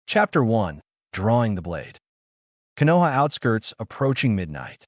Chapter 1. Drawing the Blade. Konoha outskirts approaching midnight.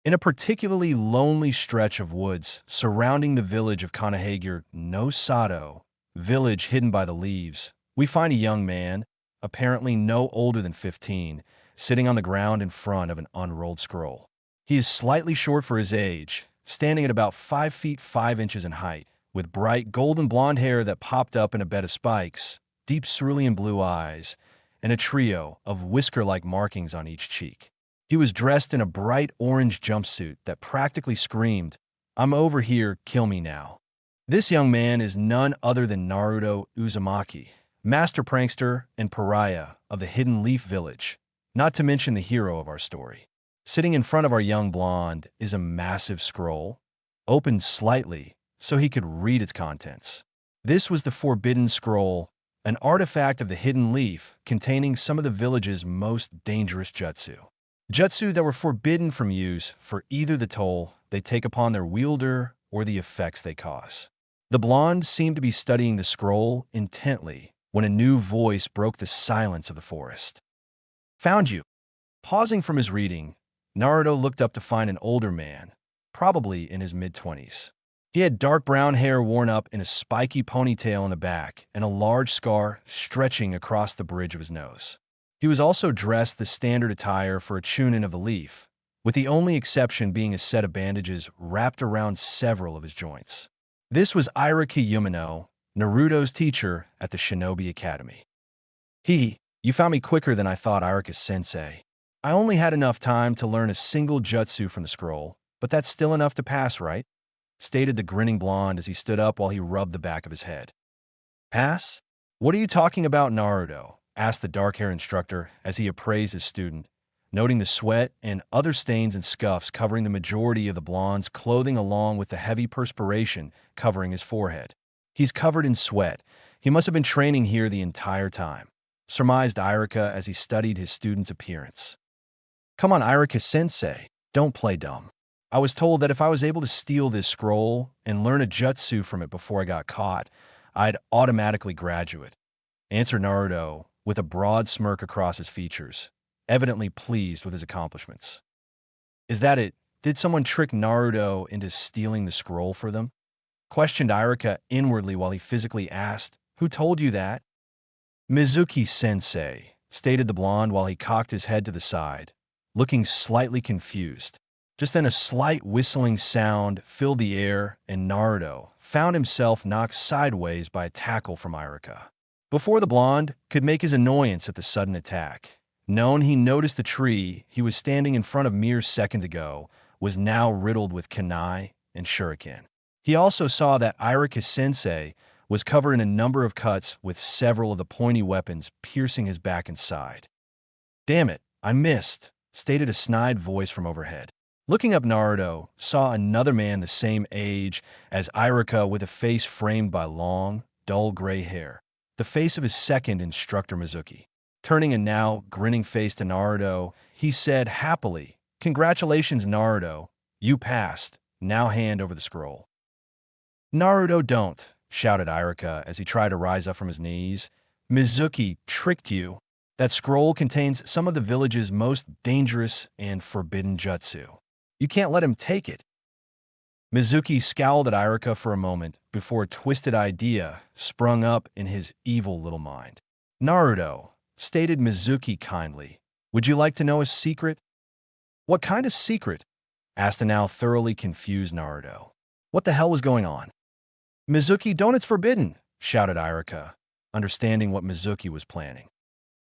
In a particularly lonely stretch of woods surrounding the village of Kanehagir no Sato, village hidden by the leaves, we find a young man, apparently no older than 15, sitting on the ground in front of an unrolled scroll. He is slightly short for his age, standing at about 5 feet 5 inches in height, with bright golden blonde hair that popped up in a bed of spikes, deep cerulean blue eyes, and a trio of whisker-like markings on each cheek. He was dressed in a bright orange jumpsuit that practically screamed, "I'm over here, kill me now." This young man is none other than Naruto Uzumaki, master prankster and pariah of the Hidden Leaf Village, not to mention the hero of our story. Sitting in front of our young blonde is a massive scroll, opened slightly so he could read its contents. This was the Forbidden Scroll, an artifact of the Hidden Leaf containing some of the village's most dangerous jutsu. Jutsu that were forbidden from use for either the toll they take upon their wielder or the effects they cause. The blonde seemed to be studying the scroll intently when a new voice broke the silence of the forest. "Found you." Pausing from his reading, Naruto looked up to find an older man, probably in his mid-20s. He had dark brown hair worn up in a spiky ponytail in the back and a large scar stretching across the bridge of his nose. He was also dressed the standard attire for a chunin of the leaf, with the only exception being a set of bandages wrapped around several of his joints. This was Irika Yumino, Naruto's teacher at the Shinobi Academy. You found me quicker than I thought, Irika-sensei. I only had enough time to learn a single jutsu from the scroll, but that's still enough to pass, right?" stated the grinning blonde as he stood up while he rubbed the back of his head. "Pass? What are you talking about, Naruto?" asked the dark-haired instructor as he appraised his student, noting the sweat and other stains and scuffs covering the majority of the blonde's clothing along with the heavy perspiration covering his forehead. "He's covered in sweat. He must have been training here the entire time," surmised Irika as he studied his student's appearance. "Come on, Irika-sensei, don't play dumb. I was told that if I was able to steal this scroll and learn a jutsu from it before I got caught, I'd automatically graduate," answered Naruto with a broad smirk across his features, evidently pleased with his accomplishments. "Is that it? Did someone trick Naruto into stealing the scroll for them?" questioned Irika inwardly while he physically asked, "Who told you that?" "Mizuki-sensei," stated the blonde while he cocked his head to the side, looking slightly confused. Just then a slight whistling sound filled the air and Naruto found himself knocked sideways by a tackle from Irika. Before the blonde could make his annoyance at the sudden attack, he noticed the tree he was standing in front of mere seconds ago was now riddled with kunai and shuriken. He also saw that Irika-sensei was covered in a number of cuts with several of the pointy weapons piercing his back and side. "Damn it, I missed," stated a snide voice from overhead. Looking up, Naruto saw another man the same age as Irika with a face framed by long, dull gray hair, the face of his second instructor Mizuki. Turning a now grinning face to Naruto, he said happily, "Congratulations, Naruto. You passed. Now hand over the scroll." "Naruto, don't," shouted Irika as he tried to rise up from his knees. "Mizuki tricked you. That scroll contains some of the village's most dangerous and forbidden jutsu. You can't let him take it." Mizuki scowled at Irika for a moment before a twisted idea sprung up in his evil little mind. "Naruto," stated Mizuki kindly, "would you like to know a secret?" "What kind of secret?" asked the now thoroughly confused Naruto. What the hell was going on? "Mizuki, don't, it's forbidden," shouted Irika, understanding what Mizuki was planning.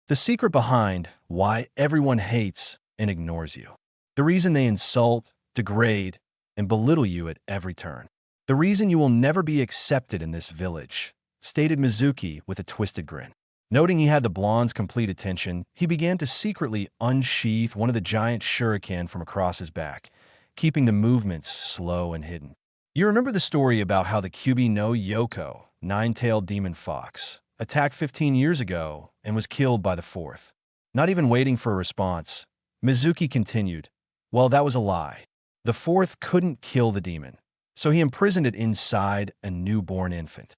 "The secret behind why everyone hates and ignores you. The reason they insult, degrade, and belittle you at every turn. The reason you will never be accepted in this village," stated Mizuki with a twisted grin. Noting he had the blonde's complete attention, he began to secretly unsheath one of the giant shuriken from across his back, keeping the movements slow and hidden. You remember the story about how the Kyubi no Yoko, nine-tailed demon fox, attacked 15 years ago and was killed by the fourth? Not even waiting for a response, Mizuki continued, "Well, that was a lie. The fourth couldn't kill the demon, so he imprisoned it inside a newborn infant."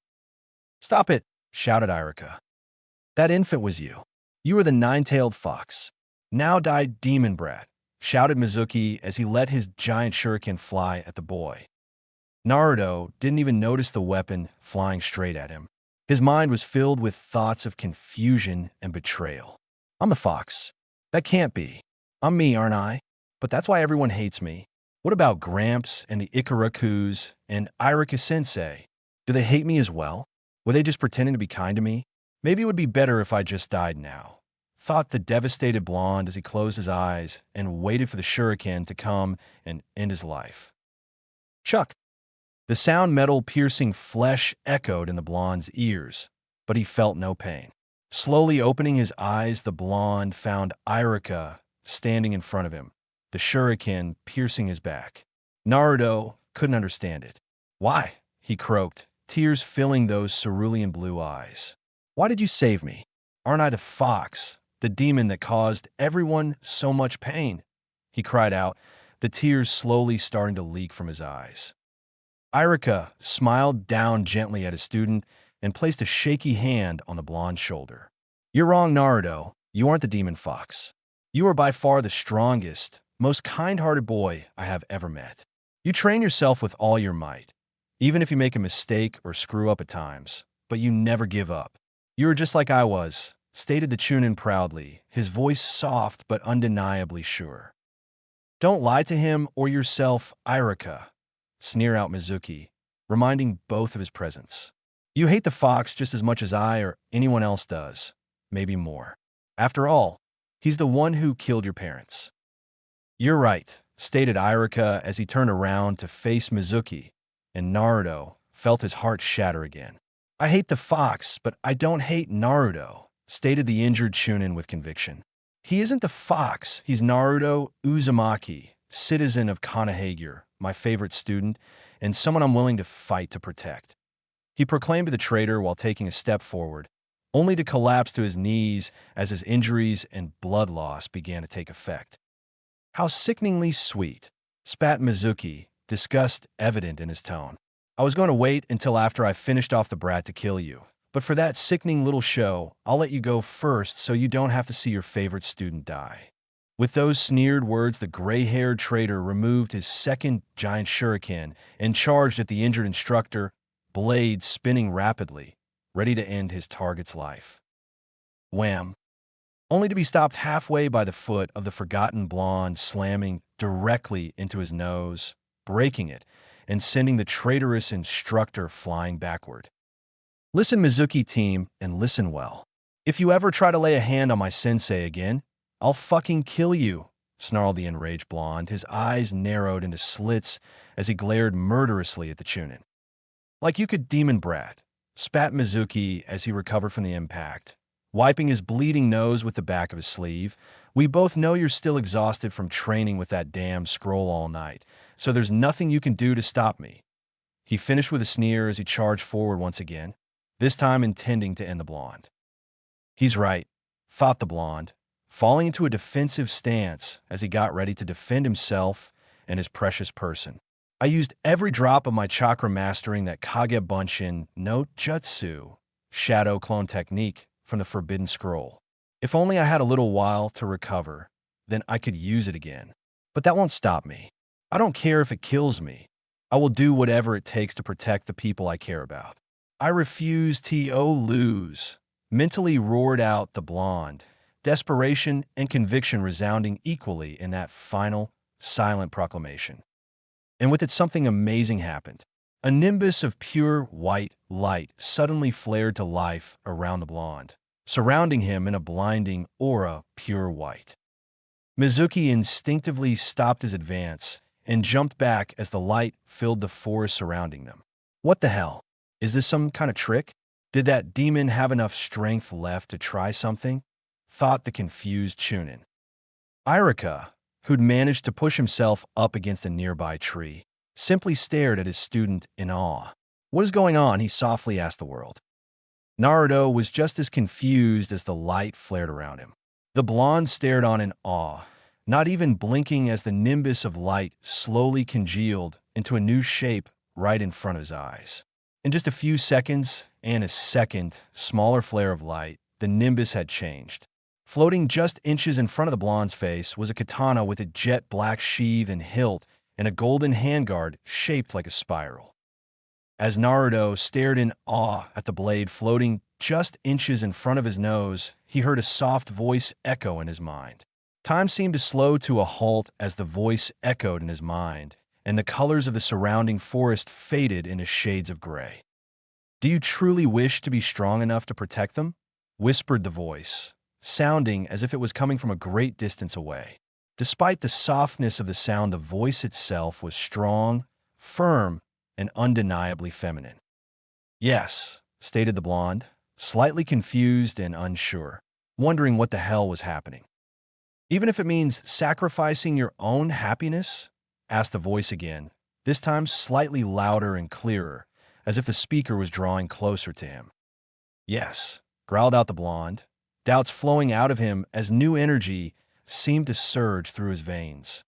"Stop it," shouted Irika. "That infant was you." You are the nine-tailed fox. Now die, demon brat, shouted Mizuki as he let his giant shuriken fly at the boy. Naruto didn't even notice the weapon flying straight at him. His mind was filled with thoughts of confusion and betrayal. I'm the fox. That can't be. I'm me, aren't I? But that's why everyone hates me. What about Gramps and the Ikarakus and Irika-sensei? Do they hate me as well? Were they just pretending to be kind to me? Maybe it would be better if I just died now, thought the devastated blonde as he closed his eyes and waited for the shuriken to come and end his life. Chuck! The sound metal-piercing flesh echoed in the blonde's ears, but he felt no pain. Slowly opening his eyes, the blonde found Irika standing in front of him, the shuriken piercing his back. Naruto couldn't understand it. Why? He croaked, tears filling those cerulean blue eyes. Why did you save me? Aren't I the fox, the demon that caused everyone so much pain? He cried out, the tears slowly starting to leak from his eyes. Irika smiled down gently at his student and placed a shaky hand on the blonde's shoulder. You're wrong, Naruto. You aren't the demon fox. You are by far the strongest, most kind-hearted boy I have ever met. You train yourself with all your might, even if you make a mistake or screw up at times, but you never give up. You are just like I was, stated the Chunin proudly, his voice soft but undeniably sure. Don't lie to him or yourself, Irika, sneer out Mizuki, reminding both of his presence. You hate the fox just as much as I or anyone else does, maybe more. After all, he's the one who killed your parents. You're right, stated Irika as he turned around to face Mizuki, and Naruto felt his heart shatter again. I hate the fox, but I don't hate Naruto, stated the injured Chunin with conviction. He isn't the fox, he's Naruto Uzumaki, citizen of Konohagure, my favorite student, and someone I'm willing to fight to protect. He proclaimed to the traitor while taking a step forward, only to collapse to his knees as his injuries and blood loss began to take effect. How sickeningly sweet, spat Mizuki, disgust evident in his tone. I was going to wait until after I finished off the brat to kill you, but for that sickening little show, I'll let you go first so you don't have to see your favorite student die. With those sneered words, the gray-haired traitor removed his second giant shuriken and charged at the injured instructor, blade spinning rapidly, ready to end his target's life. Wham! Only to be stopped halfway by the foot of the forgotten blonde slamming directly into his nose, breaking it, and sending the traitorous instructor flying backward. Listen, Mizuki team, and listen well. If you ever try to lay a hand on my sensei again, I'll fucking kill you, snarled the enraged blonde, his eyes narrowed into slits as he glared murderously at the Chunin. Like you could, demon brat, spat Mizuki as he recovered from the impact, wiping his bleeding nose with the back of his sleeve. We both know you're still exhausted from training with that damn scroll all night, so there's nothing you can do to stop me. He finished with a sneer as he charged forward once again, this time intending to end the blonde. He's right, thought the blonde, falling into a defensive stance as he got ready to defend himself and his precious person. I used every drop of my chakra mastering that Kage Bunshin no Jutsu, shadow clone technique from the Forbidden Scroll. If only I had a little while to recover, then I could use it again. But that won't stop me. I don't care if it kills me. I will do whatever it takes to protect the people I care about. I refuse to lose, mentally roared out the blonde, desperation and conviction resounding equally in that final, silent proclamation. And with it, something amazing happened. A nimbus of pure white light suddenly flared to life around the blonde, surrounding him in a blinding aura pure white. Mizuki instinctively stopped his advance and jumped back as the light filled the forest surrounding them. What the hell? Is this some kind of trick? Did that demon have enough strength left to try something? Thought the confused Chunin. Irika, who'd managed to push himself up against a nearby tree, simply stared at his student in awe. What is going on? He softly asked the world. Naruto was just as confused as the light flared around him. The blonde stared on in awe, not even blinking as the nimbus of light slowly congealed into a new shape right in front of his eyes. In just a few seconds, and a second, smaller flare of light, the nimbus had changed. Floating just inches in front of the blonde's face was a katana with a jet black sheath and hilt and a golden handguard shaped like a spiral. As Naruto stared in awe at the blade floating just inches in front of his nose, he heard a soft voice echo in his mind. Time seemed to slow to a halt as the voice echoed in his mind, and the colors of the surrounding forest faded into shades of gray. "Do you truly wish to be strong enough to protect them?" whispered the voice, sounding as if it was coming from a great distance away. Despite the softness of the sound, the voice itself was strong, firm, and undeniably feminine. "Yes," stated the blonde, slightly confused and unsure, wondering what the hell was happening. "Even if it means sacrificing your own happiness?" asked the voice again, this time slightly louder and clearer, as if the speaker was drawing closer to him. "Yes," growled out the blonde, doubts flowing out of him as new energy seemed to surge through his veins.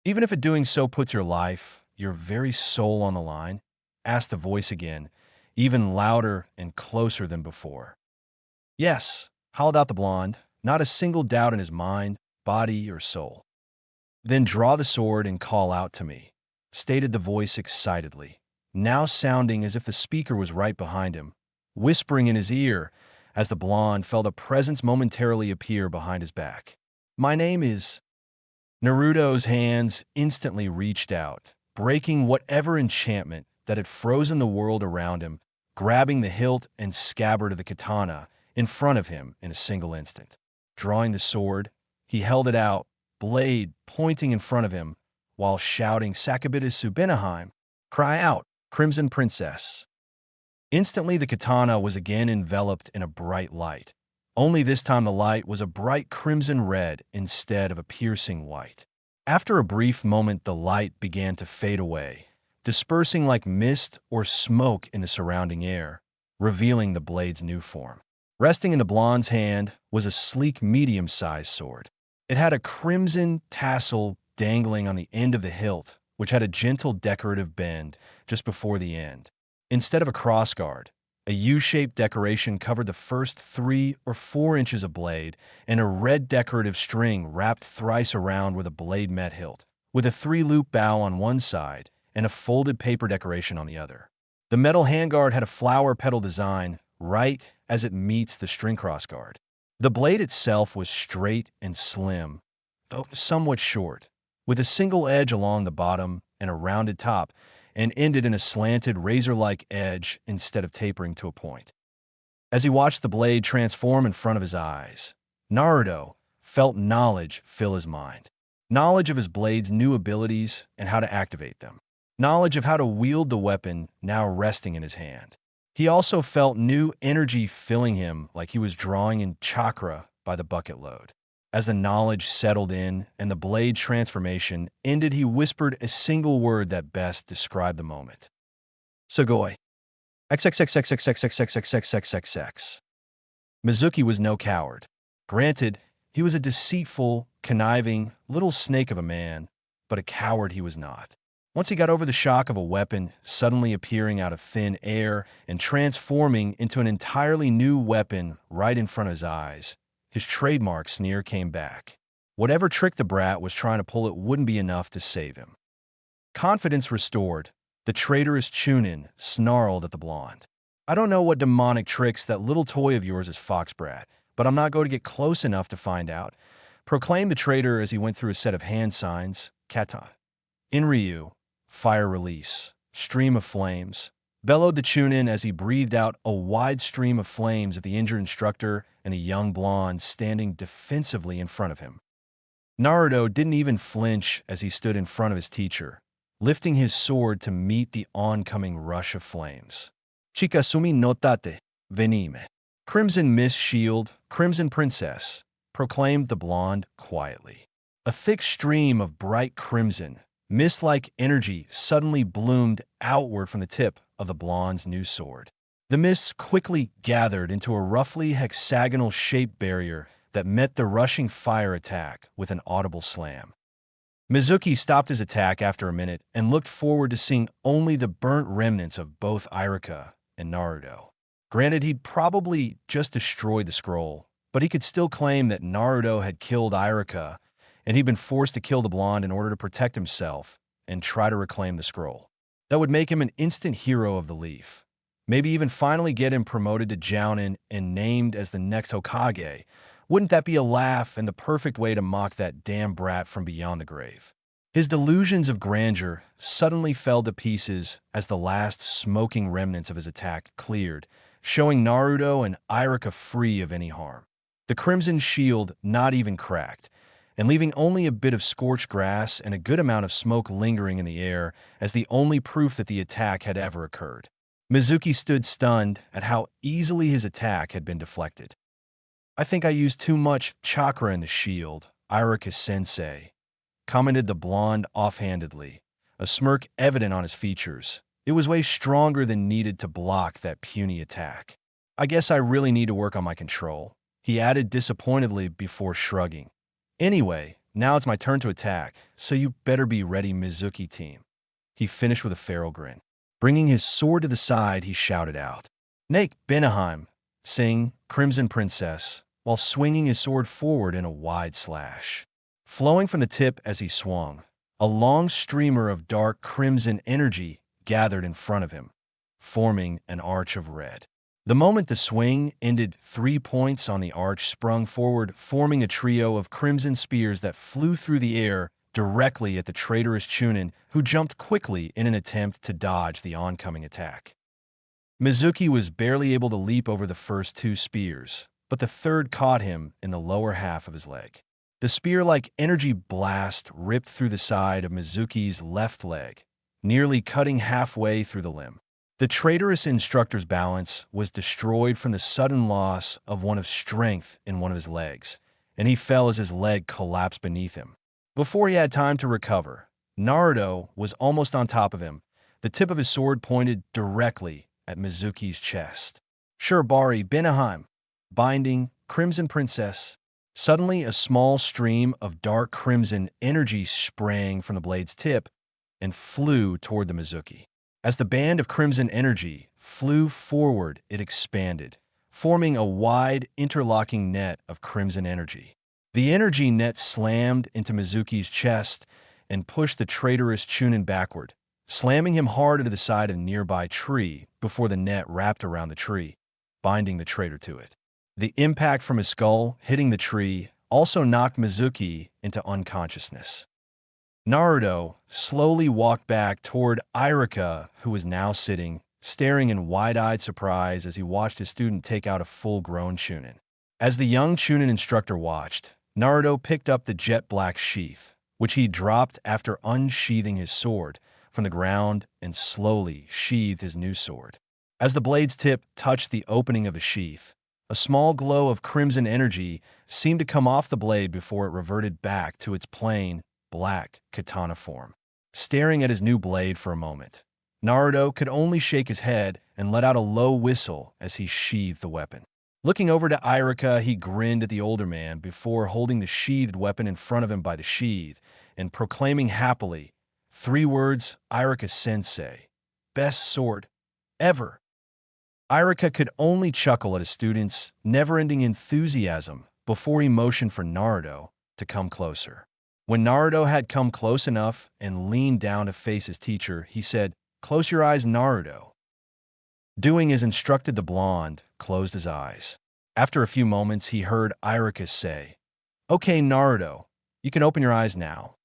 "Even if doing so puts your life, your very soul on the line?" asked the voice again, even louder and closer than before. "Yes," howled out the blonde, not a single doubt in his mind, body, or soul. "Then draw the sword and call out to me," stated the voice excitedly, now sounding as if the speaker was right behind him, whispering in his ear as the blonde felt a presence momentarily appear behind his back. "My name is—" Naruto's hands instantly reached out, breaking whatever enchantment that had frozen the world around him, grabbing the hilt and scabbard of the katana in front of him in a single instant. Drawing the sword, he held it out, blade pointing in front of him, while shouting "Sakabita Subenaheim," cry out, "Crimson Princess." Instantly the katana was again enveloped in a bright light. Only this time the light was a bright crimson red instead of a piercing white. After a brief moment, the light began to fade away, dispersing like mist or smoke in the surrounding air, revealing the blade's new form. Resting in the blonde's hand was a sleek medium-sized sword. It had a crimson tassel dangling on the end of the hilt, which had a gentle decorative bend just before the end. Instead of a crossguard, a U-shaped decoration covered the first 3 or 4 inches of blade, and a red decorative string wrapped thrice around where the blade met hilt, with a 3-loop bow on one side and a folded paper decoration on the other. The metal handguard had a flower petal design right as it meets the string crossguard. The blade itself was straight and slim, though somewhat short, with a single edge along the bottom and a rounded top, and ended in a slanted razor-like edge instead of tapering to a point. As he watched the blade transform in front of his eyes, Naruto felt knowledge fill his mind. Knowledge of his blade's new abilities and how to activate them. Knowledge of how to wield the weapon now resting in his hand. He also felt new energy filling him like he was drawing in chakra by the bucket load. As the knowledge settled in and the blade transformation ended, he whispered a single word that best described the moment. "Sugoi. XXXXXXXXXXXXX." Mizuki was no coward. Granted, he was a deceitful, conniving, little snake of a man, but a coward he was not. Once he got over the shock of a weapon suddenly appearing out of thin air and transforming into an entirely new weapon right in front of his eyes, his trademark sneer came back. Whatever trick the brat was trying to pull, it wouldn't be enough to save him. Confidence restored, the traitorous Chunin snarled at the blonde. "I don't know what demonic tricks that little toy of yours is, fox brat, but I'm not going to get close enough to find out," proclaimed the traitor as he went through a set of hand signs, kata. In Ryu, fire release, stream of flames, bellowed the Chunin as he breathed out a wide stream of flames at the injured instructor and the young blonde standing defensively in front of him. Naruto didn't even flinch as he stood in front of his teacher, lifting his sword to meet the oncoming rush of flames. "Chikasumi no tate, venime." "Crimson Mist Shield, Crimson Princess," proclaimed the blonde quietly. A thick stream of bright crimson, mist-like energy suddenly bloomed outward from the tip of the blonde's new sword. The mists quickly gathered into a roughly hexagonal-shaped barrier that met the rushing fire attack with an audible slam. Mizuki stopped his attack after a minute and looked forward to seeing only the burnt remnants of both Iruka and Naruto. Granted, he'd probably just destroyed the scroll, but he could still claim that Naruto had killed Iruka, and he'd been forced to kill the blonde in order to protect himself and try to reclaim the scroll. That would make him an instant hero of the Leaf. Maybe even finally get him promoted to Jounin and named as the next Hokage. Wouldn't that be a laugh and the perfect way to mock that damn brat from beyond the grave? His delusions of grandeur suddenly fell to pieces as the last smoking remnants of his attack cleared, showing Naruto and Iruka free of any harm. The Crimson Shield not even cracked, and leaving only a bit of scorched grass and a good amount of smoke lingering in the air as the only proof that the attack had ever occurred. Mizuki stood stunned at how easily his attack had been deflected. "I think I used too much chakra in the shield, Iruka-sensei," commented the blonde offhandedly, a smirk evident on his features. It was way stronger than needed to block that puny attack. "I guess I really need to work on my control," he added disappointedly before shrugging. "Anyway, now it's my turn to attack, so you better be ready, Mizuki team." He finished with a feral grin. Bringing his sword to the side, he shouted out, "Nake Benaheim, sing Crimson Princess," while swinging his sword forward in a wide slash. Flowing from the tip as he swung, a long streamer of dark crimson energy gathered in front of him, forming an arch of red. The moment the swing ended, 3 points on the arch sprung forward, forming a trio of crimson spears that flew through the air directly at the traitorous Chunin, who jumped quickly in an attempt to dodge the oncoming attack. Mizuki was barely able to leap over the first 2 spears, but the third caught him in the lower half of his leg. The spear-like energy blast ripped through the side of Mizuki's left leg, nearly cutting halfway through the limb. The traitorous instructor's balance was destroyed from the sudden loss of one of strength in one of his legs, and he fell as his leg collapsed beneath him. Before he had time to recover, Naruto was almost on top of him, the tip of his sword pointed directly at Mizuki's chest. "Shurabari Benaheim, binding Crimson Princess." Suddenly, a small stream of dark crimson energy sprang from the blade's tip and flew toward the Mizuki. As the band of crimson energy flew forward, it expanded, forming a wide, interlocking net of crimson energy. The energy net slammed into Mizuki's chest and pushed the traitorous Chunin backward, slamming him hard into the side of a nearby tree before the net wrapped around the tree, binding the traitor to it. The impact from his skull hitting the tree also knocked Mizuki into unconsciousness. Naruto slowly walked back toward Iruka, who was now sitting, staring in wide-eyed surprise as he watched his student take out a full-grown Chunin. As the young Chunin instructor watched, Naruto picked up the jet-black sheath, which he dropped after unsheathing his sword from the ground and slowly sheathed his new sword. As the blade's tip touched the opening of the sheath, a small glow of crimson energy seemed to come off the blade before it reverted back to its plain, black katana form. Staring at his new blade for a moment, Naruto could only shake his head and let out a low whistle as he sheathed the weapon. Looking over to Iruka, he grinned at the older man before holding the sheathed weapon in front of him by the sheath and proclaiming happily 3 words, "Iruka-sensei, best sword ever." Iruka could only chuckle at his student's never-ending enthusiasm before he motioned for Naruto to come closer. When Naruto had come close enough and leaned down to face his teacher, he said, "Close your eyes, Naruto." Doing as instructed, the blonde closed his eyes. After a few moments, he heard Iruka say, "Okay, Naruto, you can open your eyes now."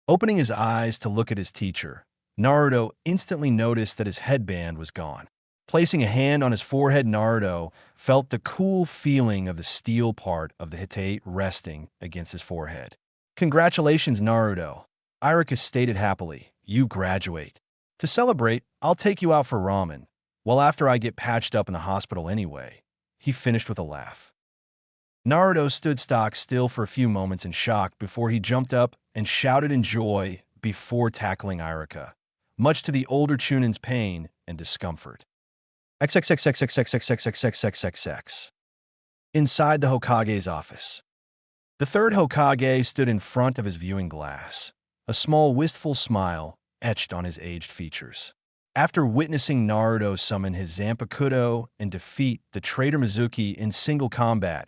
Opening his eyes to look at his teacher, Naruto instantly noticed that his headband was gone. Placing a hand on his forehead, Naruto felt the cool feeling of the steel part of the hitate resting against his forehead. "Congratulations, Naruto," Iruka stated happily. "You graduate. To celebrate, I'll take you out for ramen. Well, after I get patched up in the hospital anyway," he finished with a laugh. Naruto stood stock still for a few moments in shock before he jumped up and shouted in joy before tackling Iruka, much to the older Chunin's pain and discomfort. XXXXXXXXXXXXX. Inside the Hokage's office. The third Hokage stood in front of his viewing glass, a small wistful smile etched on his aged features. After witnessing Naruto summon his Zanpakuto and defeat the traitor Mizuki in single combat,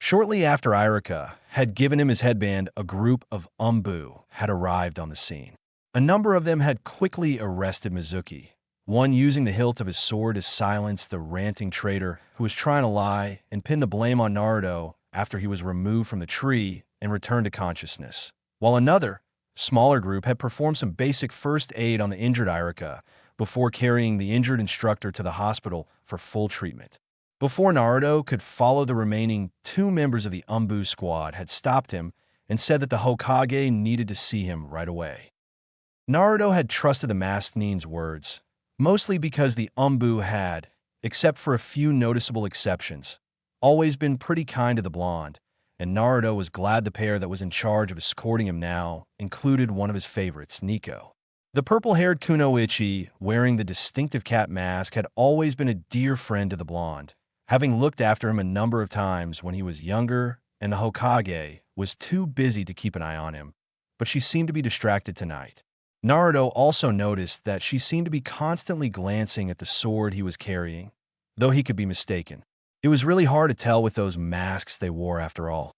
Shortly after Irika had given him his headband, a group of Umbu had arrived on the scene. A number of them had quickly arrested Mizuki, one using the hilt of his sword to silence the ranting traitor who was trying to lie and pin the blame on Naruto after he was removed from the tree and returned to consciousness, while another, smaller group had performed some basic first aid on the injured Irika before carrying the injured instructor to the hospital for full treatment. Before Naruto could follow, the remaining two members of the Umbu squad had stopped him and said that the Hokage needed to see him right away. Naruto had trusted the masked Nin's words, mostly because the Umbu had, except for a few noticeable exceptions, always been pretty kind to the blonde, and Naruto was glad the pair that was in charge of escorting him now included one of his favorites, Nico. The purple-haired Kunoichi, wearing the distinctive cat mask, had always been a dear friend to the blonde, having looked after him a number of times when he was younger and the Hokage was too busy to keep an eye on him, but she seemed to be distracted tonight. Naruto also noticed that she seemed to be constantly glancing at the sword he was carrying, though he could be mistaken. It was really hard to tell with those masks they wore after all.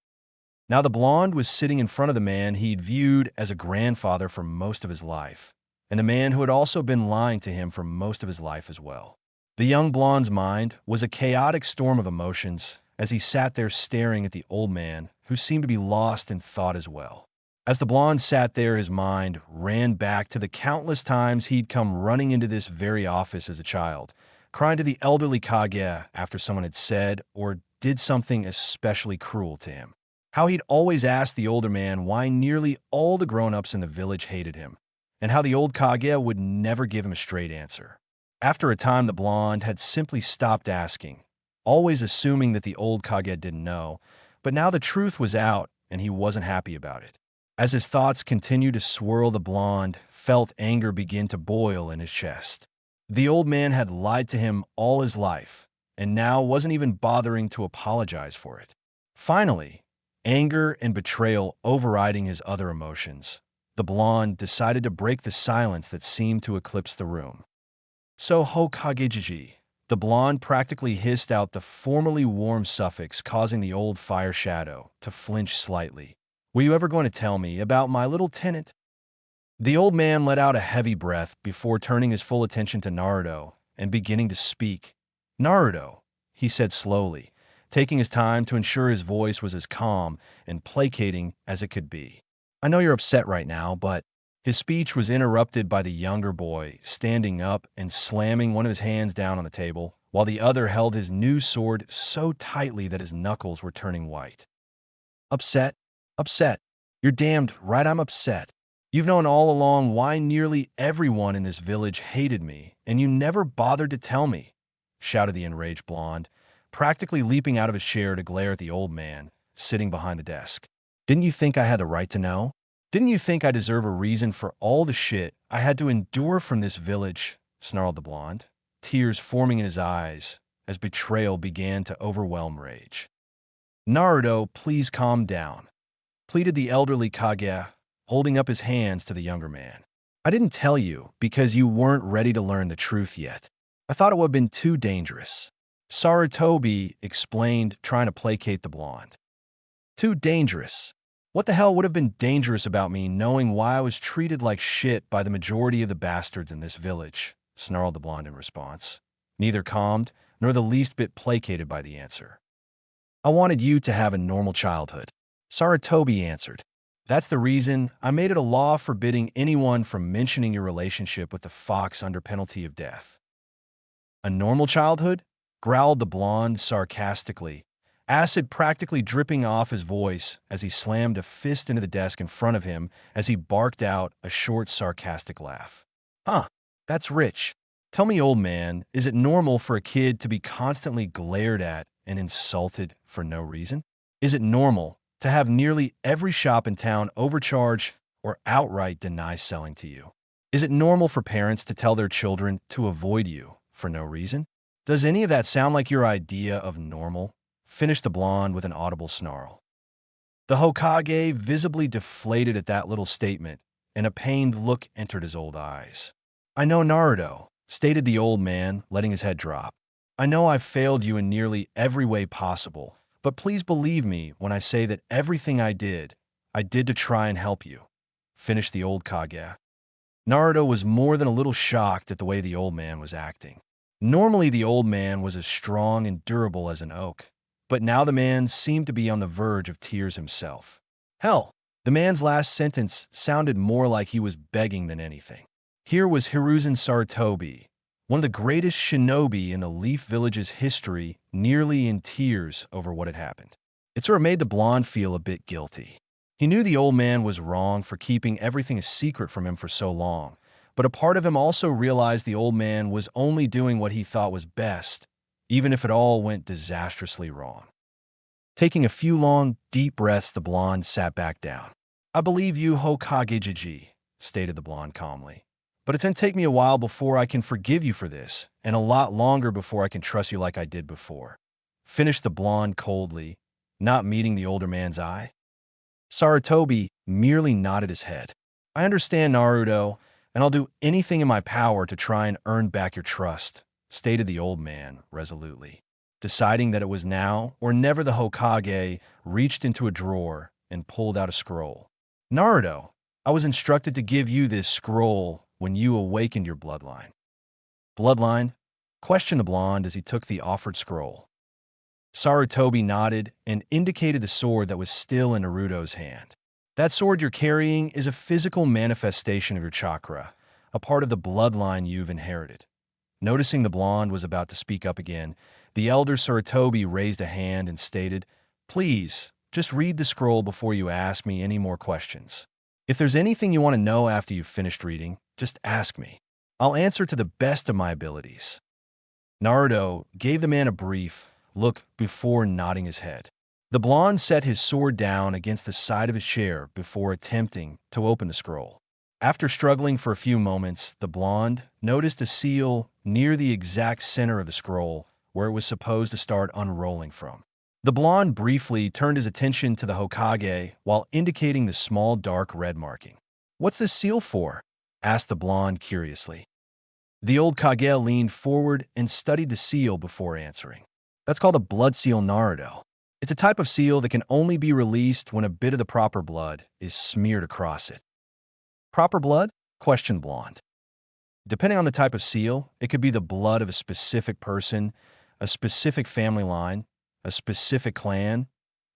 Now the blonde was sitting in front of the man he'd viewed as a grandfather for most of his life, and the man who had also been lying to him for most of his life as well. The young blonde's mind was a chaotic storm of emotions as he sat there staring at the old man, who seemed to be lost in thought as well. As the blonde sat there, his mind ran back to the countless times he'd come running into this very office as a child, crying to the elderly Kage after someone had said or did something especially cruel to him. How he'd always asked the older man why nearly all the grown-ups in the village hated him, and how the old Kage would never give him a straight answer. After a time, the blonde had simply stopped asking, always assuming that the old Kage didn't know, but now the truth was out and he wasn't happy about it. As his thoughts continued to swirl, the blonde felt anger begin to boil in his chest. The old man had lied to him all his life, and now wasn't even bothering to apologize for it. Finally, anger and betrayal overriding his other emotions, the blonde decided to break the silence that seemed to eclipse the room. "So Hokage," the blonde practically hissed out the formerly warm suffix, causing the old fire shadow to flinch slightly. "Were you ever going to tell me about my little tenant?" The old man let out a heavy breath before turning his full attention to Naruto and beginning to speak. "Naruto," he said slowly, taking his time to ensure his voice was as calm and placating as it could be. "I know you're upset right now, but—" His speech was interrupted by the younger boy standing up and slamming one of his hands down on the table, while the other held his new sword so tightly that his knuckles were turning white. "Upset? Upset? You're damned right I'm upset. You've known all along why nearly everyone in this village hated me, and you never bothered to tell me," shouted the enraged blonde, practically leaping out of his chair to glare at the old man sitting behind the desk. "Didn't you think I had the right to know? Didn't you think I deserve a reason for all the shit I had to endure from this village?" snarled the blonde, tears forming in his eyes as betrayal began to overwhelm rage. "Naruto, please calm down," pleaded the elderly Kage, holding up his hands to the younger man. "I didn't tell you because you weren't ready to learn the truth yet. I thought it would have been too dangerous," Sarutobi explained, trying to placate the blonde. "Too dangerous? What the hell would have been dangerous about me knowing why I was treated like shit by the majority of the bastards in this village?" snarled the blonde in response, neither calmed nor the least bit placated by the answer. "I wanted you to have a normal childhood," Sarutobi answered. "That's the reason I made it a law forbidding anyone from mentioning your relationship with the fox under penalty of death." "A normal childhood?" growled the blonde sarcastically, acid practically dripping off his voice as he slammed a fist into the desk in front of him as he barked out a short, sarcastic laugh. "Huh, that's rich. Tell me, old man, is it normal for a kid to be constantly glared at and insulted for no reason? Is it normal to have nearly every shop in town overcharge or outright deny selling to you? Is it normal for parents to tell their children to avoid you for no reason? Does any of that sound like your idea of normal?" finished the blonde with an audible snarl. The Hokage visibly deflated at that little statement, and a pained look entered his old eyes. "I know, Naruto," stated the old man, letting his head drop. "I know I've failed you in nearly every way possible, But please believe me when I say that everything I did to try and help you," finished the old Kage. Naruto was more than a little shocked at the way the old man was acting. Normally, the old man was as strong and durable as an oak, but now the man seemed to be on the verge of tears himself. Hell, the man's last sentence sounded more like he was begging than anything. Here was Hiruzen Sarutobi, one of the greatest shinobi in the Leaf Village's history, nearly in tears over what had happened. It sort of made the blonde feel a bit guilty. He knew the old man was wrong for keeping everything a secret from him for so long, but a part of him also realized the old man was only doing what he thought was best, even if it all went disastrously wrong. Taking a few long, deep breaths, the blonde sat back down. "I believe you, Hokage-ji," stated the blonde calmly. "But it's going to take me a while before I can forgive you for this, and a lot longer before I can trust you like I did before," finished the blonde coldly, not meeting the older man's eye. Sarutobi merely nodded his head. "I understand, Naruto, and I'll do anything in my power to try and earn back your trust," stated the old man resolutely. Deciding that it was now or never, the Hokage reached into a drawer and pulled out a scroll. "Naruto, I was instructed to give you this scroll when you awakened your bloodline." "Bloodline?" questioned the blonde as he took the offered scroll. Sarutobi nodded and indicated the sword that was still in Naruto's hand. "That sword you're carrying is a physical manifestation of your chakra, a part of the bloodline you've inherited." Noticing the blonde was about to speak up again, the elder Sarutobi raised a hand and stated, "Please, just read the scroll before you ask me any more questions. If there's anything you want to know after you've finished reading, just ask me. I'll answer to the best of my abilities." Naruto gave the man a brief look before nodding his head. The blonde set his sword down against the side of his chair before attempting to open the scroll. After struggling for a few moments, the blonde noticed a seal near the exact center of the scroll where it was supposed to start unrolling from. The blonde briefly turned his attention to the Hokage while indicating the small dark red marking. "What's this seal for?" asked the blonde curiously. The old Kage leaned forward and studied the seal before answering. "That's called a blood seal, Naruto. It's a type of seal that can only be released when a bit of the proper blood is smeared across it." "Proper blood?" questioned blonde. "Depending on the type of seal, it could be the blood of a specific person, a specific family line, a specific clan,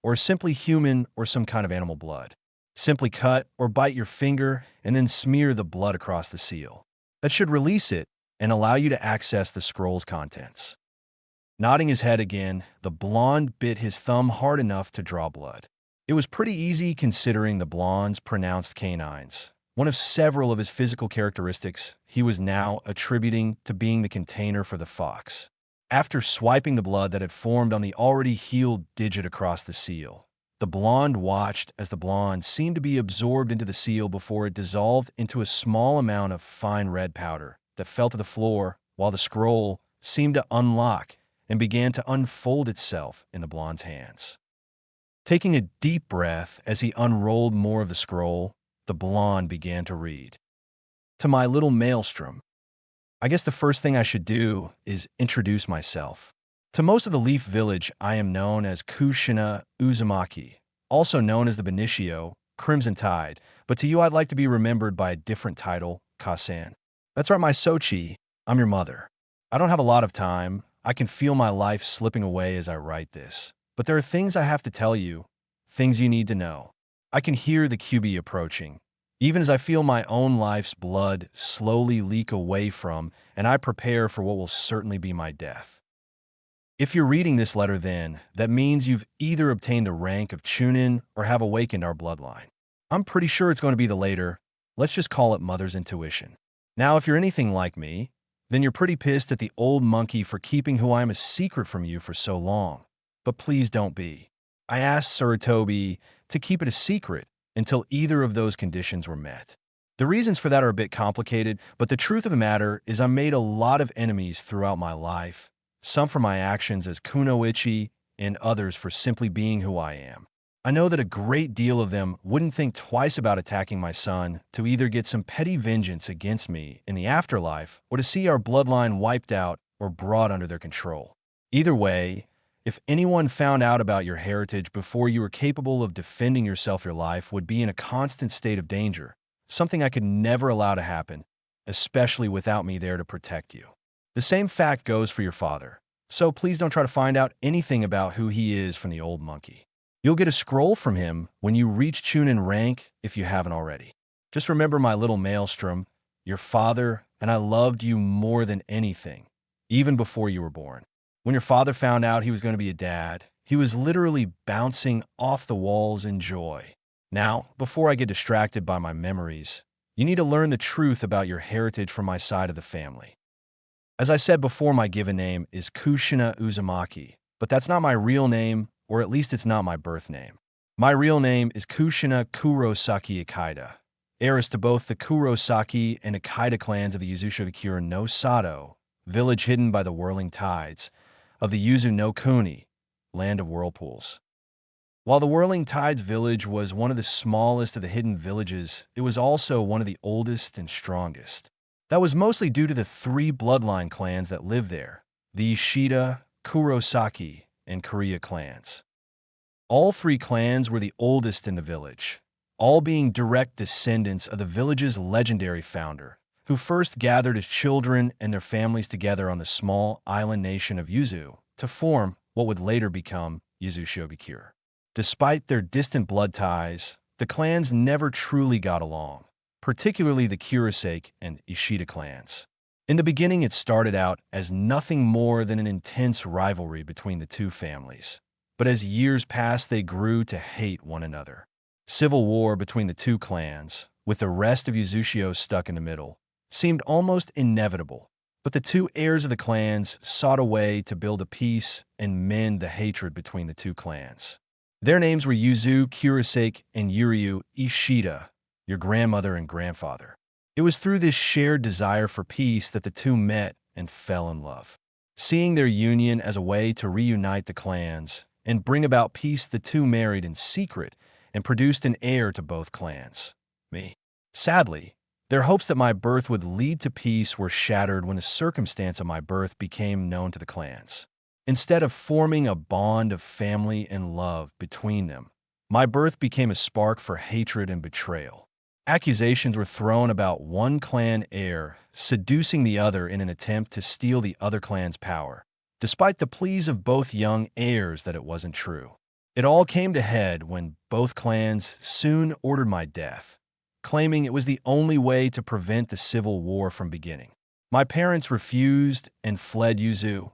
or simply human or some kind of animal blood. Simply cut or bite your finger and then smear the blood across the seal. That should release it and allow you to access the scroll's contents." Nodding his head again, the blonde bit his thumb hard enough to draw blood. It was pretty easy considering the blonde's pronounced canines, one of several of his physical characteristics he was now attributing to being the container for the fox. After swiping the blood that had formed on the already healed digit across the seal, the blonde watched as the blonde seemed to be absorbed into the seal before it dissolved into a small amount of fine red powder that fell to the floor, while the scroll seemed to unlock and began to unfold itself in the blonde's hands. Taking a deep breath as he unrolled more of the scroll, the blonde began to read. "To my little maelstrom. I guess the first thing I should do is introduce myself. To most of the Leaf Village, I am known as Kushina Uzumaki, also known as the Benicio, Crimson Tide, but to you I'd like to be remembered by a different title, Kasan. That's right, my Sochi, I'm your mother. I don't have a lot of time. I can feel my life slipping away as I write this. But there are things I have to tell you, things you need to know. I can hear the QB approaching, even as I feel my own life's blood slowly leak away from, and I prepare for what will certainly be my death. If you're reading this letter then, that means you've either obtained the rank of Chunin or have awakened our bloodline. I'm pretty sure it's going to be the later. Let's just call it Mother's intuition. Now, if you're anything like me, then you're pretty pissed at the old monkey for keeping who I am a secret from you for so long. But please don't be. I asked Sarutobi to keep it a secret until either of those conditions were met. The reasons for that are a bit complicated, but the truth of the matter is I made a lot of enemies throughout my life, some for my actions as Kunoichi and others for simply being who I am. I know that a great deal of them wouldn't think twice about attacking my son to either get some petty vengeance against me in the afterlife or to see our bloodline wiped out or brought under their control. Either way, If anyone found out about your heritage before you were capable of defending yourself, your life would be in a constant state of danger, something I could never allow to happen, especially without me there to protect you. The same fact goes for your father, so please don't try to find out anything about who he is from the old monkey. You'll get a scroll from him when you reach Chunin rank if you haven't already. Just remember, my little maelstrom, your father and I loved you more than anything, even before you were born. When your father found out he was going to be a dad, he was literally bouncing off the walls in joy. Now, before I get distracted by my memories, you need to learn the truth about your heritage from my side of the family. As I said before, my given name is Kushina Uzumaki, but that's not my real name, or at least it's not my birth name. My real name is Kushina Kurosaki Ikeda, heiress to both the Kurosaki and Ikeda clans of the Yuzushiokura no Sato, village hidden by the whirling tides, of the Yuzu no Kuni, land of whirlpools. While the Whirling Tides village was one of the smallest of the hidden villages, it was also one of the oldest and strongest. That was mostly due to the three bloodline clans that lived there, the Ishida, Kurosaki, and Korea clans. All three clans were the oldest in the village, all being direct descendants of the village's legendary founder, who first gathered his children and their families together on the small island nation of Yuzu to form what would later become Yuzushiogakure. Despite their distant blood ties, the clans never truly got along, particularly the Kurosaki and Ishida clans. In the beginning, it started out as nothing more than an intense rivalry between the two families. But as years passed, they grew to hate one another. Civil war between the two clans, with the rest of Yuzushio stuck in the middle, seemed almost inevitable. But the two heirs of the clans sought a way to build a peace and mend the hatred between the two clans. Their names were Yuzu Kurosaki and Yuryu Ishida, your grandmother and grandfather. It was through this shared desire for peace that the two met and fell in love. Seeing their union as a way to reunite the clans and bring about peace, the two married in secret and produced an heir to both clans, me. Sadly, their hopes that my birth would lead to peace were shattered when the circumstance of my birth became known to the clans. Instead of forming a bond of family and love between them, my birth became a spark for hatred and betrayal. Accusations were thrown about one clan heir seducing the other in an attempt to steal the other clan's power, despite the pleas of both young heirs that it wasn't true. It all came to head when both clans soon ordered my death, claiming it was the only way to prevent the civil war from beginning. My parents refused and fled Yuzu,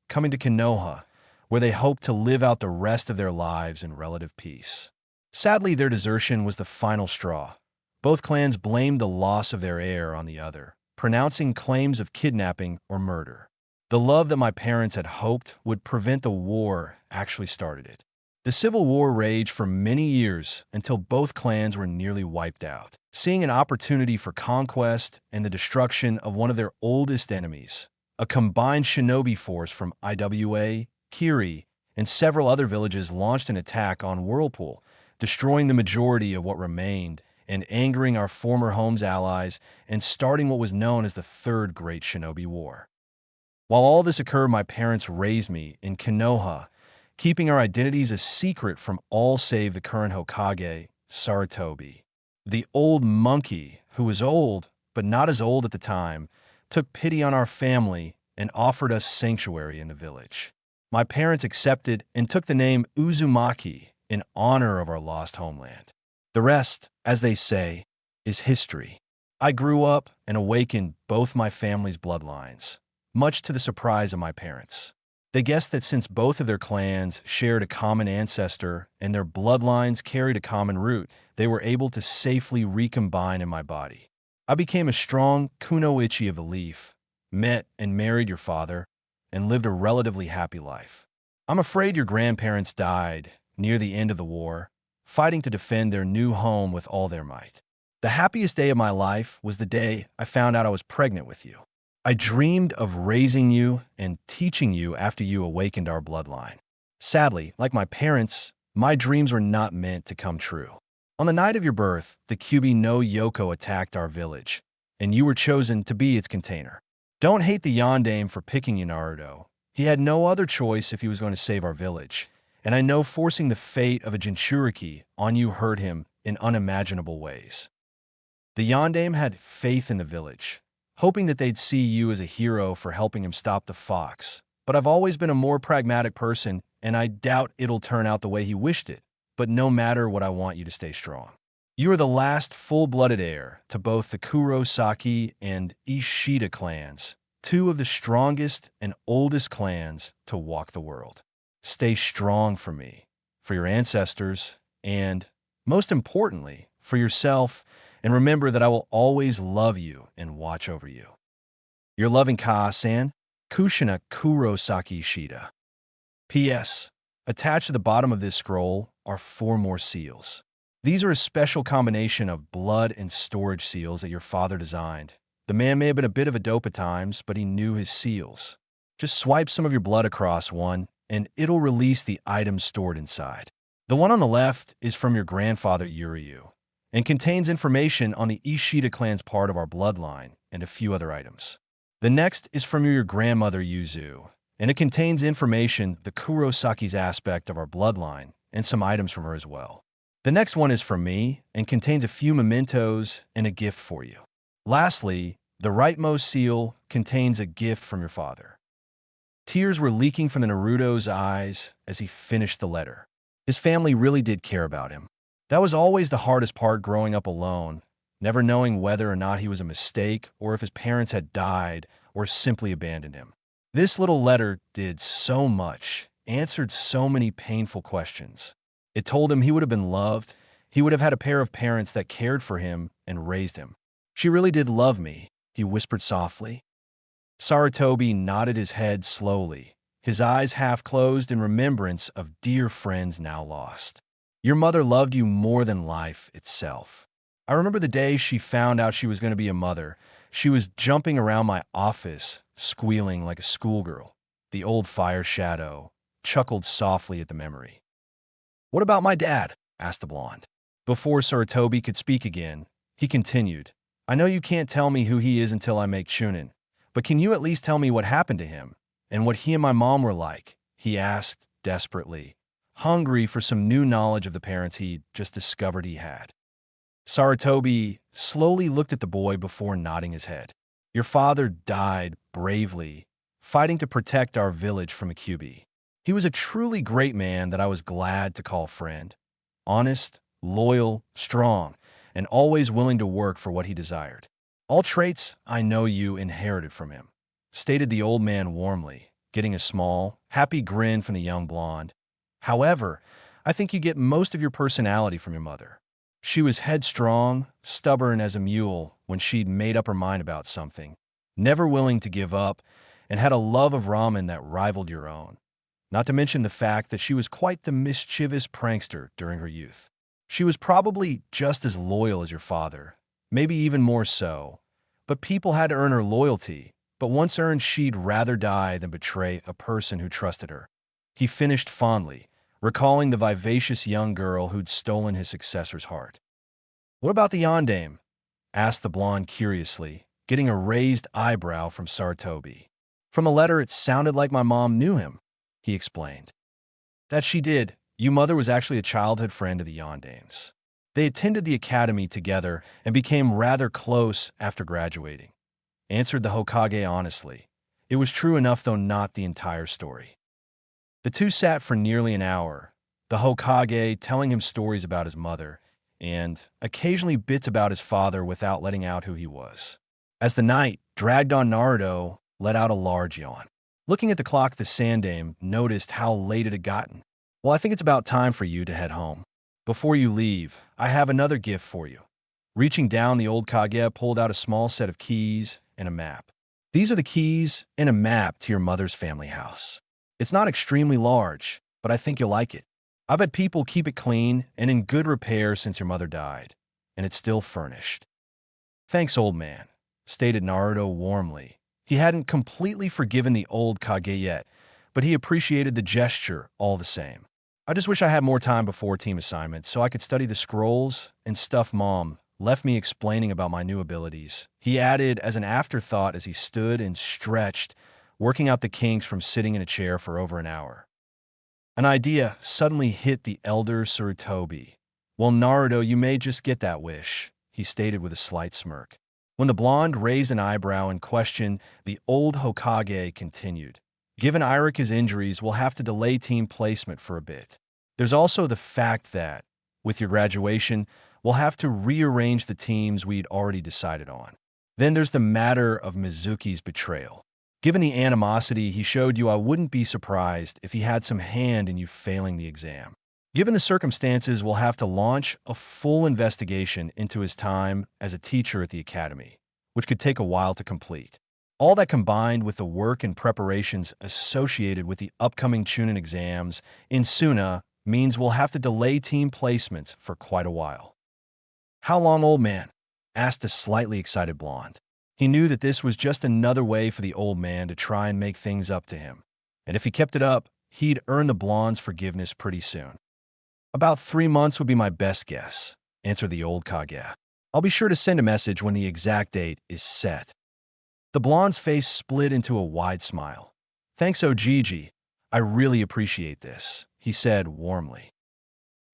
coming to Konoha, where they hoped to live out the rest of their lives in relative peace. Sadly, their desertion was the final straw. Both clans blamed the loss of their heir on the other, pronouncing claims of kidnapping or murder. The love that my parents had hoped would prevent the war actually started it. The civil war raged for many years until both clans were nearly wiped out. Seeing an opportunity for conquest and the destruction of one of their oldest enemies, a combined shinobi force from Iwa, Kiri, and several other villages launched an attack on Whirlpool, destroying the majority of what remained and angering our former home's allies and starting what was known as the Third Great Shinobi War. While all this occurred, my parents raised me in Konoha, keeping our identities a secret from all save the current Hokage, Sarutobi. The old monkey, who was old, but not as old at the time, took pity on our family and offered us sanctuary in the village. My parents accepted and took the name Uzumaki in honor of our lost homeland. The rest, as they say, is history. I grew up and awakened both my family's bloodlines, much to the surprise of my parents. They guessed that since both of their clans shared a common ancestor and their bloodlines carried a common root, they were able to safely recombine in my body. I became a strong kunoichi of the leaf, met and married your father, and lived a relatively happy life. I'm afraid your grandparents died near the end of the war, fighting to defend their new home with all their might. The happiest day of my life was the day I found out I was pregnant with you. I dreamed of raising you and teaching you after you awakened our bloodline. Sadly, like my parents, my dreams were not meant to come true. On the night of your birth, the Kyubi no Yoko attacked our village, and you were chosen to be its container. Don't hate the Yondaime for picking you, Naruto. He had no other choice if he was going to save our village, and I know forcing the fate of a Jinchuriki on you hurt him in unimaginable ways. The Yondaime had faith in the village, hoping that they'd see you as a hero for helping him stop the fox. But I've always been a more pragmatic person, and I doubt it'll turn out the way he wished it. But no matter what, I want you to stay strong. You are the last full-blooded heir to both the Kurosaki and Ishida clans, two of the strongest and oldest clans to walk the world. Stay strong for me, for your ancestors, and, most importantly, for yourself, and remember that I will always love you and watch over you. Your loving Ka-san, Kushina Kurosaki Ishida. P.S. Attached to the bottom of this scroll are 4 more seals. These are a special combination of blood and storage seals that your father designed. The man may have been a bit of a dope at times, but he knew his seals. Just swipe some of your blood across one, and it'll release the items stored inside. The one on the left is from your grandfather Yuryu, and contains information on the Ishida clan's part of our bloodline and a few other items. The next is from your grandmother Yuzu, and it contains information the Kurosaki's aspect of our bloodline and some items from her as well. The next one is from me and contains a few mementos and a gift for you. Lastly, the rightmost seal contains a gift from your father. Tears were leaking from the Naruto's eyes as he finished the letter. His family really did care about him. That was always the hardest part growing up alone, never knowing whether or not he was a mistake or if his parents had died or simply abandoned him. This little letter did so much, answered so many painful questions. It told him he would have been loved, he would have had a pair of parents that cared for him and raised him. She really did love me, he whispered softly. Sarutobi nodded his head slowly, his eyes half closed in remembrance of dear friends now lost. Your mother loved you more than life itself. I remember the day she found out she was going to be a mother. She was jumping around my office, squealing like a schoolgirl. The old fire shadow chuckled softly at the memory. "What about my dad?" asked the blonde. Before Sarutobi could speak again, he continued, "I know you can't tell me who he is until I make Chunin, but can you at least tell me what happened to him and what he and my mom were like?" he asked desperately, hungry for some new knowledge of the parents he'd just discovered he had. Sarutobi slowly looked at the boy before nodding his head. "Your father died bravely, fighting to protect our village from a QB. He was a truly great man that I was glad to call friend. Honest, loyal, strong, and always willing to work for what he desired. All traits I know you inherited from him," stated the old man warmly, getting a small, happy grin from the young blonde. "However, I think you get most of your personality from your mother. She was headstrong, stubborn as a mule when she'd made up her mind about something, never willing to give up, and had a love of ramen that rivaled your own. Not to mention the fact that she was quite the mischievous prankster during her youth. She was probably just as loyal as your father, maybe even more so, but people had to earn her loyalty, but once earned, she'd rather die than betray a person who trusted her." He finished fondly, recalling the vivacious young girl who'd stolen his successor's heart. "What about the Yondaime?" asked the blonde curiously, getting a raised eyebrow from Sarutobi. "From the letter, it sounded like my mom knew him," he explained. "That she did. Your mother was actually a childhood friend of the Yondaimes. They attended the academy together and became rather close after graduating," answered the Hokage honestly. It was true enough, though not the entire story. The two sat for nearly an hour, the Hokage telling him stories about his mother, and occasionally bits about his father without letting out who he was. As the night dragged on, Naruto let out a large yawn. Looking at the clock, the Sandaime noticed how late it had gotten. "Well, I think it's about time for you to head home. Before you leave, I have another gift for you." Reaching down, the old Kage pulled out a small set of keys and a map. "These are the keys and a map to your mother's family house. It's not extremely large, but I think you'll like it. I've had people keep it clean and in good repair since your mother died, and it's still furnished." "Thanks, old man," stated Naruto warmly. He hadn't completely forgiven the old Kage yet, but he appreciated the gesture all the same. "I just wish I had more time before team assignments so I could study the scrolls and stuff Mom left me explaining about my new abilities," he added as an afterthought as he stood and stretched working out the kinks from sitting in a chair for over an hour. An idea suddenly hit the elder Sarutobi. "Well, Naruto, you may just get that wish," he stated with a slight smirk. When the blonde raised an eyebrow in question, the old Hokage continued. "Given Irika's injuries, we'll have to delay team placement for a bit. There's also the fact that, with your graduation, we'll have to rearrange the teams we'd already decided on. Then there's the matter of Mizuki's betrayal. Given the animosity he showed you, I wouldn't be surprised if he had some hand in you failing the exam. Given the circumstances, we'll have to launch a full investigation into his time as a teacher at the academy, which could take a while to complete. All that combined with the work and preparations associated with the upcoming Chunin exams in Suna means we'll have to delay team placements for quite a while." "How long, old man?" asked a slightly excited blonde. He knew that this was just another way for the old man to try and make things up to him, and if he kept it up, he'd earn the blonde's forgiveness pretty soon. "About 3 months would be my best guess," answered the old Kage. "I'll be sure to send a message when the exact date is set." The blonde's face split into a wide smile. "Thanks, Ogigi. I really appreciate this," he said warmly.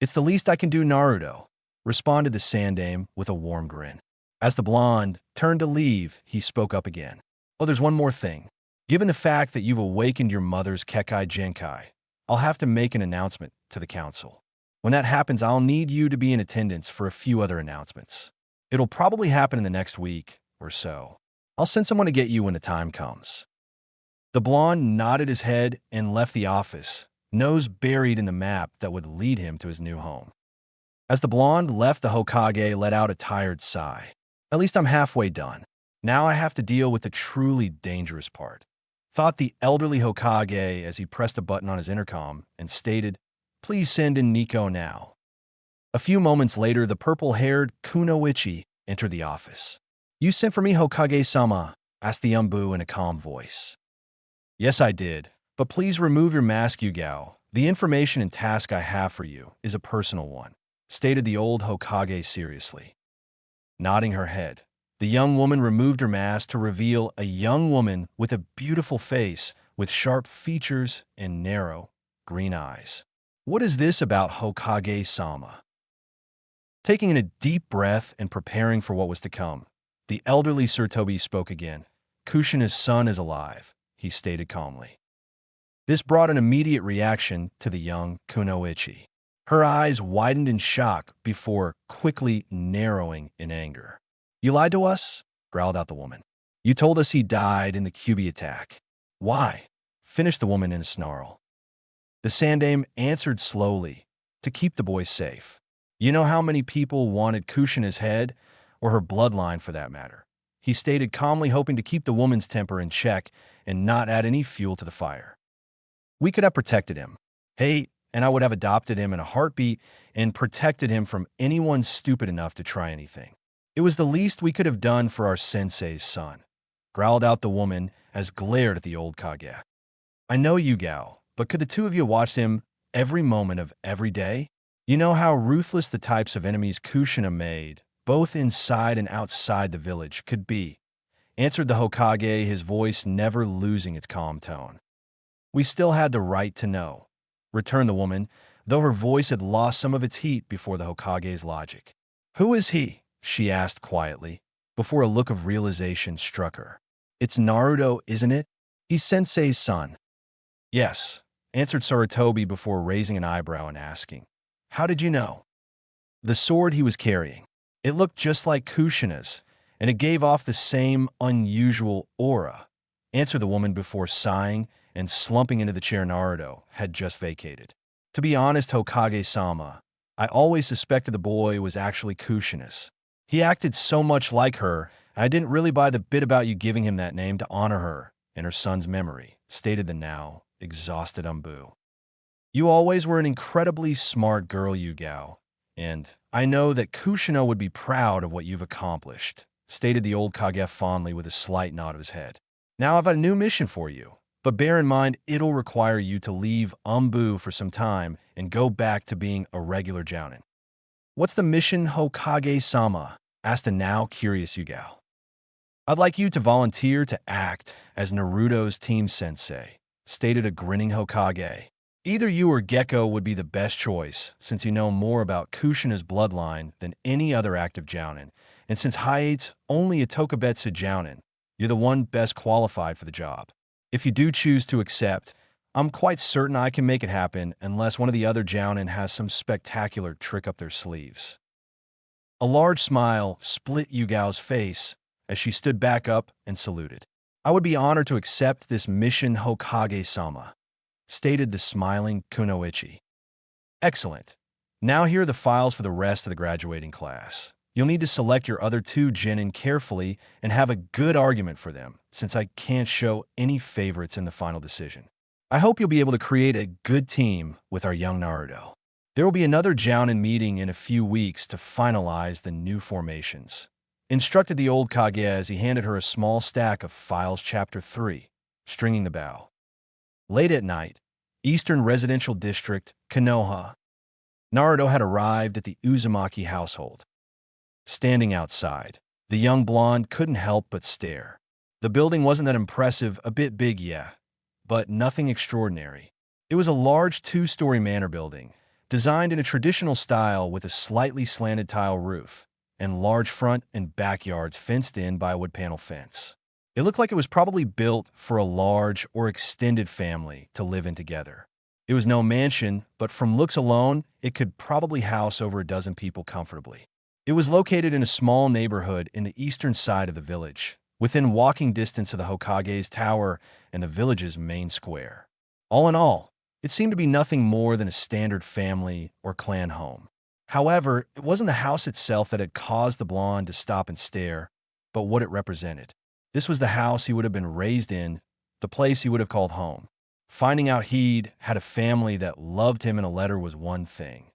"It's the least I can do, Naruto," responded the Sandame with a warm grin. As the blonde turned to leave, he spoke up again. "Oh, there's one more thing. Given the fact that you've awakened your mother's Kekai Genkai, I'll have to make an announcement to the council. When that happens, I'll need you to be in attendance for a few other announcements. It'll probably happen in the next week or so. I'll send someone to get you when the time comes." The blonde nodded his head and left the office, nose buried in the map that would lead him to his new home. As the blonde left, the Hokage let out a tired sigh. "At least I'm halfway done. Now I have to deal with the truly dangerous part," thought the elderly Hokage as he pressed a button on his intercom and stated, "Please send in Nico now." A few moments later, the purple-haired Kunoichi entered the office. "You sent for me, Hokage-sama?" asked the Umbu in a calm voice. "Yes, I did. But please remove your mask, Yugao. The information and task I have for you is a personal one," stated the old Hokage seriously. Nodding her head, the young woman removed her mask to reveal a young woman with a beautiful face, with sharp features and narrow, green eyes. "What is this about, Hokage-sama?" Taking in a deep breath and preparing for what was to come, the elderly Sarutobi spoke again. "Kushina's son is alive," he stated calmly. This brought an immediate reaction to the young Kunoichi. Her eyes widened in shock before quickly narrowing in anger. "You lied to us?" growled out the woman. "You told us he died in the Kyubi attack." "Why?" finished the woman in a snarl. The Sandame answered slowly, "To keep the boy safe. You know how many people wanted Kushina's head, or her bloodline for that matter," he stated calmly, hoping to keep the woman's temper in check and not add any fuel to the fire. "We could have protected him. Hey, and I would have adopted him in a heartbeat and protected him from anyone stupid enough to try anything. It was the least we could have done for our sensei's son," growled out the woman as glared at the old Kage. "I know you, Gao, but could the two of you watch him every moment of every day? You know how ruthless the types of enemies Kushina made, both inside and outside the village, could be," answered the Hokage, his voice never losing its calm tone. "We still had the right to know," returned the woman, though her voice had lost some of its heat before the Hokage's logic. "Who is he?" she asked quietly, before a look of realization struck her. "It's Naruto, isn't it? He's Sensei's son." "Yes," answered Sarutobi before raising an eyebrow and asking, "How did you know?" "The sword he was carrying. It looked just like Kushina's, and it gave off the same unusual aura," answered the woman before sighing and slumping into the chair Naruto had just vacated. "To be honest, Hokage-sama, I always suspected the boy was actually Kushina's. He acted so much like her, and I didn't really buy the bit about you giving him that name to honor her and her son's memory," stated the now exhausted Umbu. "You always were an incredibly smart girl, Yugao, and I know that Kushina would be proud of what you've accomplished," stated the old Kage fondly with a slight nod of his head. "Now I've a new mission for you. But bear in mind, it'll require you to leave Umbu for some time and go back to being a regular jounin." "What's the mission, Hokage-sama?" asked a now curious Yugao. I'd like you to volunteer to act as Naruto's team sensei, stated a grinning Hokage. Either you or Gecko would be the best choice, since you know more about Kushina's bloodline than any other active Jounin, and since Hayate's only a Tokubetsu Jounin, you're the one best qualified for the job. If you do choose to accept, I'm quite certain I can make it happen unless one of the other Jounin has some spectacular trick up their sleeves. A large smile split Yugao's face as she stood back up and saluted. I would be honored to accept this mission, Hokage-sama, stated the smiling Kunoichi. Excellent. Now here are the files for the rest of the graduating class. You'll need to select your other two genin carefully and have a good argument for them, since I can't show any favorites in the final decision. I hope you'll be able to create a good team with our young Naruto. There will be another Jounin meeting in a few weeks to finalize the new formations, instructed the old Kage as he handed her a small stack of files Chapter 3, stringing the bow. Late at night, Eastern Residential District, Konoha. Naruto had arrived at the Uzumaki household. Standing outside, the young blonde couldn't help but stare. The building wasn't that impressive, a bit big, yeah, but nothing extraordinary. It was a large two-story manor building, designed in a traditional style with a slightly slanted tile roof, and large front and backyards fenced in by a wood panel fence. It looked like it was probably built for a large or extended family to live in together. It was no mansion, but from looks alone, it could probably house over a dozen people comfortably. It was located in a small neighborhood in the eastern side of the village, within walking distance of the Hokage's tower and the village's main square. All in all, it seemed to be nothing more than a standard family or clan home. However, it wasn't the house itself that had caused the blonde to stop and stare, but what it represented. This was the house he would have been raised in, the place he would have called home. Finding out he'd had a family that loved him in a letter was one thing,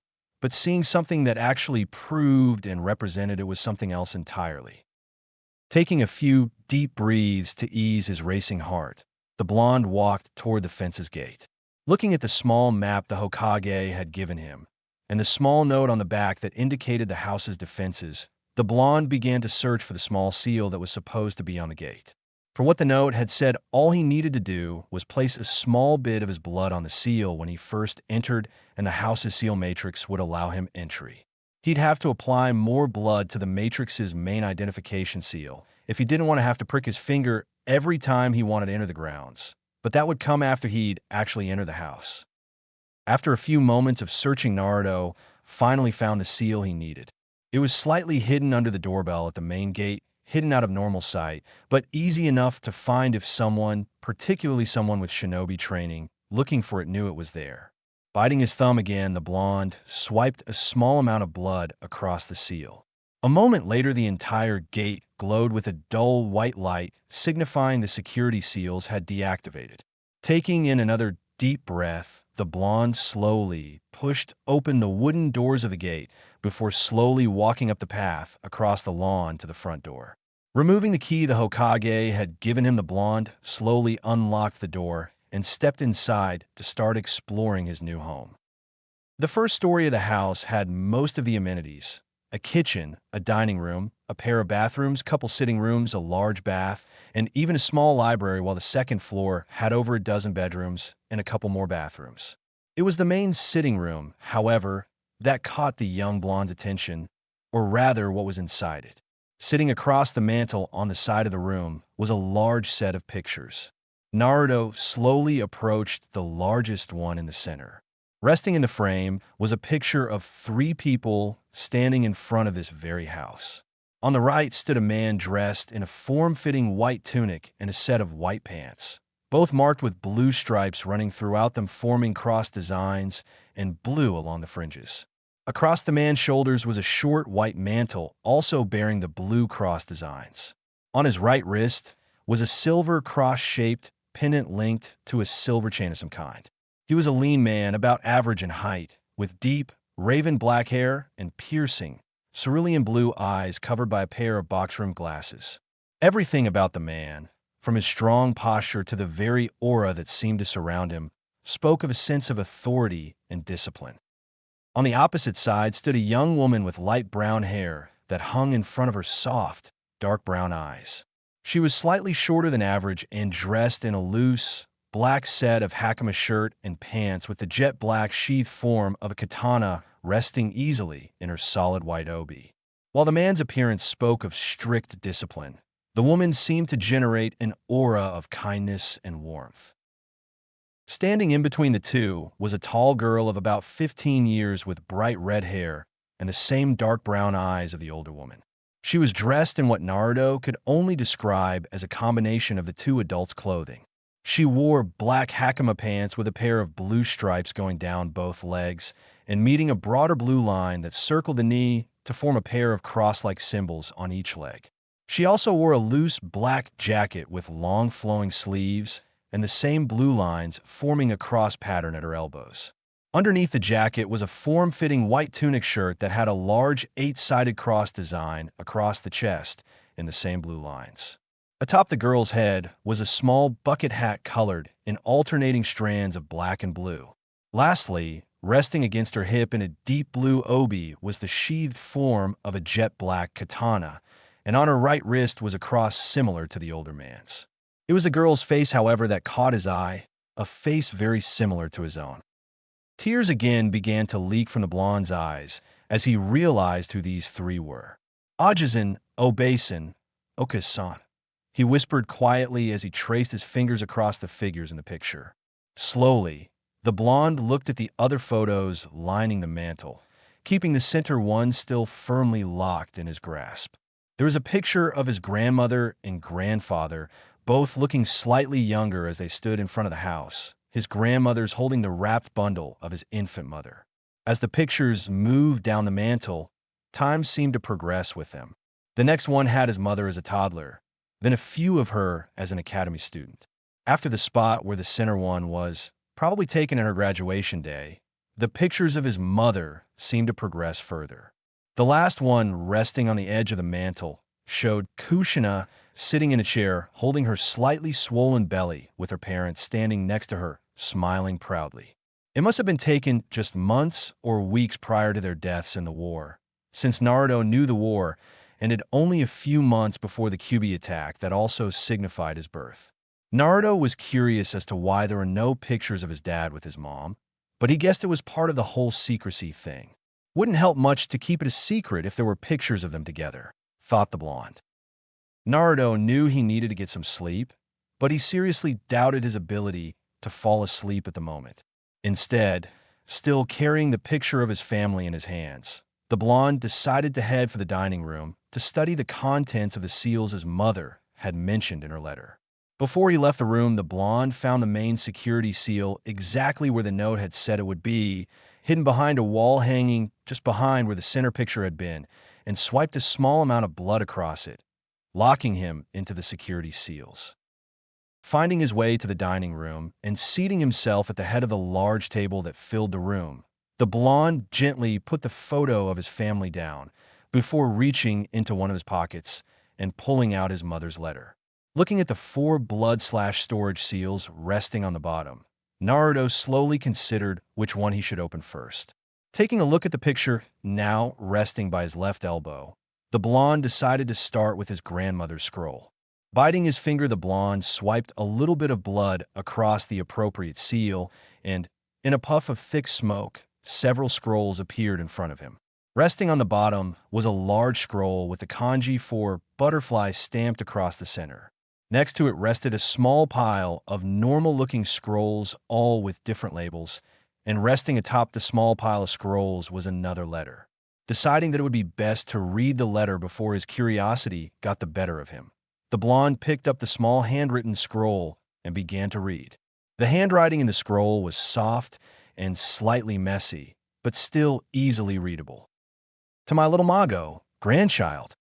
but seeing something that actually proved and represented it was something else entirely. Taking a few deep breaths to ease his racing heart, the blonde walked toward the fence's gate. Looking at the small map the Hokage had given him, and the small note on the back that indicated the house's defenses, the blonde began to search for the small seal that was supposed to be on the gate. For what the note had said, all he needed to do was place a small bit of his blood on the seal when he first entered, and the house's seal matrix would allow him entry. He'd have to apply more blood to the matrix's main identification seal if he didn't want to have to prick his finger every time he wanted to enter the grounds, but that would come after he'd actually entered the house. After a few moments of searching, Naruto finally found the seal he needed. It was slightly hidden under the doorbell at the main gate, hidden out of normal sight, but easy enough to find if someone, particularly someone with shinobi training, looking for it knew it was there. Biting his thumb again, the blonde swiped a small amount of blood across the seal. A moment later, the entire gate glowed with a dull white light, signifying the security seals had deactivated. Taking in another deep breath, the blonde slowly pushed open the wooden doors of the gate before slowly walking up the path across the lawn to the front door. Removing the key the Hokage had given him, the blonde slowly unlocked the door and stepped inside to start exploring his new home. The first story of the house had most of the amenities: a kitchen, a dining room, a pair of bathrooms, couple sitting rooms, a large bath, and even a small library, while the second floor had over a dozen bedrooms and a couple more bathrooms. It was the main sitting room, however, that caught the young blonde's attention, or rather what was inside it. Sitting across the mantel on the side of the room was a large set of pictures. Naruto slowly approached the largest one in the center. Resting in the frame was a picture of 3 people standing in front of this very house. On the right stood a man dressed in a form-fitting white tunic and a set of white pants, both marked with blue stripes running throughout them, forming cross designs, and blue along the fringes. Across the man's shoulders was a short white mantle, also bearing the blue cross designs. On his right wrist was a silver cross-shaped pendant linked to a silver chain of some kind. He was a lean man, about average in height, with deep, raven black hair and piercing, cerulean blue eyes covered by a pair of box-rimmed glasses. Everything about the man, from his strong posture to the very aura that seemed to surround him, spoke of a sense of authority and discipline. On the opposite side stood a young woman with light brown hair that hung in front of her soft, dark brown eyes. She was slightly shorter than average and dressed in a loose, black set of hakama shirt and pants with the jet black sheath form of a katana resting easily in her solid white obi. While the man's appearance spoke of strict discipline, the woman seemed to generate an aura of kindness and warmth. Standing in between the two was a tall girl of about 15 years with bright red hair and the same dark brown eyes of the older woman. She was dressed in what Naruto could only describe as a combination of the two adults' clothing. She wore black hakama pants with a pair of blue stripes going down both legs and meeting a broader blue line that circled the knee to form a pair of cross-like symbols on each leg. She also wore a loose black jacket with long flowing sleeves and the same blue lines forming a cross pattern at her elbows. Underneath the jacket was a form-fitting white tunic shirt that had a large 8-sided cross design across the chest in the same blue lines. Atop the girl's head was a small bucket hat colored in alternating strands of black and blue. Lastly, resting against her hip in a deep blue obi was the sheathed form of a jet black katana, and on her right wrist was a cross similar to the older man's. It was the girl's face, however, that caught his eye, a face very similar to his own. Tears again began to leak from the blonde's eyes as he realized who these three were. Ajizan, Obasan, Okasan, he whispered quietly as he traced his fingers across the figures in the picture. Slowly, the blonde looked at the other photos lining the mantel, keeping the center one still firmly locked in his grasp. There was a picture of his grandmother and grandfather, both looking slightly younger as they stood in front of the house, his grandmother's holding the wrapped bundle of his infant mother. As the pictures moved down the mantel, time seemed to progress with them. The next one had his mother as a toddler, then a few of her as an academy student. After the spot where the center one was, probably taken at her graduation day, the pictures of his mother seemed to progress further. The last one, resting on the edge of the mantel, showed Kushina sitting in a chair, holding her slightly swollen belly with her parents standing next to her, smiling proudly. It must have been taken just months or weeks prior to their deaths in the war, since Naruto knew the war and had only a few months before the Kyuubi attack that also signified his birth. Naruto was curious as to why there were no pictures of his dad with his mom, but he guessed it was part of the whole secrecy thing. Wouldn't help much to keep it a secret if there were pictures of them together, thought the blonde. Naruto knew he needed to get some sleep, but he seriously doubted his ability to fall asleep at the moment. Instead, still carrying the picture of his family in his hands, the blonde decided to head for the dining room to study the contents of the seals his mother had mentioned in her letter. Before he left the room, the blonde found the main security seal exactly where the note had said it would be, hidden behind a wall hanging just behind where the center picture had been, and swiped a small amount of blood across it, locking him into the security seals. Finding his way to the dining room and seating himself at the head of the large table that filled the room, the blonde gently put the photo of his family down before reaching into one of his pockets and pulling out his mother's letter. Looking at the 4 blood/storage seals resting on the bottom, Naruto slowly considered which one he should open first. Taking a look at the picture, now resting by his left elbow, the blonde decided to start with his grandmother's scroll. Biting his finger, the blonde swiped a little bit of blood across the appropriate seal, and, in a puff of thick smoke, several scrolls appeared in front of him. Resting on the bottom was a large scroll with the kanji for butterfly stamped across the center. Next to it rested a small pile of normal-looking scrolls, all with different labels, and resting atop the small pile of scrolls was another letter. Deciding that it would be best to read the letter before his curiosity got the better of him, the blonde picked up the small handwritten scroll and began to read. The handwriting in the scroll was soft and slightly messy, but still easily readable. To my little Mago, grandchild.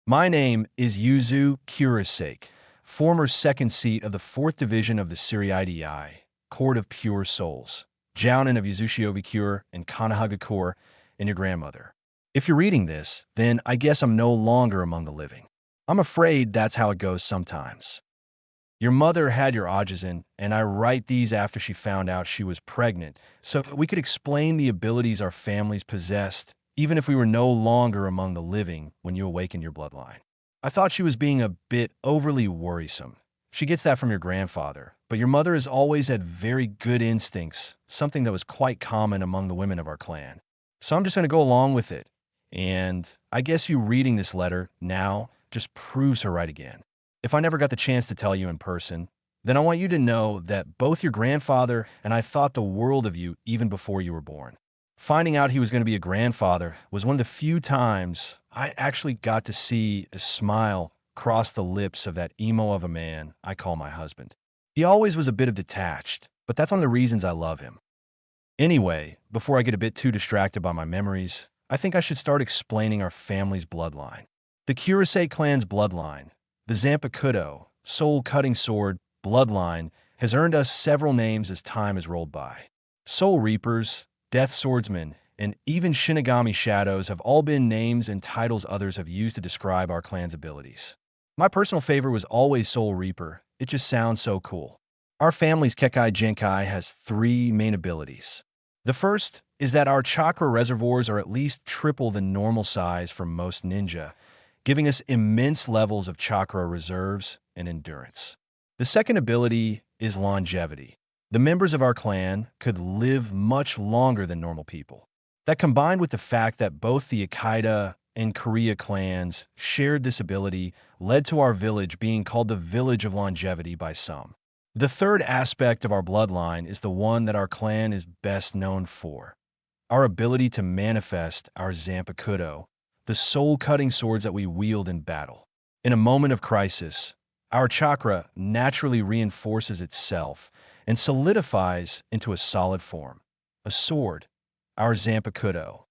My name is Yuzu Kurosake, former second seat of the 4th Division of the Suriidii, Court of Pure Souls, Jounin of Yuzushiobikure and Kanahagakure, and your grandmother. If you're reading this, then I guess I'm no longer among the living. I'm afraid that's how it goes sometimes. Your mother had your Ajizan, and I write these after she found out she was pregnant, so we could explain the abilities our families possessed, even if we were no longer among the living when you awakened your bloodline. I thought she was being a bit overly worrisome. She gets that from your grandfather, but your mother has always had very good instincts, something that was quite common among the women of our clan. So I'm just going to go along with it. And I guess you reading this letter now just proves her right again. If I never got the chance to tell you in person, then I want you to know that both your grandfather and I thought the world of you even before you were born. Finding out he was going to be a grandfather was one of the few times I actually got to see a smile cross the lips of that emo of a man I call my husband. He always was a bit of detached, but that's one of the reasons I love him. Anyway, before I get a bit too distracted by my memories, I think I should start explaining our family's bloodline. The Kurosei clan's bloodline, the Zanpakuto, soul-cutting sword, bloodline, has earned us several names as time has rolled by. Soul Reapers, Death Swordsmen, and even Shinigami Shadows have all been names and titles others have used to describe our clan's abilities. My personal favorite was always Soul Reaper. It just sounds so cool. Our family's Kekai Genkai has three main abilities. The first is that our chakra reservoirs are at least triple the normal size for most ninja, giving us immense levels of chakra reserves and endurance. The second ability is longevity. The members of our clan could live much longer than normal people. That combined with the fact that both the Akita and Korea clans shared this ability led to our village being called the Village of Longevity by some. The third aspect of our bloodline is the one that our clan is best known for. Our ability to manifest our Zanpakuto, the soul-cutting swords that we wield in battle. In a moment of crisis, our chakra naturally reinforces itself and solidifies into a solid form, a sword, our Zanpakuto.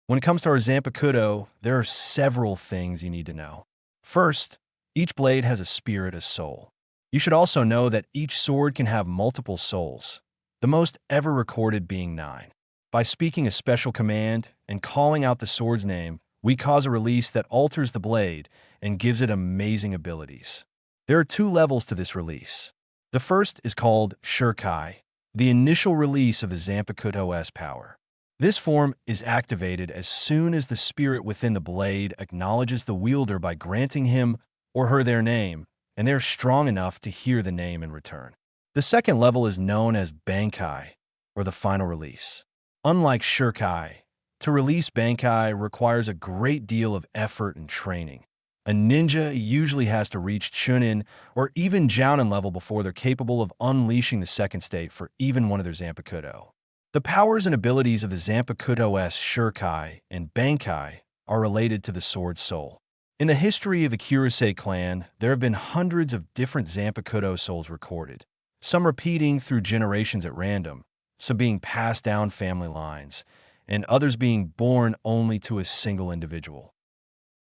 When it comes to our Zanpakuto, there are several things you need to know. First, each blade has a spirit, a soul. You should also know that each sword can have multiple souls, the most ever recorded being 9. By speaking a special command and calling out the sword's name, we cause a release that alters the blade and gives it amazing abilities. There are 2 levels to this release. The first is called Shurkai, the initial release of the Zanpakuto's power. This form is activated as soon as the spirit within the blade acknowledges the wielder by granting him or her their name, and they're strong enough to hear the name in return. The second level is known as Bankai, or the final release. Unlike Shurkai, to release Bankai requires a great deal of effort and training. A ninja usually has to reach Chunin or even Jounin level before they're capable of unleashing the second state for even one of their Zanpakuto. The powers and abilities of the Zanpakuto's Shurkai and Bankai are related to the sword soul. In the history of the Kurosei clan, there have been hundreds of different Zanpakuto souls recorded, some repeating through generations at random, some being passed down family lines, and others being born only to a single individual.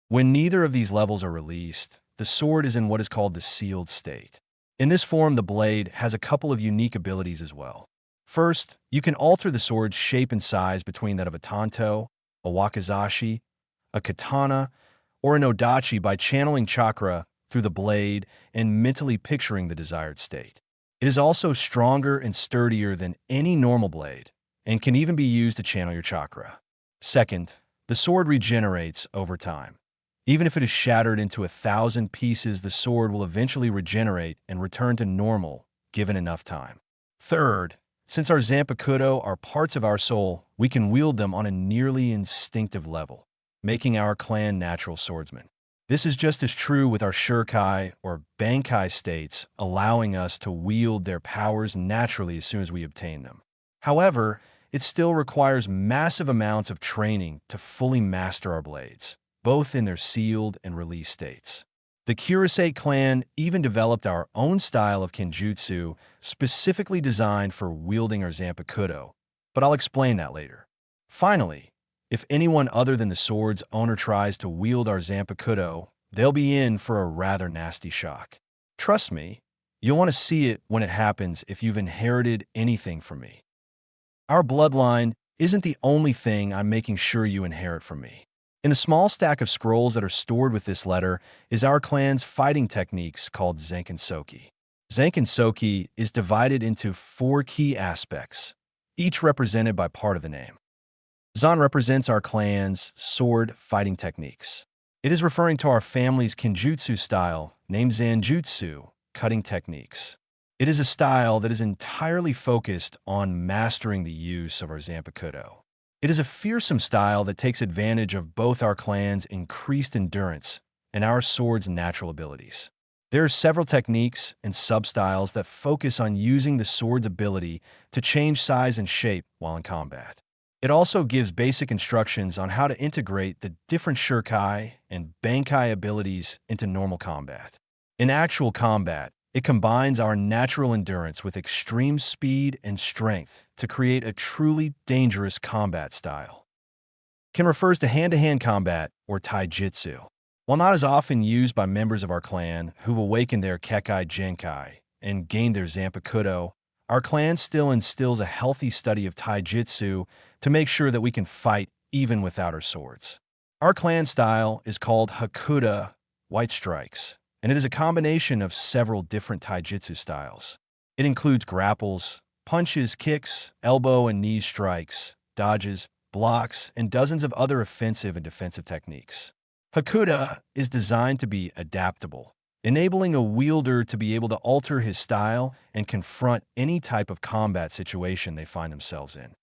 When neither of these levels are released, the sword is in what is called the sealed state. In this form, the blade has a couple of unique abilities as well. First, you can alter the sword's shape and size between that of a tanto, a wakizashi, a katana, or an odachi by channeling chakra through the blade and mentally picturing the desired state. It is also stronger and sturdier than any normal blade, and can even be used to channel your chakra. Second, the sword regenerates over time. Even if it is shattered into 1,000 pieces, the sword will eventually regenerate and return to normal, given enough time. Third, since our Zanpakuto are parts of our soul, we can wield them on a nearly instinctive level, making our clan natural swordsmen. This is just as true with our Shurkai or Bankai states, allowing us to wield their powers naturally as soon as we obtain them. However, it still requires massive amounts of training to fully master our blades, both in their sealed and released states. The Kurosei clan even developed our own style of kenjutsu specifically designed for wielding our Zanpakuto, but I'll explain that later. Finally, if anyone other than the sword's owner tries to wield our Zanpakuto, they'll be in for a rather nasty shock. Trust me, you'll want to see it when it happens if you've inherited anything from me. Our bloodline isn't the only thing I'm making sure you inherit from me. In the small stack of scrolls that are stored with this letter is our clan's fighting techniques called Zankinsoki. Zankinsoki is divided into 4 key aspects, each represented by part of the name. Zan represents our clan's sword fighting techniques. It is referring to our family's Kenjutsu style, named Zanjutsu, cutting techniques. It is a style that is entirely focused on mastering the use of our Zanpakuto. It is a fearsome style that takes advantage of both our clan's increased endurance and our sword's natural abilities. There are several techniques and substyles that focus on using the sword's ability to change size and shape while in combat. It also gives basic instructions on how to integrate the different Shurikai and Bankai abilities into normal combat. In actual combat, it combines our natural endurance with extreme speed and strength to create a truly dangerous combat style. Ken refers to hand-to-hand combat, or taijutsu. While not as often used by members of our clan who've awakened their Kekai Genkai and gained their Zanpakuto, our clan still instills a healthy study of taijutsu to make sure that we can fight even without our swords. Our clan style is called Hakuda, White Strikes, and it is a combination of several different taijutsu styles. It includes grapples, punches, kicks, elbow and knee strikes, dodges, blocks, and dozens of other offensive and defensive techniques. Hakuda is designed to be adaptable, enabling a wielder to be able to alter his style and confront any type of combat situation they find themselves in.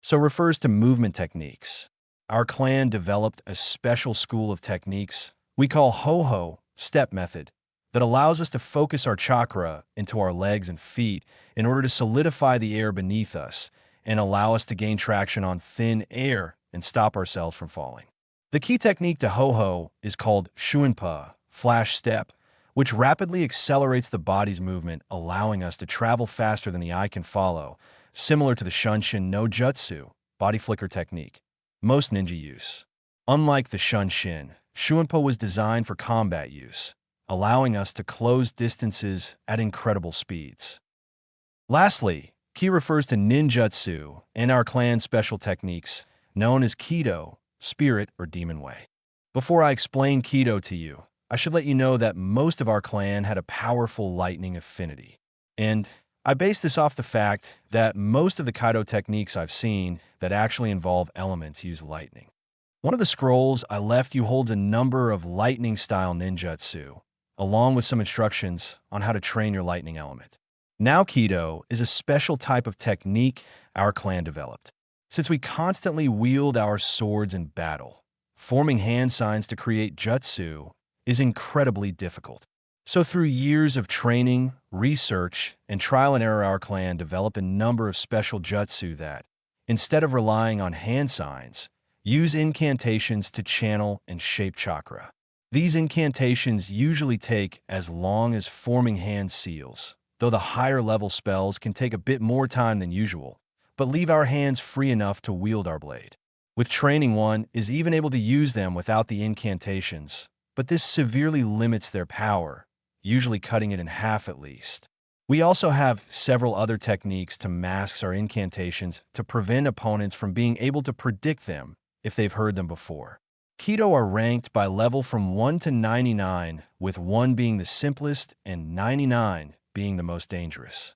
So refers to movement techniques. Our clan developed a special school of techniques we call Ho-Ho step method that allows us to focus our chakra into our legs and feet in order to solidify the air beneath us and allow us to gain traction on thin air and stop ourselves from falling. The key technique to Ho-Ho is called Shuinpa, flash step, which rapidly accelerates the body's movement, allowing us to travel faster than the eye can follow, similar to the Shunshin no Jutsu, body flicker technique, most ninja use. Unlike the Shunshin, Shuinpa was designed for combat use, allowing us to close distances at incredible speeds. Lastly, Ki refers to ninjutsu and our clan's special techniques, known as Kido, Spirit, or Demon Way. Before I explain Kido to you, I should let you know that most of our clan had a powerful lightning affinity. And I base this off the fact that most of the Kaido techniques I've seen that actually involve elements use lightning. One of the scrolls I left you holds a number of lightning-style ninjutsu, along with some instructions on how to train your lightning element. Now Kido is a special type of technique our clan developed. Since we constantly wield our swords in battle, forming hand signs to create jutsu is incredibly difficult. So through years of training, research, and trial and error, our clan developed a number of special jutsu that, instead of relying on hand signs, use incantations to channel and shape chakra. These incantations usually take as long as forming hand seals, though the higher level spells can take a bit more time than usual, but leave our hands free enough to wield our blade. With training, one is even able to use them without the incantations, but this severely limits their power, usually cutting it in half at least. We also have several other techniques to mask our incantations to prevent opponents from being able to predict them if they've heard them before. Kido are ranked by level from 1 to 99, with 1 being the simplest and 99 being the most dangerous.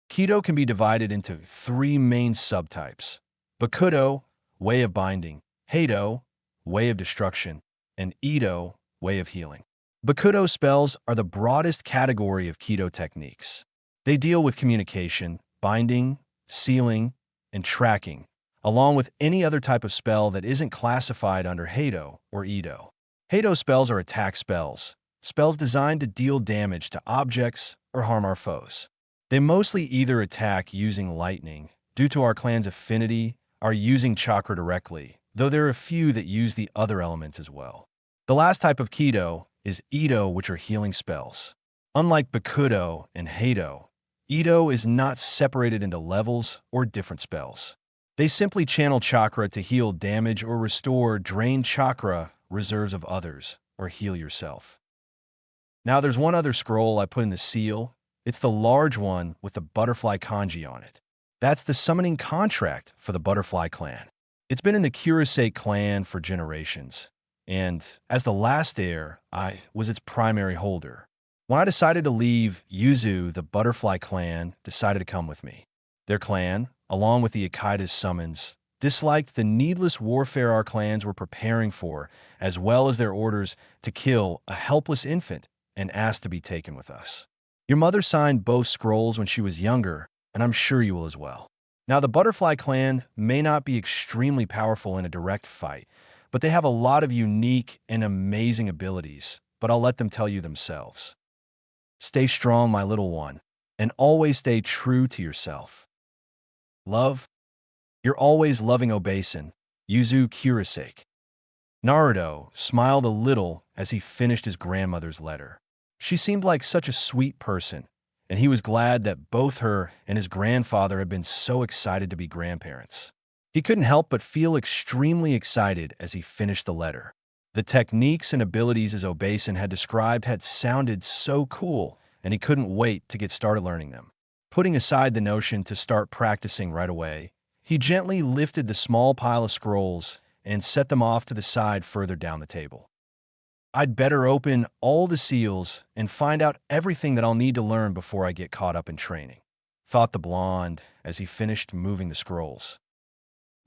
Kido can be divided into 3 main subtypes: Bakudo, way of binding; Heido, way of destruction; and Ido, way of healing. Bakudo spells are the broadest category of Kido techniques. They deal with communication, binding, sealing, and tracking, along with any other type of spell that isn't classified under Heido or Ido. Heido spells are attack spells, spells designed to deal damage to objects or harm our foes. They mostly either attack using lightning, due to our clan's affinity, or using chakra directly, though there are a few that use the other elements as well. The last type of Kido is Ido, which are healing spells. Unlike Bakudo and Heido, Ido is not separated into levels or different spells. They simply channel chakra to heal damage or restore drained chakra reserves of others, or heal yourself. Now there's one other scroll I put in the seal. It's the large one with the butterfly kanji on it. That's the summoning contract for the Butterfly Clan. It's been in the Kurosei clan for generations, and as the last heir, I was its primary holder. When I decided to leave, Yuzu, the Butterfly Clan, decided to come with me. Their clan, along with the Ikaida's summons, disliked the needless warfare our clans were preparing for, as well as their orders to kill a helpless infant, and asked to be taken with us. Your mother signed both scrolls when she was younger, and I'm sure you will as well. Now, the Butterfly clan may not be extremely powerful in a direct fight, but they have a lot of unique and amazing abilities, but I'll let them tell you themselves. Stay strong, my little one, and always stay true to yourself. Love, your always loving obeisant, Yuzu Kurosake. Naruto smiled a little as he finished his grandmother's letter. She seemed like such a sweet person, and he was glad that both her and his grandfather had been so excited to be grandparents. He couldn't help but feel extremely excited as he finished the letter. The techniques and abilities his obeisant had described had sounded so cool, and he couldn't wait to get started learning them. Putting aside the notion to start practicing right away, he gently lifted the small pile of scrolls and set them off to the side further down the table. I'd better open all the seals and find out everything that I'll need to learn before I get caught up in training, thought the blonde as he finished moving the scrolls.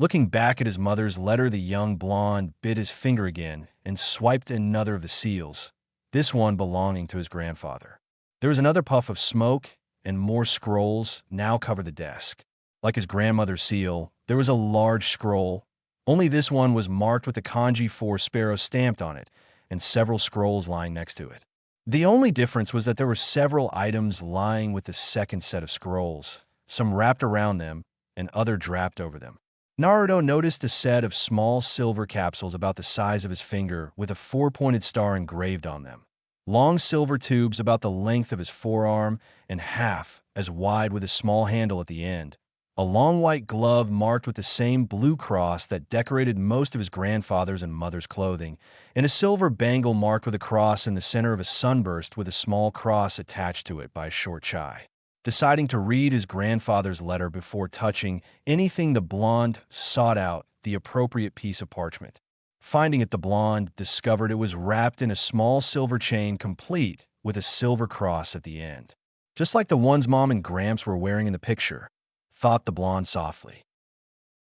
Looking back at his mother's letter, the young blonde bit his finger again and swiped another of the seals, this one belonging to his grandfather. There was another puff of smoke, and more scrolls now covered the desk. Like his grandmother's seal, there was a large scroll, only this one was marked with the kanji for sparrow stamped on it, and several scrolls lying next to it. The only difference was that there were several items lying with the second set of scrolls, some wrapped around them and other draped over them. Naruto noticed a set of small silver capsules about the size of his finger with a four-pointed star engraved on them. Long silver tubes about the length of his forearm and half as wide with a small handle at the end. A long white glove marked with the same blue cross that decorated most of his grandfather's and mother's clothing, and a silver bangle marked with a cross in the center of a sunburst with a small cross attached to it by a short chai. Deciding to read his grandfather's letter before touching anything, the blonde sought out the appropriate piece of parchment. Finding it, the blonde discovered it was wrapped in a small silver chain complete with a silver cross at the end. Just like the ones Mom and Gramps were wearing in the picture, thought the blonde softly.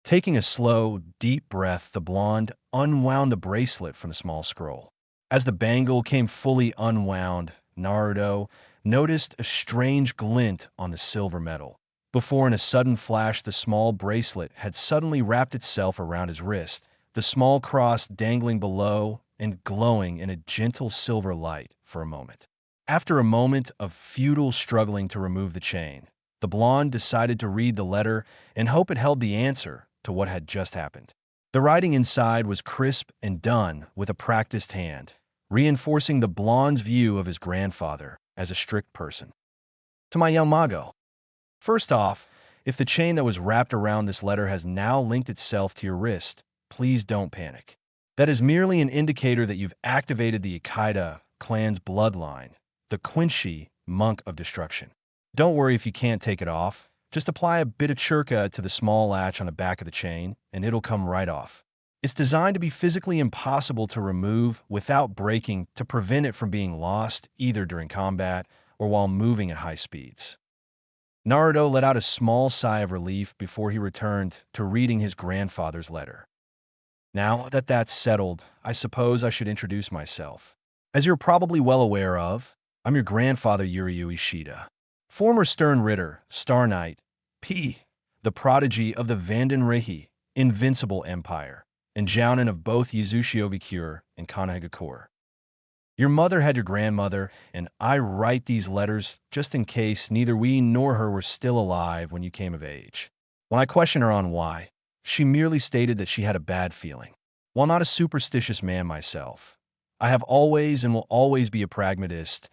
Taking a slow, deep breath, the blonde unwound the bracelet from the small scroll. As the bangle came fully unwound, Naruto noticed a strange glint on the silver metal. Before, in a sudden flash, the small bracelet had suddenly wrapped itself around his wrist, the small cross dangling below and glowing in a gentle silver light for a moment. After a moment of futile struggling to remove the chain, the blonde decided to read the letter and hope it held the answer to what had just happened. The writing inside was crisp and done with a practiced hand, reinforcing the blonde's view of his grandfather as a strict person. To my young Mago, first off, if the chain that was wrapped around this letter has now linked itself to your wrist, please don't panic. That is merely an indicator that you've activated the Ikaida clan's bloodline, the Quincy monk of destruction. Don't worry if you can't take it off. Just apply a bit of churka to the small latch on the back of the chain, and it'll come right off. It's designed to be physically impossible to remove without breaking to prevent it from being lost either during combat or while moving at high speeds. Naruto let out a small sigh of relief before he returned to reading his grandfather's letter. Now that that's settled, I suppose I should introduce myself. As you're probably well aware of, I'm your grandfather Yuryu Ishida, former Stern Ritter, Star Knight, the prodigy of the Vandenrehi, Invincible Empire, and Jounin of both Yuzushiogakure and Kanehagakure. Your mother had your grandmother, and I write these letters just in case neither we nor her were still alive when you came of age. When I questioned her on why, she merely stated that she had a bad feeling. While not a superstitious man myself, I have always and will always be a pragmatist,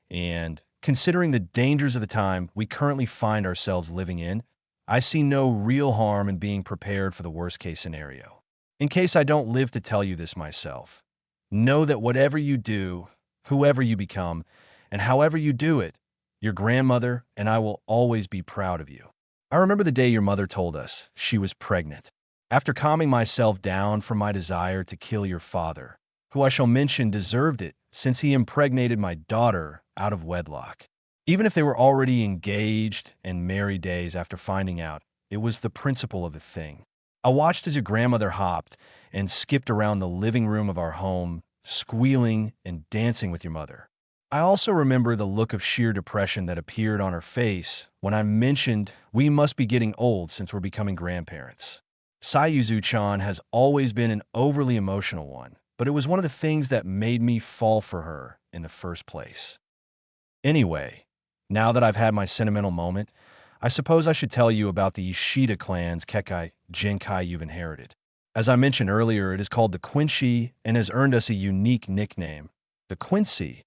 and considering the dangers of the time we currently find ourselves living in, I see no real harm in being prepared for the worst-case scenario. In case I don't live to tell you this myself, know that whatever you do, whoever you become, and however you do it, your grandmother and I will always be proud of you. I remember the day your mother told us she was pregnant. After calming myself down from my desire to kill your father, who I shall mention deserved it since he impregnated my daughter out of wedlock. Even if they were already engaged and married days after finding out, it was the principle of the thing. I watched as your grandmother hopped and skipped around the living room of our home, squealing and dancing with your mother. I also remember the look of sheer depression that appeared on her face when I mentioned we must be getting old since we're becoming grandparents. Sayuzu-chan has always been an overly emotional one, but it was one of the things that made me fall for her in the first place. Anyway, now that I've had my sentimental moment, I suppose I should tell you about the Ishida clan's Kekai Genkai you've inherited. As I mentioned earlier, it is called the Quincy and has earned us a unique nickname, the Quincy,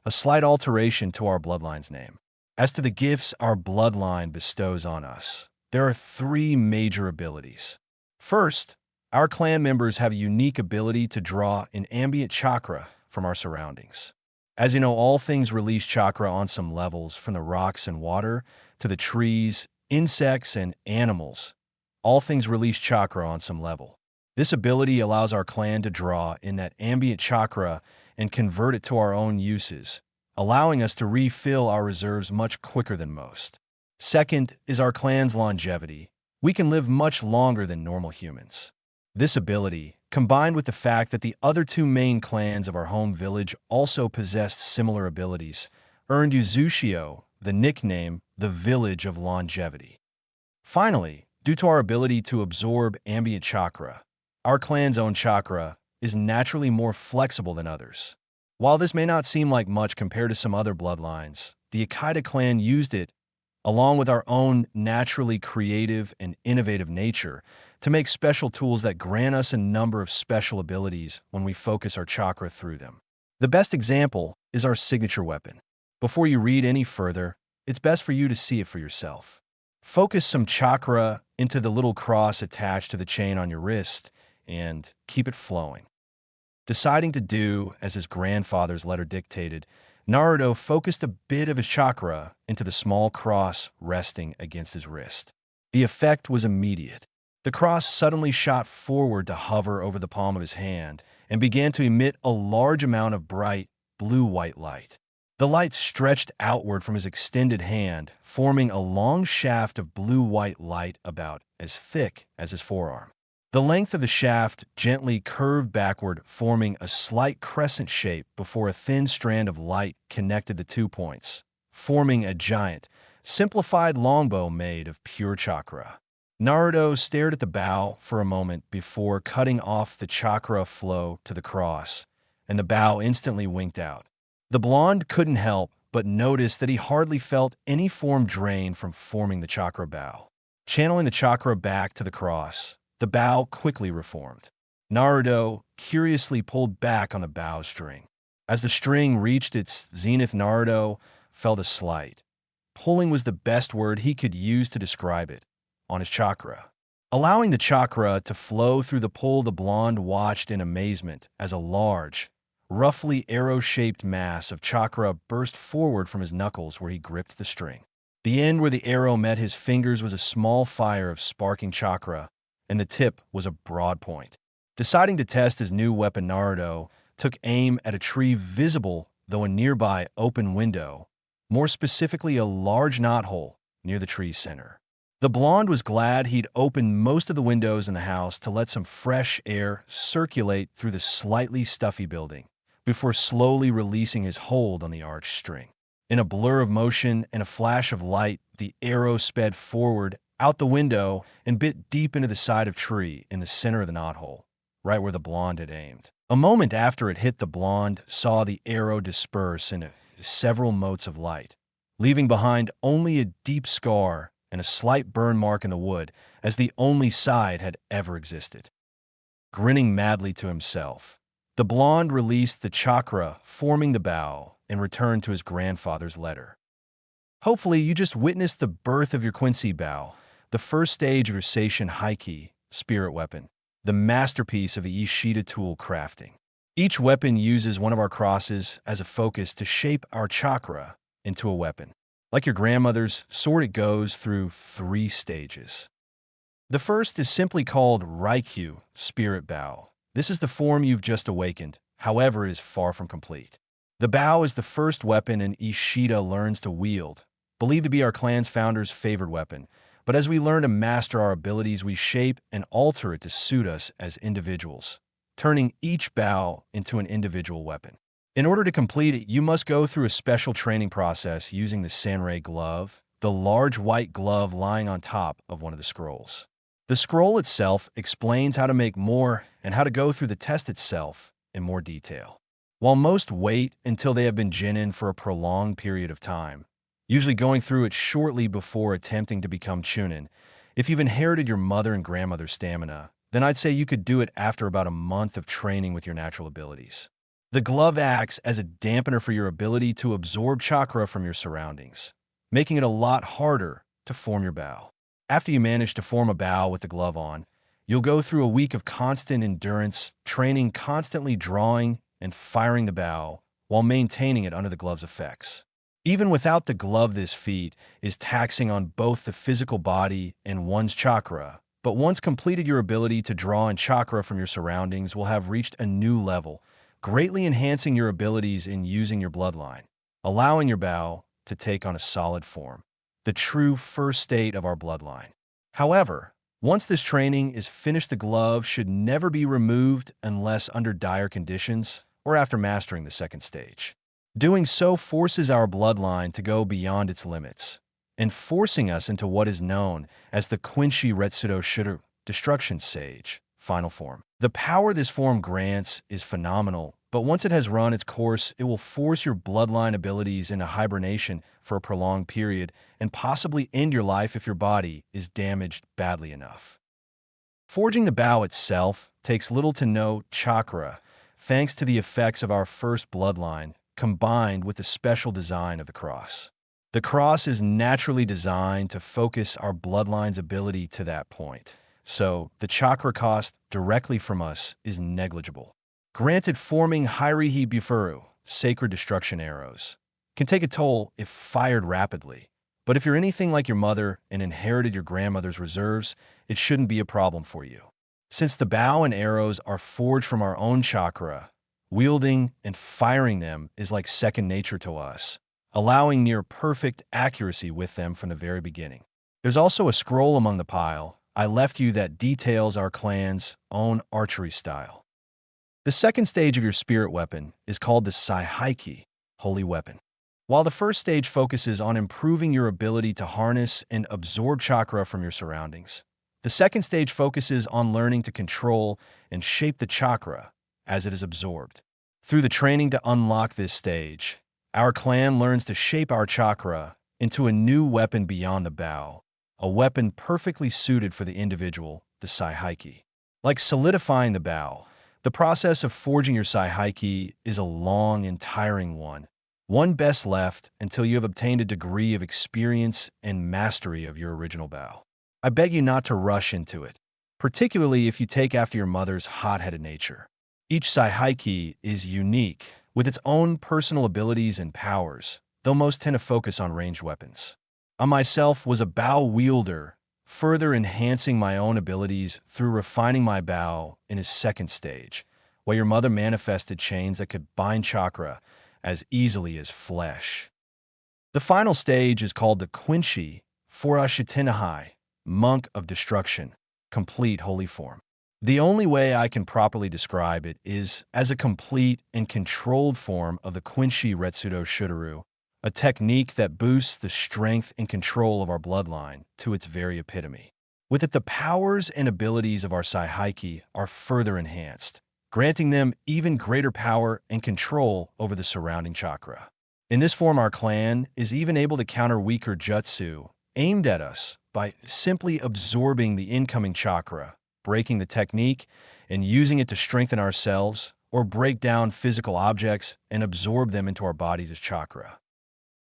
a slight alteration to our bloodline's name. As to the gifts our bloodline bestows on us, there are three major abilities. First, our clan members have a unique ability to draw an ambient chakra from our surroundings. As you know, all things release chakra on some levels, from the rocks and water to the trees, insects, and animals. All things release chakra on some level. This ability allows our clan to draw in that ambient chakra and convert it to our own uses, allowing us to refill our reserves much quicker than most. Second is our clan's longevity. We can live much longer than normal humans. This ability, combined with the fact that the other two main clans of our home village also possessed similar abilities, earned Yuzushio the nickname the Village of Longevity. Finally, due to our ability to absorb ambient chakra, our clan's own chakra is naturally more flexible than others. While this may not seem like much compared to some other bloodlines, the Akita clan used it, along with our own naturally creative and innovative nature, to make special tools that grant us a number of special abilities when we focus our chakra through them. The best example is our signature weapon. Before you read any further, it's best for you to see it for yourself. Focus some chakra into the little cross attached to the chain on your wrist and keep it flowing. Deciding to do as his grandfather's letter dictated, Naruto focused a bit of his chakra into the small cross resting against his wrist. The effect was immediate. The cross suddenly shot forward to hover over the palm of his hand and began to emit a large amount of bright, blue-white light. The light stretched outward from his extended hand, forming a long shaft of blue-white light about as thick as his forearm. The length of the shaft gently curved backward, forming a slight crescent shape before a thin strand of light connected the 2 points, forming a giant, simplified longbow made of pure chakra. Naruto stared at the bow for a moment before cutting off the chakra flow to the cross, and the bow instantly winked out. The blonde couldn't help but notice that he hardly felt any form drain from forming the chakra bow. Channeling the chakra back to the cross, the bow quickly reformed. Naruto curiously pulled back on the bow string. As the string reached its zenith, Naruto felt a slight. Pulling was the best word he could use to describe it, on his chakra. Allowing the chakra to flow through the pull, the blonde watched in amazement as a large, roughly arrow-shaped mass of chakra burst forward from his knuckles where he gripped the string. The end where the arrow met his fingers was a small fire of sparking chakra, and the tip was a broad point. Deciding to test his new weapon, Naruto took aim at a tree visible, though a nearby open window, more specifically a large knothole near the tree's center. The blonde was glad he'd opened most of the windows in the house to let some fresh air circulate through the slightly stuffy building, before slowly releasing his hold on the arched string. In a blur of motion and a flash of light, the arrow sped forward, out the window, and bit deep into the side of tree in the center of the knothole, right where the blonde had aimed. A moment after it hit, the blonde saw the arrow disperse into several motes of light, leaving behind only a deep scar and a slight burn mark in the wood, as the only side had ever existed. Grinning madly to himself, the blonde released the chakra forming the bow and returned to his grandfather's letter. Hopefully, you just witnessed the birth of your Quincy bow, the first stage of your Seishin Haiki spirit weapon, the masterpiece of the Ishida tool crafting. Each weapon uses one of our crosses as a focus to shape our chakra into a weapon. Like your grandmother's sword, it goes through 3 stages. The first is simply called Raikyu, Spirit Bow. This is the form you've just awakened, however, it is far from complete. The bow is the first weapon and Ishida learns to wield, believed to be our clan's founder's favorite weapon, But as we learn to master our abilities, we shape and alter it to suit us as individuals, turning each bow into an individual weapon. In order to complete it, you must go through a special training process using the Sanrei glove, the large white glove lying on top of one of the scrolls. The scroll itself explains how to make more and how to go through the test itself in more detail. While most wait until they have been Jinin for a prolonged period of time, usually going through it shortly before attempting to become Chunin, if you've inherited your mother and grandmother's stamina, then I'd say you could do it after about a month of training with your natural abilities. The glove acts as a dampener for your ability to absorb chakra from your surroundings, making it a lot harder to form your bow. After you manage to form a bow with the glove on, you'll go through a week of constant endurance, training, constantly drawing and firing the bow while maintaining it under the glove's effects. Even without the glove, this feat is taxing on both the physical body and one's chakra, but once completed, your ability to draw in chakra from your surroundings will have reached a new level, greatly enhancing your abilities in using your bloodline, allowing your bow to take on a solid form, the true first state of our bloodline. However, once this training is finished, the glove should never be removed unless under dire conditions or after mastering the second stage. Doing so forces our bloodline to go beyond its limits, and forcing us into what is known as the Quincy Retsudo Shuru, Destruction Sage, final form. The power this form grants is phenomenal, but once it has run its course, it will force your bloodline abilities into hibernation for a prolonged period and possibly end your life if your body is damaged badly enough. Forging the bow itself takes little to no chakra, thanks to the effects of our first bloodline, combined with the special design of the cross. The cross is naturally designed to focus our bloodline's ability to that point, so the chakra cost directly from us is negligible. Granted, forming Hairihi Bufuru, sacred destruction arrows, can take a toll if fired rapidly, but if you're anything like your mother and inherited your grandmother's reserves, it shouldn't be a problem for you. Since the bow and arrows are forged from our own chakra, wielding and firing them is like second nature to us, allowing near perfect accuracy with them from the very beginning. There's also a scroll among the pile I left you that details our clan's own archery style. The second stage of your spirit weapon is called the Saihaki, Holy Weapon. While the first stage focuses on improving your ability to harness and absorb chakra from your surroundings, the second stage focuses on learning to control and shape the chakra as it is absorbed. Through the training to unlock this stage, our clan learns to shape our chakra into a new weapon beyond the bow, a weapon perfectly suited for the individual, the Saihaki. Like solidifying the bow, the process of forging your Saihaki is a long and tiring one best left until you have obtained a degree of experience and mastery of your original bow. I beg you not to rush into it, particularly if you take after your mother's hot-headed nature. Each Saihaki is unique, with its own personal abilities and powers, though most tend to focus on ranged weapons. I myself was a bow wielder, further enhancing my own abilities through refining my bow in his second stage, while your mother manifested chains that could bind chakra as easily as flesh. The final stage is called the Quincy Forashitinahai, Monk of Destruction, complete holy form. The only way I can properly describe it is as a complete and controlled form of the Quincy Retsudo Shuduru, a technique that boosts the strength and control of our bloodline to its very epitome. With it, the powers and abilities of our Saihaki are further enhanced, granting them even greater power and control over the surrounding chakra. In this form, our clan is even able to counter weaker jutsu aimed at us by simply absorbing the incoming chakra, breaking the technique, and using it to strengthen ourselves or break down physical objects and absorb them into our bodies as chakra.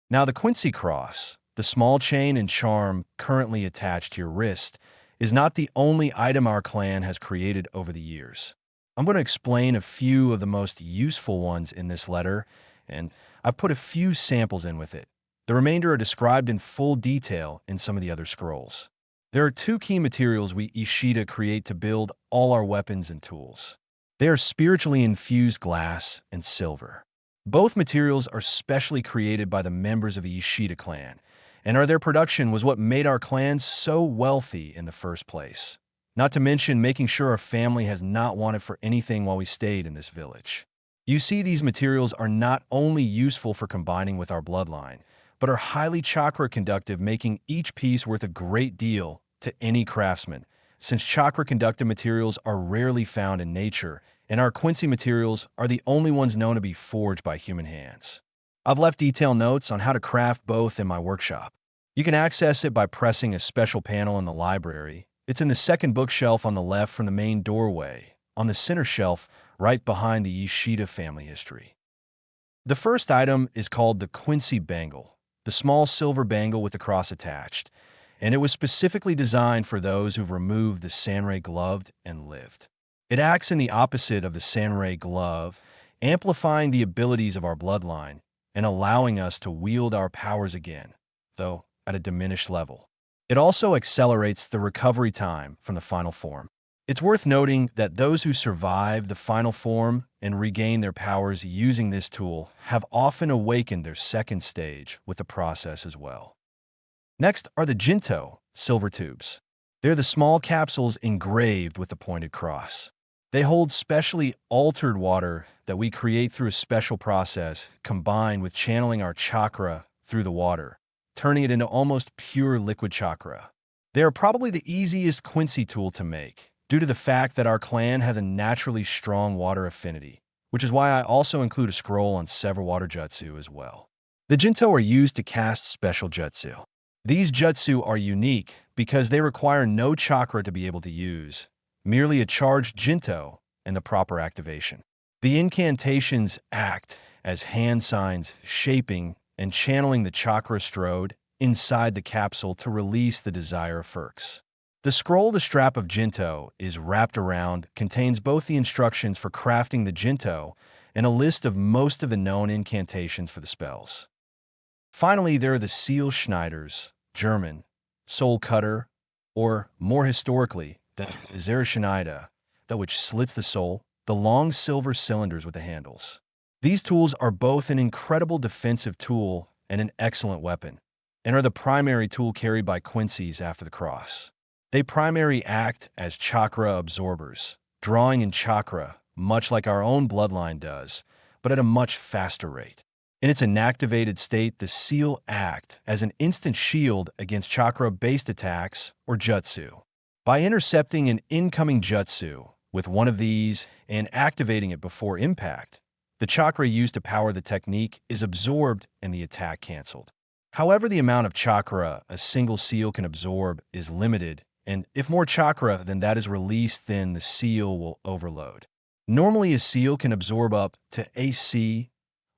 Now, the Quincy Cross, the small chain and charm currently attached to your wrist, is not the only item our clan has created over the years. I'm going to explain a few of the most useful ones in this letter, and I've put a few samples in with it. The remainder are described in full detail in some of the other scrolls. There are two key materials we Ishida create to build all our weapons and tools. They are spiritually infused glass and silver. Both materials are specially created by the members of the Ishida clan, and their production was what made our clan so wealthy in the first place. Not to mention making sure our family has not wanted for anything while we stayed in this village. You see, these materials are not only useful for combining with our bloodline, but are highly chakra conductive, making each piece worth a great deal to any craftsman, since chakra conductive materials are rarely found in nature, and our Quincy materials are the only ones known to be forged by human hands. I've left detailed notes on how to craft both in my workshop. You can access it by pressing a special panel in the library. It's in the second bookshelf on the left from the main doorway, on the center shelf right behind the Yoshida family history. The first item is called the Quincy bangle, the small silver bangle with the cross attached, and it was specifically designed for those who've removed the Sanrei glove and lived. It acts in the opposite of the Sanrei glove, amplifying the abilities of our bloodline and allowing us to wield our powers again, though at a diminished level. It also accelerates the recovery time from the final form. It's worth noting that those who survive the final form and regain their powers using this tool have often awakened their second stage with the process as well. Next are the Jinto silver tubes. They're the small capsules engraved with the pointed cross. They hold specially altered water that we create through a special process combined with channeling our chakra through the water, turning it into almost pure liquid chakra. They are probably the easiest Quincy tool to make, due to the fact that our clan has a naturally strong water affinity, which is why I also include a scroll on several water jutsu as well. The Jinto are used to cast special jutsu. These jutsu are unique because they require no chakra to be able to use, merely a charged Jinto and the proper activation. The incantations act as hand signs, shaping and channeling the chakra strode inside the capsule to release the desired effects. The scroll the strap of Jinto is wrapped around contains both the instructions for crafting the Jinto and a list of most of the known incantations for the spells. Finally, there are the seal schneiders, German, soul cutter, or more historically, the Zerschneide, that which slits the soul, the long silver cylinders with the handles. These tools are both an incredible defensive tool and an excellent weapon, and are the primary tool carried by Quincy's after the cross. They primarily act as chakra absorbers, drawing in chakra, much like our own bloodline does, but at a much faster rate. In its inactivated state, the seal act as an instant shield against chakra-based attacks or jutsu. By intercepting an incoming jutsu with one of these and activating it before impact, the chakra used to power the technique is absorbed and the attack cancelled. However, the amount of chakra a single seal can absorb is limited, and if more chakra than that is released, then the seal will overload. Normally, a seal can absorb up to AC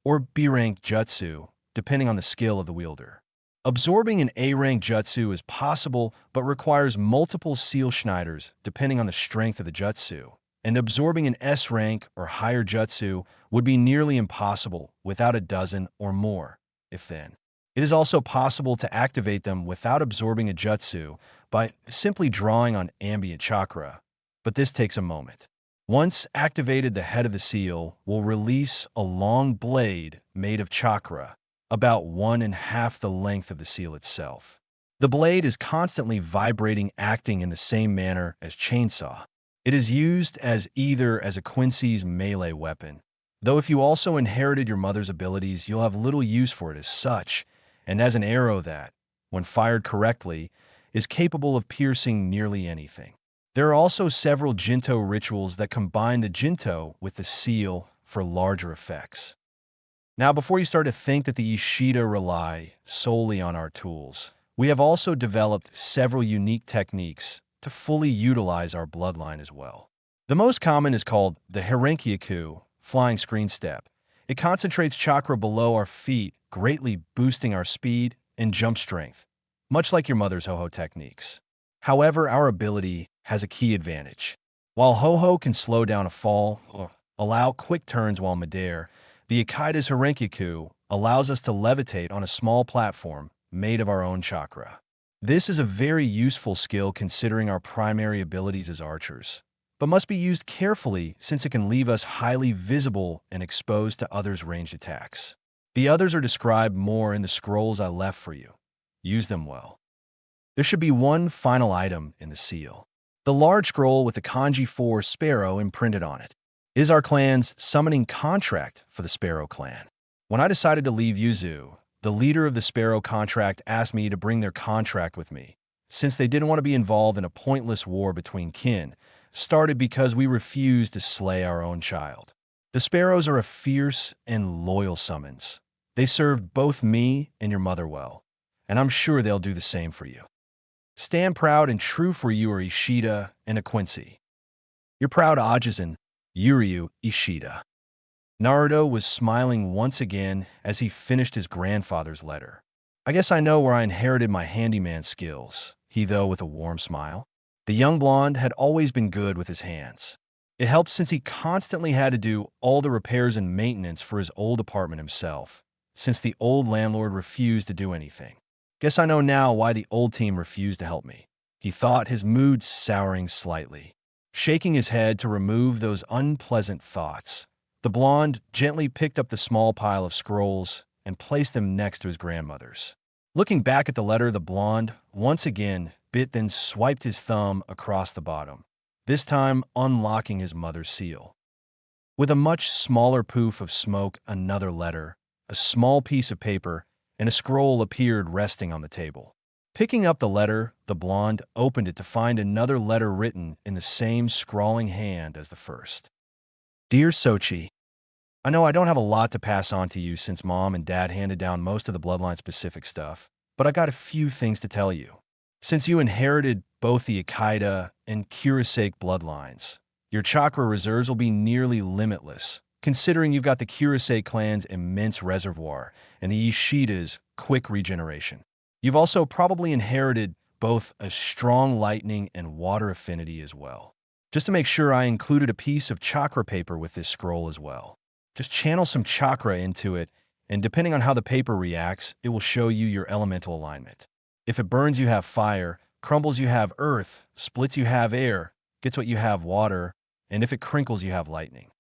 or B-rank jutsu, depending on the skill of the wielder. Absorbing an A-rank jutsu is possible, but requires multiple seal schneiders, depending on the strength of the jutsu, and absorbing an S-rank or higher jutsu would be nearly impossible without a dozen or more, if then. It is also possible to activate them without absorbing a jutsu by simply drawing on ambient chakra, but this takes a moment. Once activated, the head of the seal will release a long blade made of chakra, about 1/2 the length of the seal itself. The blade is constantly vibrating, acting in the same manner as chainsaw. It is used as either as a Quincy's melee weapon, though if you also inherited your mother's abilities, you'll have little use for it as such, and as an arrow that, when fired correctly, is capable of piercing nearly anything. There are also several Jinto rituals that combine the Jinto with the seal for larger effects. Now, before you start to think that the Yoshida rely solely on our tools, we have also developed several unique techniques to fully utilize our bloodline as well. The most common is called the Herenkyaku, flying screen step. It concentrates chakra below our feet, greatly boosting our speed and jump strength, much like your mother's Ho-Ho techniques. However, our ability has a key advantage. While Ho-Ho can slow down a fall or allow quick turns while midair, the Akaida's Herenkyaku allows us to levitate on a small platform made of our own chakra. This is a very useful skill considering our primary abilities as archers, but must be used carefully since it can leave us highly visible and exposed to others' ranged attacks. The others are described more in the scrolls I left for you. Use them well. There should be one final item in the seal. The large scroll with the kanji for Sparrow imprinted on it. Is our clan's summoning contract for the Sparrow clan. When I decided to leave Yuzu, the leader of the Sparrow contract asked me to bring their contract with me, since they didn't want to be involved in a pointless war between kin, started because we refused to slay our own child. The Sparrows are a fierce and loyal summons. They served both me and your mother well, and I'm sure they'll do the same for you. Stand proud and true for you are Ishida and a Quincy. Your proud Ajisen, Yuryu Ishida. Naruto was smiling once again as he finished his grandfather's letter. I guess I know where I inherited my handyman skills, he though with a warm smile. The young blonde had always been good with his hands. It helped since he constantly had to do all the repairs and maintenance for his old apartment himself, since the old landlord refused to do anything. Guess I know now why the old team refused to help me, he thought, his mood souring slightly. Shaking his head to remove those unpleasant thoughts, the blonde gently picked up the small pile of scrolls and placed them next to his grandmother's. Looking back at the letter, the blonde once again bit, then swiped his thumb across the bottom, this time unlocking his mother's seal. With a much smaller poof of smoke, another letter, a small piece of paper, and a scroll appeared resting on the table. Picking up the letter, the blonde opened it to find another letter written in the same scrawling hand as the first. Dear Sochi, I know I don't have a lot to pass on to you since Mom and Dad handed down most of the bloodline-specific stuff, but I got a few things to tell you. Since you inherited both the Ikeda and Kurosake bloodlines, your chakra reserves will be nearly limitless, considering you've got the Kurosake clan's immense reservoir and the Ishida's quick regeneration. You've also probably inherited both a strong lightning and water affinity as well. Just to make sure, I included a piece of chakra paper with this scroll as well. Just channel some chakra into it, and depending on how the paper reacts, it will show you your elemental alignment. If it burns, you have fire, crumbles, you have earth, splits, you have air, gets what you have water, and if it crinkles, you have lightning.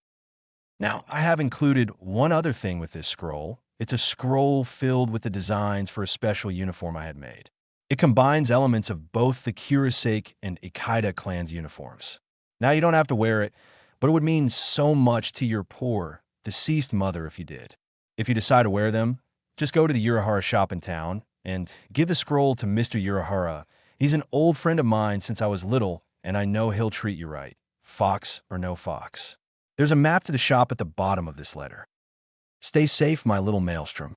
Now, I have included one other thing with this scroll. It's a scroll filled with the designs for a special uniform I had made. It combines elements of both the Kurosake and Ikeda clans' uniforms. Now, you don't have to wear it, but it would mean so much to your poor, deceased mother if you did. If you decide to wear them, just go to the Urahara shop in town and give the scroll to Mr. Urahara. He's an old friend of mine since I was little, and I know he'll treat you right, fox or no fox. There's a map to the shop at the bottom of this letter. Stay safe, my little maelstrom.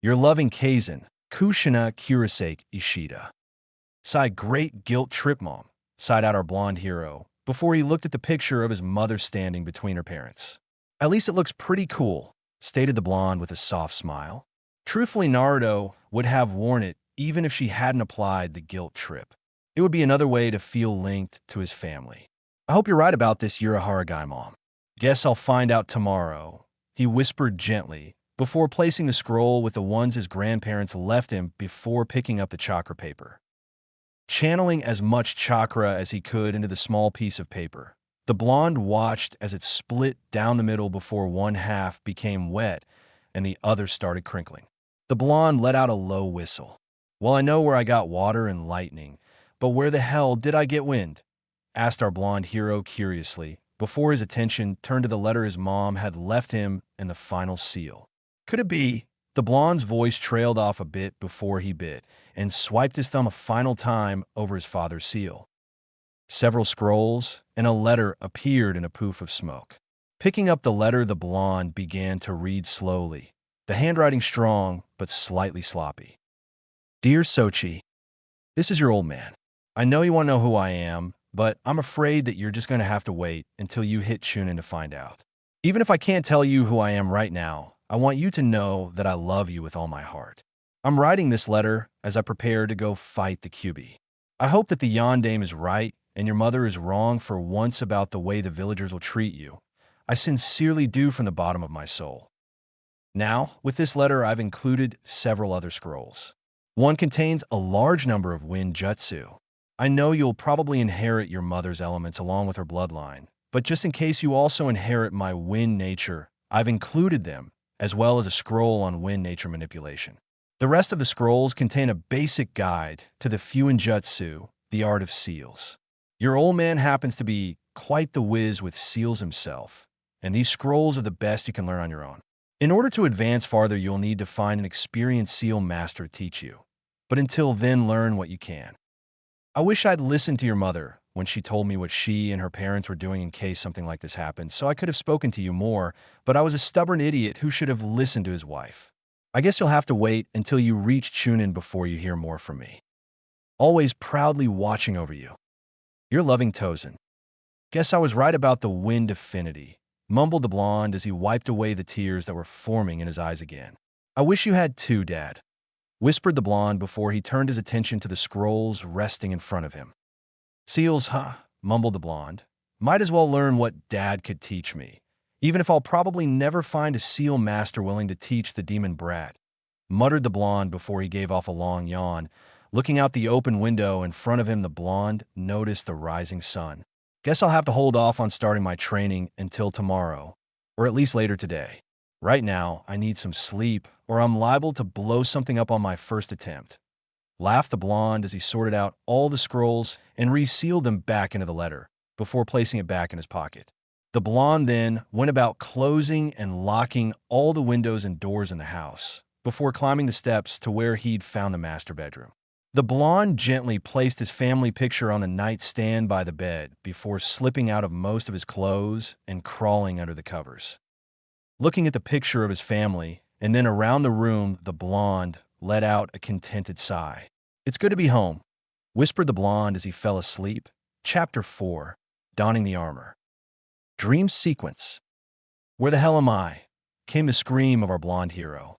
Your loving Kaizen, Kushina Kurosake Ishida. Sigh, great guilt trip, Mom, sighed out our blonde hero, before he looked at the picture of his mother standing between her parents. At least it looks pretty cool, stated the blonde with a soft smile. Truthfully, Naruto would have worn it even if she hadn't applied the guilt trip. It would be another way to feel linked to his family. I hope you're right about this Urahara guy, Mom. Guess I'll find out tomorrow, he whispered gently, before placing the scroll with the ones his grandparents left him before picking up the chakra paper. Channeling as much chakra as he could into the small piece of paper, the blonde watched as it split down the middle before one half became wet and the other started crinkling. The blonde let out a low whistle. Well, I know where I got water and lightning, but where the hell did I get wind? Asked our blonde hero curiously, before his attention turned to the letter his mom had left him and the final seal. Could it be? The blonde's voice trailed off a bit before he bit, and swiped his thumb a final time over his father's seal. Several scrolls and a letter appeared in a poof of smoke. Picking up the letter, the blonde began to read slowly, the handwriting strong but slightly sloppy. Dear Sochi, this is your old man. I know you want to know who I am, but I'm afraid that you're just going to have to wait until you hit Chunin to find out. Even if I can't tell you who I am right now, I want you to know that I love you with all my heart. I'm writing this letter as I prepare to go fight the Kyuubi. I hope that the Yondaime is right and your mother is wrong for once about the way the villagers will treat you. I sincerely do from the bottom of my soul. Now, with this letter, I've included several other scrolls. One contains a large number of wind jutsu. I know you'll probably inherit your mother's elements along with her bloodline, but just in case you also inherit my wind nature, I've included them, as well as a scroll on wind nature manipulation. The rest of the scrolls contain a basic guide to the Fuinjutsu, the art of seals. Your old man happens to be quite the whiz with seals himself, and these scrolls are the best you can learn on your own. In order to advance farther, you'll need to find an experienced seal master to teach you. But until then, learn what you can. I wish I'd listened to your mother when she told me what she and her parents were doing in case something like this happened, so I could have spoken to you more, but I was a stubborn idiot who should have listened to his wife. I guess you'll have to wait until you reach Chunin before you hear more from me. Always proudly watching over you. Your loving Tozen. Guess I was right about the wind affinity, mumbled the blonde as he wiped away the tears that were forming in his eyes again. I wish you had too, Dad, whispered the blonde before he turned his attention to the scrolls resting in front of him. Seals, huh? Mumbled the blonde. Might as well learn what Dad could teach me, even if I'll probably never find a seal master willing to teach the demon brat, muttered the blonde before he gave off a long yawn. Looking out the open window in front of him, the blonde noticed the rising sun. Guess I'll have to hold off on starting my training until tomorrow, or at least later today. Right now, I need some sleep, or I'm liable to blow something up on my first attempt. Laughed the blonde as he sorted out all the scrolls and resealed them back into the letter, before placing it back in his pocket. The blonde then went about closing and locking all the windows and doors in the house, before climbing the steps to where he'd found the master bedroom. The blonde gently placed his family picture on the nightstand by the bed before slipping out of most of his clothes and crawling under the covers. Looking at the picture of his family and then around the room, the blonde let out a contented sigh. It's good to be home, whispered the blonde as he fell asleep. Chapter 4, Donning the Armor. Dream Sequence. Where the hell am I? Came the scream of our blonde hero.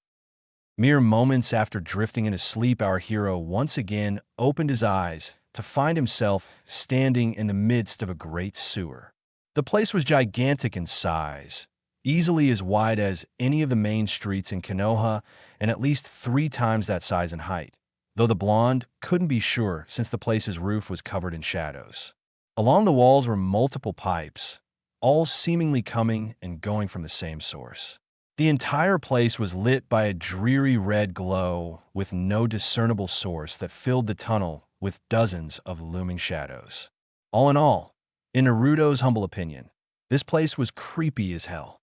Mere moments after drifting into sleep, our hero once again opened his eyes to find himself standing in the midst of a great sewer. The place was gigantic in size, easily as wide as any of the main streets in Konoha and at least 3 times that size in height, though the blonde couldn't be sure since the place's roof was covered in shadows. Along the walls were multiple pipes, all seemingly coming and going from the same source. The entire place was lit by a dreary red glow with no discernible source that filled the tunnel with dozens of looming shadows. All in Naruto's humble opinion, this place was creepy as hell.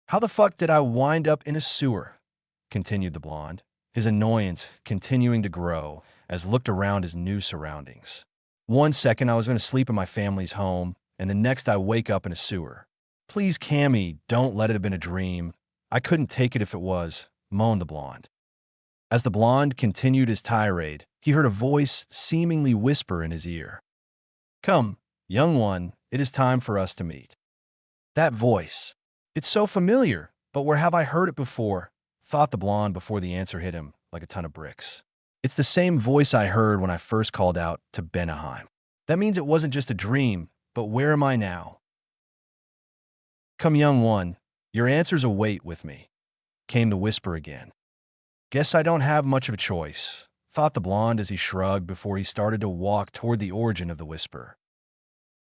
How the fuck did I wind up in a sewer? Continued the blonde, his annoyance continuing to grow as looked around his new surroundings. One second I was going to sleep in my family's home, and the next I wake up in a sewer. Please, Cammy, don't let it have been a dream. I couldn't take it if it was, moaned the blonde. As the blonde continued his tirade, he heard a voice seemingly whisper in his ear. Come, young one, it is time for us to meet. That voice. It's so familiar, but where have I heard it before? Thought the blonde before the answer hit him like a ton of bricks. It's the same voice I heard when I first called out to Benaheim. That means it wasn't just a dream, but where am I now? Come, young one, your answers await with me, came the whisper again. Guess I don't have much of a choice, thought the blonde as he shrugged before he started to walk toward the origin of the whisper.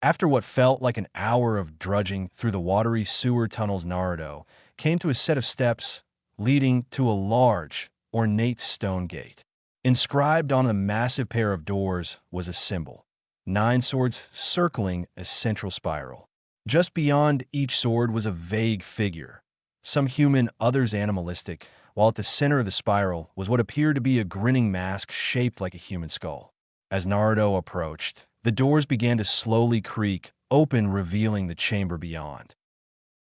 After what felt like an hour of drudging through the watery sewer tunnels, Naruto came to a set of steps leading to a large, ornate stone gate. Inscribed on a massive pair of doors was a symbol, 9 swords circling a central spiral. Just beyond each sword was a vague figure, some human, others animalistic, while at the center of the spiral was what appeared to be a grinning mask shaped like a human skull. As Naruto approached, the doors began to slowly creak open, revealing the chamber beyond.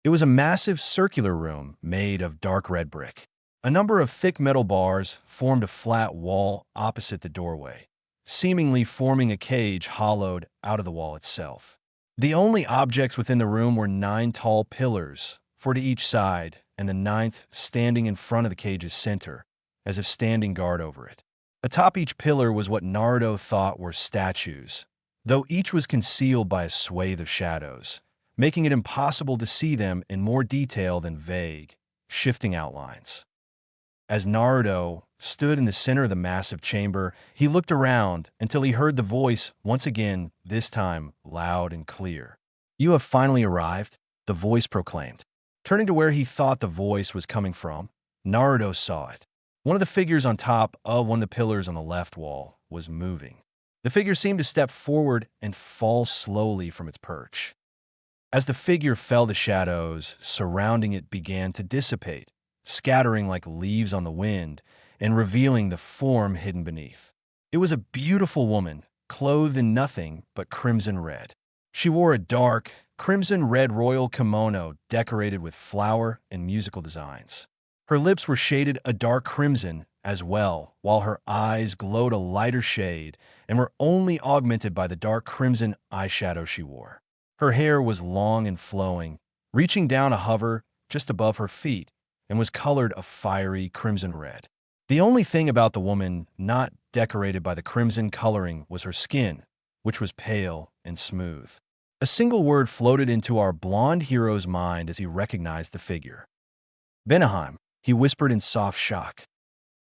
It was a massive circular room made of dark red brick. A number of thick metal bars formed a flat wall opposite the doorway, seemingly forming a cage hollowed out of the wall itself. The only objects within the room were 9 tall pillars, 4 to each side, and the 9th standing in front of the cage's center, as if standing guard over it. Atop each pillar was what Naruto thought were statues, though each was concealed by a swathe of shadows, making it impossible to see them in more detail than vague, shifting outlines. As Naruto stood in the center of the massive chamber, he looked around until he heard the voice once again, this time loud and clear. You have finally arrived, the voice proclaimed. Turning to where he thought the voice was coming from, Naruto saw it. One of the figures on top of one of the pillars on the left wall was moving. The figure seemed to step forward and fall slowly from its perch. As the figure fell, the shadows surrounding it began to dissipate, scattering like leaves on the wind and revealing the form hidden beneath. It was a beautiful woman, clothed in nothing but crimson red. She wore a dark, crimson red royal kimono decorated with flower and musical designs. Her lips were shaded a dark crimson as well, while her eyes glowed a lighter shade and were only augmented by the dark crimson eyeshadow she wore. Her hair was long and flowing, reaching down a hover just above her feet, and was colored a fiery crimson red. The only thing about the woman not decorated by the crimson coloring was her skin, which was pale and smooth. A single word floated into our blonde hero's mind as he recognized the figure. Benaheim, he whispered in soft shock.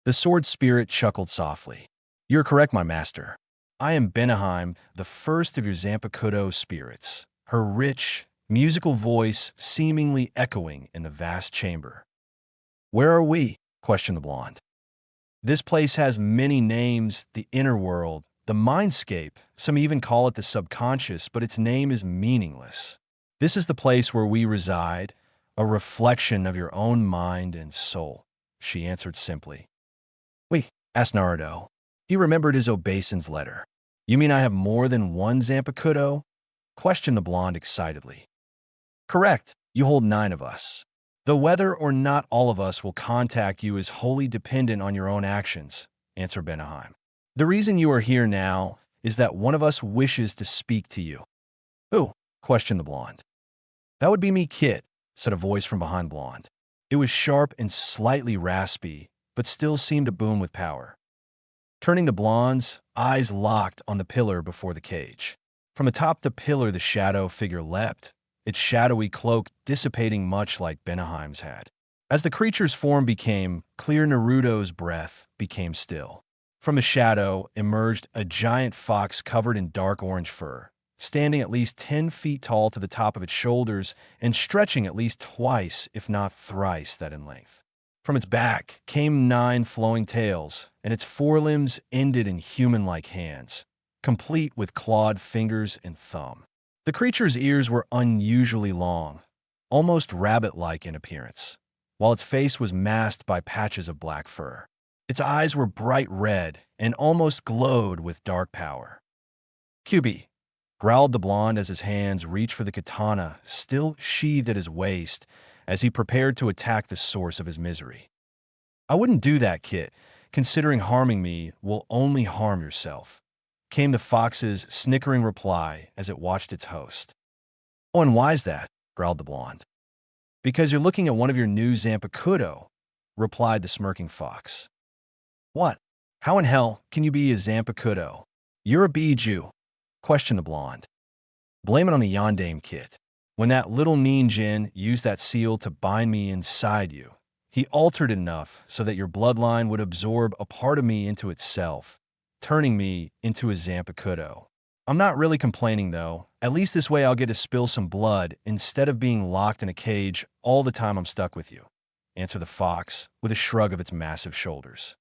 The sword spirit chuckled softly. You're correct, my master. I am Benaheim, the first of your Zanpakuto spirits. Her rich, musical voice seemingly echoing in the vast chamber. Where are we? Questioned the blonde. This place has many names, the inner world, the mindscape. Some even call it the subconscious, but its name is meaningless. This is the place where we reside, a reflection of your own mind and soul, she answered simply. Wait, asked Naruto. He remembered his obeisance's letter. You mean I have more than one Zanpakuto? Questioned the blonde excitedly. Correct, you hold 9 of us. Though whether or not all of us will contact you is wholly dependent on your own actions, answered Benaheim. The reason you are here now is that one of us wishes to speak to you. Who? Questioned the blonde. That would be me, Kit, said a voice from behind blonde. It was sharp and slightly raspy, but still seemed to boom with power. Turning the blonde's eyes locked on the pillar before the cage. From atop the pillar, the shadow figure leapt, its shadowy cloak dissipating much like Benaheim's had. As the creature's form became clear, Naruto's breath became still. From the shadow emerged a giant fox covered in dark orange fur, standing at least 10 feet tall to the top of its shoulders and stretching at least twice, if not thrice, that in length. From its back came 9 flowing tails, and its forelimbs ended in human-like hands, complete with clawed fingers and thumb. The creature's ears were unusually long, almost rabbit-like in appearance, while its face was masked by patches of black fur. Its eyes were bright red and almost glowed with dark power. QB, growled the blonde as his hands reached for the katana still sheathed at his waist as he prepared to attack the source of his misery. I wouldn't do that, Kit. Considering harming me will only harm yourself, came the fox's snickering reply as it watched its host. Oh, and why's that? Growled the blonde. Because you're looking at one of your new Zanpakuto, replied the smirking fox. What? How in hell can you be a Zanpakuto? You're a Biju, questioned the blonde. Blame it on the Yondaime, Kit. When that little ninjin used that seal to bind me inside you, he altered it enough so that your bloodline would absorb a part of me into itself, turning me into a Zanpakuto. I'm not really complaining, though. At least this way I'll get to spill some blood instead of being locked in a cage all the time I'm stuck with you, answered the fox with a shrug of its massive shoulders.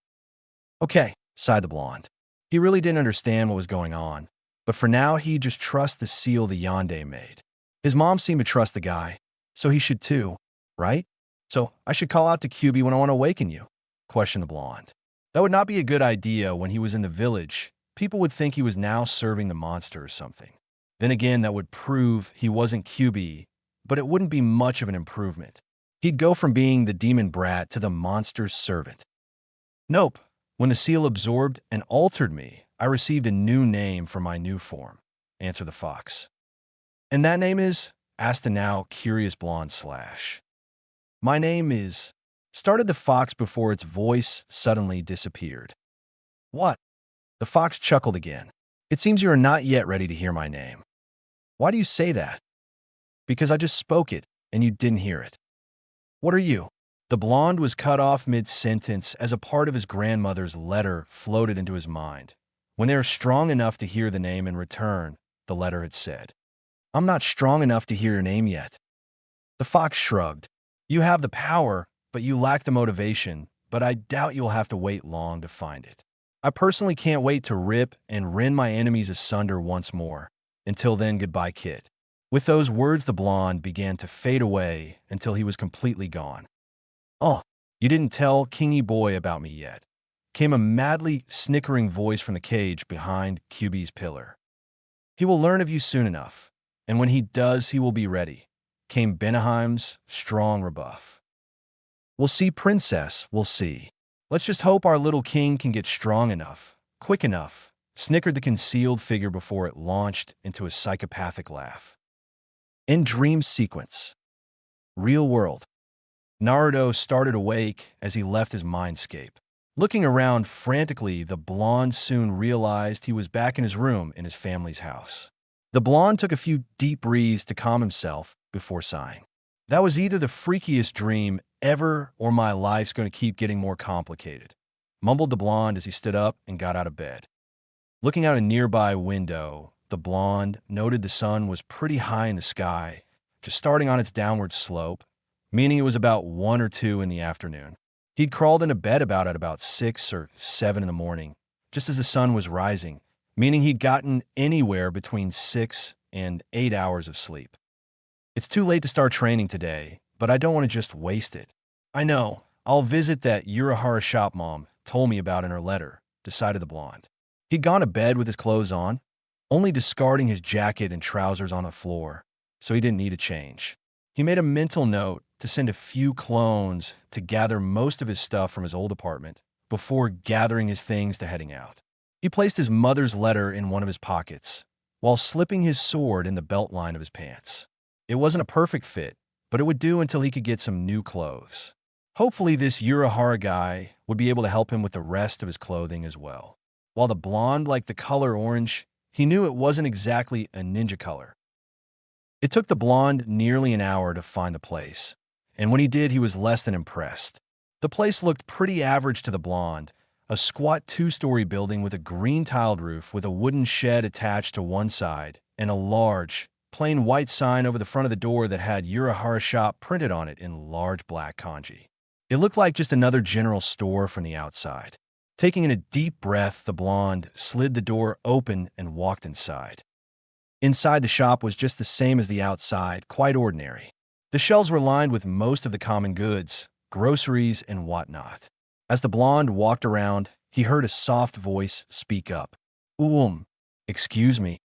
Okay, sighed the blonde. He really didn't understand what was going on, but for now he'd just trust the seal the Yondaime made. His mom seemed to trust the guy, so he should too, right? So I should call out to QB when I want to awaken you, questioned the blonde. That would not be a good idea when he was in the village. People would think he was now serving the monster or something. Then again, that would prove he wasn't QB, but it wouldn't be much of an improvement. He'd go from being the demon brat to the monster's servant. Nope. When the seal absorbed and altered me, I received a new name for my new form, answered the fox. And that name is? Asked the now curious blonde slash. My name is, started the fox before its voice suddenly disappeared. What? The fox chuckled again. It seems you are not yet ready to hear my name. Why do you say that? Because I just spoke it, and you didn't hear it. What are you? The blonde was cut off mid-sentence as a part of his grandmother's letter floated into his mind. When they are strong enough to hear the name in return, the letter had said. I'm not strong enough to hear your name yet. The fox shrugged. You have the power, but you lack the motivation. but I doubt you'll have to wait long to find it. I personally can't wait to rip and rend my enemies asunder once more. Until then, goodbye, kid." With those words, the blonde began to fade away until he was completely gone. "Oh, you didn't tell Kingy Boy about me yet," came a madly snickering voice from the cage behind QB's pillar. "He will learn of you soon enough, and when he does, he will be ready," came Benaheim's strong rebuff. "We'll see, princess, we'll see. Let's just hope our little king can get strong enough, quick enough," snickered the concealed figure before it launched into a psychopathic laugh. In dream sequence. Real world. Naruto started awake as he left his mindscape. Looking around frantically, the blonde soon realized he was back in his room in his family's house. The blonde took a few deep breaths to calm himself before sighing. "That was either the freakiest dream ever or my life's going to keep getting more complicated," mumbled the blonde as he stood up and got out of bed. Looking out a nearby window, the blonde noted the sun was pretty high in the sky, just starting on its downward slope, meaning it was about 1 or 2 in the afternoon. He'd crawled into bed at about 6 or 7 in the morning, just as the sun was rising, meaning he'd gotten anywhere between 6 and 8 hours of sleep. "It's too late to start training today, but I don't want to just waste it. I know, I'll visit that Urahara shop Mom told me about in her letter," decided the blonde. He'd gone to bed with his clothes on, only discarding his jacket and trousers on the floor, so he didn't need a change. He made a mental note to send a few clones to gather most of his stuff from his old apartment before gathering his things to heading out. He placed his mother's letter in one of his pockets, while slipping his sword in the belt line of his pants. It wasn't a perfect fit, but it would do until he could get some new clothes. Hopefully this Urahara guy would be able to help him with the rest of his clothing as well. While the blonde liked the color orange, he knew it wasn't exactly a ninja color. It took the blonde nearly an hour to find the place, and when he did, he was less than impressed. The place looked pretty average to the blonde, a squat 2-story building with a green-tiled roof with a wooden shed attached to one side and a large, plain white sign over the front of the door that had Urahara Shop printed on it in large black kanji. It looked like just another general store from the outside. Taking in a deep breath, the blonde slid the door open and walked inside. Inside the shop was just the same as the outside, quite ordinary. The shelves were lined with most of the common goods, groceries, and whatnot. As the blonde walked around, he heard a soft voice speak up. Excuse me."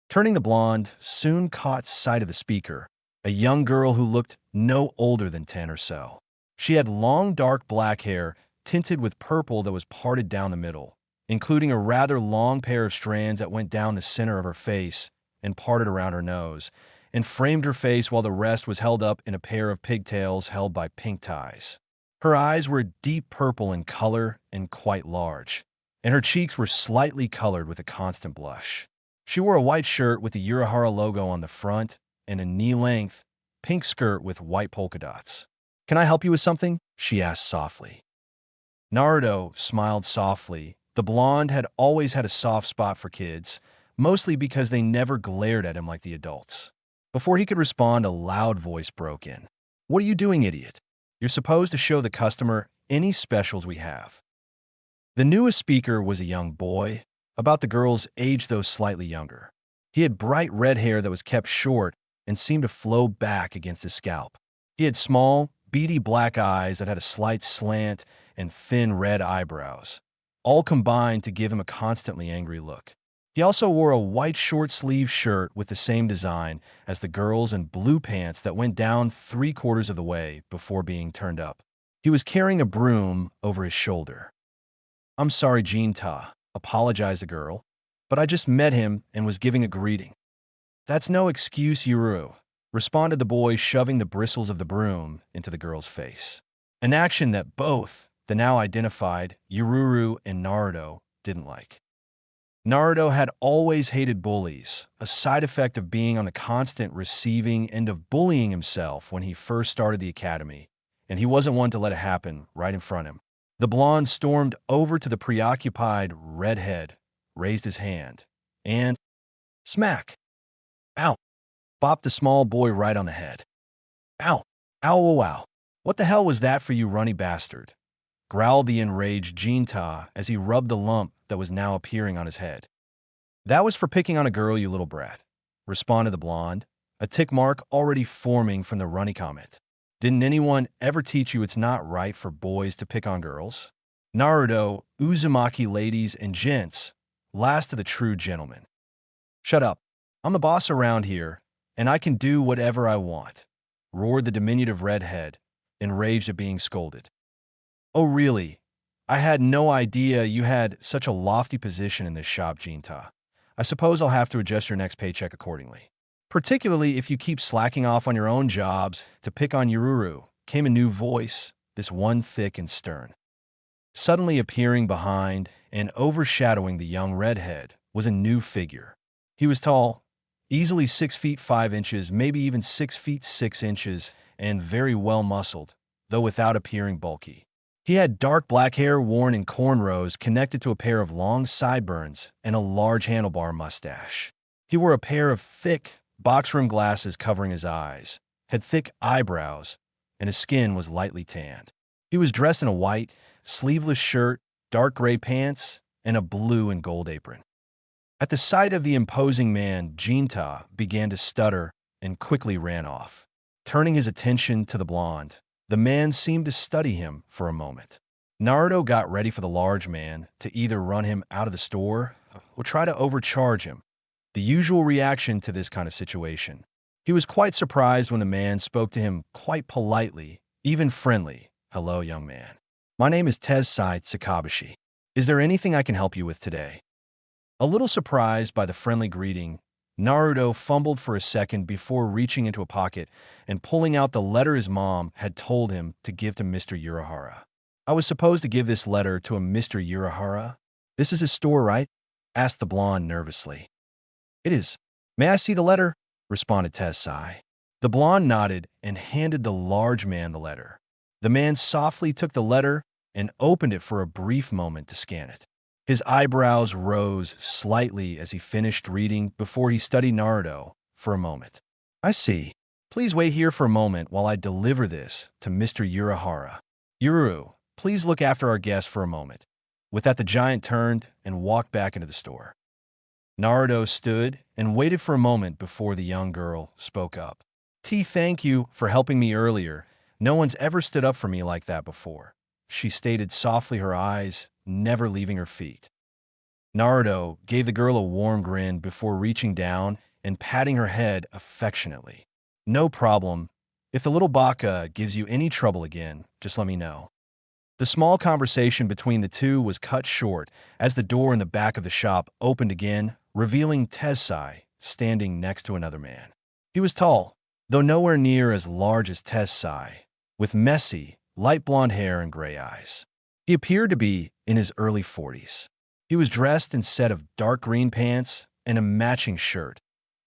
Turning, the blonde soon caught sight of the speaker, a young girl who looked no older than 10 or so. She had long, dark black hair tinted with purple that was parted down the middle, including a rather long pair of strands that went down the center of her face and parted around her nose, and framed her face while the rest was held up in a pair of pigtails held by pink ties. Her eyes were deep purple in color and quite large, and her cheeks were slightly colored with a constant blush. She wore a white shirt with the Urahara logo on the front and a knee-length, pink skirt with white polka dots. "Can I help you with something?" she asked softly. Naruto smiled softly. The blonde had always had a soft spot for kids, mostly because they never glared at him like the adults. Before he could respond, a loud voice broke in. "What are you doing, idiot? You're supposed to show the customer any specials we have." The newest speaker was a young boy, about the girl's age though slightly younger. He had bright red hair that was kept short and seemed to flow back against his scalp. He had small, beady black eyes that had a slight slant and thin red eyebrows, all combined to give him a constantly angry look. He also wore a white short-sleeved shirt with the same design as the girl's and blue pants that went down 3/4 of the way before being turned up. He was carrying a broom over his shoulder. "I'm sorry, Jinta," apologized the girl, "but I just met him and was giving a greeting." "That's no excuse, Yuru," responded the boy, shoving the bristles of the broom into the girl's face. An action that both the now identified Yururu and Naruto didn't like. Naruto had always hated bullies, a side effect of being on the constant receiving end of bullying himself when he first started the academy, and he wasn't one to let it happen right in front of him. The blonde stormed over to the preoccupied redhead, raised his hand, and smack! "Ow!" bopped the small boy right on the head. "Ow! Ow, ow, ow. What the hell was that for, you runny bastard?" growled the enraged Jinta as he rubbed the lump that was now appearing on his head. That was for picking on a girl, you little brat, responded the blonde, a tick mark already forming from the runny comment. Didn't anyone ever teach you it's not right for boys to pick on girls? Naruto, Uzumaki ladies and gents, last of the true gentlemen. Shut up. I'm the boss around here, and I can do whatever I want, roared the diminutive redhead, enraged at being scolded. Oh really? I had no idea you had such a lofty position in this shop, Jinta. I suppose I'll have to adjust your next paycheck accordingly. Particularly if you keep slacking off on your own jobs to pick on Yururu, came a new voice, this one thick and stern. Suddenly appearing behind and overshadowing the young redhead was a new figure. He was tall, easily 6 feet 5 inches, maybe even 6 feet 6 inches, and very well muscled, though without appearing bulky. He had dark black hair worn in cornrows connected to a pair of long sideburns and a large handlebar mustache. He wore a pair of thick, box-rimmed glasses covering his eyes, had thick eyebrows, and his skin was lightly tanned. He was dressed in a white, sleeveless shirt, dark gray pants, and a blue and gold apron. At the sight of the imposing man, Jinta began to stutter and quickly ran off. Turning his attention to the blonde, the man seemed to study him for a moment. Naruto got ready for the large man to either run him out of the store or try to overcharge him, the usual reaction to this kind of situation. He was quite surprised when the man spoke to him quite politely, even friendly. Hello, young man. My name is Tessai Tsakabashi. Is there anything I can help you with today? A little surprised by the friendly greeting, Naruto fumbled for a second before reaching into a pocket and pulling out the letter his mom had told him to give to Mr. Urahara. I was supposed to give this letter to a Mr. Urahara? This is his store, right? Asked the blonde nervously. It is. May I see the letter? Responded Tessai. The blonde nodded and handed the large man the letter. The man softly took the letter and opened it for a brief moment to scan it. His eyebrows rose slightly as he finished reading before he studied Naruto for a moment. I see. Please wait here for a moment while I deliver this to Mr. Urahara. Yuru, please look after our guest for a moment. With that, the giant turned and walked back into the store. Naruto stood and waited for a moment before the young girl spoke up. Thank you for helping me earlier. No one's ever stood up for me like that before, she stated softly, her eyes never leaving her feet. Naruto gave the girl a warm grin before reaching down and patting her head affectionately. No problem. If the little baka gives you any trouble again, just let me know. The small conversation between the two was cut short as the door in the back of the shop opened again, revealing Tessai standing next to another man. He was tall, though nowhere near as large as Tessai, with messy, light blonde hair and gray eyes. He appeared to be in his early 40s. He was dressed in a set of dark green pants and a matching shirt,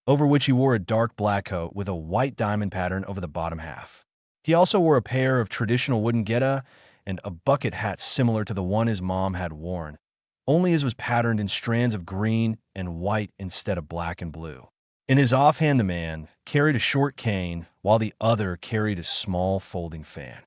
over which he wore a dark black coat with a white diamond pattern over the bottom half. He also wore a pair of traditional wooden geta and a bucket hat similar to the one his mom had worn, only his was patterned in strands of green and white instead of black and blue. In his offhand, the man carried a short cane, while the other carried a small folding fan.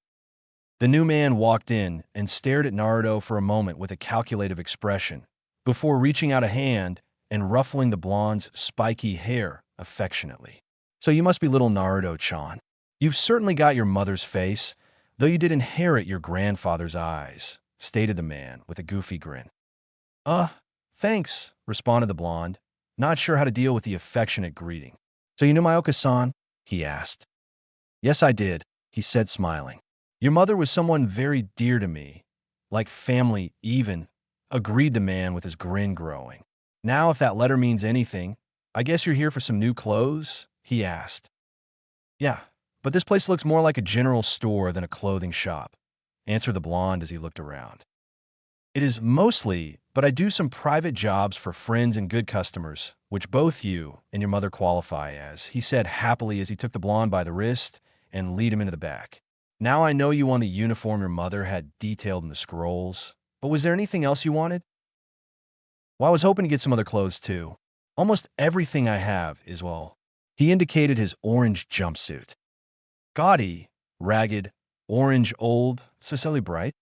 The new man walked in and stared at Naruto for a moment with a calculative expression, before reaching out a hand and ruffling the blonde's spiky hair affectionately. So you must be little Naruto-chan. You've certainly got your mother's face, though you did inherit your grandfather's eyes, stated the man with a goofy grin. Thanks, responded the blonde, not sure how to deal with the affectionate greeting. So you knew Maoka-san? He asked. Yes, I did, he said, smiling. Your mother was someone very dear to me, like family even, agreed the man with his grin growing. Now, if that letter means anything, I guess you're here for some new clothes? He asked. Yeah, but this place looks more like a general store than a clothing shop, answered the blonde as he looked around. It is mostly, but I do some private jobs for friends and good customers, which both you and your mother qualify as, he said happily as he took the blonde by the wrist and lead him into the back. Now I know you want the uniform your mother had detailed in the scrolls, but was there anything else you wanted? Well, I was hoping to get some other clothes too. Almost everything I have is, well, he indicated his orange jumpsuit. Gaudy, ragged, orange, old, so silly bright.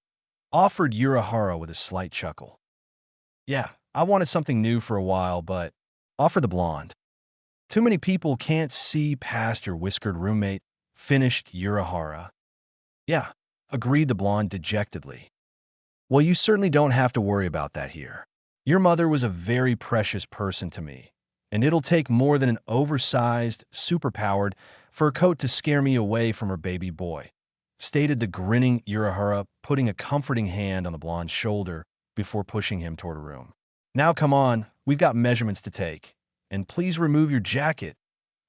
offered Urahara with a slight chuckle. Yeah, I wanted something new for a while, but offered the blonde. Too many people can't see past your whiskered roommate, finished Urahara. Yeah, agreed the blonde dejectedly. Well, you certainly don't have to worry about that here. Your mother was a very precious person to me, and it'll take more than an oversized, superpowered fur coat to scare me away from her baby boy, stated the grinning Urahara, putting a comforting hand on the blonde's shoulder before pushing him toward a room. Now come on, we've got measurements to take, and please remove your jacket.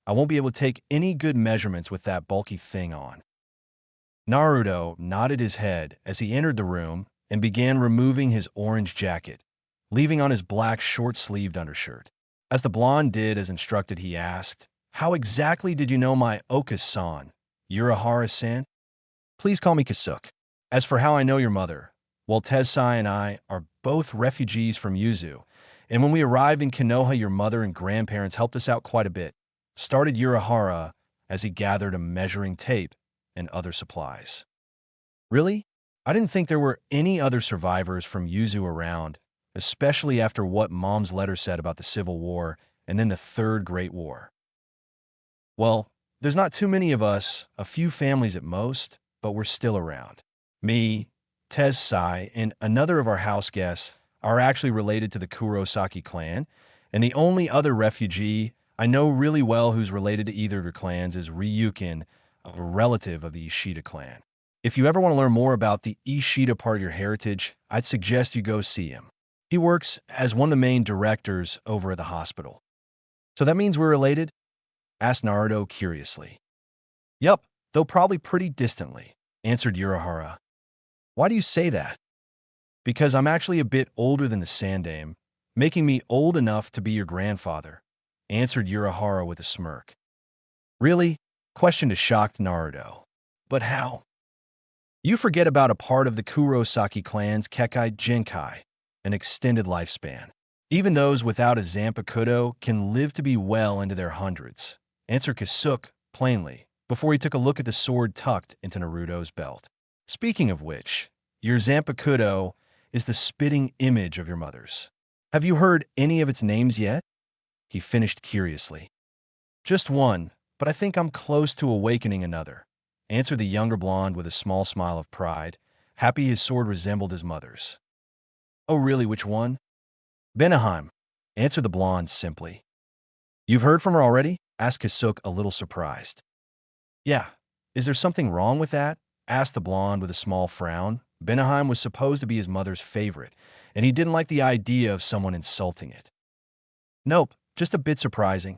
I won't be able to take any good measurements with that bulky thing on. Naruto nodded his head as he entered the room and began removing his orange jacket, leaving on his black short-sleeved undershirt. As the blonde did as instructed, he asked, "How exactly did you know my Oka-san, Urahara-san? Please call me Kasuk. As for how I know your mother, well, Tessai and I are both refugees from Yuzu, and when we arrived in Konoha, your mother and grandparents helped us out quite a bit," started Urahara as he gathered a measuring tape and other supplies. Really? I didn't think there were any other survivors from Yuzu around, especially after what Mom's letter said about the Civil War and then the Third Great War. Well, there's not too many of us, a few families at most, but we're still around. Me, Tessai, and another of our house guests are actually related to the Kurosaki clan, and the only other refugee I know really well who's related to either of your clans is Ryukin, a relative of the Ishida clan. If you ever want to learn more about the Ishida part of your heritage, I'd suggest you go see him. He works as one of the main directors over at the hospital. So that means we're related? Asked Naruto curiously. Yup, though probably pretty distantly, answered Urahara. Why do you say that? Because I'm actually a bit older than the Sandame, making me old enough to be your grandfather, answered Urahara with a smirk. Really? Questioned a shocked Naruto. But how? You forget about a part of the Kurosaki clan's Kekai Genkai, an extended lifespan. Even those without a Zanpakuto can live to be well into their hundreds, answered Kasuk plainly, before he took a look at the sword tucked into Naruto's belt. Speaking of which, your Zanpakuto is the spitting image of your mother's. Have you heard any of its names yet? He finished curiously. Just one, but I think I'm close to awakening another, answered the younger blonde with a small smile of pride, happy his sword resembled his mother's. Oh really, which one? Benaheim, answered the blonde simply. You've heard from her already? Asked Kasuk a little surprised. Yeah, is there something wrong with that? Asked the blonde with a small frown. Benaheim was supposed to be his mother's favorite, and he didn't like the idea of someone insulting it. Nope, just a bit surprising,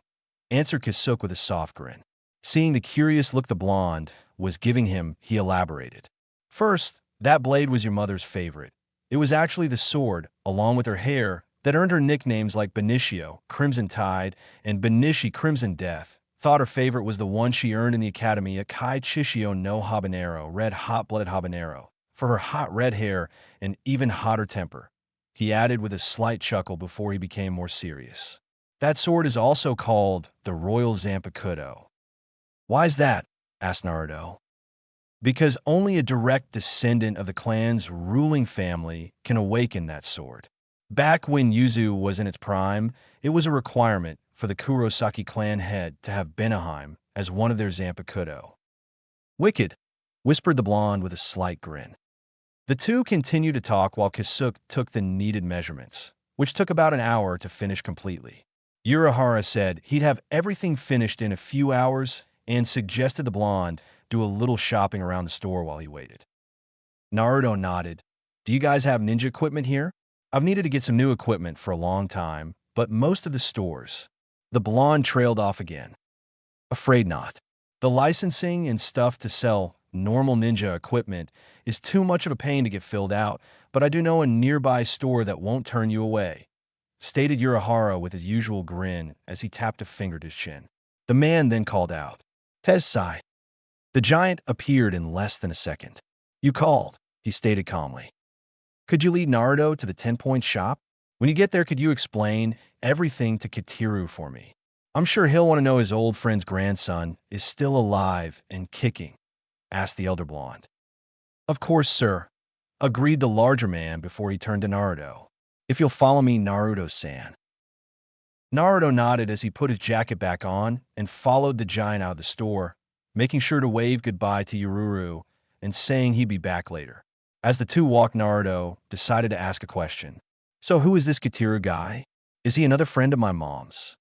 answered Kasuk with a soft grin. Seeing the curious look the blonde was giving him, he elaborated. First, that blade was your mother's favorite. It was actually the sword, along with her hair, that earned her nicknames like Benicio, Crimson Tide, and Benishi, Crimson Death. Thought her favorite was the one she earned in the academy, a Kai Chichio no Habanero, red hot-blooded habanero, for her hot red hair and even hotter temper, he added with a slight chuckle before he became more serious. That sword is also called the Royal Zanpakuto. Why's that? Asked Naruto. Because only a direct descendant of the clan's ruling family can awaken that sword. Back when Yuzu was in its prime, it was a requirement for the Kurosaki clan head to have Benaheim as one of their Zanpakuto. Wicked, whispered the blonde with a slight grin. The two continued to talk while Kasuk took the needed measurements, which took about an hour to finish completely. Urahara said he'd have everything finished in a few hours and suggested the blonde do a little shopping around the store while he waited. Naruto nodded. Do you guys have ninja equipment here? I've needed to get some new equipment for a long time, but most of the stores. The blonde trailed off again. Afraid not. The licensing and stuff to sell normal ninja equipment is too much of a pain to get filled out, but I do know a nearby store that won't turn you away, stated Urahara with his usual grin as he tapped a finger to his chin. The man then called out, Tessai. The giant appeared in less than a second. You called, he stated calmly. Could you lead Naruto to the 10-point shop? When you get there, could you explain everything to Kitiru for me? I'm sure he'll want to know his old friend's grandson is still alive and kicking, asked the elder blonde. Of course, sir. agreed the larger man before he turned to Naruto. If you'll follow me, Naruto-san. Naruto nodded as he put his jacket back on and followed the giant out of the store, making sure to wave goodbye to Yururu and saying he'd be back later. As the two walked, Naruto decided to ask a question. So who is this Kitaru guy? Is he another friend of my mom's?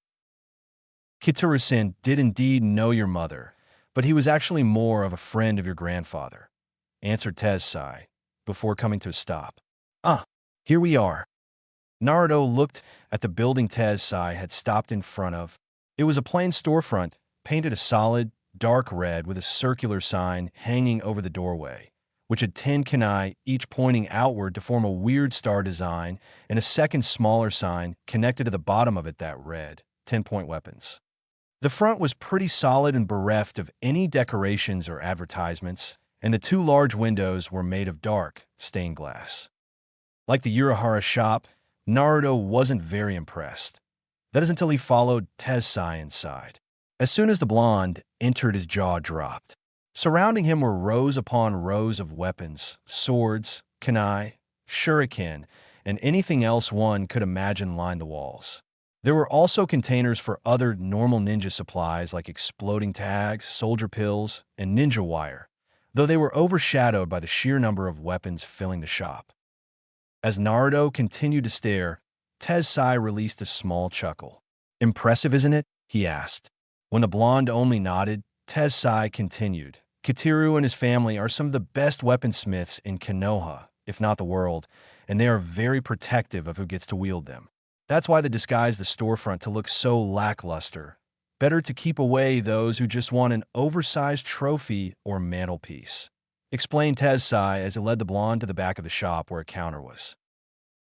Kitaru-san did indeed know your mother, but he was actually more of a friend of your grandfather, answered Tensai, before coming to a stop. Ah, here we are. Naruto looked at the building Tensai had stopped in front of. It was a plain storefront, painted a solid, dark red with a circular sign hanging over the doorway, which had 10 kunai, each pointing outward to form a weird star design, and a second smaller sign connected to the bottom of it that read, 10-point weapons. The front was pretty solid and bereft of any decorations or advertisements, and the two large windows were made of dark, stained glass. Like the Urahara shop, Naruto wasn't very impressed. That is until he followed Tensai inside. As soon as the blonde entered, his jaw dropped. Surrounding him were rows upon rows of weapons, swords, kunai, shuriken, and anything else one could imagine lined the walls. There were also containers for other normal ninja supplies like exploding tags, soldier pills, and ninja wire, though they were overshadowed by the sheer number of weapons filling the shop. As Naruto continued to stare, Tensai released a small chuckle. Impressive, isn't it? He asked. When the blonde only nodded, Tensai continued. Kitaru and his family are some of the best weaponsmiths in Konoha, if not the world, and they are very protective of who gets to wield them. That's why they disguise the storefront to look so lackluster. Better to keep away those who just want an oversized trophy or mantelpiece, explained Tensai as he led the blonde to the back of the shop where a counter was.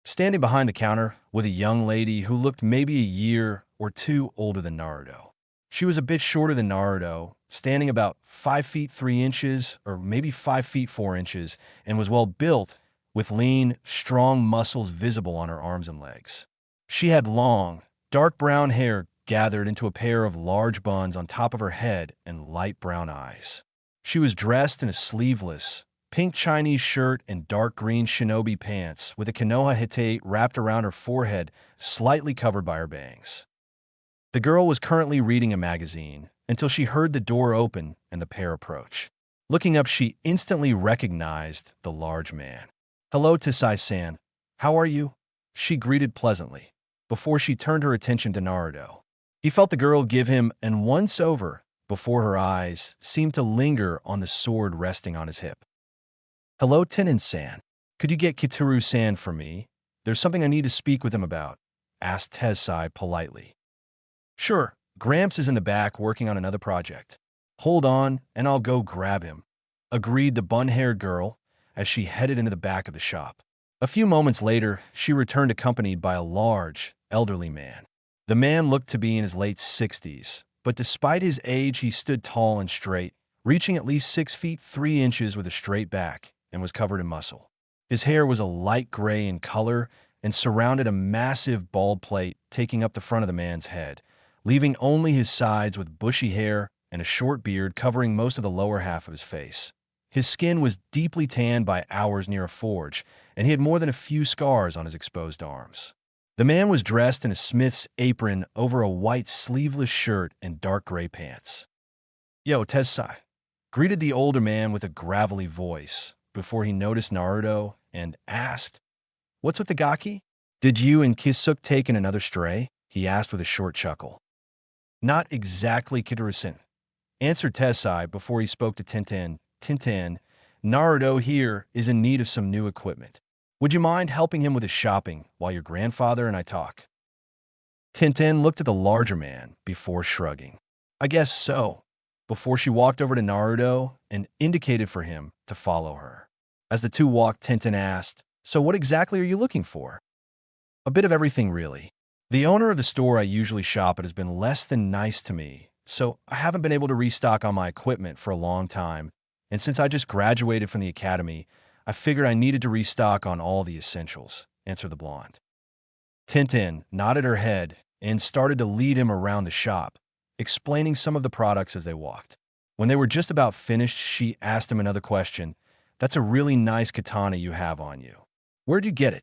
Standing behind the counter was a young lady who looked maybe a year or two older than Naruto. She was a bit shorter than Naruto, standing about 5 feet 3 inches or maybe 5 feet 4 inches, and was well built, with lean, strong muscles visible on her arms and legs. She had long, dark brown hair gathered into a pair of large buns on top of her head and light brown eyes. She was dressed in a sleeveless, pink Chinese shirt and dark green shinobi pants with a Konoha hite wrapped around her forehead, slightly covered by her bangs. The girl was currently reading a magazine until she heard the door open and the pair approach. Looking up, she instantly recognized the large man. Hello, Tensai-san. How are you? She greeted pleasantly, before she turned her attention to Naruto. He felt the girl give him an once-over before her eyes seemed to linger on the sword resting on his hip. Hello, Tenin-san. Could you get Kitaru-san for me? There's something I need to speak with him about, asked Tensai politely. Sure, Gramps is in the back working on another project. Hold on, and I'll go grab him, agreed the bun-haired girl as she headed into the back of the shop. A few moments later, she returned accompanied by a large, elderly man. The man looked to be in his late 60s, but despite his age, he stood tall and straight, reaching at least 6 feet 3 inches with a straight back, and was covered in muscle. His hair was a light gray in color and surrounded a massive bald plate taking up the front of the man's head, leaving only his sides with bushy hair and a short beard covering most of the lower half of his face. His skin was deeply tanned by hours near a forge, and he had more than a few scars on his exposed arms. The man was dressed in a smith's apron over a white sleeveless shirt and dark gray pants. Yo, Tensai, greeted the older man with a gravelly voice before he noticed Naruto and asked, What's with the gaki? Did you and Kisuk take in another stray? He asked with a short chuckle. Not exactly, Kitaru-san, answered Tensai before he spoke to Tintin. Tintin, Naruto here is in need of some new equipment. Would you mind helping him with his shopping while your grandfather and I talk? Tintin looked at the larger man before shrugging. I guess so, before she walked over to Naruto and indicated for him to follow her. As the two walked, Tintin asked, So what exactly are you looking for? A bit of everything, really. The owner of the store I usually shop at has been less than nice to me, so I haven't been able to restock on my equipment for a long time, and since I just graduated from the academy, I figured I needed to restock on all the essentials, answered the blonde. Tintin nodded her head and started to lead him around the shop, explaining some of the products as they walked. When they were just about finished, she asked him another question, That's a really nice katana you have on you. Where'd you get it?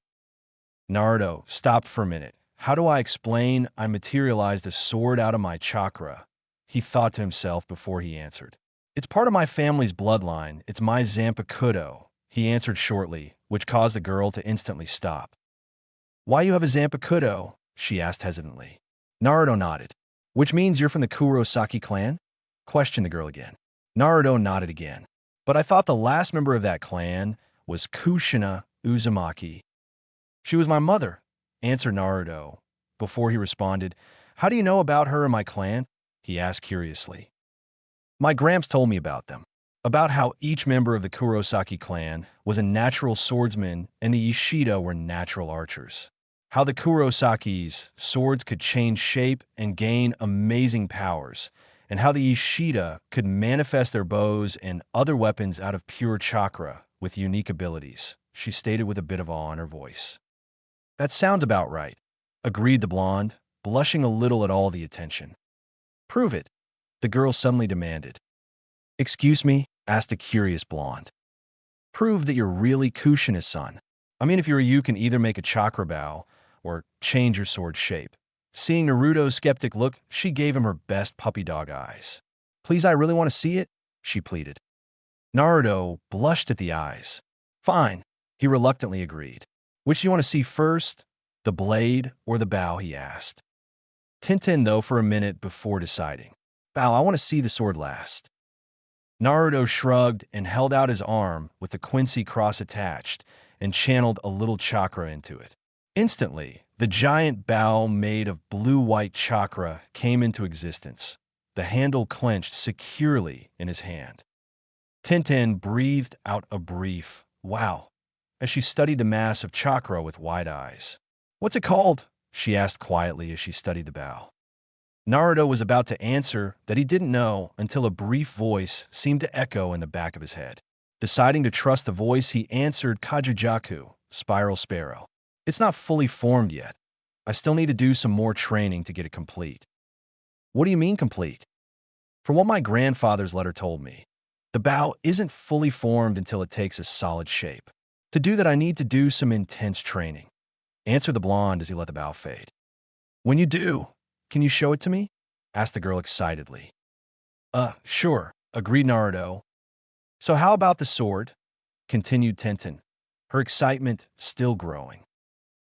Naruto stopped for a minute. How do I explain I materialized a sword out of my chakra? He thought to himself before he answered. It's part of my family's bloodline. It's my Zanpakuto, he answered shortly, which caused the girl to instantly stop. Why you have a Zanpakuto? She asked hesitantly. Naruto nodded. Which means you're from the Kurosaki clan? Questioned the girl again. Naruto nodded again. But I thought the last member of that clan was Kushina Uzumaki. She was my mother, answered Naruto. Before he responded, how do you know about her and my clan? He asked curiously. My gramps told me about them. About how each member of the Kurosaki clan was a natural swordsman and the Ishida were natural archers. How the Kurosaki's swords could change shape and gain amazing powers, and how the Ishida could manifest their bows and other weapons out of pure chakra with unique abilities, she stated with a bit of awe in her voice. That sounds about right, agreed the blonde, blushing a little at all the attention. Prove it, the girl suddenly demanded. Excuse me, asked a curious blonde. Prove that you're really Kushina's son. I mean, if you're you can either make a chakra bow or change your sword shape. Seeing Naruto's skeptic look, she gave him her best puppy dog eyes. Please, I really want to see it, she pleaded. Naruto blushed at the eyes. Fine, he reluctantly agreed. Which do you want to see first, the blade or the bow, he asked. Tintin, though, for a minute before deciding. Bow, I want to see the sword last. Naruto shrugged and held out his arm with the Quincy cross attached and channeled a little chakra into it. Instantly, the giant bow made of blue-white chakra came into existence. The handle clenched securely in his hand. Tintin breathed out a brief, wow, as she studied the mass of chakra with wide eyes. What's it called? She asked quietly as she studied the bow. Naruto was about to answer that he didn't know until a brief voice seemed to echo in the back of his head. Deciding to trust the voice, he answered Kajujaku, Spiral Sparrow. It's not fully formed yet. I still need to do some more training to get it complete. What do you mean complete? From what my grandfather's letter told me, the bow isn't fully formed until it takes a solid shape. To do that, I need to do some intense training. Answered the blonde as he let the bow fade. When you do, can you show it to me? Asked the girl excitedly. Sure, agreed Naruto. So how about the sword? Continued Tintin, her excitement still growing.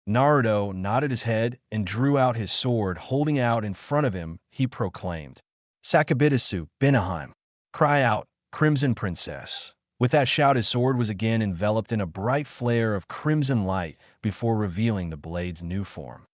Naruto nodded his head and drew out his sword, holding out in front of him, he proclaimed, Sakabitasu, Binaheim, cry out, Crimson Princess. With that shout, his sword was again enveloped in a bright flare of crimson light before revealing the blade's new form.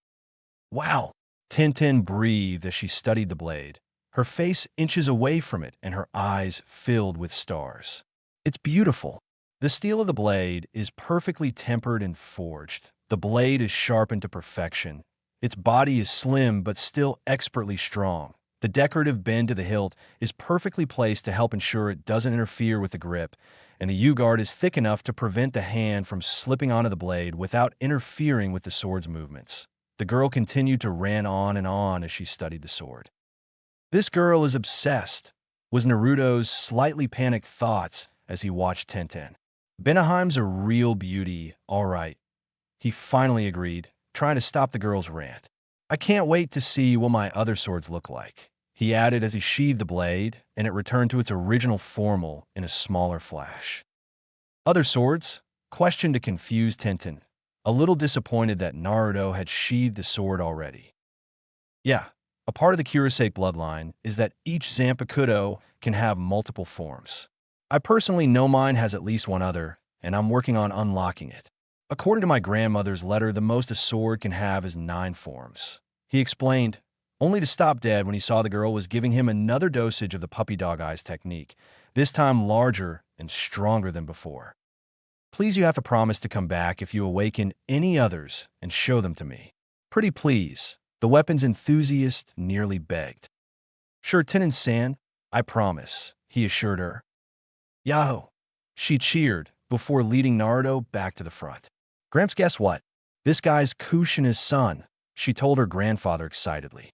Wow! Tintin breathed as she studied the blade, her face inches away from it and her eyes filled with stars. It's beautiful. The steel of the blade is perfectly tempered and forged. The blade is sharpened to perfection. Its body is slim but still expertly strong. The decorative bend to the hilt is perfectly placed to help ensure it doesn't interfere with the grip, and the U-guard is thick enough to prevent the hand from slipping onto the blade without interfering with the sword's movements. The girl continued to rant on and on as she studied the sword. This girl is obsessed, was Naruto's slightly panicked thoughts as he watched Tintin. Binaheim's a real beauty, all right. He finally agreed, trying to stop the girl's rant. I can't wait to see what my other swords look like, he added as he sheathed the blade, and it returned to its original formal in a smaller flash. Other swords? Questioned a confused Tintin, a little disappointed that Naruto had sheathed the sword already. Yeah, a part of the Kurosaki bloodline is that each Zanpakuto can have multiple forms. I personally know mine has at least one other, and I'm working on unlocking it. According to my grandmother's letter, the most a sword can have is 9 forms. He explained, only to stop dead when he saw the girl was giving him another dosage of the puppy dog eyes technique, this time larger and stronger than before. Please, you have to promise to come back if you awaken any others and show them to me. Pretty please, the weapons enthusiast nearly begged. Sure, Tinin-san, I promise, he assured her. Yahoo! She cheered before leading Naruto back to the front. Gramps, guess what? This guy's Kushina's son, she told her grandfather excitedly.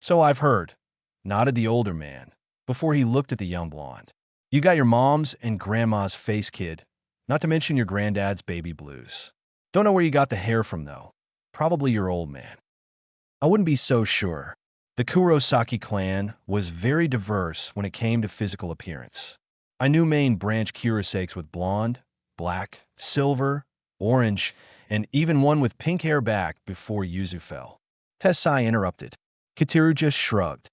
So I've heard, nodded the older man, before he looked at the young blonde. You got your mom's and grandma's face, kid, not to mention your granddad's baby blues. Don't know where you got the hair from, though. Probably your old man. I wouldn't be so sure. The Kurosaki clan was very diverse when it came to physical appearance. I knew main branch Kurosakes with blonde, black, silver, orange, and even one with pink hair back before Yuzu fell. Tessai interrupted. Kitiru just shrugged.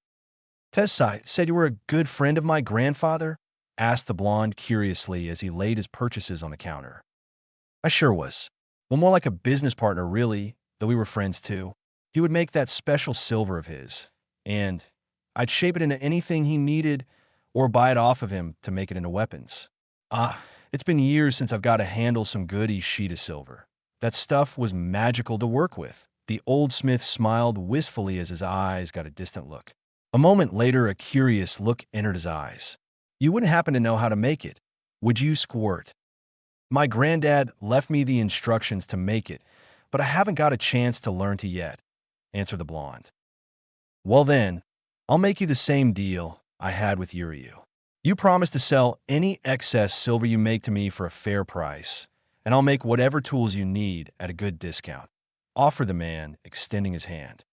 Tessai said you were a good friend of my grandfather? Asked the blonde curiously as he laid his purchases on the counter. I sure was. Well, more like a business partner, really, though we were friends too. He would make that special silver of his, and I'd shape it into anything he needed or buy it off of him to make it into weapons. It's been years since I've got to handle some good sheet of silver. That stuff was magical to work with. The old smith smiled wistfully as his eyes got a distant look. A moment later, a curious look entered his eyes. You wouldn't happen to know how to make it, would you, Squirt? My granddad left me the instructions to make it, but I haven't got a chance to learn to yet, answered the blonde. Well then, I'll make you the same deal I had with Yuryu. You promise to sell any excess silver you make to me for a fair price, and I'll make whatever tools you need at a good discount, offered the man, extending his hand.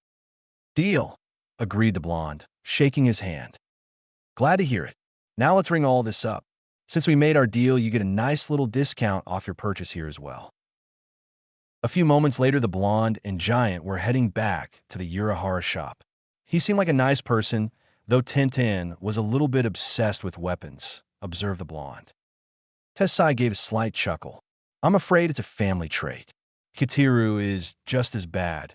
Deal, agreed the blonde, shaking his hand. Glad to hear it. Now let's ring all this up. Since we made our deal, you get a nice little discount off your purchase here as well. A few moments later, the blonde and giant were heading back to the Urahara shop. He seemed like a nice person, though Tintin was a little bit obsessed with weapons, observed the blonde. Tessai gave a slight chuckle. I'm afraid it's a family trait. Kitiru is just as bad.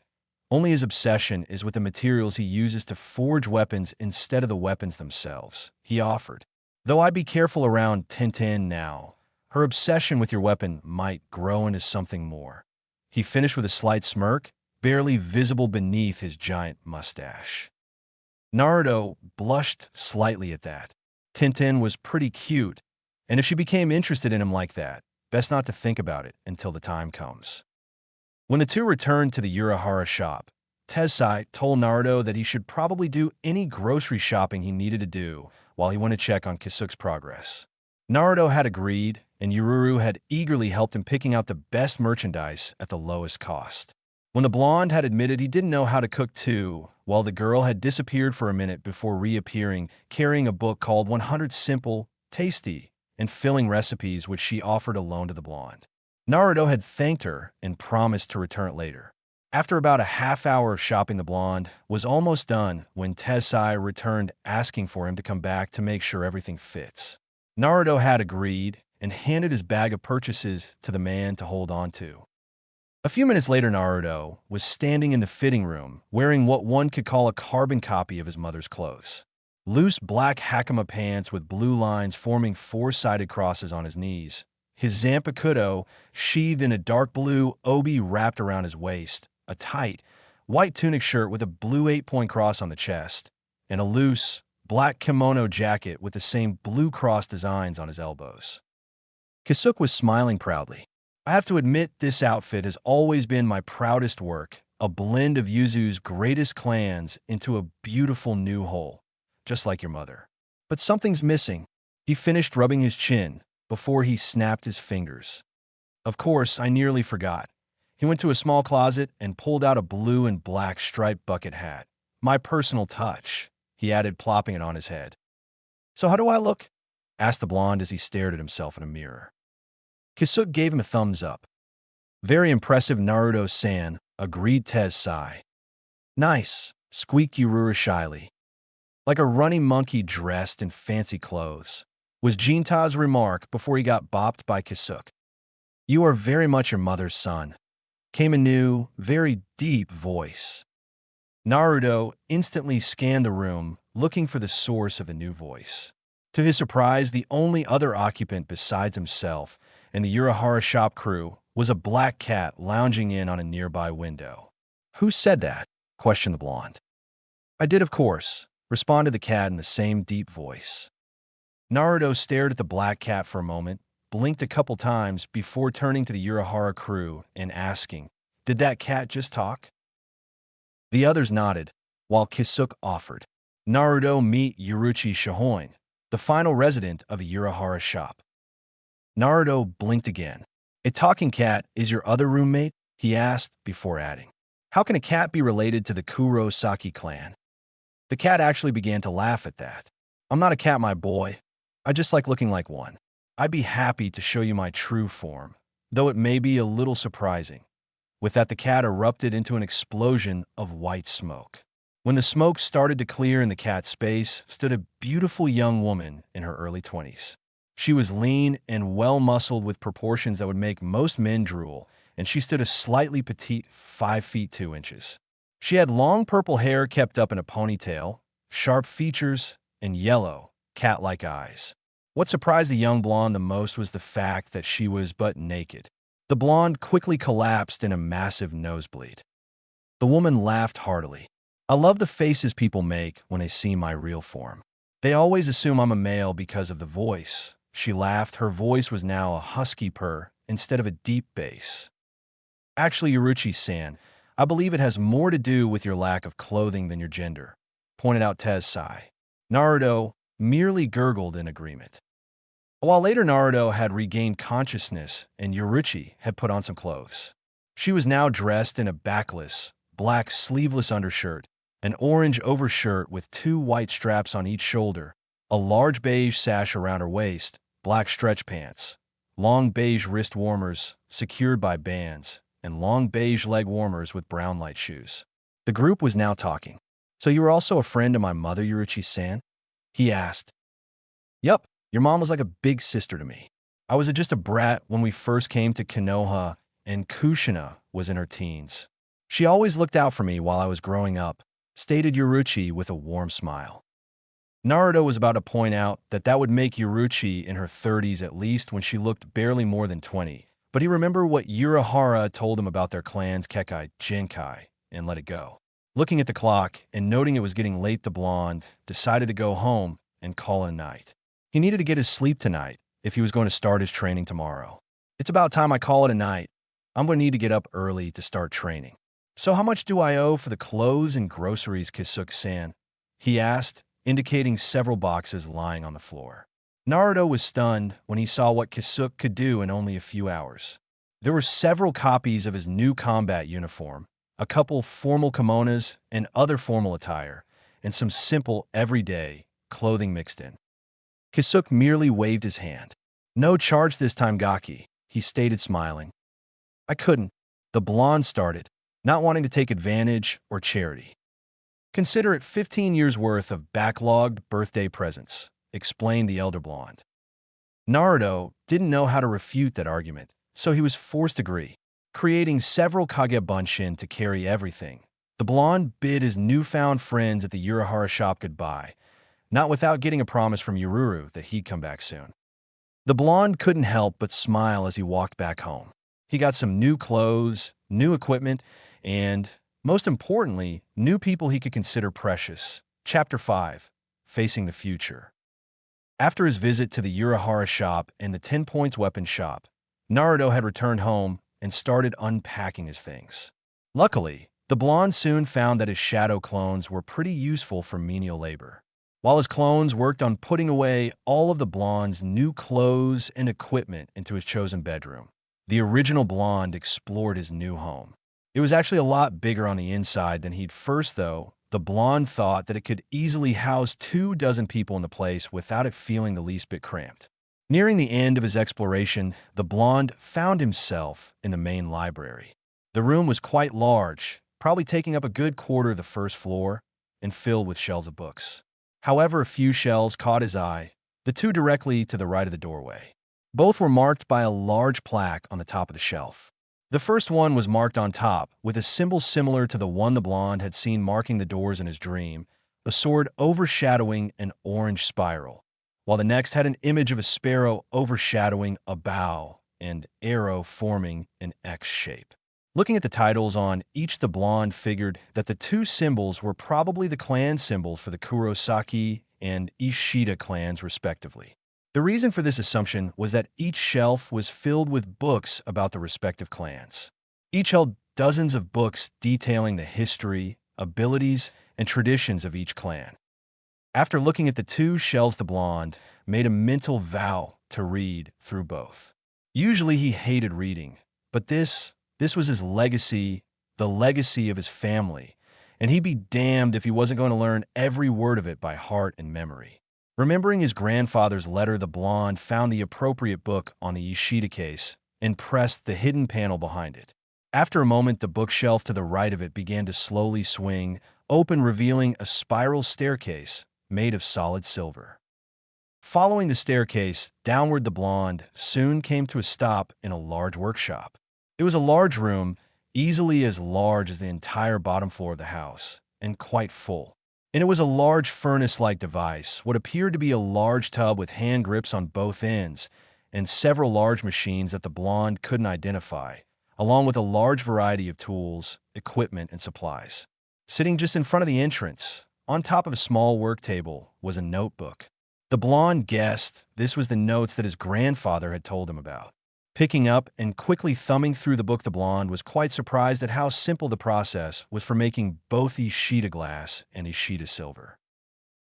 Only his obsession is with the materials he uses to forge weapons instead of the weapons themselves, he offered. Though I'd be careful around Tintin now. Her obsession with your weapon might grow into something more. He finished with a slight smirk, barely visible beneath his giant mustache. Naruto blushed slightly at that. Tintin was pretty cute, and if she became interested in him like that, best not to think about it until the time comes. When the two returned to the Urahara shop, Tessai told Naruto that he should probably do any grocery shopping he needed to do while he went to check on Kisuke's progress. Naruto had agreed, and Yururu had eagerly helped him picking out the best merchandise at the lowest cost. When the blonde had admitted he didn't know how to cook too, while the girl had disappeared for a minute before reappearing, carrying a book called 100 Simple, Tasty, and Filling Recipes which she offered alone to the blonde. Naruto had thanked her and promised to return it later. After about a half hour of shopping, the blonde was almost done when Tessai returned asking for him to come back to make sure everything fits. Naruto had agreed and handed his bag of purchases to the man to hold on to. A few minutes later, Naruto was standing in the fitting room, wearing what one could call a carbon copy of his mother's clothes. Loose black hakama pants with blue lines forming four-sided crosses on his knees. His zanpakuto sheathed in a dark blue obi wrapped around his waist, a tight, white tunic shirt with a blue 8-point cross on the chest, and a loose, black kimono jacket with the same blue cross designs on his elbows. Kisuke was smiling proudly. I have to admit this outfit has always been my proudest work, a blend of Yuzu's greatest clans into a beautiful new whole, just like your mother. But something's missing. He finished rubbing his chin before he snapped his fingers. Of course, I nearly forgot. He went to a small closet and pulled out a blue and black striped bucket hat. My personal touch, he added, plopping it on his head. So how do I look? Asked the blonde as he stared at himself in a mirror. Kisuke gave him a thumbs up. Very impressive, Naruto-san, agreed Tessai. Nice, squeaked Yururu shyly. Like a running monkey dressed in fancy clothes, was Jinta's remark before he got bopped by Kisuke. You are very much your mother's son, came a new, very deep voice. Naruto instantly scanned the room, looking for the source of the new voice. To his surprise, the only other occupant besides himself and the Urahara shop crew was a black cat lounging in on a nearby window. Who said that? Questioned the blonde. I did, of course, responded the cat in the same deep voice. Naruto stared at the black cat for a moment, blinked a couple times before turning to the Urahara crew and asking, Did that cat just talk? The others nodded, while Kisuke offered, Naruto meet Yuruchi Shihoin, the final resident of a Urahara shop. Naruto blinked again. A talking cat is your other roommate? He asked before adding. How can a cat be related to the Kurosaki clan? The cat actually began to laugh at that. I'm not a cat, my boy. I just like looking like one. I'd be happy to show you my true form, though it may be a little surprising. With that, the cat erupted into an explosion of white smoke. When the smoke started to clear in the cat's space, stood a beautiful young woman in her early 20s. She was lean and well-muscled with proportions that would make most men drool, and she stood a slightly petite 5 feet 2 inches. She had long purple hair kept up in a ponytail, sharp features, and yellow, cat-like eyes. What surprised the young blonde the most was the fact that she was but naked. The blonde quickly collapsed in a massive nosebleed. The woman laughed heartily. I love the faces people make when they see my real form. They always assume I'm a male because of the voice. She laughed. Her voice was now a husky purr instead of a deep bass. Actually, Yuruchi-san, I believe it has more to do with your lack of clothing than your gender, pointed out Tez-sai. Naruto merely gurgled in agreement. A while later, Naruto had regained consciousness and Yuruchi had put on some clothes. She was now dressed in a backless, black sleeveless undershirt, an orange overshirt with 2 white straps on each shoulder, a large beige sash around her waist, black stretch pants, long beige wrist warmers secured by bands, and long beige leg warmers with brown light shoes. The group was now talking. So you were also a friend of my mother, Yuruchi-san? He asked. Yup, your mom was like a big sister to me. I was just a brat when we first came to Konoha, and Kushina was in her teens. She always looked out for me while I was growing up, stated Yuruchi with a warm smile. Naruto was about to point out that that would make Yuruchi in her 30s at least when she looked barely more than 20, but he remembered what Urahara told him about their clan's Kekai Jinkai and let it go. Looking at the clock and noting it was getting late, the blonde decided to go home and call it a night. He needed to get his sleep tonight if he was going to start his training tomorrow. It's about time I call it a night. I'm going to need to get up early to start training. So how much do I owe for the clothes and groceries, Kisuke-san? He asked, indicating several boxes lying on the floor. Naruto was stunned when he saw what Kisuke could do in only a few hours. There were several copies of his new combat uniform, a couple formal kimonos and other formal attire, and some simple, everyday clothing mixed in. Kisuke merely waved his hand. No charge this time, Gaki, he stated, smiling. I couldn't, the blonde started, not wanting to take advantage or charity. Consider it 15 years' worth of backlogged birthday presents, explained the elder blonde. Naruto didn't know how to refute that argument, so he was forced to agree, creating several Kagebunshin to carry everything. The blonde bid his newfound friends at the Urahara shop goodbye, not without getting a promise from Yururu that he'd come back soon. The blonde couldn't help but smile as he walked back home. He got some new clothes, new equipment, and, most importantly, new people he could consider precious. Chapter 5, Facing the Future. After his visit to the Urahara shop and the 10 Points weapon shop, Naruto had returned home and started unpacking his things. Luckily, the blonde soon found that his shadow clones were pretty useful for menial labor. While his clones worked on putting away all of the blonde's new clothes and equipment into his chosen bedroom, the original blonde explored his new home. It was actually a lot bigger on the inside than he'd first, though. The blonde thought that it could easily house 24 people in the place without it feeling the least bit cramped. Nearing the end of his exploration, the blonde found himself in the main library. The room was quite large, probably taking up a good quarter of the first floor, and filled with shelves of books. However, a few shelves caught his eye, the two directly to the right of the doorway. Both were marked by a large plaque on the top of the shelf. The first one was marked on top with a symbol similar to the one the blonde had seen marking the doors in his dream, a sword overshadowing an orange spiral, while the next had an image of a sparrow overshadowing a bow and arrow forming an X shape. Looking at the titles on each, the blonde figured that the two symbols were probably the clan symbols for the Kurosaki and Ishida clans, respectively. The reason for this assumption was that each shelf was filled with books about the respective clans. Each held dozens of books detailing the history, abilities, and traditions of each clan. After looking at the two shells, the blonde made a mental vow to read through both. Usually he hated reading, but this was his legacy, the legacy of his family, and he'd be damned if he wasn't going to learn every word of it by heart and memory. Remembering his grandfather's letter, the blonde found the appropriate book on the Ishida case and pressed the hidden panel behind it. After a moment, the bookshelf to the right of it began to slowly swing open, revealing a spiral staircase made of solid silver. Following the staircase downward, the blonde soon came to a stop in a large workshop. It was a large room, easily as large as the entire bottom floor of the house, and quite full. And it was a large furnace-like device, what appeared to be a large tub with hand grips on both ends, and several large machines that the blonde couldn't identify, along with a large variety of tools, equipment, and supplies. Sitting just in front of the entrance, on top of a small work table, was a notebook. The blonde guessed this was the notes that his grandfather had told him about. Picking up and quickly thumbing through the book, the blonde was quite surprised at how simple the process was for making both Ishida glass and Ishida silver.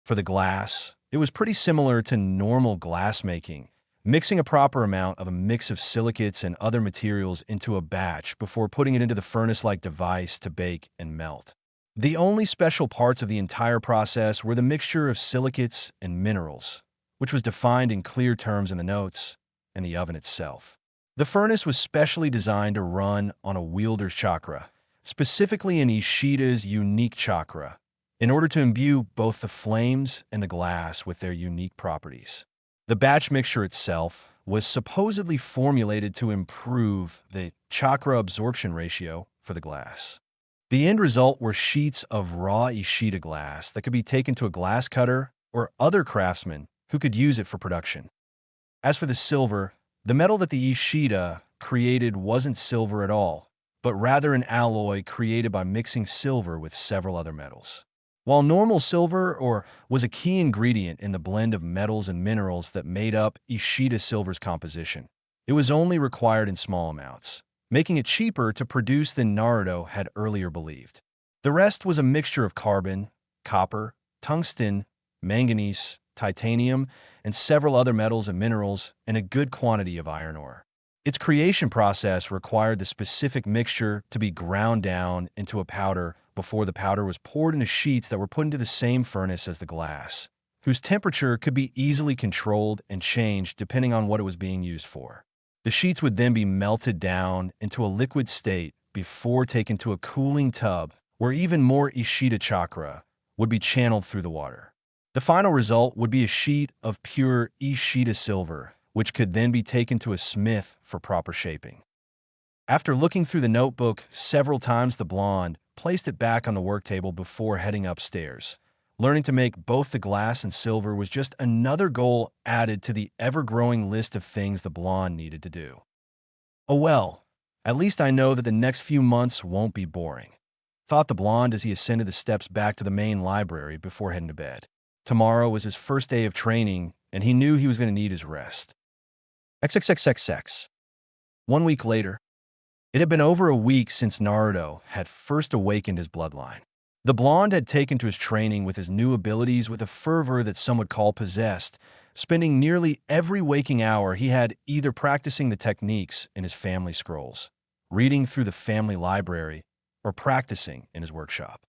For the glass, it was pretty similar to normal glass making, mixing a proper amount of a mix of silicates and other materials into a batch before putting it into the furnace-like device to bake and melt. The only special parts of the entire process were the mixture of silicates and minerals, which was defined in clear terms in the notes, and the oven itself. The furnace was specially designed to run on a wielder's chakra, specifically in Ishida's unique chakra, in order to imbue both the flames and the glass with their unique properties. The batch mixture itself was supposedly formulated to improve the chakra absorption ratio for the glass. The end result were sheets of raw Ishida glass that could be taken to a glass cutter or other craftsman who could use it for production. As for the silver, the metal that the Ishida created wasn't silver at all, but rather an alloy created by mixing silver with several other metals. While normal silver was a key ingredient in the blend of metals and minerals that made up Ishida silver's composition, it was only required in small amounts, making it cheaper to produce than Naruto had earlier believed. The rest was a mixture of carbon, copper, tungsten, manganese, titanium, and several other metals and minerals, and a good quantity of iron ore. Its creation process required the specific mixture to be ground down into a powder before the powder was poured into sheets that were put into the same furnace as the glass, whose temperature could be easily controlled and changed depending on what it was being used for. The sheets would then be melted down into a liquid state before taken to a cooling tub where even more Ishida chakra would be channeled through the water. The final result would be a sheet of pure Ishida silver, which could then be taken to a smith for proper shaping. After looking through the notebook several times, the blonde placed it back on the work table before heading upstairs. Learning to make both the glass and silver was just another goal added to the ever-growing list of things the blonde needed to do. Oh well, at least I know that the next few months won't be boring, thought the blonde as he ascended the steps back to the main library before heading to bed. Tomorrow was his first day of training, and he knew he was going to need his rest. XXXXX. 1 week later. It had been over a week since Naruto had first awakened his bloodline. The blonde had taken to his training with his new abilities with a fervor that some would call possessed, spending nearly every waking hour he had either practicing the techniques in his family scrolls, reading through the family library, or practicing in his workshop.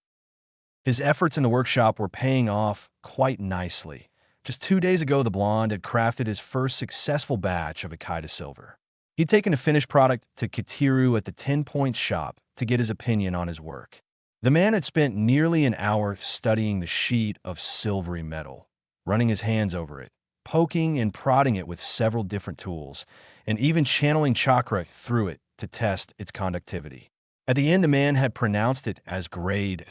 His efforts in the workshop were paying off quite nicely. Just 2 days ago, the blonde had crafted his first successful batch of Akita silver. He'd taken a finished product to Kitiru at the 10-point shop to get his opinion on his work. The man had spent nearly an hour studying the sheet of silvery metal, running his hands over it, poking and prodding it with several different tools, and even channeling chakra through it to test its conductivity. At the end, the man had pronounced it as grade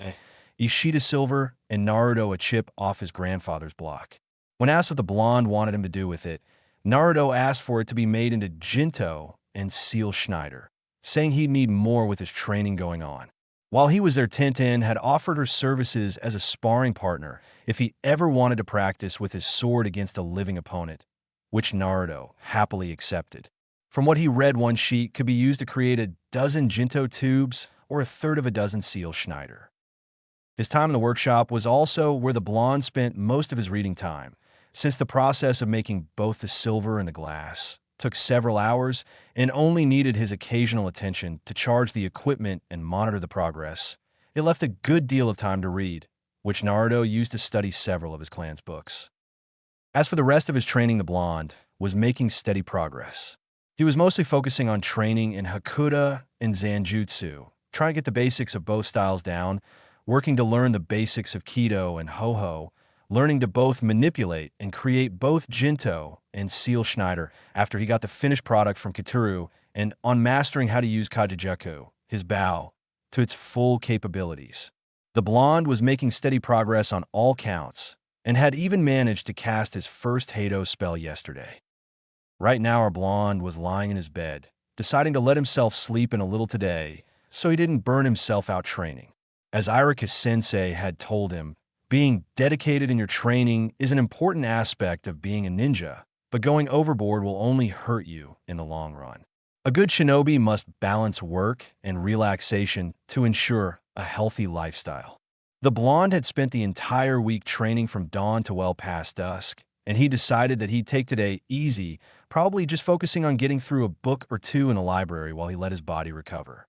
Ishida silver and Naruto a chip off his grandfather's block. When asked what the blonde wanted him to do with it, Naruto asked for it to be made into Jinto and Seal Schneider, saying he'd need more with his training going on. While he was there, Tintin had offered her services as a sparring partner if he ever wanted to practice with his sword against a living opponent, which Naruto happily accepted. From what he read, one sheet could be used to create a dozen Jinto tubes or a third of a dozen Seal Schneider. His time in the workshop was also where the blonde spent most of his reading time, since the process of making both the silver and the glass took several hours and only needed his occasional attention to charge the equipment and monitor the progress. It left a good deal of time to read, which Naruto used to study several of his clan's books. As for the rest of his training, the blonde was making steady progress. He was mostly focusing on training in Hakuda and Zanjutsu, trying to get the basics of both styles down, working to learn the basics of Kido and Ho-Ho, learning to both manipulate and create both Jinto and Seal Schneider after he got the finished product from Kitaru, and on mastering how to use Kajijaku, his bow, to its full capabilities. The blonde was making steady progress on all counts, and had even managed to cast his first Hado spell yesterday. Right now our blonde was lying in his bed, deciding to let himself sleep in a little today, so he didn't burn himself out training. As Irika-sensei had told him, being dedicated in your training is an important aspect of being a ninja, but going overboard will only hurt you in the long run. A good shinobi must balance work and relaxation to ensure a healthy lifestyle. The blonde had spent the entire week training from dawn to well past dusk, and he decided that he'd take today easy, probably just focusing on getting through a book or two in the library while he let his body recover.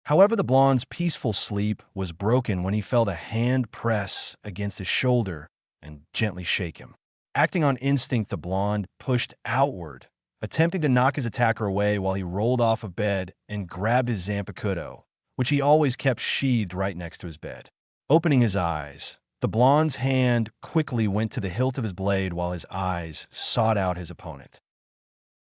However, the blonde's peaceful sleep was broken when he felt a hand press against his shoulder and gently shake him. Acting on instinct, the blonde pushed outward, attempting to knock his attacker away while he rolled off of bed and grabbed his Zanpakuto, which he always kept sheathed right next to his bed. Opening his eyes, the blonde's hand quickly went to the hilt of his blade while his eyes sought out his opponent.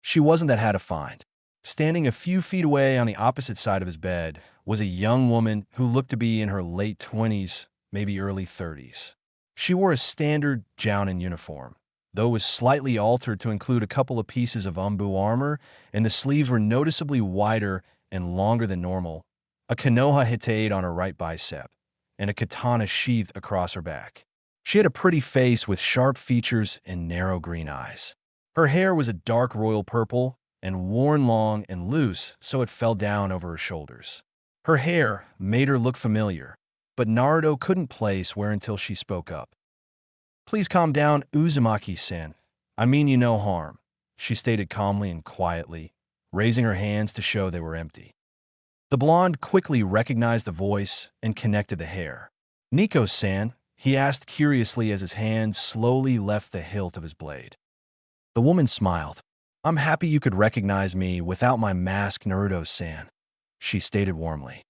She wasn't that hard to find. Standing a few feet away on the opposite side of his bed was a young woman who looked to be in her late 20s, maybe early 30s. She wore a standard Jounin uniform, though it was slightly altered to include a couple of pieces of umbu armor, and the sleeves were noticeably wider and longer than normal, a Konoha hitade on her right bicep, and a katana sheathed across her back. She had a pretty face with sharp features and narrow green eyes. Her hair was a dark royal purple and worn long and loose so it fell down over her shoulders. Her hair made her look familiar, but Naruto couldn't place where until she spoke up. "Please calm down, Uzumaki-san. I mean you no harm," she stated calmly and quietly, raising her hands to show they were empty. The blonde quickly recognized the voice and connected the hair. "Nico-san," he asked curiously as his hand slowly left the hilt of his blade. The woman smiled. "I'm happy you could recognize me without my mask, Naruto-san," she stated warmly.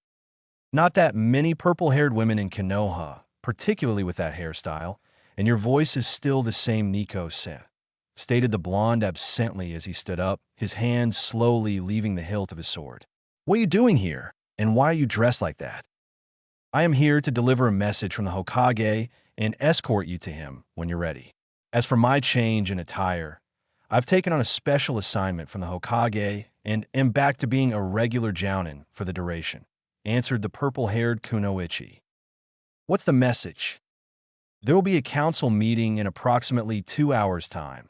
"Not that many purple-haired women in Konoha, particularly with that hairstyle, and your voice is still the same, Nico-san," stated the blonde absently as he stood up, his hand slowly leaving the hilt of his sword. "What are you doing here, and why are you dressed like that?" "I am here to deliver a message from the Hokage and escort you to him when you're ready. As for my change in attire, I've taken on a special assignment from the Hokage and am back to being a regular Jounin for the duration," answered the purple-haired Kunoichi. "What's the message?" "There will be a council meeting in approximately 2 hours' time,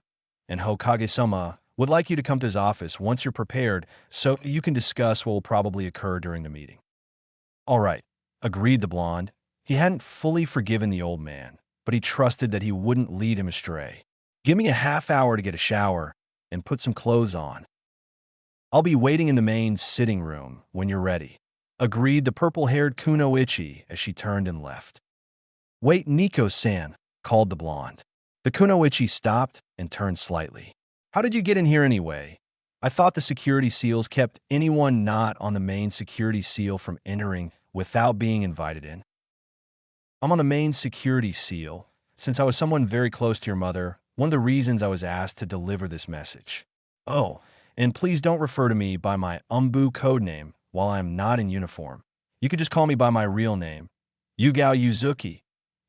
and Hokage-sama would like you to come to his office once you're prepared so you can discuss what will probably occur during the meeting." "All right," agreed the blonde. He hadn't fully forgiven the old man, but he trusted that he wouldn't lead him astray. "Give me a half hour to get a shower and put some clothes on. I'll be waiting in the main sitting room when you're ready," agreed the purple-haired Kunoichi as she turned and left. "Wait, Nico-san," called the blonde. The Kunoichi stopped and turned slightly. "How did you get in here anyway? I thought the security seals kept anyone not on the main security seal from entering without being invited in." "I'm on the main security seal. Since I was someone very close to your mother, one of the reasons I was asked to deliver this message." "Oh, and please don't refer to me by my Umbu codename while I am not in uniform. You could just call me by my real name, Yugao Yuzuki,"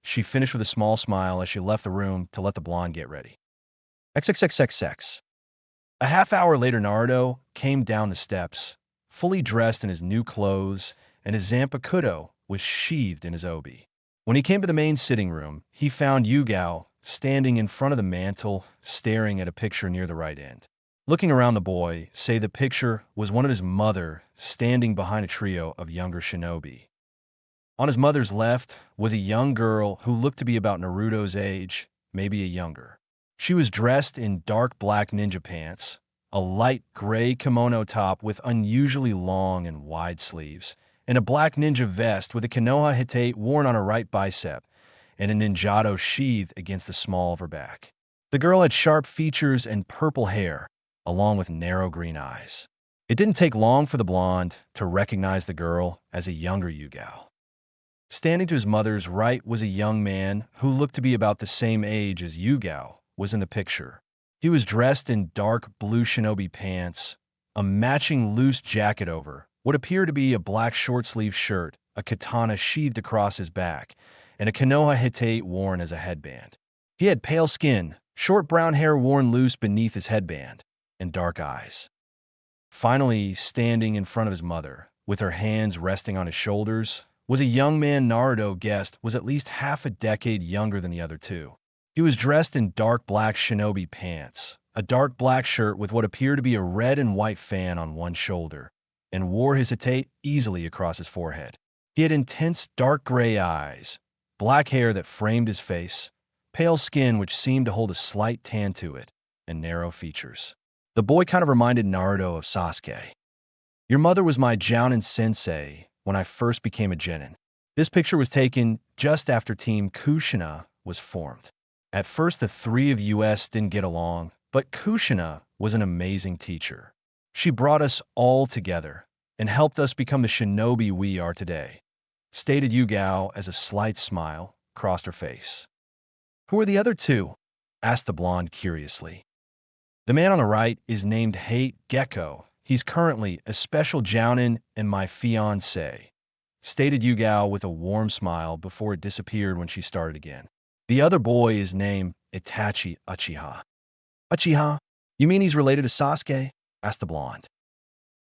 she finished with a small smile as she left the room to let the blonde get ready. XXXXX. A half hour later, Naruto came down the steps, fully dressed in his new clothes, and his Zanpakuto was sheathed in his obi. When he came to the main sitting room, he found Yugao standing in front of the mantel, staring at a picture near the right end. Looking around, the boy say the picture was one of his mother standing behind a trio of younger shinobi. On his mother's left was a young girl who looked to be about Naruto's age, maybe a younger. She was dressed in dark black ninja pants, a light gray kimono top with unusually long and wide sleeves, and a black ninja vest with a Konoha Hitate worn on her right bicep and a ninjato sheathed against the small of her back. The girl had sharp features and purple hair, along with narrow green eyes. It didn't take long for the blonde to recognize the girl as a younger Yugao. Standing to his mother's right was a young man who looked to be about the same age as Yugao was in the picture. He was dressed in dark blue shinobi pants, a matching loose jacket over what appeared to be a black short-sleeved shirt, a katana sheathed across his back, and a Konoha Hitate worn as a headband. He had pale skin, short brown hair worn loose beneath his headband, and dark eyes. Finally, standing in front of his mother, with her hands resting on his shoulders, was a young man Naruto guessed was at least half a decade younger than the other two. He was dressed in dark black shinobi pants, a dark black shirt with what appeared to be a red and white fan on one shoulder, and wore his hitate easily across his forehead. He had intense dark gray eyes, black hair that framed his face, pale skin which seemed to hold a slight tan to it, and narrow features. The boy kind of reminded Naruto of Sasuke. Your mother was my Jounin sensei when I first became a genin. This picture was taken just after Team Kushina was formed. At first, the three of us didn't get along, but Kushina was an amazing teacher. She brought us all together and helped us become the shinobi we are today, stated Yugao as a slight smile crossed her face. Who are the other two? Asked the blonde curiously. The man on the right is named Hate Gecko. He's currently a special Jounin and my fiancé, stated Yugao with a warm smile before it disappeared when she started again. The other boy is named Itachi Uchiha. Uchiha? You mean he's related to Sasuke? Asked the blonde.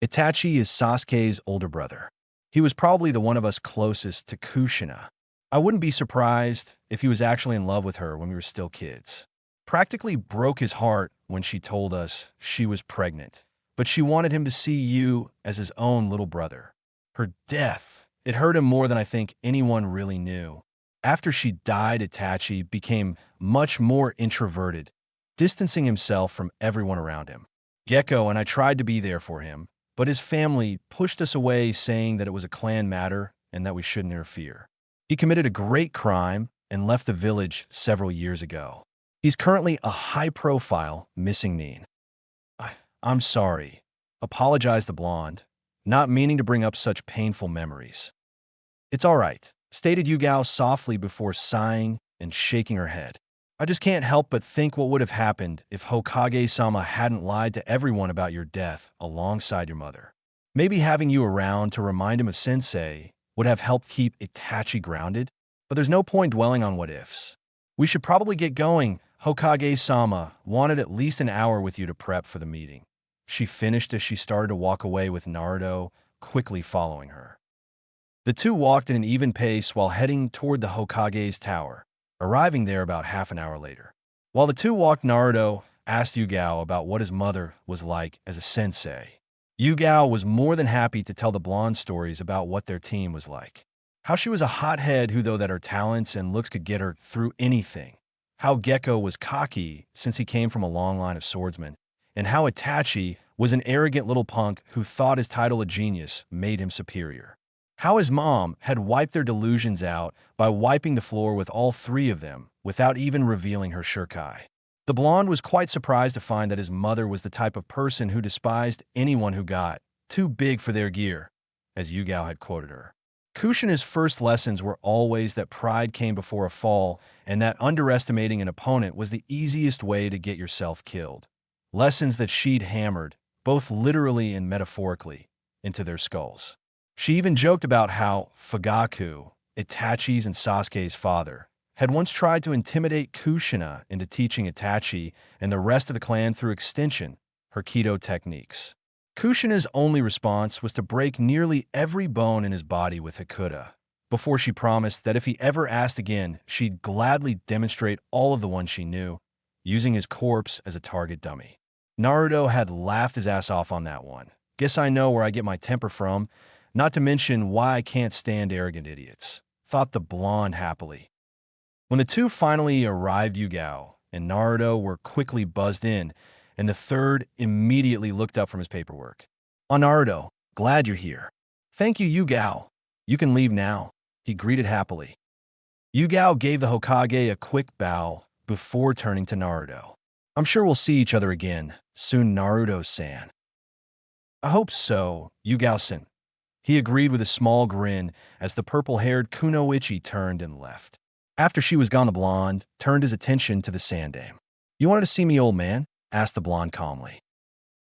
Itachi is Sasuke's older brother. He was probably the one of us closest to Kushina. I wouldn't be surprised if he was actually in love with her when we were still kids. Practically broke his heart when she told us she was pregnant, but she wanted him to see you as his own little brother. Her death, it hurt him more than I think anyone really knew. After she died, Itachi became much more introverted, distancing himself from everyone around him. Gecko and I tried to be there for him, but his family pushed us away saying that it was a clan matter and that we shouldn't interfere. He committed a great crime and left the village several years ago. He's currently a high-profile missing nin. I'm sorry, apologized the blonde, not meaning to bring up such painful memories. It's all right, stated Yugao softly before sighing and shaking her head. I just can't help but think what would have happened if Hokage-sama hadn't lied to everyone about your death alongside your mother. Maybe having you around to remind him of Sensei would have helped keep Itachi grounded, but there's no point dwelling on what-ifs. We should probably get going. Hokage-sama wanted at least an hour with you to prep for the meeting. She finished as she started to walk away with Naruto quickly following her. The two walked at an even pace while heading toward the Hokage's tower, arriving there about half an hour later. While the two walked, Naruto asked Yugao about what his mother was like as a sensei. Yugao was more than happy to tell the blonde stories about what their team was like. How she was a hothead who, though that her talents and looks could get her through anything. How Gecko was cocky since he came from a long line of swordsmen. And how Itachi was an arrogant little punk who thought his title of genius made him superior. How his mom had wiped their delusions out by wiping the floor with all three of them without even revealing her shuriken. The blonde was quite surprised to find that his mother was the type of person who despised anyone who got too big for their gear, as Yugao had quoted her. Kushina's first lessons were always that pride came before a fall and that underestimating an opponent was the easiest way to get yourself killed. Lessons that she'd hammered, both literally and metaphorically, into their skulls. She even joked about how Fugaku, Itachi's and Sasuke's father, had once tried to intimidate Kushina into teaching Itachi and the rest of the clan through extension, her Kido techniques. Kushina's only response was to break nearly every bone in his body with Hakuda, before she promised that if he ever asked again, she'd gladly demonstrate all of the ones she knew, using his corpse as a target dummy. Naruto had laughed his ass off on that one. Guess I know where I get my temper from. Not to mention why I can't stand arrogant idiots, thought the blonde happily. When the two finally arrived, Yugao and Naruto were quickly buzzed in, and the third immediately looked up from his paperwork. "Oh, Naruto, glad you're here." "Thank you, Yugao. You can leave now," he greeted happily. Yugao gave the Hokage a quick bow before turning to Naruto. "I'm sure we'll see each other again soon, Naruto-san." "I hope so, Yugao-san," he agreed with a small grin as the purple-haired Kunoichi turned and left. After she was gone, the blonde turned his attention to the Sandame. "You wanted to see me, old man?" asked the blonde calmly.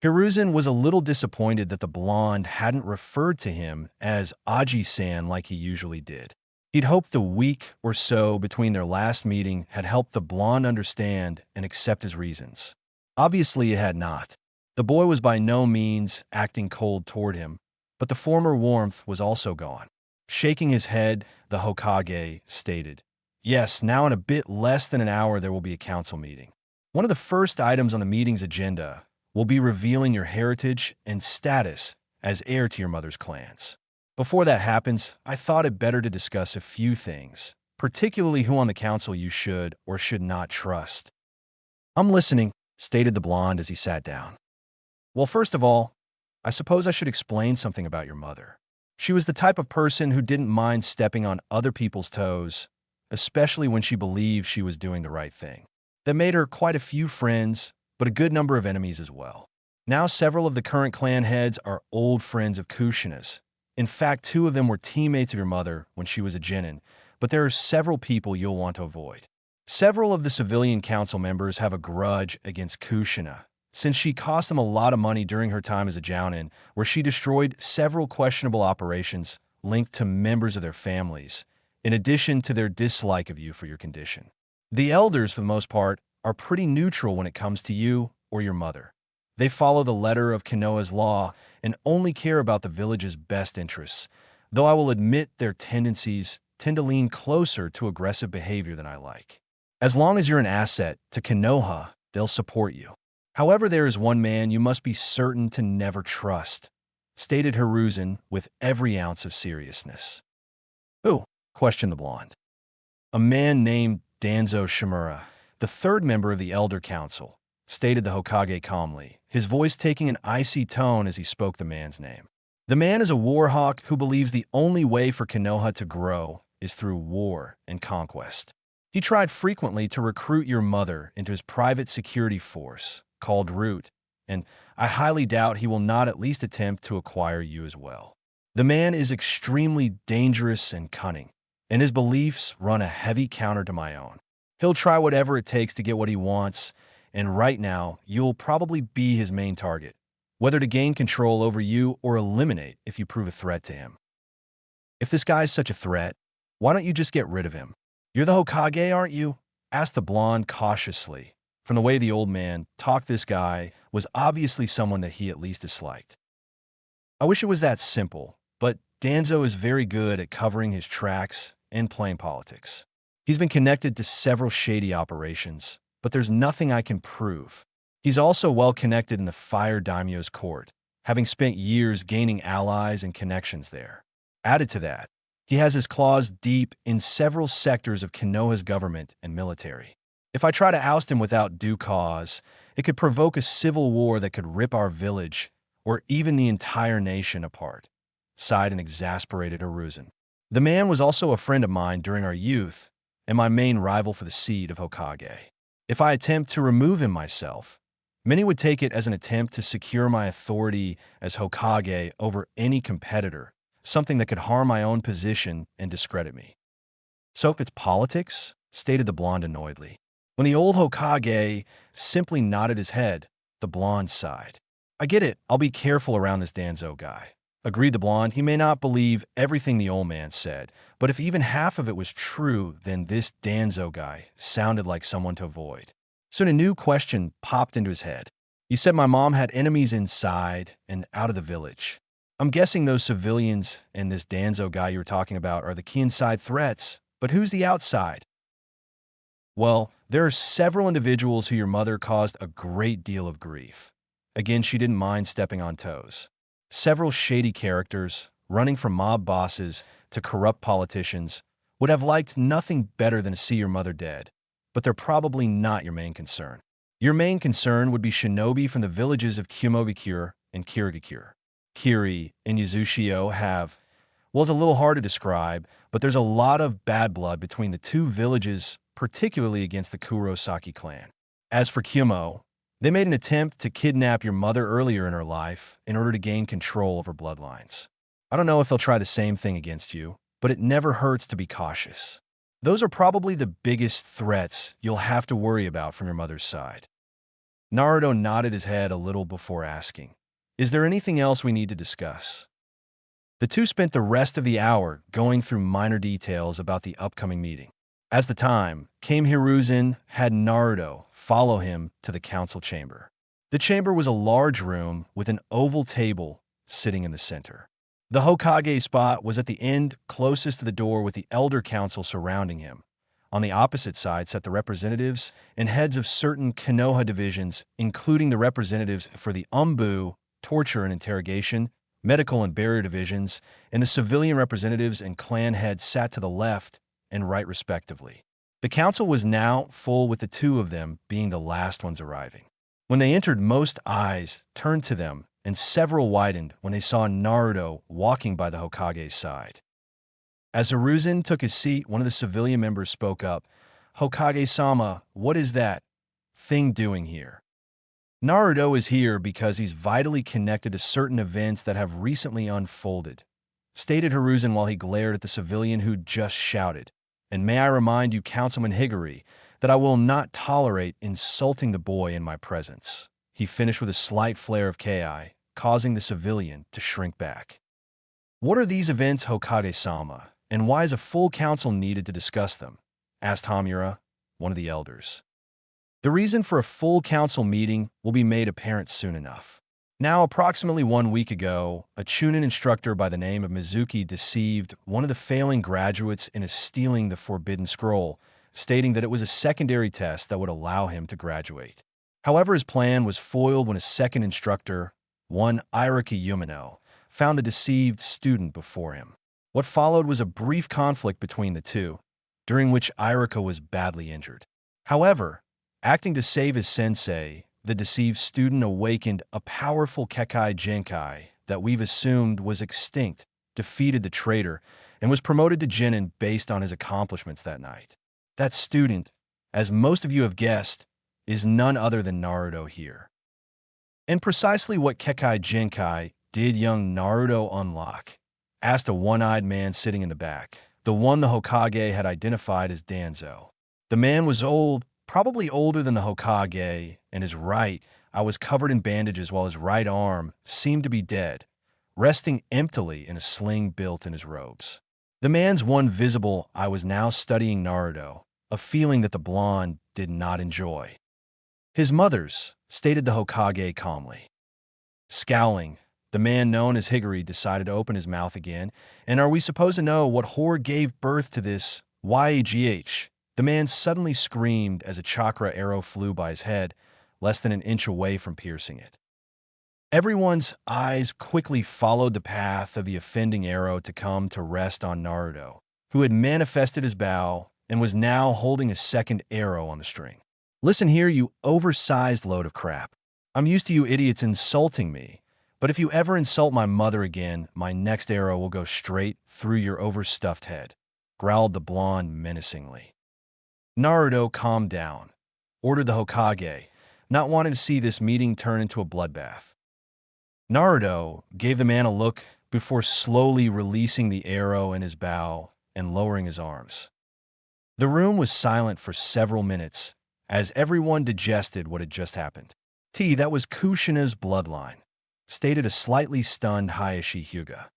Hiruzen was a little disappointed that the blonde hadn't referred to him as Aji-san like he usually did. He'd hoped the week or so between their last meeting had helped the blonde understand and accept his reasons. Obviously, it had not. The boy was by no means acting cold toward him, but the former warmth was also gone. Shaking his head, the Hokage stated, "Yes, now in a bit less than an hour there will be a council meeting. One of the first items on the meeting's agenda will be revealing your heritage and status as heir to your mother's clans. Before that happens, I thought it better to discuss a few things, particularly who on the council you should or should not trust." "I'm listening," stated the blonde as he sat down. "Well, first of all, I suppose I should explain something about your mother. She was the type of person who didn't mind stepping on other people's toes, especially when she believed she was doing the right thing. That made her quite a few friends, but a good number of enemies as well. Now several of the current clan heads are old friends of Kushina's. In fact, 2 of them were teammates of your mother when she was a genin, but there are several people you'll want to avoid. Several of the civilian council members have a grudge against Kushina, since she cost them a lot of money during her time as a jounin, where she destroyed several questionable operations linked to members of their families, in addition to their dislike of you for your condition. The elders, for the most part, are pretty neutral when it comes to you or your mother. They follow the letter of Konoha's law and only care about the village's best interests, though I will admit their tendencies tend to lean closer to aggressive behavior than I like. As long as you're an asset to Konoha, they'll support you. However, there is one man you must be certain to never trust," stated Hiruzen with every ounce of seriousness. "Who?" questioned the blonde. "A man named Danzo Shimura, the 3rd member of the Elder Council," stated the Hokage calmly, his voice taking an icy tone as he spoke the man's name. "The man is a warhawk who believes the only way for Konoha to grow is through war and conquest. He tried frequently to recruit your mother into his private security force, called Root, and I highly doubt he will not at least attempt to acquire you as well. The man is extremely dangerous and cunning, and his beliefs run a heavy counter to my own. He'll try whatever it takes to get what he wants, and right now, you'll probably be his main target, whether to gain control over you or eliminate if you prove a threat to him. If this guy's such a threat, why don't you just get rid of him? You're the Hokage, aren't you?" asked the blonde cautiously. From the way the old man talked, this guy was obviously someone that he at least disliked. "I wish it was that simple, but Danzo is very good at covering his tracks and playing politics. He's been connected to several shady operations, but there's nothing I can prove. He's also well connected in the Fire Daimyo's court, having spent years gaining allies and connections there. Added to that, he has his claws deep in several sectors of Konoha's government and military. If I try to oust him without due cause, it could provoke a civil war that could rip our village or even the entire nation apart," sighed an exasperated Hiruzen. "The man was also a friend of mine during our youth and my main rival for the seat of Hokage. If I attempt to remove him myself, many would take it as an attempt to secure my authority as Hokage over any competitor, something that could harm my own position and discredit me." "So it's politics?" stated the blonde annoyedly. When the old Hokage simply nodded his head, the blonde sighed. "I get it. I'll be careful around this Danzo guy," agreed the blonde. He may not believe everything the old man said, but if even half of it was true, then this Danzo guy sounded like someone to avoid. Soon a new question popped into his head. "You said my mom had enemies inside and out of the village. I'm guessing those civilians and this Danzo guy you were talking about are the key inside threats, but who's the outside?" "Well, there are several individuals who your mother caused a great deal of grief. Again, she didn't mind stepping on toes. Several shady characters, running from mob bosses to corrupt politicians, would have liked nothing better than to see your mother dead, but they're probably not your main concern. Your main concern would be shinobi from the villages of Kumogakure and Kirigakure. Kiri and Yazushio have, well, it's a little hard to describe, but there's a lot of bad blood between the two villages, particularly against the Kurosaki clan. As for Kumo, they made an attempt to kidnap your mother earlier in her life in order to gain control of her bloodlines. I don't know if they'll try the same thing against you, but it never hurts to be cautious. Those are probably the biggest threats you'll have to worry about from your mother's side. Naruto nodded his head a little before asking, "Is there anything else we need to discuss?" The two spent the rest of the hour going through minor details about the upcoming meeting. As the time came, Hiruzen had Naruto follow him to the council chamber. The chamber was a large room with an oval table sitting in the center. The Hokage spot was at the end closest to the door with the elder council surrounding him. On the opposite side sat the representatives and heads of certain Konoha divisions, including the representatives for the Umbu, torture and interrogation, medical and barrier divisions, and the civilian representatives and clan heads sat to the left and right respectively. The council was now full with the two of them being the last ones arriving. When they entered, most eyes turned to them and several widened when they saw Naruto walking by the Hokage's side. As Hiruzen took his seat, one of the civilian members spoke up, "Hokage-sama, what is that thing doing here?" "Naruto is here because he's vitally connected to certain events that have recently unfolded," stated Hiruzen while he glared at the civilian who just shouted. "And may I remind you, Councilman Higuri, that I will not tolerate insulting the boy in my presence." He finished with a slight flare of ki, causing the civilian to shrink back. "What are these events, Hokage-sama, and why is a full council needed to discuss them?" asked Hamura, one of the elders. "The reason for a full council meeting will be made apparent soon enough. Now, approximately 1 week ago, a Chunin instructor by the name of Mizuki deceived one of the failing graduates into stealing the Forbidden Scroll, stating that it was a secondary test that would allow him to graduate. However, his plan was foiled when a second instructor, one Iraki Yumino, found the deceived student before him. What followed was a brief conflict between the two, during which Irika was badly injured. However, acting to save his sensei, the deceived student awakened a powerful Kekai Genkai that we've assumed was extinct, defeated the traitor, and was promoted to Genin based on his accomplishments that night. That student, as most of you have guessed, is none other than Naruto here. And precisely what Kekai Genkai did young Naruto unlock?" asked a one-eyed man sitting in the back, the one the Hokage had identified as Danzo. The man was old, probably older than the Hokage, and his right eye was covered in bandages while his right arm seemed to be dead, resting emptily in a sling built in his robes. The man's one visible eye was now studying Naruto, a feeling that the blonde did not enjoy. "His mother's," stated the Hokage calmly. Scowling, the man known as Higuri decided to open his mouth again. "And are we supposed to know what horror gave birth to this YGH?" The man suddenly screamed as a chakra arrow flew by his head, less than an inch away from piercing it. Everyone's eyes quickly followed the path of the offending arrow to come to rest on Naruto, who had manifested his bow and was now holding a second arrow on the string. "Listen here, you oversized load of crap. I'm used to you idiots insulting me, but if you ever insult my mother again, my next arrow will go straight through your overstuffed head," growled the blonde menacingly. Naruto calmed down, ordered the Hokage, not wanting to see this meeting turn into a bloodbath. Naruto gave the man a look before slowly releasing the arrow in his bow and lowering his arms. The room was silent for several minutes, as everyone digested what had just happened. "That was Kushina's bloodline," stated a slightly stunned Hayashi Hyuga.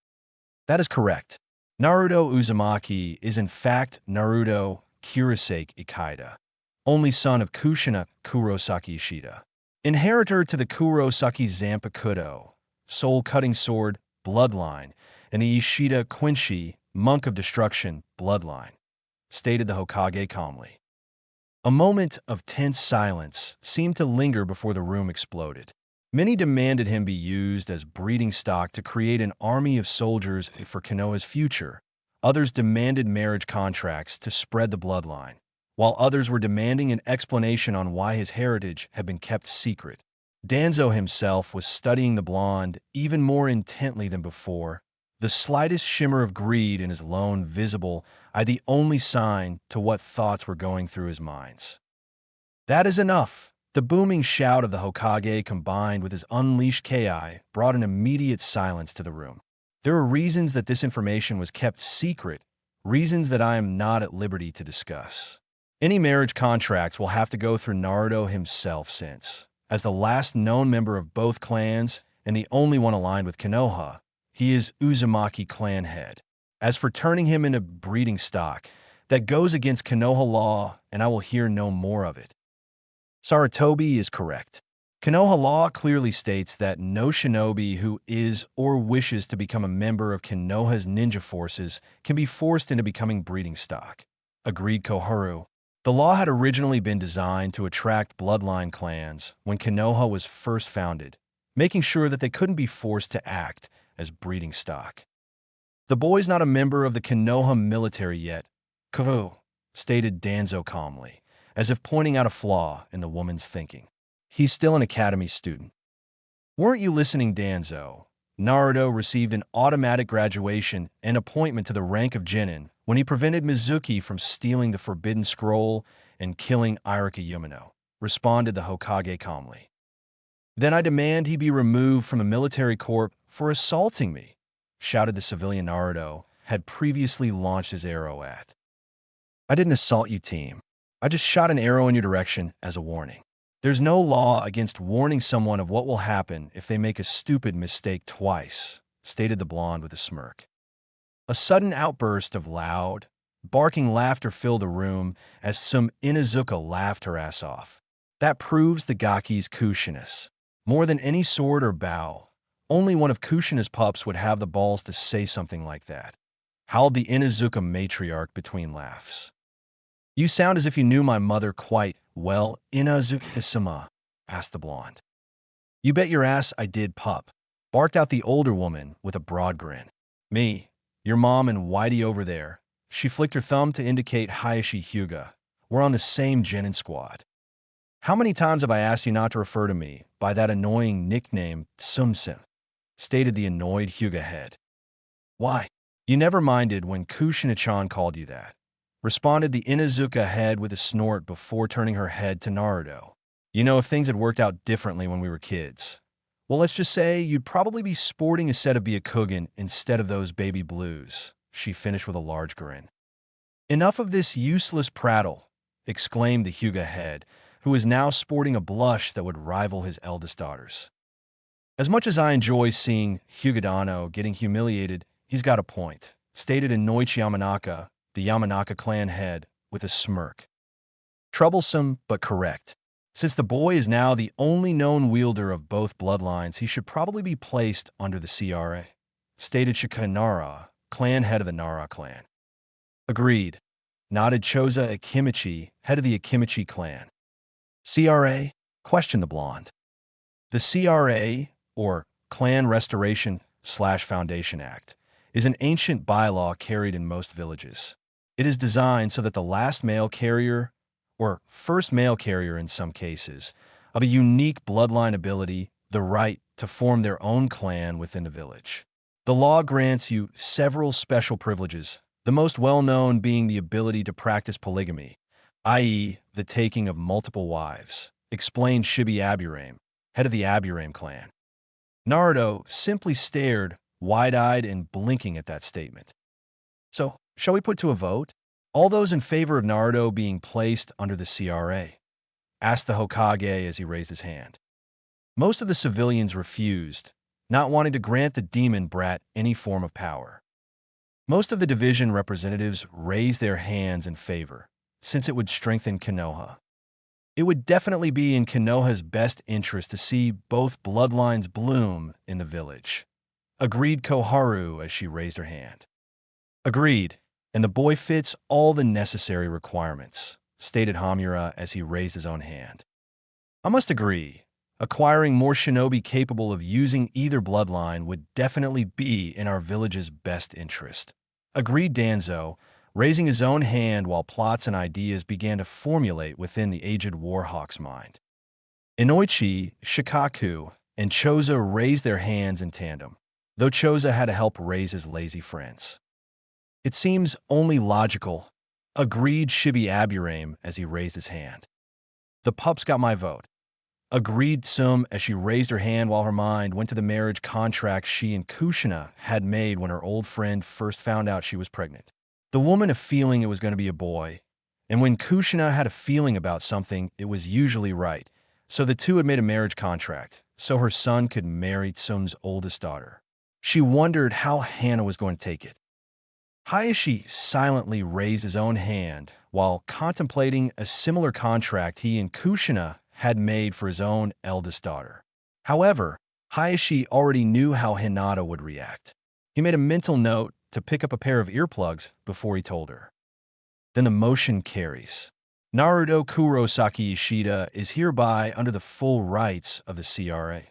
"That is correct. Naruto Uzumaki is in fact Naruto Kurosaki Ikeda, only son of Kushina Kurosaki Ishida, inheritor to the Kurosaki Zanpakuto, soul-cutting sword bloodline, and the Ishida Quincy Monk of Destruction bloodline," stated the Hokage calmly. A moment of tense silence seemed to linger before the room exploded. Many demanded him be used as breeding stock to create an army of soldiers for Konoha's future. Others demanded marriage contracts to spread the bloodline, while others were demanding an explanation on why his heritage had been kept secret. Danzo himself was studying the blonde even more intently than before, the slightest shimmer of greed in his lone visible eye the only sign to what thoughts were going through his minds. That is enough. The booming shout of the Hokage combined with his unleashed Ki brought an immediate silence to the room. There are reasons that this information was kept secret, reasons that I am not at liberty to discuss. Any marriage contracts will have to go through Naruto himself since, as the last known member of both clans and the only one aligned with Konoha, he is Uzumaki clan head. As for turning him into breeding stock, that goes against Konoha law and I will hear no more of it. Sarutobi is correct. Konoha law clearly states that no shinobi who is or wishes to become a member of Konoha's ninja forces can be forced into becoming breeding stock. Agreed Koharu. The law had originally been designed to attract bloodline clans when Konoha was first founded, making sure that they couldn't be forced to act as breeding stock. The boy's not a member of the Konoha military yet, Kavu, stated Danzo calmly, as if pointing out a flaw in the woman's thinking. He's still an academy student. Weren't you listening, Danzo? Naruto received an automatic graduation and appointment to the rank of Genin when he prevented Mizuki from stealing the Forbidden Scroll and killing Irika Yumino, responded the Hokage calmly. Then I demand he be removed from the military corps for assaulting me, shouted the civilian Naruto had previously launched his arrow at. I didn't assault you, team. I just shot an arrow in your direction as a warning. There's no law against warning someone of what will happen if they make a stupid mistake twice, stated the blonde with a smirk. A sudden outburst of loud, barking laughter filled the room as some Inuzuka laughed her ass off. That proves the Gaki's Kushina's. More than any sword or bow, only one of Kushina's pups would have the balls to say something like that, howled the Inuzuka matriarch between laughs. You sound as if you knew my mother quite well, Inuzuka-sama, asked the blonde. You bet your ass I did, pup, barked out the older woman with a broad grin. Me, your mom and Whitey over there, she flicked her thumb to indicate Hayashi Hyuga. We're on the same Genin squad. How many times have I asked you not to refer to me by that annoying nickname, Tsumsim? Stated the annoyed Hyuga head. Why? You never minded when Kushina-chan called you that, responded the Inuzuka head with a snort before turning her head to Naruto. You know, if things had worked out differently when we were kids, well, let's just say you'd probably be sporting a set of Byakugan instead of those baby blues, she finished with a large grin. Enough of this useless prattle, exclaimed the Hyuga head, who was now sporting a blush that would rival his eldest daughter's. As much as I enjoy seeing Hyugadano getting humiliated, he's got a point, stated Inoichi Yamanaka, the Yamanaka clan head, with a smirk. Troublesome, but correct. Since the boy is now the only known wielder of both bloodlines, he should probably be placed under the CRA, stated Shikanara, clan head of the Nara clan. Agreed, nodded Choza Akimichi, head of the Akimichi clan. CRA? Questioned the blonde. The CRA, or Clan Restoration/Foundation Act, is an ancient bylaw carried in most villages. It is designed so that the last male carrier, or first male carrier in some cases, of a unique bloodline ability, the right to form their own clan within the village. The law grants you several special privileges, the most well-known being the ability to practice polygamy, i.e., the taking of multiple wives, explained Shibi Aburame, head of the Aburame clan. Naruto simply stared, wide-eyed and blinking at that statement. So, shall we put to a vote? All those in favor of Naruto being placed under the CRA? Asked the Hokage as he raised his hand. Most of the civilians refused, not wanting to grant the demon brat any form of power. Most of the division representatives raised their hands in favor, since it would strengthen Konoha. It would definitely be in Konoha's best interest to see both bloodlines bloom in the village. Agreed Koharu as she raised her hand. Agreed, and the boy fits all the necessary requirements, stated Hamura as he raised his own hand. I must agree, Acquiring more shinobi capable of using either bloodline would definitely be in our village's best interest. Agreed Danzo, raising his own hand while plots and ideas began to formulate within the aged warhawk's mind. Inoichi, Shikaku, and Choza raised their hands in tandem, though Choza had to help raise his lazy friends. It seems only logical, agreed Shibi Aburame as he raised his hand. The pups got my vote. Agreed Sum as she raised her hand while her mind went to the marriage contract she and Kushina had made when her old friend first found out she was pregnant. The woman a feeling it was going to be a boy, and when Kushina had a feeling about something, it was usually right. So the two had made a marriage contract, so her son could marry Sum's oldest daughter. She wondered how Hannah was going to take it. Hayashi silently raised his own hand while contemplating a similar contract he and Kushina had made for his own eldest daughter. However, Hayashi already knew how Hinata would react. He made a mental note to pick up a pair of earplugs before he told her. Then the motion carries. Naruto Kurosaki Ishida is hereby under the full rights of the CRA.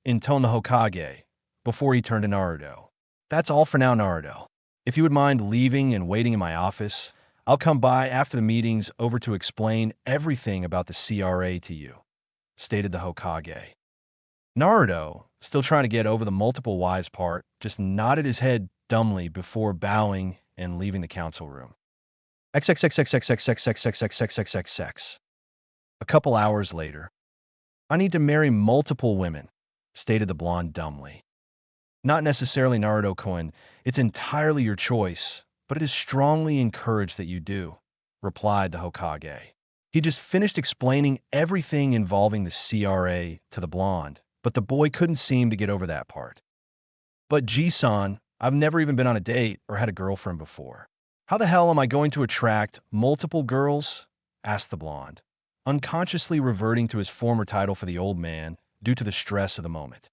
Intoned the Hokage, before he turned to Naruto. That's all for now, Naruto. If you would mind leaving and waiting in my office, I'll come by after the meeting's over to explain everything about the CRA to you, stated the Hokage. Naruto, still trying to get over the multiple wives part, just nodded his head dumbly before bowing and leaving the council room. XXXXXXXXXXXXXX. A couple hours later. I need to marry multiple women, stated the blonde dumbly. Not necessarily, Naruto-kun. It's entirely your choice, but it is strongly encouraged that you do, replied the Hokage. He just finished explaining everything involving the CRA to the blonde, but the boy couldn't seem to get over that part. But Ji-san, I've never even been on a date or had a girlfriend before. How the hell am I going to attract multiple girls? Asked the blonde, unconsciously reverting to his former title for the old man due to the stress of the moment.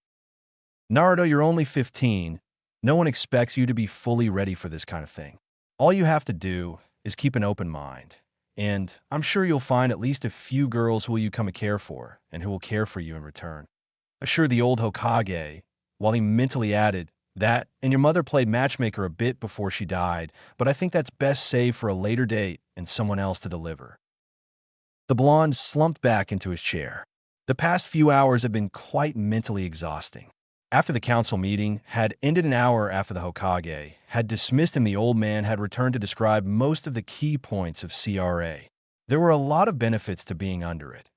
Naruto, you're only 15. No one expects you to be fully ready for this kind of thing. All you have to do is keep an open mind, and I'm sure you'll find at least a few girls who will you come and care for, and who will care for you in return, assured the old Hokage, while he mentally added that, and your mother played matchmaker a bit before she died, but I think that's best saved for a later date and someone else to deliver. The blonde slumped back into his chair. The past few hours had been quite mentally exhausting. After the council meeting had ended an hour after the Hokage had dismissed him, the old man had returned to describe most of the key points of CRA. There were a lot of benefits to being under it.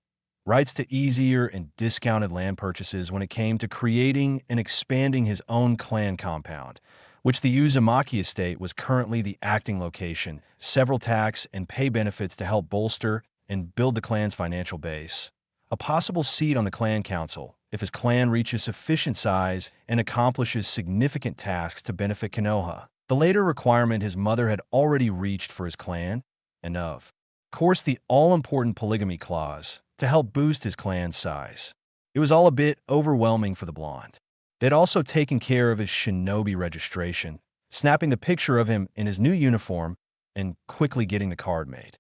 Rights to easier and discounted land purchases when it came to creating and expanding his own clan compound, which the Uzumaki estate was currently the acting location, several tax and pay benefits to help bolster and build the clan's financial base, a possible seat on the clan council if his clan reaches sufficient size and accomplishes significant tasks to benefit Konoha, the later requirement his mother had already reached for his clan, and of course the all-important polygamy clause to help boost his clan's size. It was all a bit overwhelming for the blonde. They'd also taken care of his shinobi registration, snapping the picture of him in his new uniform and quickly getting the card made.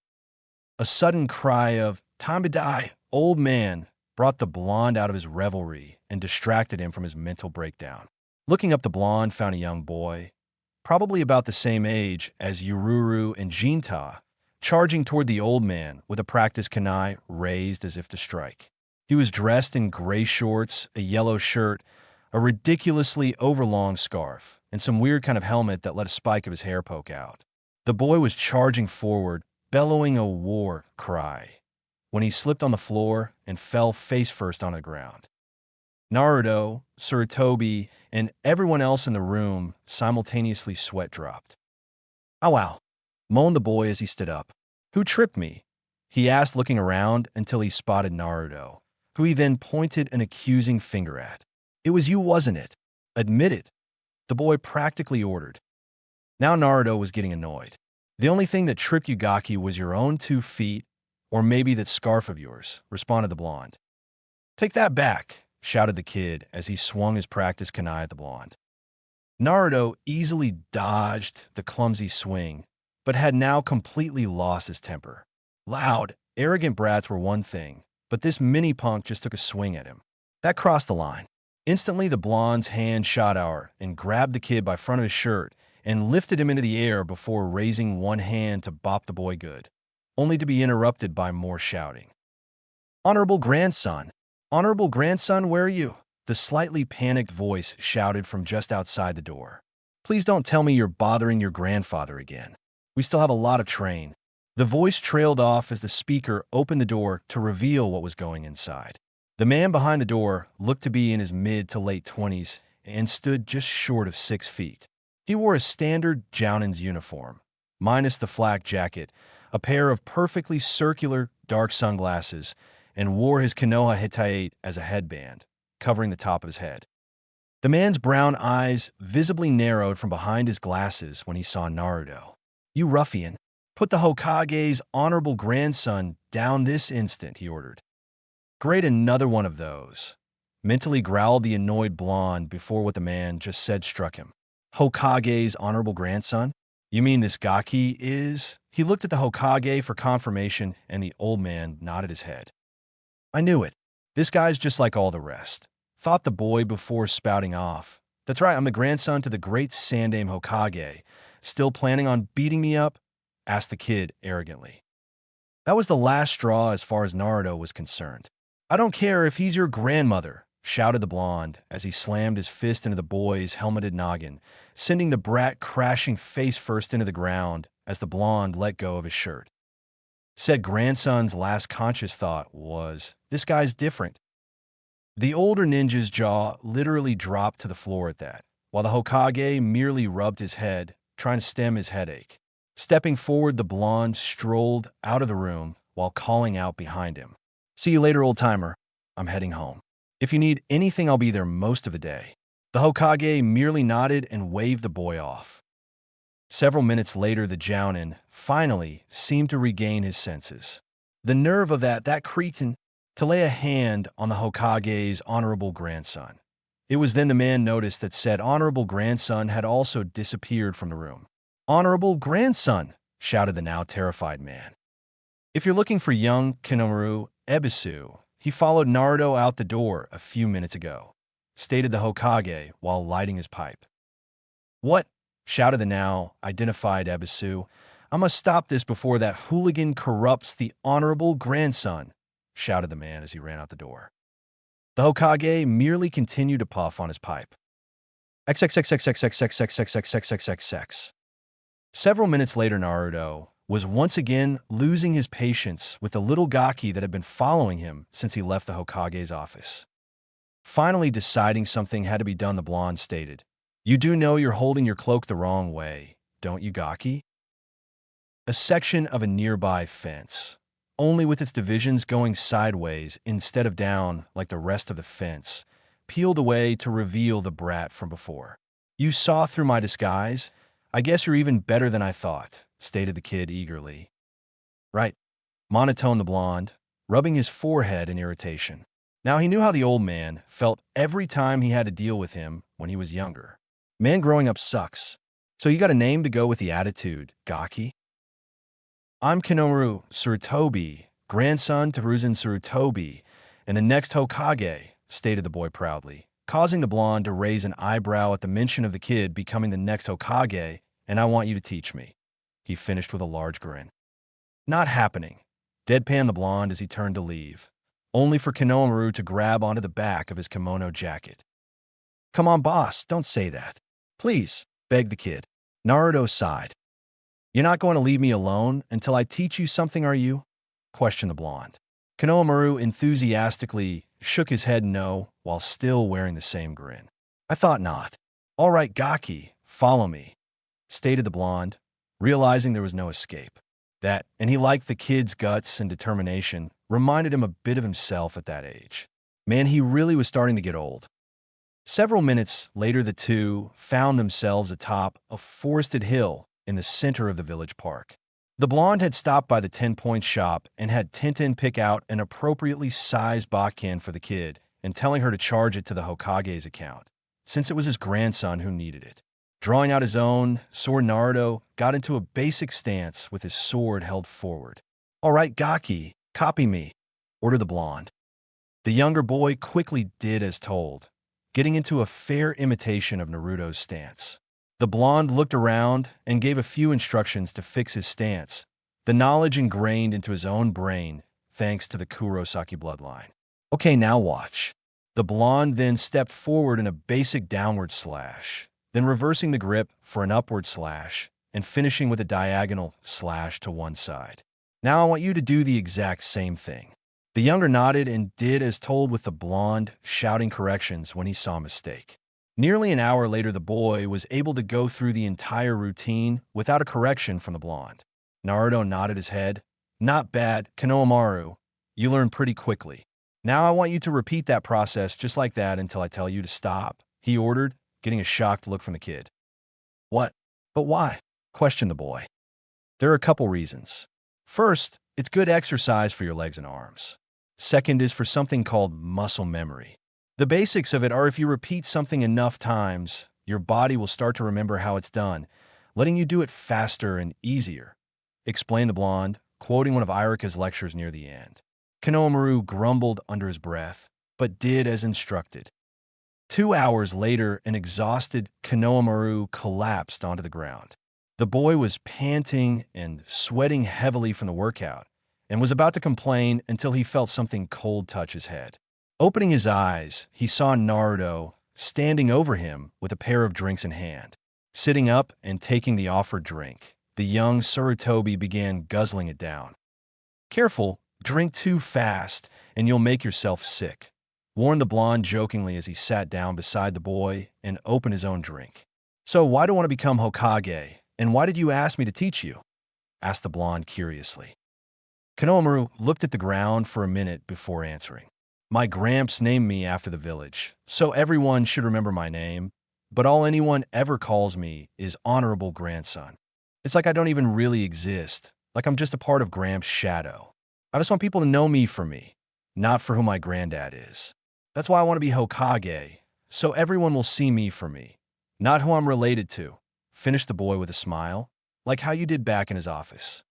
A sudden cry of, "Time to die, old man," brought the blonde out of his revelry and distracted him from his mental breakdown. Looking up, the blonde found a young boy, probably about the same age as Yururu and Jinta, charging toward the old man with a practice kunai raised as if to strike. He was dressed in gray shorts, a yellow shirt, a ridiculously overlong scarf, and some weird kind of helmet that let a spike of his hair poke out. The boy was charging forward, bellowing a war cry, when he slipped on the floor and fell face first on the ground. Naruto, Tsurutobi, and everyone else in the room simultaneously sweat dropped. "Ow, wow," moaned the boy as he stood up. "Who tripped me?" he asked, looking around until he spotted Naruto, who he then pointed an accusing finger at. "It was you, wasn't it? Admit it," the boy practically ordered. Now Naruto was getting annoyed. "The only thing that tripped you, Gaki, was your own 2 feet, or maybe that scarf of yours," responded the blonde. "Take that back," shouted the kid as he swung his practice kunai at the blonde. Naruto easily dodged the clumsy swing, but had now completely lost his temper. Loud, arrogant brats were one thing, but this mini-punk just took a swing at him. That crossed the line. Instantly, the blonde's hand shot out and grabbed the kid by front of his shirt and lifted him into the air before raising one hand to bop the boy good, only to be interrupted by more shouting. Honorable grandson! Honorable grandson, where are you? The slightly panicked voice shouted from just outside the door. Please don't tell me you're bothering your grandfather again. We still have a lot of train. The voice trailed off as the speaker opened the door to reveal what was going inside. The man behind the door looked to be in his mid to late 20s and stood just short of 6 feet. He wore a standard Jounin's uniform, minus the flak jacket, a pair of perfectly circular dark sunglasses, and wore his Konoha Hittite as a headband, covering the top of his head. The man's brown eyes visibly narrowed from behind his glasses when he saw Naruto. You ruffian, put the Hokage's honorable grandson down this instant, he ordered. Great, another one of those, mentally growled the annoyed blonde before what the man just said struck him. Hokage's honorable grandson? You mean this Gaki is? He looked at the Hokage for confirmation, and the old man nodded his head. I knew it. This guy's just like all the rest, thought the boy before spouting off. That's right, I'm the grandson to the great Sandaime Hokage. Still planning on beating me up? Asked the kid arrogantly. That was the last straw as far as Naruto was concerned. I don't care if he's your grandmother, shouted the blonde as he slammed his fist into the boy's helmeted noggin, sending the brat crashing face first into the ground as the blonde let go of his shirt. Said grandson's last conscious thought was, this guy's different. The older ninja's jaw literally dropped to the floor at that, while the Hokage merely rubbed his head, trying to stem his headache. Stepping forward, the blonde strolled out of the room while calling out behind him. See you later, old-timer. I'm heading home. If you need anything, I'll be there most of the day. The Hokage merely nodded and waved the boy off. Several minutes later, the Jounin finally seemed to regain his senses. The nerve of that cretin to lay a hand on the Hokage's honorable grandson. It was then the man noticed that said honorable grandson had also disappeared from the room. Honorable grandson, shouted the now terrified man. If you're looking for young Kinomaru Ebisu, he followed Naruto out the door a few minutes ago, stated the Hokage while lighting his pipe. What? Shouted the now identified Ebisu. I must stop this before that hooligan corrupts the honorable grandson, shouted the man as he ran out the door. The Hokage merely continued to puff on his pipe. XXXXXXXXXXXXXX. Several minutes later, Naruto was once again losing his patience with the little Gaki that had been following him since he left the Hokage's office. Finally deciding something had to be done, the blonde stated, You do know you're holding your cloak the wrong way, don't you, Gaki? A section of a nearby fence, only with its divisions going sideways instead of down like the rest of the fence, peeled away to reveal the brat from before. You saw through my disguise? I guess you're even better than I thought, stated the kid eagerly. Right, monotoned the blonde, rubbing his forehead in irritation. Now he knew how the old man felt every time he had to deal with him when he was younger. Man, growing up sucks. So you got a name to go with the attitude, Gaki? I'm Kinomaru Tsurutobi, grandson to Hiruzen Tsurutobi, and the next Hokage, stated the boy proudly, causing the blonde to raise an eyebrow at the mention of the kid becoming the next Hokage, and I want you to teach me. He finished with a large grin. Not happening, deadpanned the blonde as he turned to leave, only for Kinomaru to grab onto the back of his kimono jacket. Come on, boss, don't say that. Please, begged the kid. Naruto sighed. You're not going to leave me alone until I teach you something, are you? Questioned the blonde. Kinomaru enthusiastically shook his head no while still wearing the same grin. I thought not. All right, Gaki, follow me, stated the blonde, realizing there was no escape. That, and he liked the kid's guts and determination, reminded him a bit of himself at that age. Man, he really was starting to get old. Several minutes later, the two found themselves atop a forested hill in the center of the village park. The blonde had stopped by the 10-point shop and had Tintin pick out an appropriately sized bakken for the kid and telling her to charge it to the Hokage's account, since it was his grandson who needed it. Drawing out his own sword, Naruto got into a basic stance with his sword held forward. All right, Gaki, copy me, ordered the blonde. The younger boy quickly did as told, getting into a fair imitation of Naruto's stance. The blonde looked around and gave a few instructions to fix his stance, the knowledge ingrained into his own brain thanks to the Kurosaki bloodline. Okay, now watch. The blonde then stepped forward in a basic downward slash, then reversing the grip for an upward slash, and finishing with a diagonal slash to one side. Now I want you to do the exact same thing. The younger nodded and did as told, with the blonde shouting corrections when he saw a mistake. Nearly an hour later, the boy was able to go through the entire routine without a correction from the blonde. Naruto nodded his head. Not bad, Konohamaru. You learn pretty quickly. Now I want you to repeat that process just like that until I tell you to stop, he ordered, getting a shocked look from the kid. What? But why? Questioned the boy. There are a couple reasons. First, it's good exercise for your legs and arms. Second is for something called muscle memory. The basics of it are if you repeat something enough times, your body will start to remember how it's done, letting you do it faster and easier, explained the blonde, quoting one of Irika's lectures near the end. Konohamaru grumbled under his breath, but did as instructed. 2 hours later, an exhausted Konohamaru collapsed onto the ground. The boy was panting and sweating heavily from the workout, and was about to complain until he felt something cold touch his head. Opening his eyes, he saw Naruto standing over him with a pair of drinks in hand. Sitting up and taking the offered drink, the young Sarutobi began guzzling it down. Careful, drink too fast, and you'll make yourself sick, warned the blonde jokingly as he sat down beside the boy and opened his own drink. So why do you want to become Hokage, and why did you ask me to teach you? Asked the blonde curiously. Konohamaru looked at the ground for a minute before answering. My gramps named me after the village, so everyone should remember my name, but all anyone ever calls me is honorable grandson. It's like I don't even really exist, like I'm just a part of Gramps' shadow. I just want people to know me for me, not for who my granddad is. That's why I want to be Hokage, so everyone will see me for me, not who I'm related to, finished the boy with a smile, like how you did back in his office.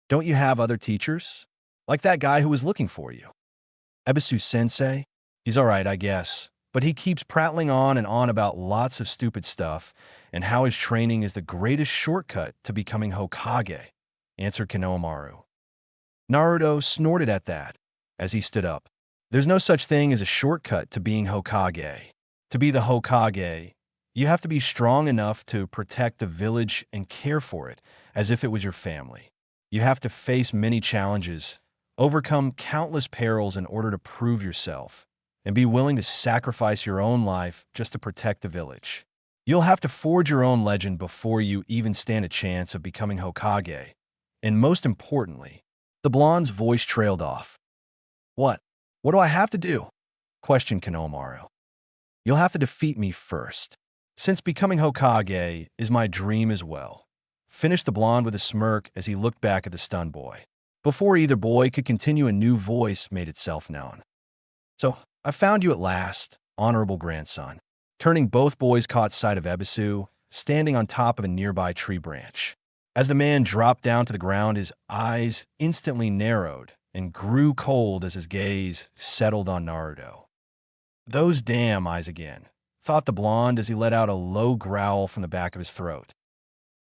Don't you have other teachers? Like that guy who was looking for you? Ebisu-sensei? He's all right, I guess, but he keeps prattling on and on about lots of stupid stuff and how his training is the greatest shortcut to becoming Hokage, answered Konohamaru. Naruto snorted at that as he stood up. There's no such thing as a shortcut to being Hokage. To be the Hokage, you have to be strong enough to protect the village and care for it as if it was your family. You have to face many challenges, overcome countless perils in order to prove yourself, and be willing to sacrifice your own life just to protect the village. You'll have to forge your own legend before you even stand a chance of becoming Hokage. And most importantly, the blonde's voice trailed off. What? What do I have to do? Questioned Konohamaru. You'll have to defeat me first, since becoming Hokage is my dream as well, finished the blonde with a smirk as he looked back at the stunned boy. Before either boy could continue, a new voice made itself known. So, I found you at last, honorable grandson. Turning, both boys caught sight of Ebisu, standing on top of a nearby tree branch. As the man dropped down to the ground, his eyes instantly narrowed and grew cold as his gaze settled on Naruto. Those damn eyes again, thought the blonde as he let out a low growl from the back of his throat.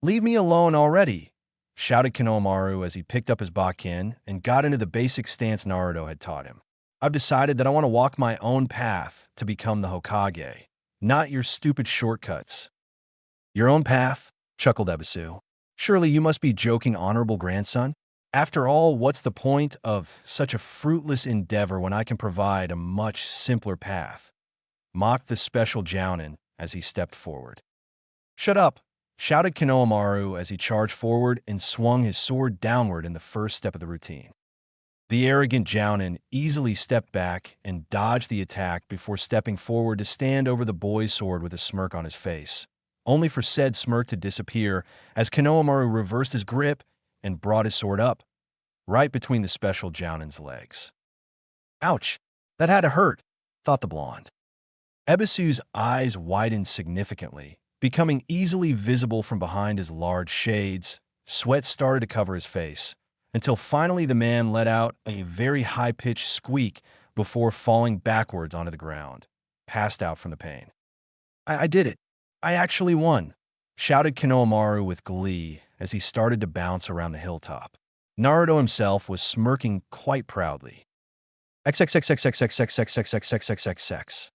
Leave me alone already, shouted Konohamaru as he picked up his bakken and got into the basic stance Naruto had taught him. I've decided that I want to walk my own path to become the Hokage, not your stupid shortcuts. Your own path? Chuckled Ebisu. Surely you must be joking, honorable grandson? After all, what's the point of such a fruitless endeavor when I can provide a much simpler path? Mocked the special Jounin as he stepped forward. Shut up, shouted Konohamaru as he charged forward and swung his sword downward in the first step of the routine. The arrogant Jounin easily stepped back and dodged the attack before stepping forward to stand over the boy's sword with a smirk on his face, only for said smirk to disappear as Konohamaru reversed his grip and brought his sword up, right between the special Jounin's legs. Ouch, that had to hurt, thought the blonde. Ebisu's eyes widened significantly, becoming easily visible from behind his large shades. Sweat started to cover his face, until finally the man let out a very high-pitched squeak before falling backwards onto the ground, passed out from the pain. I did it. I actually won, shouted Kinomaru with glee as he started to bounce around the hilltop. Naruto himself was smirking quite proudly. XXXXXXXXXXXXXX.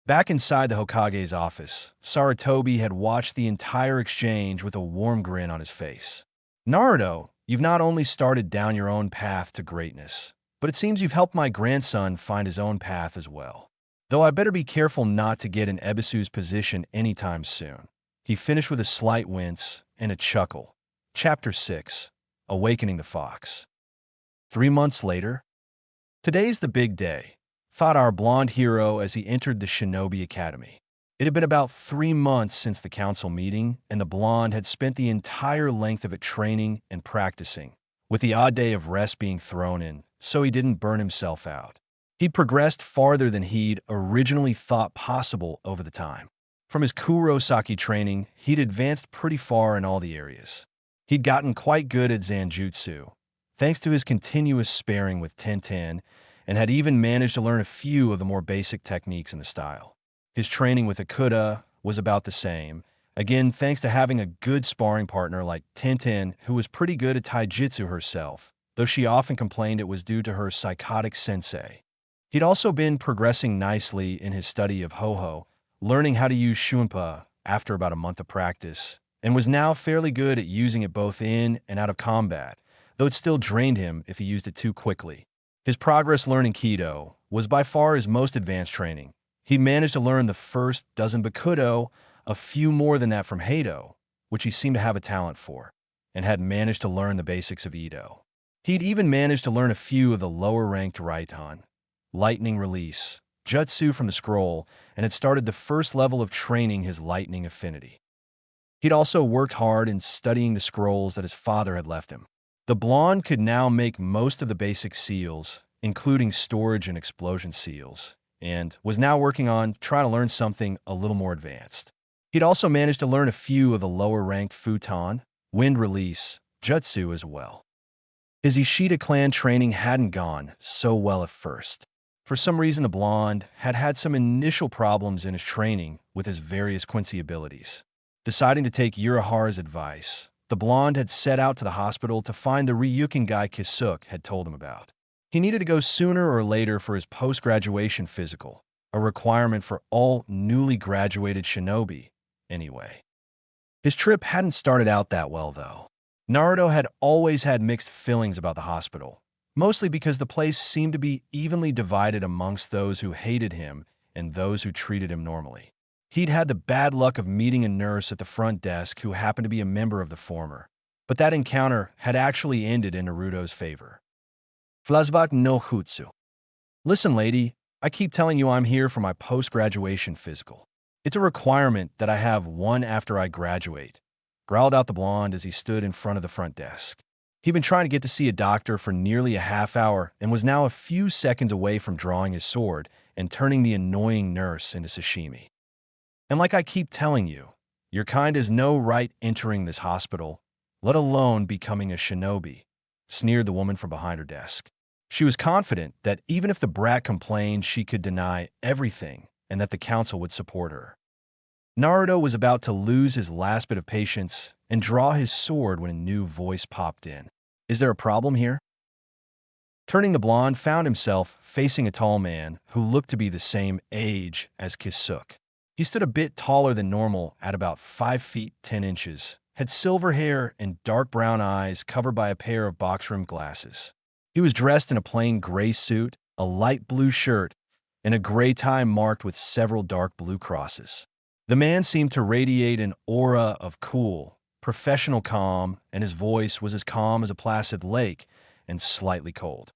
Back inside the Hokage's office, Saratobi had watched the entire exchange with a warm grin on his face. Naruto, you've not only started down your own path to greatness, but it seems you've helped my grandson find his own path as well. Though I better be careful not to get in Ebisu's position anytime soon. He finished with a slight wince and a chuckle. Chapter 6. Awakening the Fox. 3 months later. Today's the big day, thought our blonde hero as he entered the Shinobi Academy. It had been about 3 months since the council meeting, and the blonde had spent the entire length of it training and practicing, with the odd day of rest being thrown in, so he didn't burn himself out. He'd progressed farther than he'd originally thought possible over the time. From his Kurosaki training, he'd advanced pretty far in all the areas. He'd gotten quite good at Zanjutsu, thanks to his continuous sparring with Tenten, and had even managed to learn a few of the more basic techniques in the style. His training with Ikuta was about the same, again thanks to having a good sparring partner like Tenten, who was pretty good at taijutsu herself, though she often complained it was due to her psychotic sensei. He'd also been progressing nicely in his study of Ho-Ho, learning how to use Shunpa after about a month of practice, and was now fairly good at using it both in and out of combat, though it still drained him if he used it too quickly. His progress learning Kido was by far his most advanced training. He managed to learn the first dozen Bakudo, a few more than that from Heido, which he seemed to have a talent for, and had managed to learn the basics of Ido. He'd even managed to learn a few of the lower-ranked Raiton, Lightning Release, Jutsu from the scroll, and had started the first level of training his lightning affinity. He'd also worked hard in studying the scrolls that his father had left him. The blonde could now make most of the basic seals, including storage and explosion seals, and was now working on trying to learn something a little more advanced. He'd also managed to learn a few of the lower-ranked Futon, Wind Release, Jutsu as well. His Ishida clan training hadn't gone so well at first. For some reason, the blonde had had some initial problems in his training with his various Quincy abilities. Deciding to take Urahara's advice, the blonde had set out to the hospital to find the Ryukin guy Kisuk had told him about. He needed to go sooner or later for his post-graduation physical, a requirement for all newly graduated shinobi, anyway. His trip hadn't started out that well, though. Naruto had always had mixed feelings about the hospital, mostly because the place seemed to be evenly divided amongst those who hated him and those who treated him normally. He'd had the bad luck of meeting a nurse at the front desk who happened to be a member of the former, but that encounter had actually ended in Naruto's favor. Flashback no Jutsu. Listen, lady, I keep telling you I'm here for my post-graduation physical. It's a requirement that I have one after I graduate, growled out the blonde as he stood in front of the front desk. He'd been trying to get to see a doctor for nearly a half hour and was now a few seconds away from drawing his sword and turning the annoying nurse into sashimi. And like I keep telling you, your kind has no right entering this hospital, let alone becoming a shinobi, sneered the woman from behind her desk. She was confident that even if the brat complained, she could deny everything and that the council would support her. Naruto was about to lose his last bit of patience and draw his sword when a new voice popped in. Is there a problem here? Turning, the blonde found himself facing a tall man who looked to be the same age as Kisuk. He stood a bit taller than normal at about 5 feet 10 inches, had silver hair and dark brown eyes covered by a pair of box-rimmed glasses. He was dressed in a plain gray suit, a light blue shirt, and a gray tie marked with several dark blue crosses. The man seemed to radiate an aura of cool, professional calm, and his voice was as calm as a placid lake and slightly cold.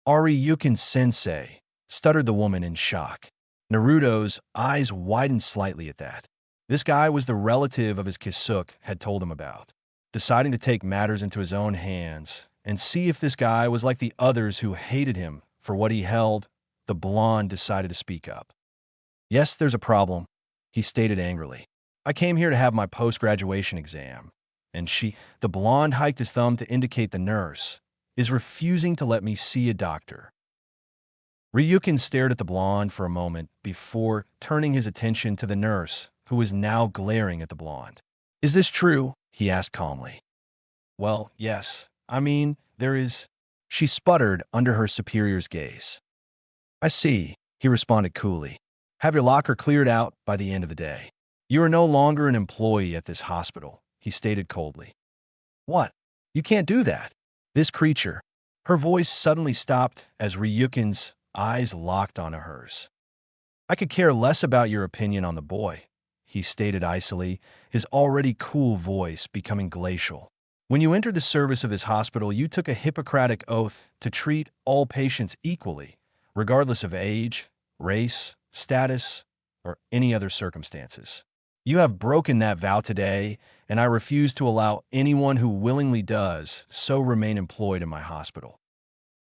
"Ari Yukin-sensei," stuttered the woman in shock. Naruto's eyes widened slightly at that. This guy was the relative of his Kisuk had told him about. Deciding to take matters into his own hands and see if this guy was like the others who hated him for what he held, the blonde decided to speak up. "Yes, there's a problem," he stated angrily. "I came here to have my post-graduation exam, and the blonde hiked his thumb to indicate the nurse, is refusing to let me see a doctor." Ryukin stared at the blonde for a moment before turning his attention to the nurse, who was now glaring at the blonde. Is this true? He asked calmly. Well, yes. I mean, there is. She sputtered under her superior's gaze. I see, he responded coolly. Have your locker cleared out by the end of the day. You are no longer an employee at this hospital, he stated coldly. What? You can't do that. This creature. Her voice suddenly stopped as Ryukin's eyes locked onto hers. I could care less about your opinion on the boy, he stated icily, his already cool voice becoming glacial. When you entered the service of this hospital, you took a Hippocratic oath to treat all patients equally, regardless of age, race, status, or any other circumstances. You have broken that vow today, and I refuse to allow anyone who willingly does so remain employed in my hospital.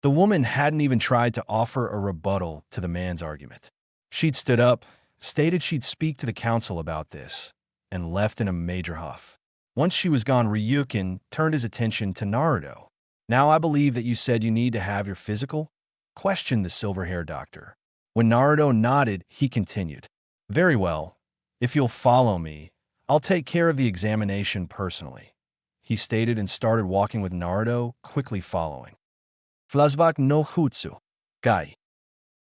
The woman hadn't even tried to offer a rebuttal to the man's argument. She'd stood up, stated she'd speak to the council about this, and left in a major huff. Once she was gone, Ryukin turned his attention to Naruto. Now I believe that you said you need to have your physical? Questioned the silver-haired doctor. When Naruto nodded, he continued. Very well. If you'll follow me, I'll take care of the examination personally, he stated and started walking with Naruto, quickly following. Flashback no Jutsu. Gai.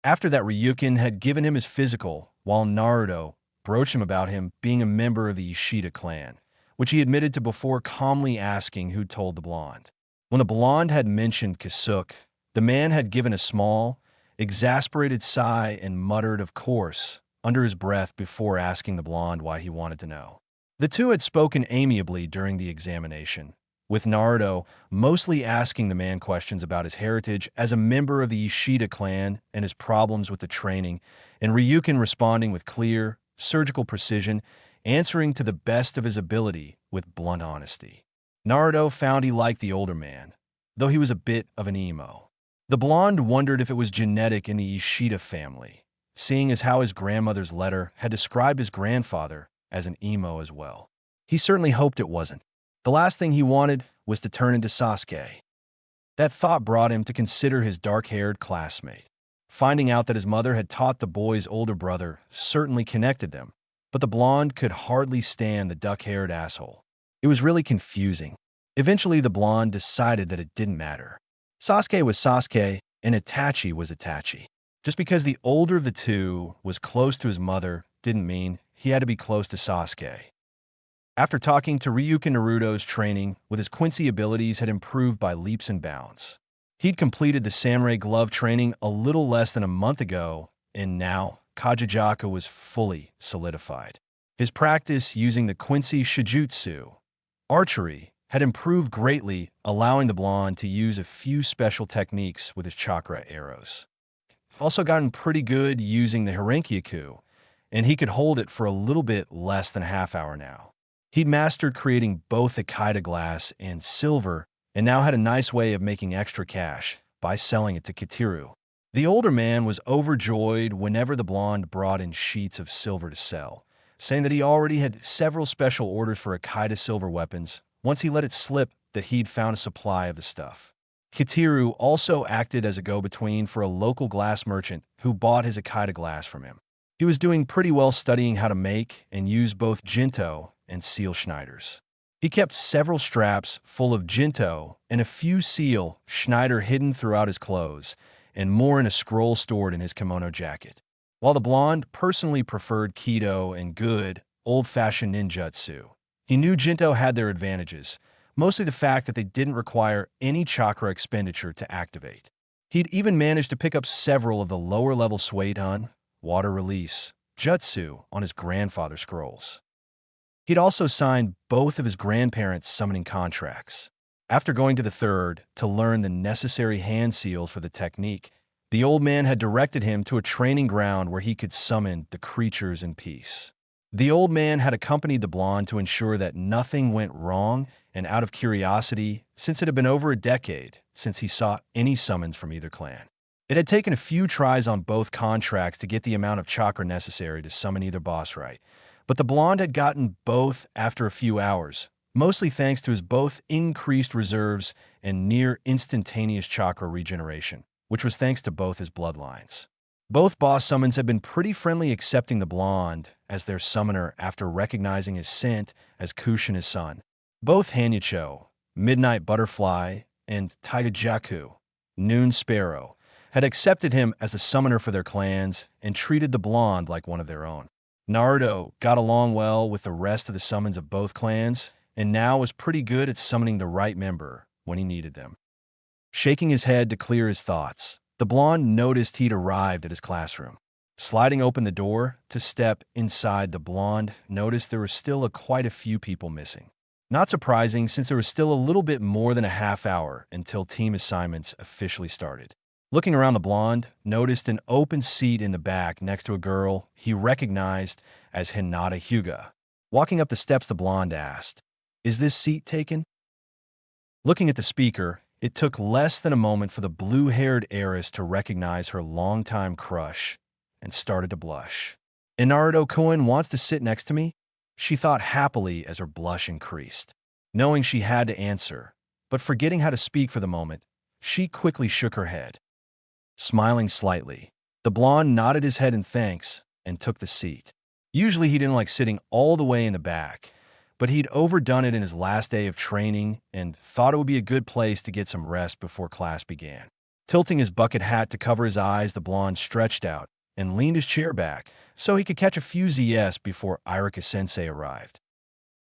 After that, Ryukin had given him his physical, while Naruto broached him about him being a member of the Ishida clan, which he admitted to before calmly asking who told the blonde. When the blonde had mentioned Kisuke, the man had given a small, exasperated sigh and muttered, of course, under his breath before asking the blonde why he wanted to know. The two had spoken amiably during the examination, with Naruto mostly asking the man questions about his heritage as a member of the Ishida clan and his problems with the training, and Ryukin responding with clear, surgical precision, answering to the best of his ability with blunt honesty. Naruto found he liked the older man, though he was a bit of an emo. The blonde wondered if it was genetic in the Ishida family, seeing as how his grandmother's letter had described his grandfather as an emo as well. He certainly hoped it wasn't. The last thing he wanted was to turn into Sasuke. That thought brought him to consider his dark-haired classmate. Finding out that his mother had taught the boy's older brother certainly connected them, but the blonde could hardly stand the duck-haired asshole. It was really confusing. Eventually, the blonde decided that it didn't matter. Sasuke was Sasuke, and Itachi was Itachi. Just because the older of the two was close to his mother didn't mean he had to be close to Sasuke. After talking to Ryukin, Naruto's training with his Quincy abilities had improved by leaps and bounds. He'd completed the samurai glove training a little less than a month ago, and now Kagejaku was fully solidified. His practice using the Quincy Shijutsu, archery, had improved greatly, allowing the blonde to use a few special techniques with his chakra arrows. Also gotten pretty good using the Hirenkyaku, and he could hold it for a little bit less than a half hour now. He'd mastered creating both the Kaida glass and silver, and now had a nice way of making extra cash by selling it to Kitiru. The older man was overjoyed whenever the blonde brought in sheets of silver to sell, saying that he already had several special orders for Kaida silver weapons once he let it slip that he'd found a supply of the stuff. Kitiru also acted as a go-between for a local glass merchant who bought his Kaida glass from him. He was doing pretty well studying how to make and use both Jinto and seal schneiders. He kept several straps full of Jinto and a few seal Schneider hidden throughout his clothes, and more in a scroll stored in his kimono jacket. While the blonde personally preferred Kido and good, old-fashioned ninjutsu, he knew Jinto had their advantages, mostly the fact that they didn't require any chakra expenditure to activate. He'd even managed to pick up several of the lower-level Suidan, water release, jutsu on his grandfather's scrolls. He'd also signed both of his grandparents' summoning contracts. After going to the third to learn the necessary hand seals for the technique, the old man had directed him to a training ground where he could summon the creatures in peace. The old man had accompanied the blonde to ensure that nothing went wrong, and out of curiosity, since it had been over a decade since he saw any summons from either clan. It had taken a few tries on both contracts to get the amount of chakra necessary to summon either boss right, but the blonde had gotten both after a few hours, mostly thanks to his both increased reserves and near instantaneous chakra regeneration. which was thanks to both his bloodlines. Both boss summons had been pretty friendly, accepting the blonde as their summoner after recognizing his scent as Kush and his son. Both Hanyacho, Midnight Butterfly, and Taigajaku, Noon Sparrow, had accepted him as a summoner for their clans and treated the blonde like one of their own. Naruto got along well with the rest of the summons of both clans, and now was pretty good at summoning the right member when he needed them. Shaking his head to clear his thoughts, the blonde noticed he'd arrived at his classroom. Sliding open the door to step inside, the blonde noticed there were still quite a few people missing. Not surprising, since there was still a little bit more than a half hour until team assignments officially started. Looking around, the blonde noticed an open seat in the back next to a girl he recognized as Hinata Hyuga. Walking up the steps, the blonde asked, "Is this seat taken?" Looking at the speaker, it took less than a moment for the blue-haired heiress to recognize her longtime crush and started to blush. "And Naruto-kun wants to sit next to me?" she thought happily as her blush increased. Knowing she had to answer, but forgetting how to speak for the moment, she quickly shook her head. Smiling slightly, the blonde nodded his head in thanks and took the seat. Usually he didn't like sitting all the way in the back, but he'd overdone it in his last day of training and thought it would be a good place to get some rest before class began. Tilting his bucket hat to cover his eyes, the blonde stretched out and leaned his chair back so he could catch a few Zs before Irika-sensei arrived.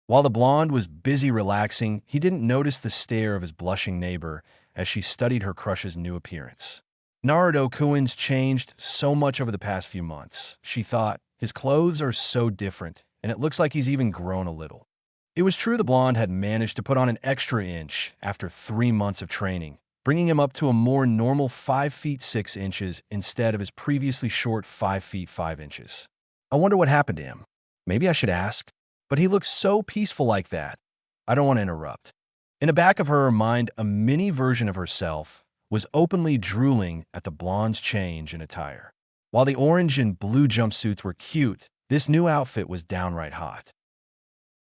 While the blonde was busy relaxing, he didn't notice the stare of his blushing neighbor as she studied her crush's new appearance. Naruto-kun's changed so much over the past few months, she thought. His clothes are so different, and it looks like he's even grown a little. It was true the blonde had managed to put on an extra inch after 3 months of training, bringing him up to a more normal 5 feet 6 inches instead of his previously short 5 feet 5 inches. I wonder what happened to him. Maybe I should ask. But he looks so peaceful like that. I don't want to interrupt. In the back of her mind, a mini version of herself was openly drooling at the blonde's change in attire. While the orange and blue jumpsuits were cute, this new outfit was downright hot.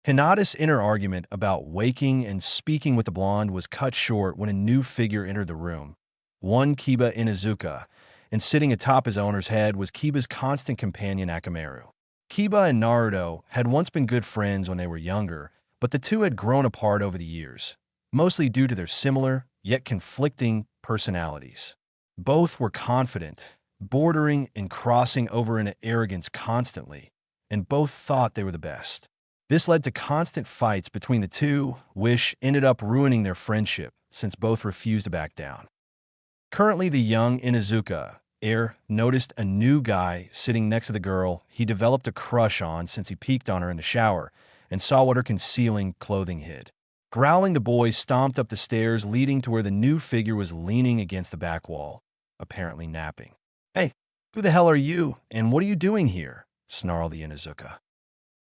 Hinata's inner argument about waking and speaking with the blonde was cut short when a new figure entered the room. One Kiba Inuzuka, and sitting atop his owner's head was Kiba's constant companion Akamaru. Kiba and Naruto had once been good friends when they were younger, but the two had grown apart over the years, mostly due to their similar, yet conflicting, personalities. Both were confident, bordering and crossing over into arrogance constantly, and both thought they were the best. This led to constant fights between the two, which ended up ruining their friendship since both refused to back down. Currently, the young Inuzuka heir noticed a new guy sitting next to the girl he developed a crush on since he peeked on her in the shower and saw what her concealing clothing hid. Growling, the boy stomped up the stairs leading to where the new figure was leaning against the back wall, apparently napping. "Hey, who the hell are you, and what are you doing here?" snarled the Inuzuka.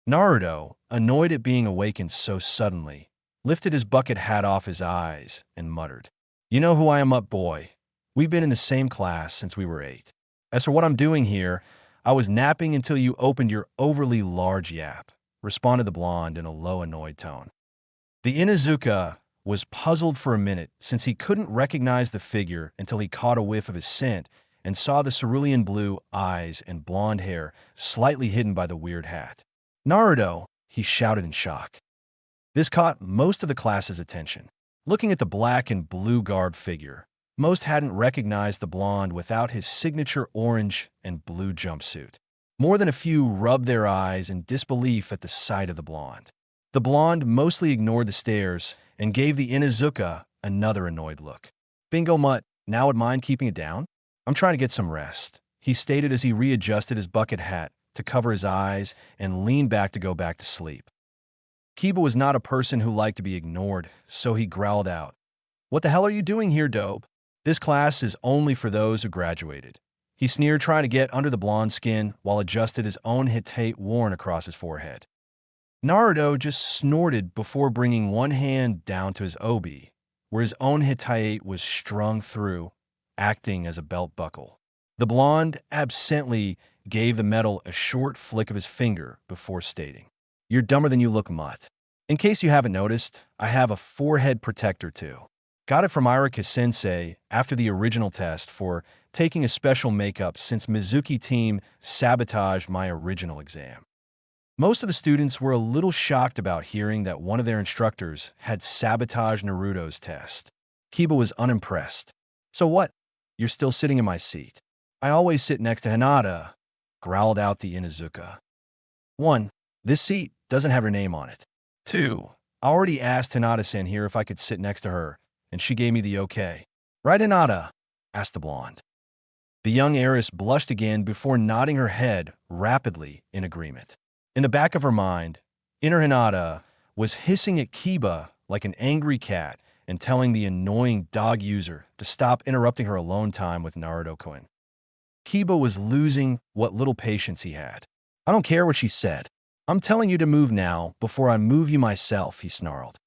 Naruto, annoyed at being awakened so suddenly, lifted his bucket hat off his eyes and muttered, "You know who I am, up boy. We've been in the same class since we were 8. As for what I'm doing here, I was napping until you opened your overly large yap," responded the blonde in a low, annoyed tone. The Inuzuka was puzzled for a minute since he couldn't recognize the figure until he caught a whiff of his scent and saw the cerulean blue eyes and blonde hair slightly hidden by the weird hat. "Naruto!" he shouted in shock. This caught most of the class's attention. Looking at the black and blue garbed figure, most hadn't recognized the blonde without his signature orange and blue jumpsuit. More than a few rubbed their eyes in disbelief at the sight of the blonde. The blonde mostly ignored the stares and gave the Inuzuka another annoyed look. "Bingo Mutt, now would mind keeping it down? I'm trying to get some rest," he stated as he readjusted his bucket hat to cover his eyes and leaned back to go back to sleep. Kiba was not a person who liked to be ignored, so he growled out, "What the hell are you doing here, dope? This class is only for those who graduated." He sneered, trying to get under the blonde skin while adjusted his own hitate worn across his forehead. Naruto just snorted before bringing one hand down to his obi, where his own hitate was strung through, acting as a belt buckle. The blonde absently gave the metal a short flick of his finger before stating, "You're dumber than you look, Mutt. In case you haven't noticed, I have a forehead protector too." Got it from Irika-sensei after the original test for taking a special makeup since Mizuki team sabotaged my original exam. Most of the students were a little shocked about hearing that one of their instructors had sabotaged Naruto's test. Kiba was unimpressed. So what? You're still sitting in my seat. I always sit next to Hinata, growled out the Inuzuka. 1. This seat doesn't have her name on it. 2. I already asked Hinata-san here if I could sit next to her, and she gave me the okay. Right, Hinata? Asked the blonde. The young heiress blushed again before nodding her head rapidly in agreement. In the back of her mind, inner Hinata was hissing at Kiba like an angry cat and telling the annoying dog user to stop interrupting her alone time with Naruto-kun. Kiba was losing what little patience he had. I don't care what she said. I'm telling you to move now before I move you myself, he snarled.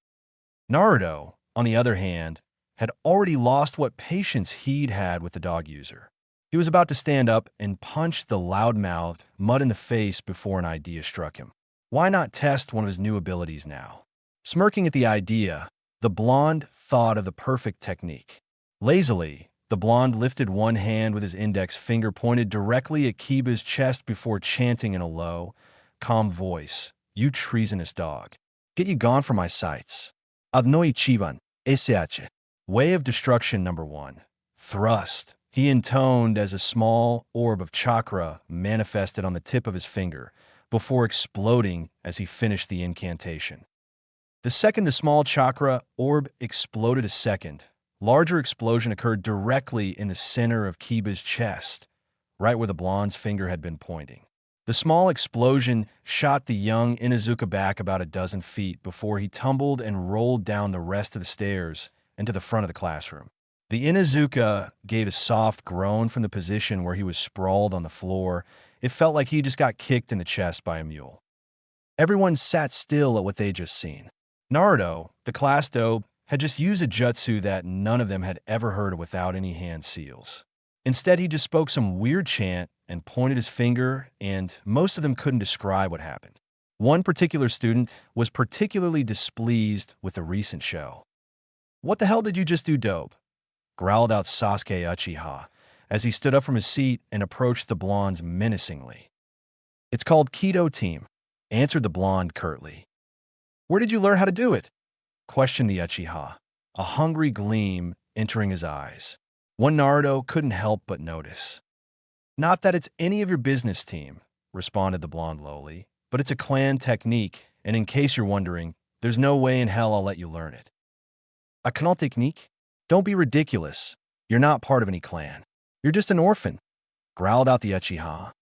Naruto, on the other hand, had already lost what patience he'd had with the dog user. He was about to stand up and punch the loudmouthed mud in the face before an idea struck him. Why not test one of his new abilities now? Smirking at the idea, the blonde thought of the perfect technique. Lazily, the blonde lifted one hand with his index finger pointed directly at Kiba's chest before chanting in a low, calm voice, "You treasonous dog. Get you gone from my sights. Adnoi Chiban, SH. Way of destruction number 1. Thrust," he intoned as a small orb of chakra manifested on the tip of his finger, before exploding as he finished the incantation. The second the small chakra orb exploded a second, larger explosion occurred directly in the center of Kiba's chest, right where the blonde's finger had been pointing. The small explosion shot the young Inuzuka back about a dozen feet before he tumbled and rolled down the rest of the stairs and to the front of the classroom. The Inuzuka gave a soft groan from the position where he was sprawled on the floor. It felt like he just got kicked in the chest by a mule. Everyone sat still at what they'd just seen. Naruto, the class dope, had just used a jutsu that none of them had ever heard of without any hand seals. Instead, he just spoke some weird chant and pointed his finger, and most of them couldn't describe what happened. One particular student was particularly displeased with the recent show. "What the hell did you just do, dope?" growled out Sasuke Uchiha as he stood up from his seat and approached the blondes menacingly. "It's called Keto Team," answered the blonde curtly. "Where did you learn how to do it?" questioned the Uchiha, a hungry gleam entering his eyes. One Naruto couldn't help but notice. "Not that it's any of your business, team," responded the blonde lowly, "but it's a clan technique, and in case you're wondering, there's no way in hell I'll let you learn it." "A clan technique? Don't be ridiculous. You're not part of any clan. You're just an orphan," growled out the Uchiha.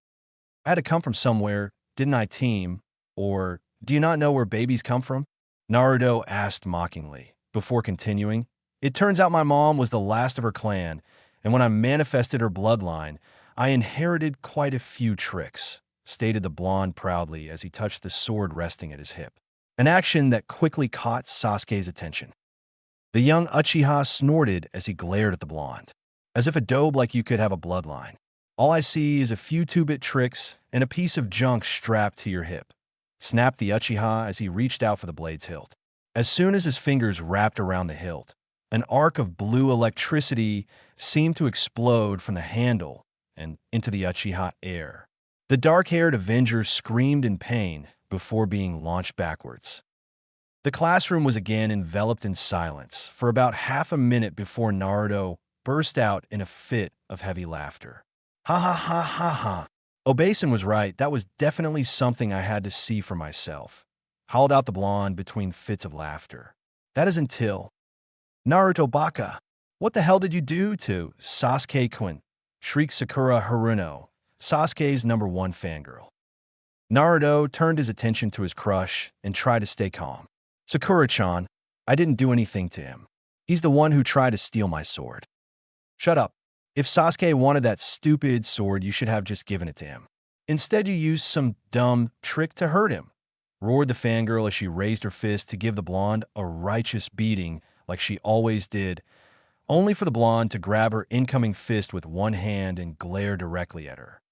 "I had to come from somewhere, didn't I, team? Or do you not know where babies come from?" Naruto asked mockingly, before continuing. "It turns out my mom was the last of her clan, and when I manifested her bloodline, I inherited quite a few tricks," stated the blonde proudly as he touched the sword resting at his hip, an action that quickly caught Sasuke's attention. The young Uchiha snorted as he glared at the blonde. "As if a dobe like you could have a bloodline. All I see is a few 2-bit tricks and a piece of junk strapped to your hip," snapped the Uchiha as he reached out for the blade's hilt. As soon as his fingers wrapped around the hilt, an arc of blue electricity seemed to explode from the handle and into the Uchiha air. The dark-haired Avenger screamed in pain before being launched backwards. The classroom was again enveloped in silence for about half a minute before Naruto burst out in a fit of heavy laughter. "Ha ha ha ha ha. Obasan was right, that was definitely something I had to see for myself," howled out the blonde between fits of laughter. "That is until—" "Naruto Baka, what the hell did you do to Sasuke-kun?" shrieked Sakura Haruno, Sasuke's #1 fangirl. Naruto turned his attention to his crush and tried to stay calm. "Sakura-chan, I didn't do anything to him. He's the one who tried to steal my sword." "Shut up. If Sasuke wanted that stupid sword, you should have just given it to him. Instead, you used some dumb trick to hurt him," roared the fangirl as she raised her fist to give the blonde a righteous beating like she always did, only for the blonde to grab her incoming fist with one hand and glare directly at her.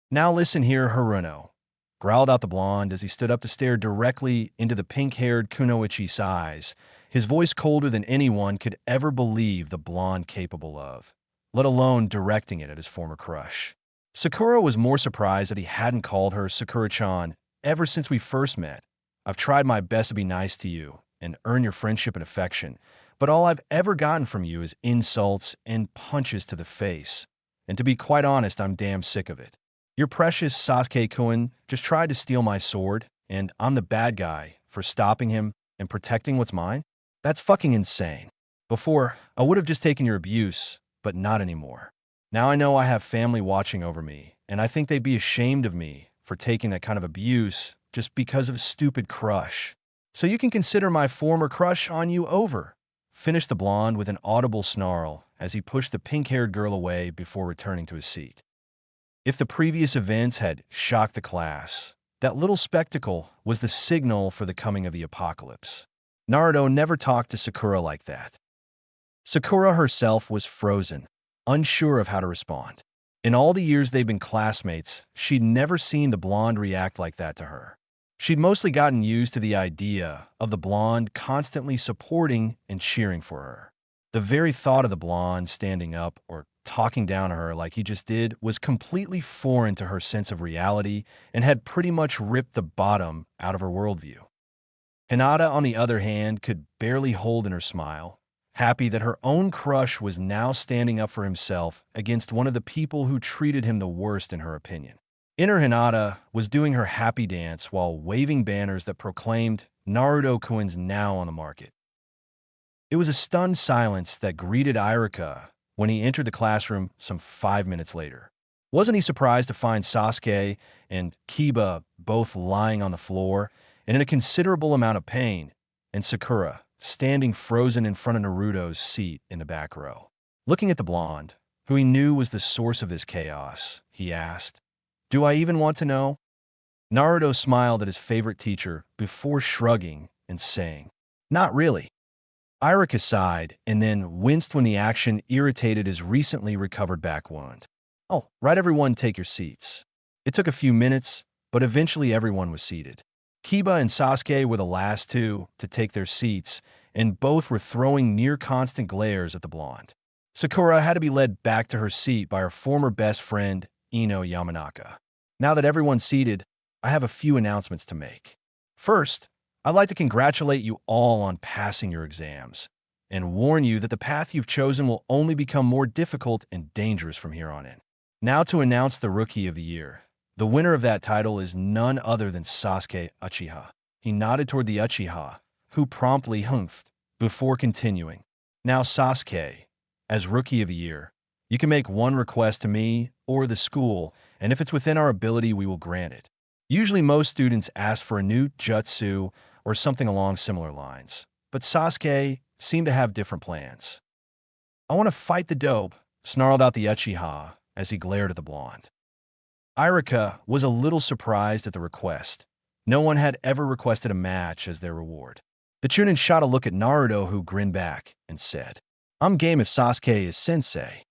"Now listen here, Haruno," growled out the blonde as he stood up to stare directly into the pink-haired Kunoichi's eyes his voice colder than anyone could ever believe the blonde capable of, let alone directing it at his former crush. Sakura was more surprised that he hadn't called her Sakura-chan ever since we first met. I've tried my best to be nice to you and earn your friendship and affection, but all I've ever gotten from you is insults and punches to the face. And to be quite honest, I'm damn sick of it. Your precious Sasuke-kun just tried to steal my sword, and I'm the bad guy for stopping him and protecting what's mine? That's fucking insane. Before, I would have just taken your abuse, but not anymore. Now I know I have family watching over me, and I think they'd be ashamed of me for taking that kind of abuse just because of a stupid crush. So you can consider my former crush on you over, finished the blonde with an audible snarl as he pushed the pink-haired girl away before returning to his seat. If the previous events had shocked the class, that little spectacle was the signal for the coming of the apocalypse. Naruto never talked to Sakura like that. Sakura herself was frozen, unsure of how to respond. In all the years they'd been classmates, she'd never seen the blonde react like that to her. She'd mostly gotten used to the idea of the blonde constantly supporting and cheering for her. The very thought of the blonde standing up or talking down to her like he just did was completely foreign to her sense of reality and had pretty much ripped the bottom out of her worldview. Hinata, on the other hand, could barely hold in her smile, happy that her own crush was now standing up for himself against one of the people who treated him the worst in her opinion. Inner Hinata was doing her happy dance while waving banners that proclaimed Naruto-kun's now on the market. It was a stunned silence that greeted Irika when he entered the classroom some 5 minutes later. Wasn't he surprised to find Sasuke and Kiba both lying on the floor and in a considerable amount of pain, and Sakura standing frozen in front of Naruto's seat in the back row? Looking at the blonde, who he knew was the source of this chaos, he asked, "Do I even want to know?" Naruto smiled at his favorite teacher before shrugging and saying, "Not really." Irika sighed and then winced when the action irritated his recently recovered back wound. "Oh, right, everyone take your seats." It took a few minutes, but eventually everyone was seated. Kiba and Sasuke were the last two to take their seats, and both were throwing near-constant glares at the blonde. Sakura had to be led back to her seat by her former best friend, Ino Yamanaka. Now that everyone's seated, I have a few announcements to make. First, I'd like to congratulate you all on passing your exams, and warn you that the path you've chosen will only become more difficult and dangerous from here on in. Now to announce the Rookie of the Year. The winner of that title is none other than Sasuke Uchiha. He nodded toward the Uchiha, who promptly humphed, before continuing. Now Sasuke, as Rookie of the Year, you can make one request to me or the school, and if it's within our ability, we will grant it. Usually most students ask for a new jutsu or something along similar lines, but Sasuke seemed to have different plans. "I want to fight the dope," snarled out the Uchiha as he glared at the blonde. Irika was a little surprised at the request. No one had ever requested a match as their reward. The Chunin shot a look at Naruto, who grinned back and said, "I'm game if Sasuke is sensei."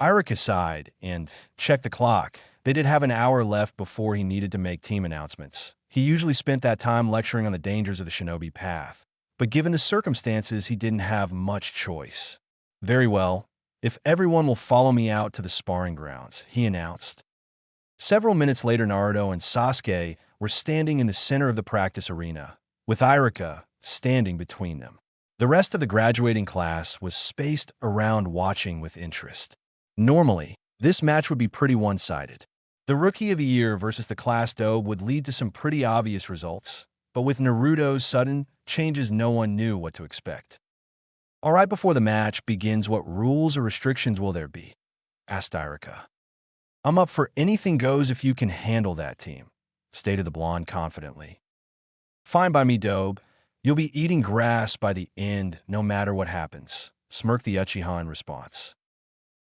Irika sighed and checked the clock. They did have an hour left before he needed to make team announcements. He usually spent that time lecturing on the dangers of the shinobi path, but given the circumstances, he didn't have much choice. "Very well, if everyone will follow me out to the sparring grounds," he announced. Several minutes later, Naruto and Sasuke were standing in the center of the practice arena, with Irika standing between them. The rest of the graduating class was spaced around watching with interest. Normally, this match would be pretty one-sided. The Rookie of the Year versus the class dope would lead to some pretty obvious results, but with Naruto's sudden changes, no one knew what to expect. "All right, before the match begins, what rules or restrictions will there be?" asked Irika. "I'm up for anything goes if you can handle that, team," stated the blonde confidently. "Fine by me, dope. You'll be eating grass by the end, no matter what happens," smirked the Uchiha in response.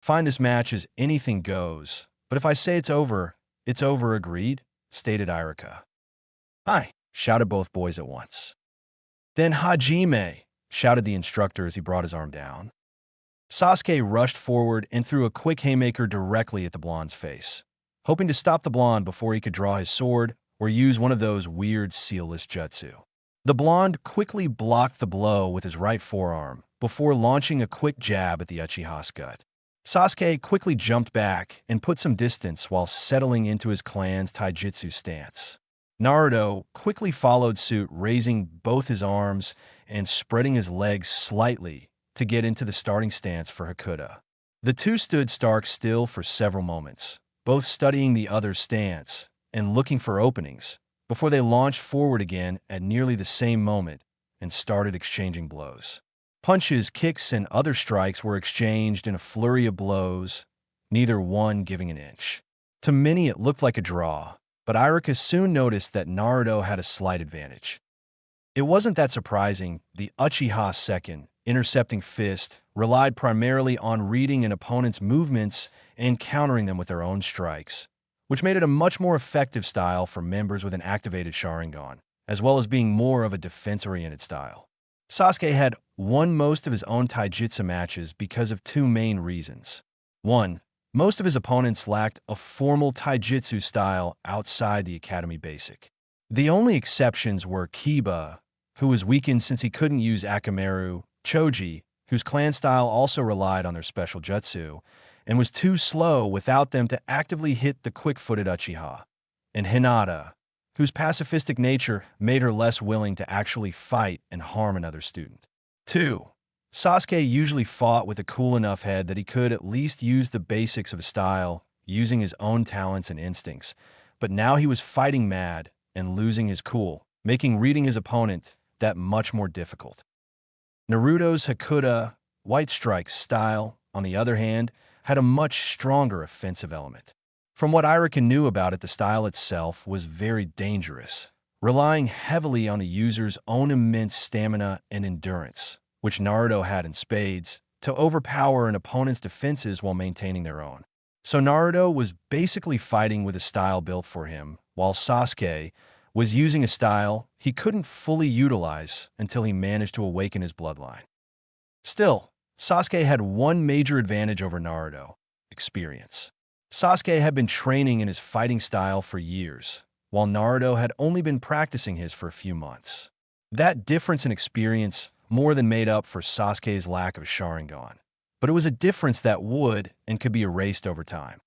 "Fine, this match is anything goes, but if I say it's over, agreed?" stated Irika. "Aye," shouted both boys at once. "Then Hajime," shouted the instructor as he brought his arm down. Sasuke rushed forward and threw a quick haymaker directly at the blonde's face, hoping to stop the blonde before he could draw his sword or use one of those weird sealless jutsu. The blonde quickly blocked the blow with his right forearm before launching a quick jab at the Uchiha's gut. Sasuke quickly jumped back and put some distance while settling into his clan's taijutsu stance. Naruto quickly followed suit, raising both his arms and spreading his legs slightly to get into the starting stance for Hakuta. The two stood stark still for several moments, both studying the other's stance and looking for openings, before they launched forward again at nearly the same moment and started exchanging blows. Punches, kicks, and other strikes were exchanged in a flurry of blows, neither one giving an inch. To many it looked like a draw, but Iruka soon noticed that Naruto had a slight advantage. It wasn't that surprising. The Uchiha's second, intercepting fist relied primarily on reading an opponent's movements and countering them with their own strikes, which made it a much more effective style for members with an activated Sharingan, as well as being more of a defense-oriented style. Sasuke had won most of his own taijutsu matches because of two main reasons. One, most of his opponents lacked a formal taijutsu style outside the academy basic. The only exceptions were Kiba, who was weakened since he couldn't use Akamaru, Choji, whose clan style also relied on their special jutsu, and was too slow without them to actively hit the quick-footed Uchiha, and Hinata, whose pacifistic nature made her less willing to actually fight and harm another student. 2. Sasuke usually fought with a cool enough head that he could at least use the basics of a style, using his own talents and instincts, but now he was fighting mad and losing his cool, making reading his opponent that much more difficult. Naruto's Hakuta, White Strike's style, on the other hand, had a much stronger offensive element. From what Iruka knew about it, the style itself was very dangerous, relying heavily on the user's own immense stamina and endurance, which Naruto had in spades, to overpower an opponent's defenses while maintaining their own. So Naruto was basically fighting with a style built for him, while Sasuke was using a style he couldn't fully utilize until he managed to awaken his bloodline. Still, Sasuke had one major advantage over Naruto: experience. Sasuke had been training in his fighting style for years, while Naruto had only been practicing his for a few months. That difference in experience more than made up for Sasuke's lack of Sharingan, but it was a difference that would and could be erased over time.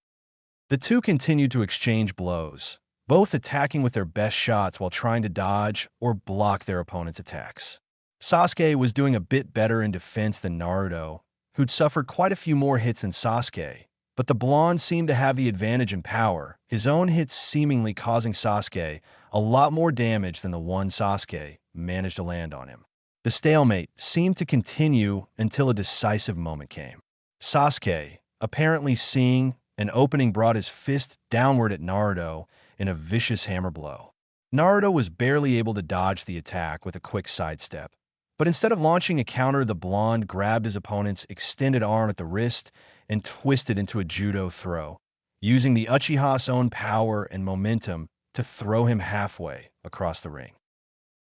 The two continued to exchange blows, both attacking with their best shots while trying to dodge or block their opponent's attacks. Sasuke was doing a bit better in defense than Naruto, who'd suffered quite a few more hits than Sasuke, but the blonde seemed to have the advantage in power, his own hits seemingly causing Sasuke a lot more damage than the one Sasuke managed to land on him. The stalemate seemed to continue until a decisive moment came. Sasuke, apparently seeing an opening, brought his fist downward at Naruto in a vicious hammer blow. Naruto was barely able to dodge the attack with a quick sidestep, but instead of launching a counter, the blonde grabbed his opponent's extended arm at the wrist and twisted into a judo throw, using the Uchiha's own power and momentum to throw him halfway across the ring.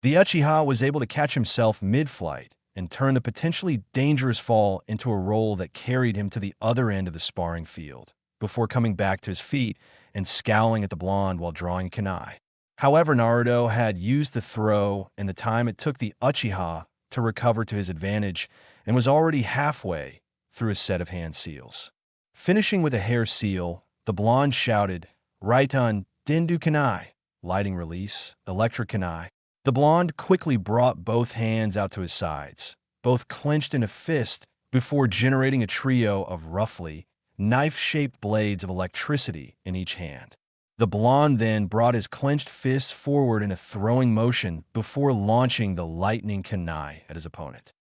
The Uchiha was able to catch himself mid-flight and turn the potentially dangerous fall into a roll that carried him to the other end of the sparring field, before coming back to his feet and scowling at the blonde while drawing kunai. However, Naruto had used the throw and the time it took the Uchiha to recover to his advantage and was already halfway through a set of hand seals. Finishing with a hair seal, the blonde shouted, "Raitan Dendu Kunai," lighting release, electric kunai. The blonde quickly brought both hands out to his sides, both clenched in a fist, before generating a trio of roughly knife-shaped blades of electricity in each hand. The blonde then brought his clenched fist forward in a throwing motion before launching the lightning kunai at his opponent.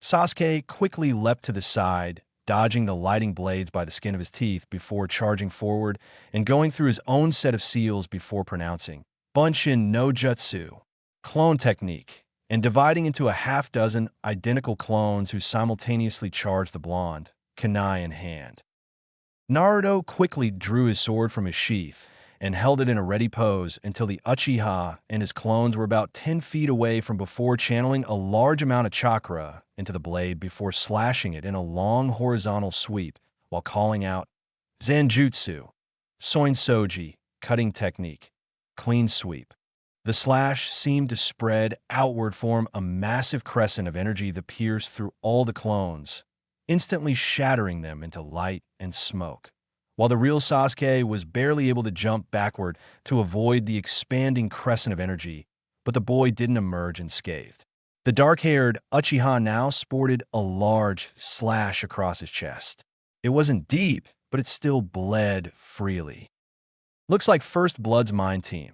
Sasuke quickly leapt to the side, dodging the lighting blades by the skin of his teeth before charging forward and going through his own set of seals before pronouncing Bunshin no Jutsu, clone technique, and dividing into a half-dozen identical clones who simultaneously charged the blonde, kunai in hand. Naruto quickly drew his sword from his sheath and held it in a ready pose until the Uchiha and his clones were about 10 feet away from before channeling a large amount of chakra into the blade before slashing it in a long horizontal sweep while calling out, "Zanjutsu, Soin Soji, cutting technique, clean sweep." The slash seemed to spread outward, form a massive crescent of energy that pierced through all the clones, instantly shattering them into light and smoke. While the real Sasuke was barely able to jump backward to avoid the expanding crescent of energy, but the boy didn't emerge unscathed. The dark-haired Uchiha now sported a large slash across his chest. It wasn't deep, but it still bled freely. "Looks like First Blood's mine team,"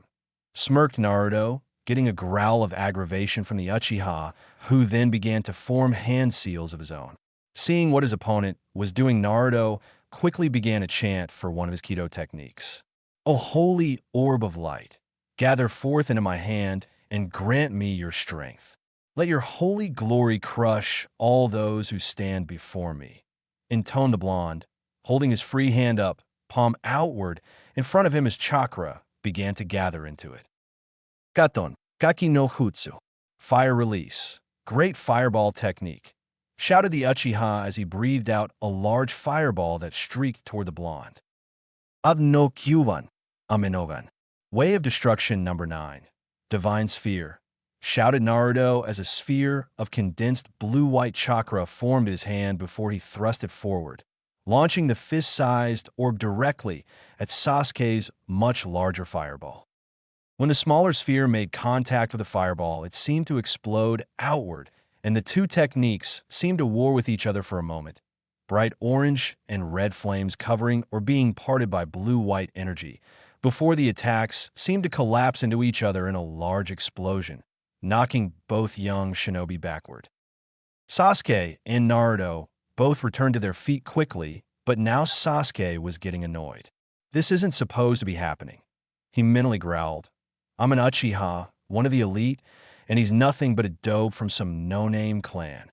smirked Naruto, getting a growl of aggravation from the Uchiha, who then began to form hand seals of his own. Seeing what his opponent was doing, Naruto quickly began a chant for one of his Kido techniques. "O holy orb of light, gather forth into my hand and grant me your strength. Let your holy glory crush all those who stand before me," intoned the blonde, holding his free hand up, palm outward. In front of him, his chakra began to gather into it. "Katon, Kaki no Jutsu, fire release, great fireball technique," shouted the Uchiha as he breathed out a large fireball that streaked toward the blonde. "Ad no Kyuvan, Amenogan, way of destruction number 9, divine sphere," shouted Naruto as a sphere of condensed blue-white chakra formed his hand before he thrust it forward, launching the fist-sized orb directly at Sasuke's much larger fireball. When the smaller sphere made contact with the fireball, it seemed to explode outward, and the two techniques seemed to war with each other for a moment, bright orange and red flames covering or being parted by blue-white energy, before the attacks seemed to collapse into each other in a large explosion, knocking both young shinobi backward. Sasuke and Naruto both returned to their feet quickly, but now Sasuke was getting annoyed. "This isn't supposed to be happening," he mentally growled. "I'm an Uchiha, one of the elite, and he's nothing but a dope from some no-name clan."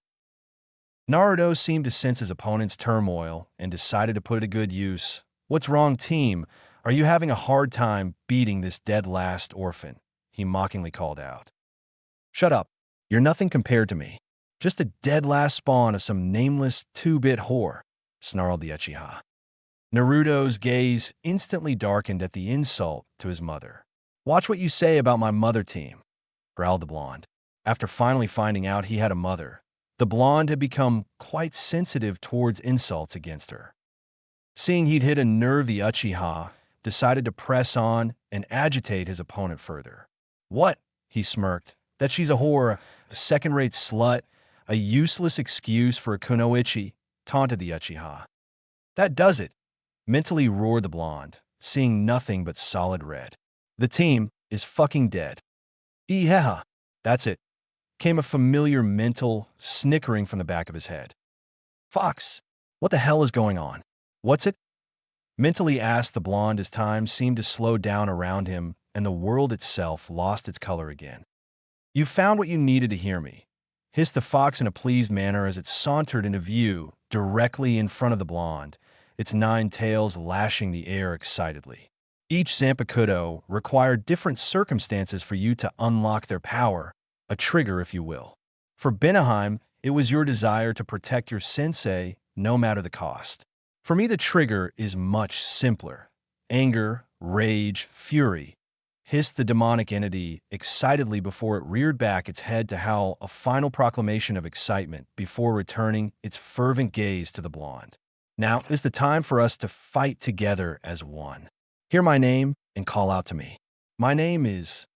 Naruto seemed to sense his opponent's turmoil and decided to put it to good use. "What's wrong, team? Are you having a hard time beating this dead last orphan?" he mockingly called out. "Shut up. You're nothing compared to me. Just a dead last spawn of some nameless 2-bit whore," snarled the Uchiha. Naruto's gaze instantly darkened at the insult to his mother. "Watch what you say about my mother, team," growled the blonde. After finally finding out he had a mother, the blonde had become quite sensitive towards insults against her. Seeing he'd hit a nerve, the Uchiha decided to press on and agitate his opponent further. "What?" he smirked. "That she's a whore, a second-rate slut, a useless excuse for a kunoichi," taunted the Uchiha. "That does it," mentally roared the blonde, seeing nothing but solid red. "The team is fucking dead." "Yeah, that's it," came a familiar mental snickering from the back of his head. "Fox, what the hell is going on? What's it?" mentally asked the blonde as time seemed to slow down around him and the world itself lost its color again. "You found what you needed to hear me," hissed the fox in a pleased manner as it sauntered into view directly in front of the blonde, its 9 tails lashing the air excitedly. Each Zanpakuto required different circumstances for you to unlock their power, a trigger if you will. For Benaheim, it was your desire to protect your sensei no matter the cost. For me, the trigger is much simpler. Anger, rage, fury, hissed the demonic entity excitedly before it reared back its head to howl a final proclamation of excitement before returning its fervent gaze to the blonde. "Now is the time for us to fight together as one. Hear my name and call out to me. My name is..."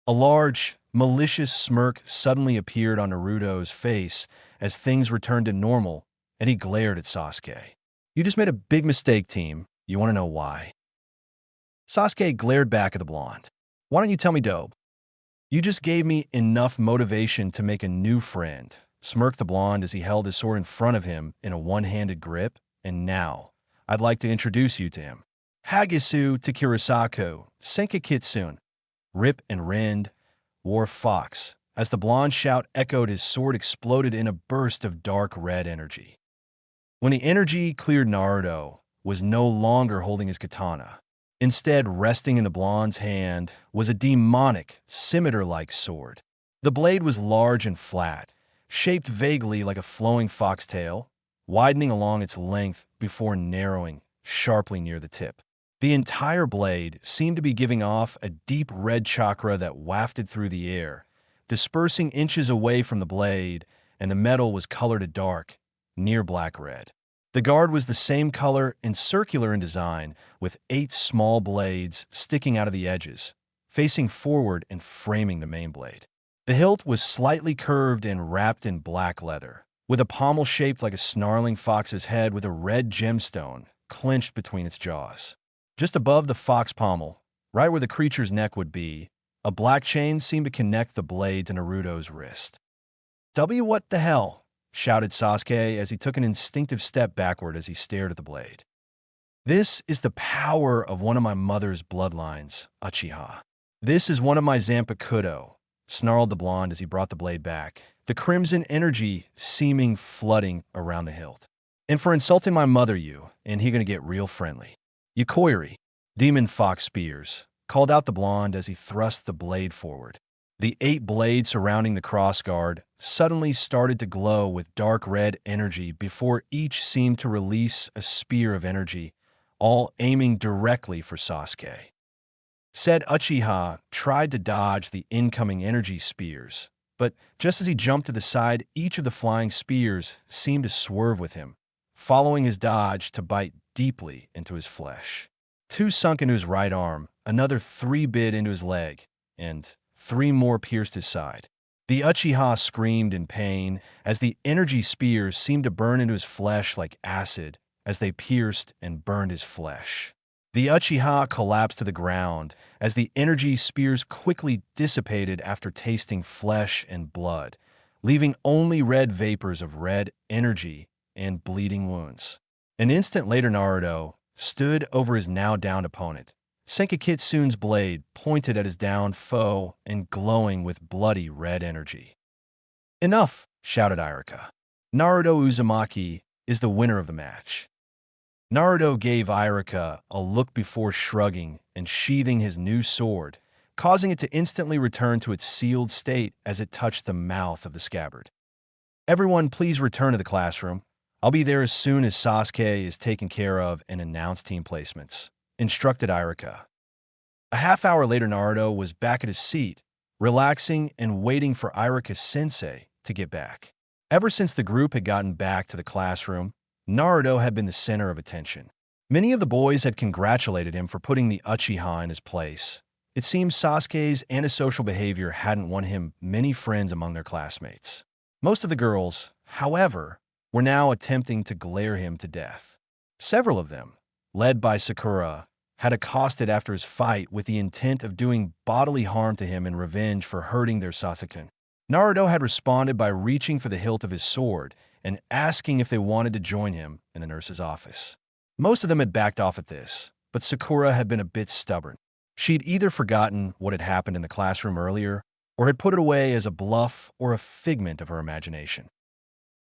A large, malicious smirk suddenly appeared on Naruto's face as things returned to normal, and he glared at Sasuke. "You just made a big mistake, team. You want to know why?" Sasuke glared back at the blonde. "Why don't you tell me, dope?" "You just gave me enough motivation to make a new friend," smirked the blonde as he held his sword in front of him in a one-handed grip. "And now, I'd like to introduce you to him. Hagisu to Kirisaku, Senkikitsun, Rip and Rend, War Fox." As the blonde shout echoed, his sword exploded in a burst of dark red energy. When the energy cleared, Naruto was no longer holding his katana. Instead, resting in the blonde's hand was a demonic, scimitar-like sword. The blade was large and flat, shaped vaguely like a flowing foxtail, widening along its length before narrowing sharply near the tip. The entire blade seemed to be giving off a deep red chakra that wafted through the air, dispersing inches away from the blade, and the metal was colored a dark, near black-red. The guard was the same color and circular in design, with 8 small blades sticking out of the edges, facing forward and framing the main blade. The hilt was slightly curved and wrapped in black leather, with a pommel shaped like a snarling fox's head with a red gemstone clenched between its jaws. Just above the fox pommel, right where the creature's neck would be, a black chain seemed to connect the blade to Naruto's wrist. What the hell?" shouted Sasuke as he took an instinctive step backward as he stared at the blade. "This is the power of one of my mother's bloodlines, Uchiha. This is one of my Zanpakuto," snarled the blonde as he brought the blade back, the crimson energy seeming flooding around the hilt. "And for insulting my mother, and he gonna get real friendly. Yokoiri, demon fox spears," called out the blonde as he thrust the blade forward. The 8 blades surrounding the crossguard suddenly started to glow with dark red energy before each seemed to release a spear of energy, all aiming directly for Sasuke. Said Uchiha tried to dodge the incoming energy spears, but just as he jumped to the side, each of the flying spears seemed to swerve with him, following his dodge to bite deeply into his flesh. 2 sunk into his right arm, another 3 bit into his leg, and 3 more pierced his side. The Uchiha screamed in pain as the energy spears seemed to burn into his flesh like acid as they pierced and burned his flesh. The Uchiha collapsed to the ground as the energy spears quickly dissipated after tasting flesh and blood, leaving only red vapors of red energy and bleeding wounds. An instant later, Naruto stood over his now-downed opponent, Senkikitsune's blade pointed at his downed foe and glowing with bloody red energy. "Enough!" shouted Iruka. "Naruto Uzumaki is the winner of the match." Naruto gave Iruka a look before shrugging and sheathing his new sword, causing it to instantly return to its sealed state as it touched the mouth of the scabbard. "Everyone please return to the classroom. I'll be there as soon as Sasuke is taken care of and announce team placements," instructed Iruka. A half-hour later, Naruto was back at his seat, relaxing and waiting for Iruka-sensei to get back. Ever since the group had gotten back to the classroom, Naruto had been the center of attention. Many of the boys had congratulated him for putting the Uchiha in his place. It seems Sasuke's antisocial behavior hadn't won him many friends among their classmates. Most of the girls, however, were now attempting to glare him to death. Several of them, led by Sakura, had accosted after his fight with the intent of doing bodily harm to him in revenge for hurting their Sasuke. Naruto had responded by reaching for the hilt of his sword and asking if they wanted to join him in the nurse's office. Most of them had backed off at this, but Sakura had been a bit stubborn. She'd either forgotten what had happened in the classroom earlier, or had put it away as a bluff or a figment of her imagination.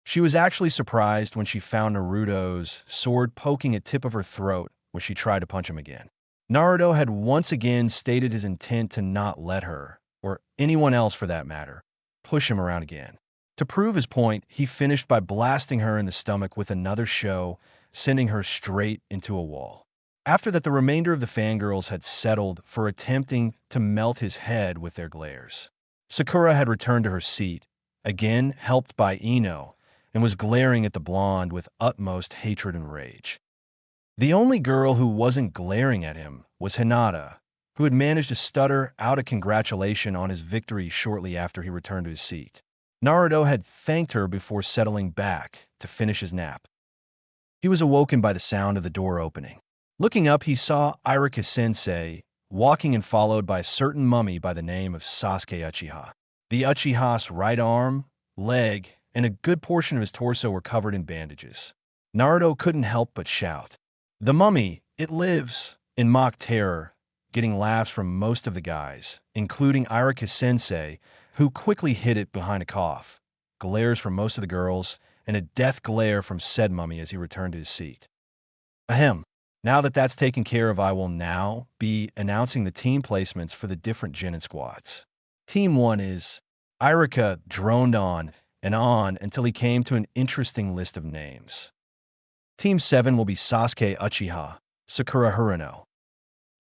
She was actually surprised when she found Naruto's sword poking a tip of her throat when she tried to punch him again. Naruto had once again stated his intent to not let her, or anyone else for that matter, push him around again. To prove his point, he finished by blasting her in the stomach with another show, sending her straight into a wall. After that, the remainder of the fangirls had settled for attempting to melt his head with their glares. Sakura had returned to her seat, again helped by Ino, and was glaring at the blonde with utmost hatred and rage. The only girl who wasn't glaring at him was Hinata, who had managed to stutter out a congratulation on his victory shortly after he returned to his seat. Naruto had thanked her before settling back to finish his nap. He was awoken by the sound of the door opening. Looking up, he saw Iruka-sensei walking and followed by a certain mummy by the name of Sasuke Uchiha. The Uchiha's right arm, leg, and a good portion of his torso were covered in bandages. Naruto couldn't help but shout, "The mummy, it lives!" in mock terror, getting laughs from most of the guys, including Iruka-sensei, who quickly hid it behind a cough, glares from most of the girls, and a death glare from said mummy as he returned to his seat. Ahem. Now that that's taken care of, I will now be announcing the team placements for the different Genin squads. Team 1 is... Iruka droned on and on until he came to an interesting list of names. Team 7 will be Sasuke Uchiha, Sakura Haruno,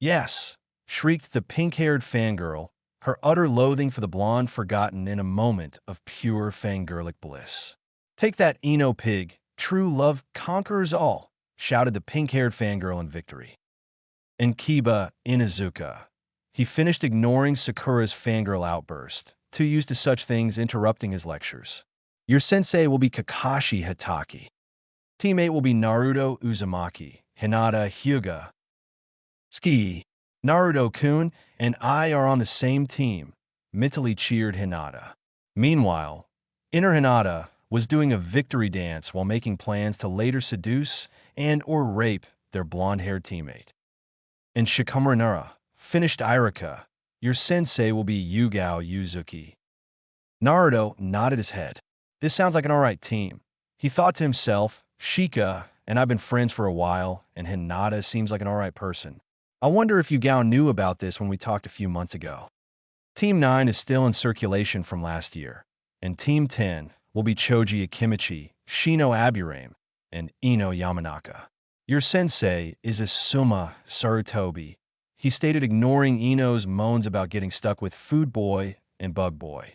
Yes, shrieked the pink-haired fangirl, her utter loathing for the blonde forgotten in a moment of pure fangirlic bliss. Take that, Ino pig, true love conquers all, shouted the pink-haired fangirl in victory. And Kiba Inuzuka. He finished ignoring Sakura's fangirl outburst, too used to such things interrupting his lectures. Your sensei will be Kakashi Hatake. Teammate will be Naruto Uzumaki, Hinata Hyuga. Ski, Naruto-kun and I are on the same team, mentally cheered Hinata. Meanwhile, inner Hinata was doing a victory dance while making plans to later seduce and or rape their blonde-haired teammate. And Shikamaru finished Irika. Your sensei will be Yugao Yuzuki. Naruto nodded his head. This sounds like an alright team. He thought to himself, Shika and I've been friends for a while, and Hinata seems like an alright person. I wonder if Yugao knew about this when we talked a few months ago. Team 9 is still in circulation from last year, and Team 10 will be Choji Akimichi, Shino Aburame, and Ino Yamanaka. Your sensei is Asuma Sarutobi, he stated, ignoring Ino's moans about getting stuck with Food Boy and Bug Boy.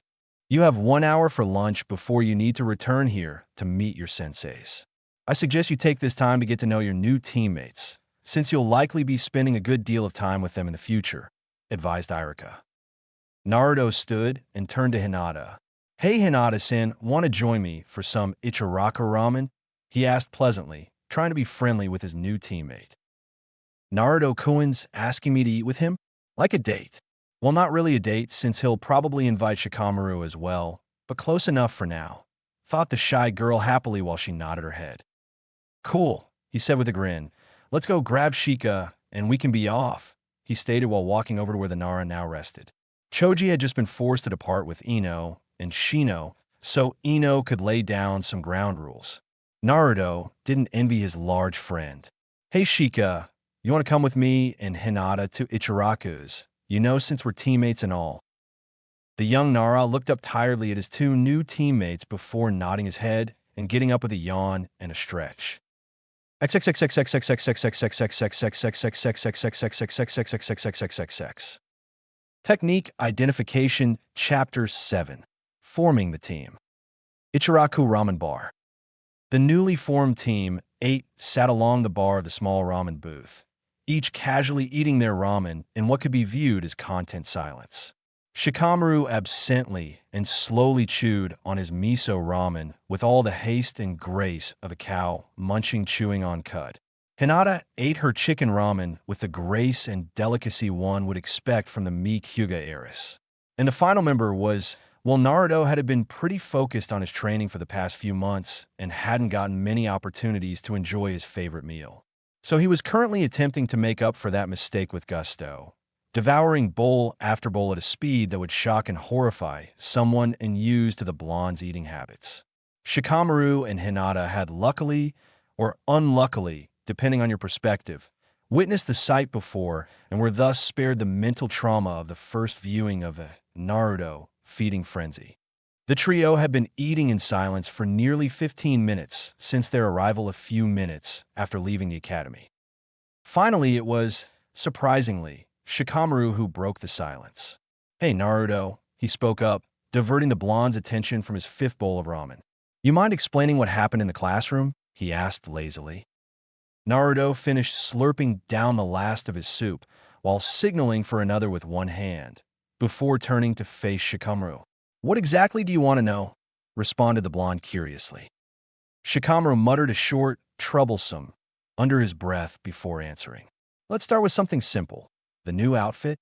You have 1 hour for lunch before you need to return here to meet your senseis. I suggest you take this time to get to know your new teammates, since you'll likely be spending a good deal of time with them in the future, advised Irika. Naruto stood and turned to Hinata. Hey Hinata-san, want to join me for some Ichiraka ramen? He asked pleasantly, trying to be friendly with his new teammate. Naruto-kun's asking me to eat with him? Like a date. Well, not really a date, since he'll probably invite Shikamaru as well, but close enough for now, thought the shy girl happily while she nodded her head. Cool, he said with a grin. Let's go grab Shika, and we can be off, he stated while walking over to where the Nara now rested. Choji had just been forced to depart with Ino and Shino, so Ino could lay down some ground rules. Naruto didn't envy his large friend. Hey Shika, you want to come with me and Hinata to Ichiraku's? You know, since we're teammates and all. The young Nara looked up tiredly at his two new teammates before nodding his head and getting up with a yawn and a stretch. Technique Identification Chapter 7. Forming the Team. Ichiraku Ramen Bar. The newly formed Team 8 sat along the bar of the small ramen booth, each casually eating their ramen in what could be viewed as content silence. Shikamaru absently and slowly chewed on his miso ramen with all the haste and grace of a cow chewing on cud. Hinata ate her chicken ramen with the grace and delicacy one would expect from the meek Hyuga heiress. And the final member was, well, Naruto had been pretty focused on his training for the past few months and hadn't gotten many opportunities to enjoy his favorite meal. So he was currently attempting to make up for that mistake with gusto, devouring bowl after bowl at a speed that would shock and horrify someone used to the blonde's eating habits. Shikamaru and Hinata had luckily, or unluckily, depending on your perspective, witnessed the sight before and were thus spared the mental trauma of the first viewing of a Naruto feeding frenzy. The trio had been eating in silence for nearly 15 minutes since their arrival a few minutes after leaving the academy. Finally, it was, surprisingly, Shikamaru who broke the silence. Hey Naruto, he spoke up, diverting the blonde's attention from his fifth bowl of ramen. You mind explaining what happened in the classroom? He asked lazily. Naruto finished slurping down the last of his soup while signaling for another with one hand, before turning to face Shikamaru. What exactly do you want to know? Responded the blonde curiously. Shikamaru muttered a short, troublesome, under his breath before answering. Let's start with something simple. The new outfit?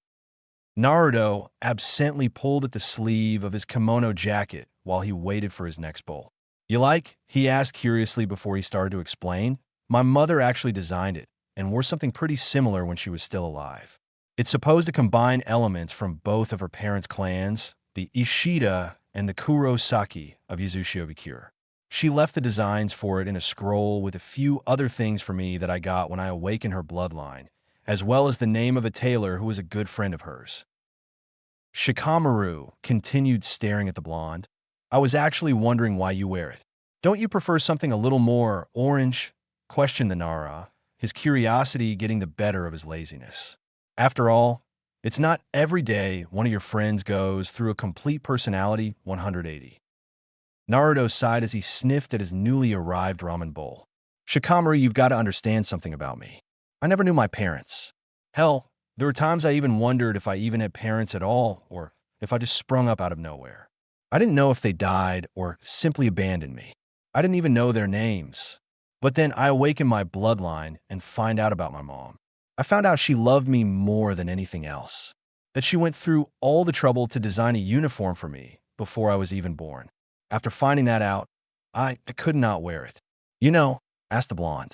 Naruto absently pulled at the sleeve of his kimono jacket while he waited for his next bowl. You like? He asked curiously before he started to explain. My mother actually designed it and wore something pretty similar when she was still alive. It's supposed to combine elements from both of her parents' clans, the Ishida and the Kurosaki of Yuzushiobikure. She left the designs for it in a scroll with a few other things for me that I got when I awakened her bloodline, as well as the name of a tailor who was a good friend of hers. Shikamaru continued staring at the blonde. I was actually wondering why you wear it. Don't you prefer something a little more orange? Questioned the Nara, his curiosity getting the better of his laziness. After all, it's not every day one of your friends goes through a complete personality 180. Naruto sighed as he sniffed at his newly arrived ramen bowl. Shikamaru, you've got to understand something about me. I never knew my parents. Hell, there were times I even wondered if I even had parents at all, or if I just sprung up out of nowhere. I didn't know if they died or simply abandoned me. I didn't even know their names. But then I awaken my bloodline and find out about my mom. I found out she loved me more than anything else. That she went through all the trouble to design a uniform for me before I was even born. After finding that out, I could not wear it. You know, asked the blonde.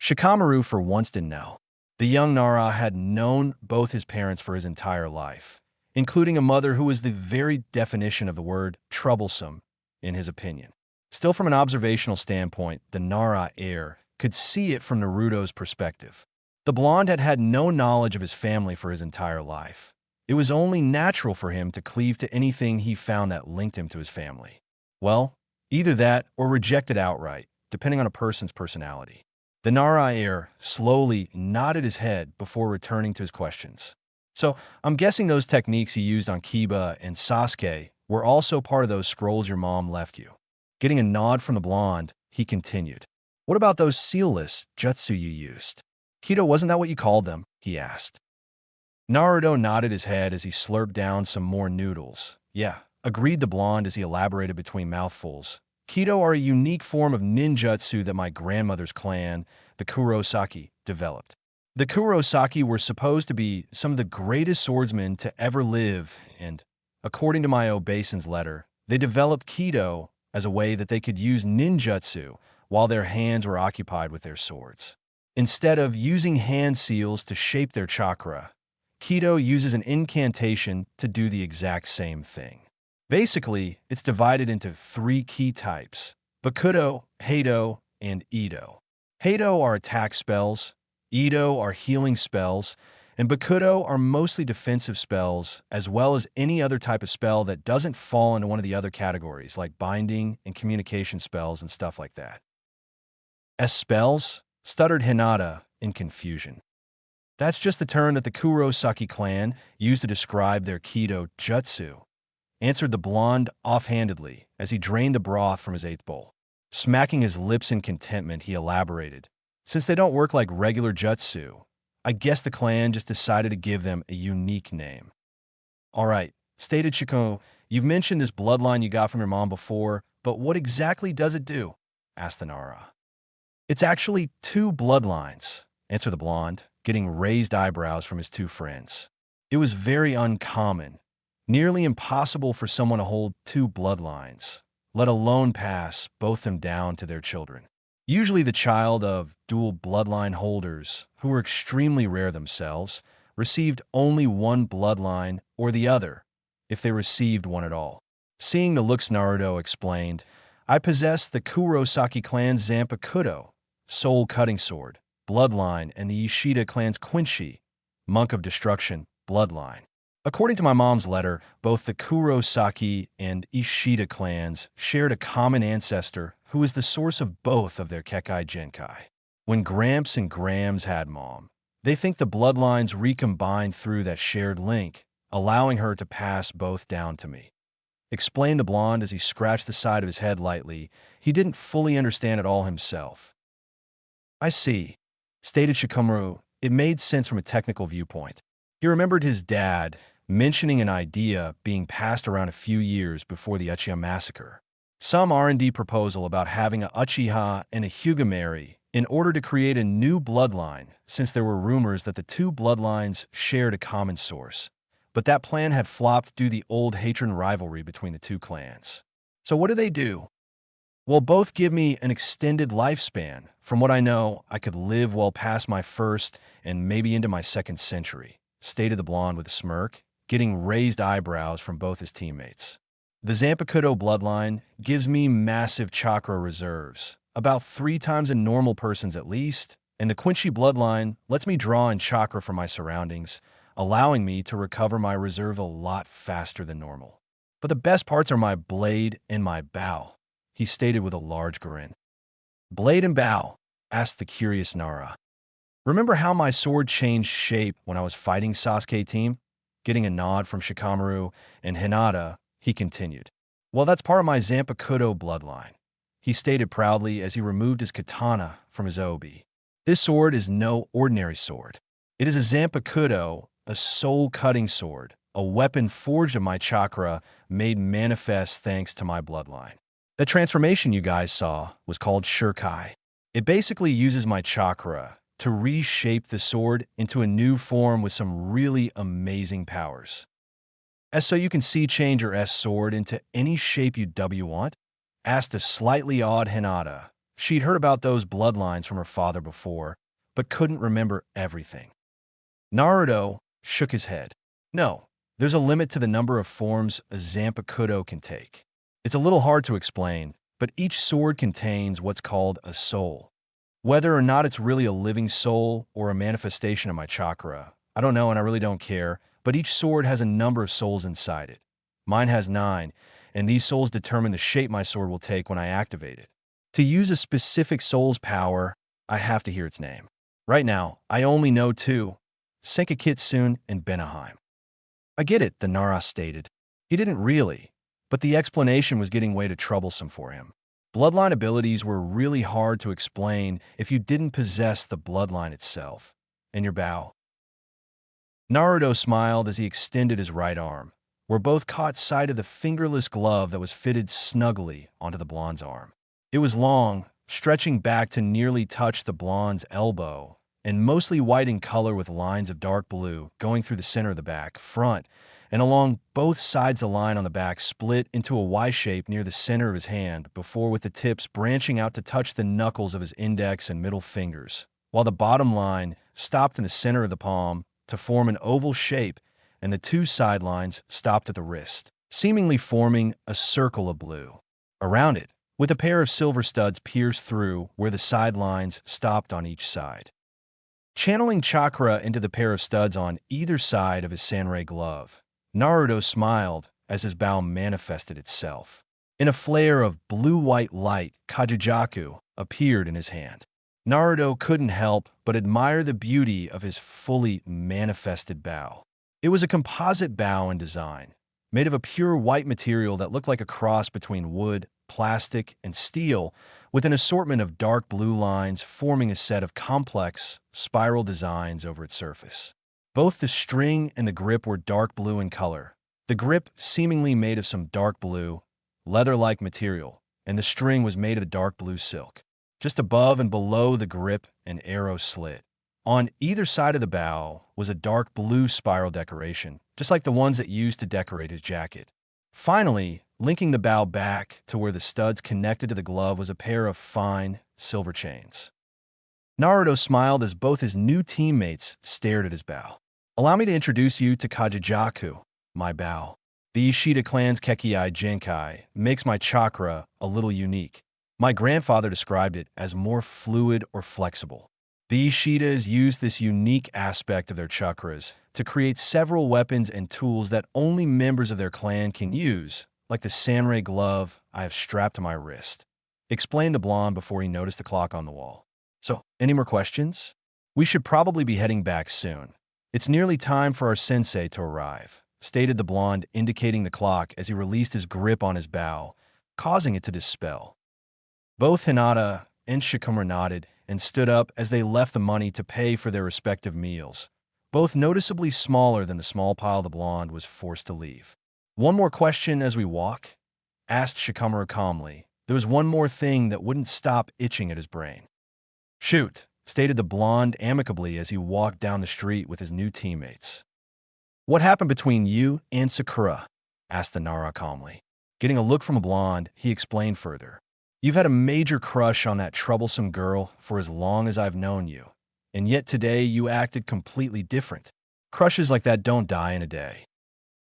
Shikamaru for once didn't know. The young Nara had known both his parents for his entire life, including a mother who was the very definition of the word troublesome, in his opinion. Still, from an observational standpoint, the Nara heir could see it from Naruto's perspective. The blonde had had no knowledge of his family for his entire life. It was only natural for him to cleave to anything he found that linked him to his family. Well, either that or reject it outright, depending on a person's personality. The Nara heir slowly nodded his head before returning to his questions. So, I'm guessing those techniques he used on Kiba and Sasuke were also part of those scrolls your mom left you. Getting a nod from the blonde, he continued. What about those sealless jutsu you used? Kido, wasn't that what you called them? He asked. Naruto nodded his head as he slurped down some more noodles. Yeah, agreed the blonde as he elaborated between mouthfuls. Kido are a unique form of ninjutsu that my grandmother's clan, the Kurosaki, developed. The Kurosaki were supposed to be some of the greatest swordsmen to ever live, and, according to my obeisance letter, they developed Kido as a way that they could use ninjutsu while their hands were occupied with their swords. Instead of using hand seals to shape their chakra, Kido uses an incantation to do the exact same thing. Basically, it's divided into 3 key types: Bakudo, Heido, and Ido. Heido are attack spells, Ido are healing spells, and Bakudo are mostly defensive spells, as well as any other type of spell that doesn't fall into one of the other categories, like binding and communication spells and stuff like that. As spells, stuttered Hinata in confusion. That's just the term that the Kurosaki clan used to describe their Kido jutsu, answered the blonde offhandedly as he drained the broth from his 8th bowl. Smacking his lips in contentment, he elaborated. Since they don't work like regular jutsu, I guess the clan just decided to give them a unique name. All right, stated Shiko, you've mentioned this bloodline you got from your mom before, but what exactly does it do? Asked the Nara. It's actually 2 bloodlines, answered the blonde, getting raised eyebrows from his 2 friends. It was very uncommon, nearly impossible for someone to hold 2 bloodlines, let alone pass both them down to their children. Usually the child of dual bloodline holders, who were extremely rare themselves, received only one bloodline or the other, if they received one at all. Seeing the looks, Naruto explained, I possess the Kurosaki clan's Zanpakuto, soul cutting sword, bloodline, and the Ishida clan's Quincy, monk of destruction, bloodline. According to my mom's letter, both the Kurosaki and Ishida clans shared a common ancestor who was the source of both of their Kekai Genkai. When Gramps and Grams had mom, they think the bloodlines recombined through that shared link, allowing her to pass both down to me. Explained the blonde as he scratched the side of his head lightly. He didn't fully understand it all himself. I see, stated Shikamaru. It made sense from a technical viewpoint. He remembered his dad mentioning an idea being passed around a few years before the Uchiha massacre. Some R&D proposal about having a Uchiha and a Hyuga marry in order to create a new bloodline, since there were rumors that the 2 bloodlines shared a common source. But that plan had flopped due to the old hatred and rivalry between the 2 clans. So what do? Well, both give me an extended lifespan. From what I know, I could live well past my 1st and maybe into my 2nd century, stated the blonde with a smirk, getting raised eyebrows from both his teammates. The Zanpakuto bloodline gives me massive chakra reserves, about 3 times a normal person's at least, and the Quincy bloodline lets me draw in chakra from my surroundings, allowing me to recover my reserve a lot faster than normal. But the best parts are my blade and my bow, he stated with a large grin. Blade and bow? Asked the curious Nara. Remember how my sword changed shape when I was fighting Sasuke team? Getting a nod from Shikamaru and Hinata, he continued. Well, that's part of my Zanpakuto bloodline, he stated proudly as he removed his katana from his obi. This sword is no ordinary sword. It is a Zanpakuto, a soul-cutting sword, a weapon forged of my chakra, made manifest thanks to my bloodline. The transformation you guys saw was called Shurkai. It basically uses my chakra to reshape the sword into a new form with some really amazing powers. As so you can see change your S sword into any shape you W want? Asked a slightly odd Hinata. She'd heard about those bloodlines from her father before, but couldn't remember everything. Naruto shook his head. No, there's a limit to the number of forms a Zanpakuto can take. It's a little hard to explain, but each sword contains what's called a soul. Whether or not it's really a living soul or a manifestation of my chakra, I don't know and I really don't care, but each sword has a number of souls inside it. Mine has 9, and these souls determine the shape my sword will take when I activate it. To use a specific soul's power, I have to hear its name. Right now, I only know 2, Senkakitsune and Benaheim. I get it, the Nara stated. He didn't really, but the explanation was getting way too troublesome for him. Bloodline abilities were really hard to explain if you didn't possess the bloodline itself. And your bow. Naruto smiled as he extended his right arm, where both caught sight of the fingerless glove that was fitted snugly onto the blonde's arm. It was long, stretching back to nearly touch the blonde's elbow, and mostly white in color with lines of dark blue going through the center of the back, front, and along both sides the line on the back split into a Y shape near the center of his hand before with the tips branching out to touch the knuckles of his index and middle fingers, while the bottom line stopped in the center of the palm to form an oval shape and the 2 sidelines stopped at the wrist, seemingly forming a circle of blue. Around it, with a pair of silver studs pierced through where the sidelines stopped on each side. Channeling chakra into the pair of studs on either side of his Sanrei glove, Naruto smiled as his bow manifested itself. In a flare of blue-white light, Kajijaku appeared in his hand. Naruto couldn't help but admire the beauty of his fully manifested bow. It was a composite bow in design, made of a pure white material that looked like a cross between wood, plastic, and steel, with an assortment of dark blue lines forming a set of complex, spiral designs over its surface. Both the string and the grip were dark blue in color, the grip seemingly made of some dark blue, leather-like material, and the string was made of dark blue silk. Just above and below the grip, an arrow slit. On either side of the bow was a dark blue spiral decoration, just like the ones that used to decorate his jacket. Finally, linking the bow back to where the studs connected to the glove was a pair of fine, silver chains. Naruto smiled as both his new teammates stared at his bow. Allow me to introduce you to Kajijaku, my bow. The Ishida clan's Kekiai Genkai makes my chakra a little unique. My grandfather described it as more fluid or flexible. The Ishidas use this unique aspect of their chakras to create several weapons and tools that only members of their clan can use, like the Sanrei glove I have strapped to my wrist. Explained the blonde before he noticed the clock on the wall. So, any more questions? We should probably be heading back soon. It's nearly time for our sensei to arrive, stated the blonde, indicating the clock as he released his grip on his bow, causing it to dispel. Both Hinata and Shikamaru nodded and stood up as they left the money to pay for their respective meals, both noticeably smaller than the small pile the blonde was forced to leave. One more question as we walk? Asked Shikamaru calmly. There was one more thing that wouldn't stop itching at his brain. Shoot, stated the blonde amicably as he walked down the street with his new teammates. What happened between you and Sakura? Asked the Nara calmly. Getting a look from a blonde, he explained further. You've had a major crush on that troublesome girl for as long as I've known you, and yet today you acted completely different. Crushes like that don't die in a day.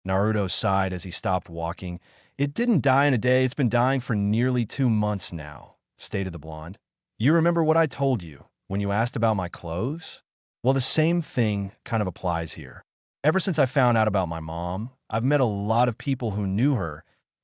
Naruto sighed as he stopped walking. It didn't die in a day, it's been dying for nearly 2 months now, stated the blonde. You remember what I told you when you asked about my clothes? Well, the same thing kind of applies here. Ever since I found out about my mom, I've met a lot of people who knew her,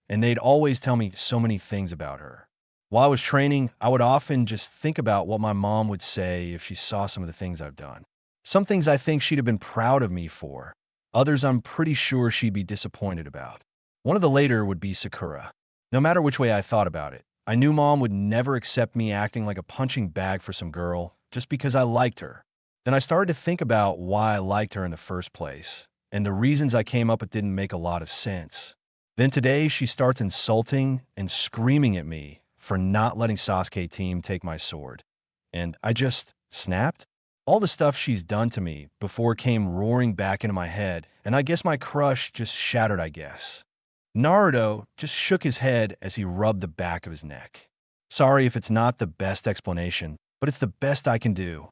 and they'd always tell me so many things about her. While I was training, I would often just think about what my mom would say if she saw some of the things I've done. Some things I think she'd have been proud of me for. Others I'm pretty sure she'd be disappointed about. One of the later would be Sakura. No matter which way I thought about it, I knew Mom would never accept me acting like a punching bag for some girl just because I liked her. Then I started to think about why I liked her in the first place, and the reasons I came up with didn't make a lot of sense. Then today she starts insulting and screaming at me for not letting Sasuke team take my sword. And I just snapped. All the stuff she's done to me before came roaring back into my head, and I guess my crush just shattered, I guess. Naruto just shook his head as he rubbed the back of his neck. Sorry if it's not the best explanation, but it's the best I can do.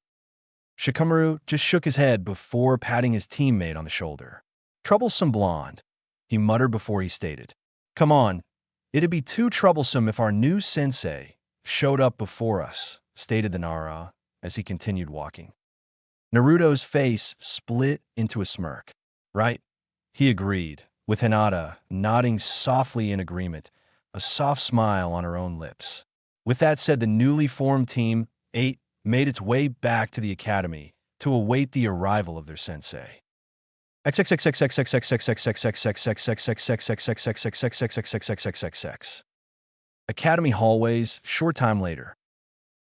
Shikamaru just shook his head before patting his teammate on the shoulder. Troublesome blonde, he muttered before he stated. Come on, it'd be too troublesome if our new sensei showed up before us, stated the Nara as he continued walking. Naruto's face split into a smirk. Right? He agreed, with Hinata nodding softly in agreement, a soft smile on her own lips. With that said, the newly formed Team 8 made its way back to the academy to await the arrival of their sensei. Academy hallways, short time later.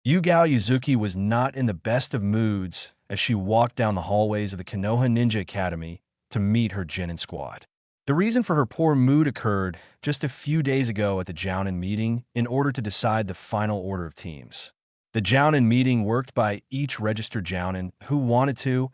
Yugao Yuzuki was not in the best of moods as she walked down the hallways of the Konoha Ninja Academy to meet her Genin squad. The reason for her poor mood occurred just a few days ago at the Jounin meeting in order to decide the final order of teams. The Jounin meeting worked by each registered Jounin who wanted to,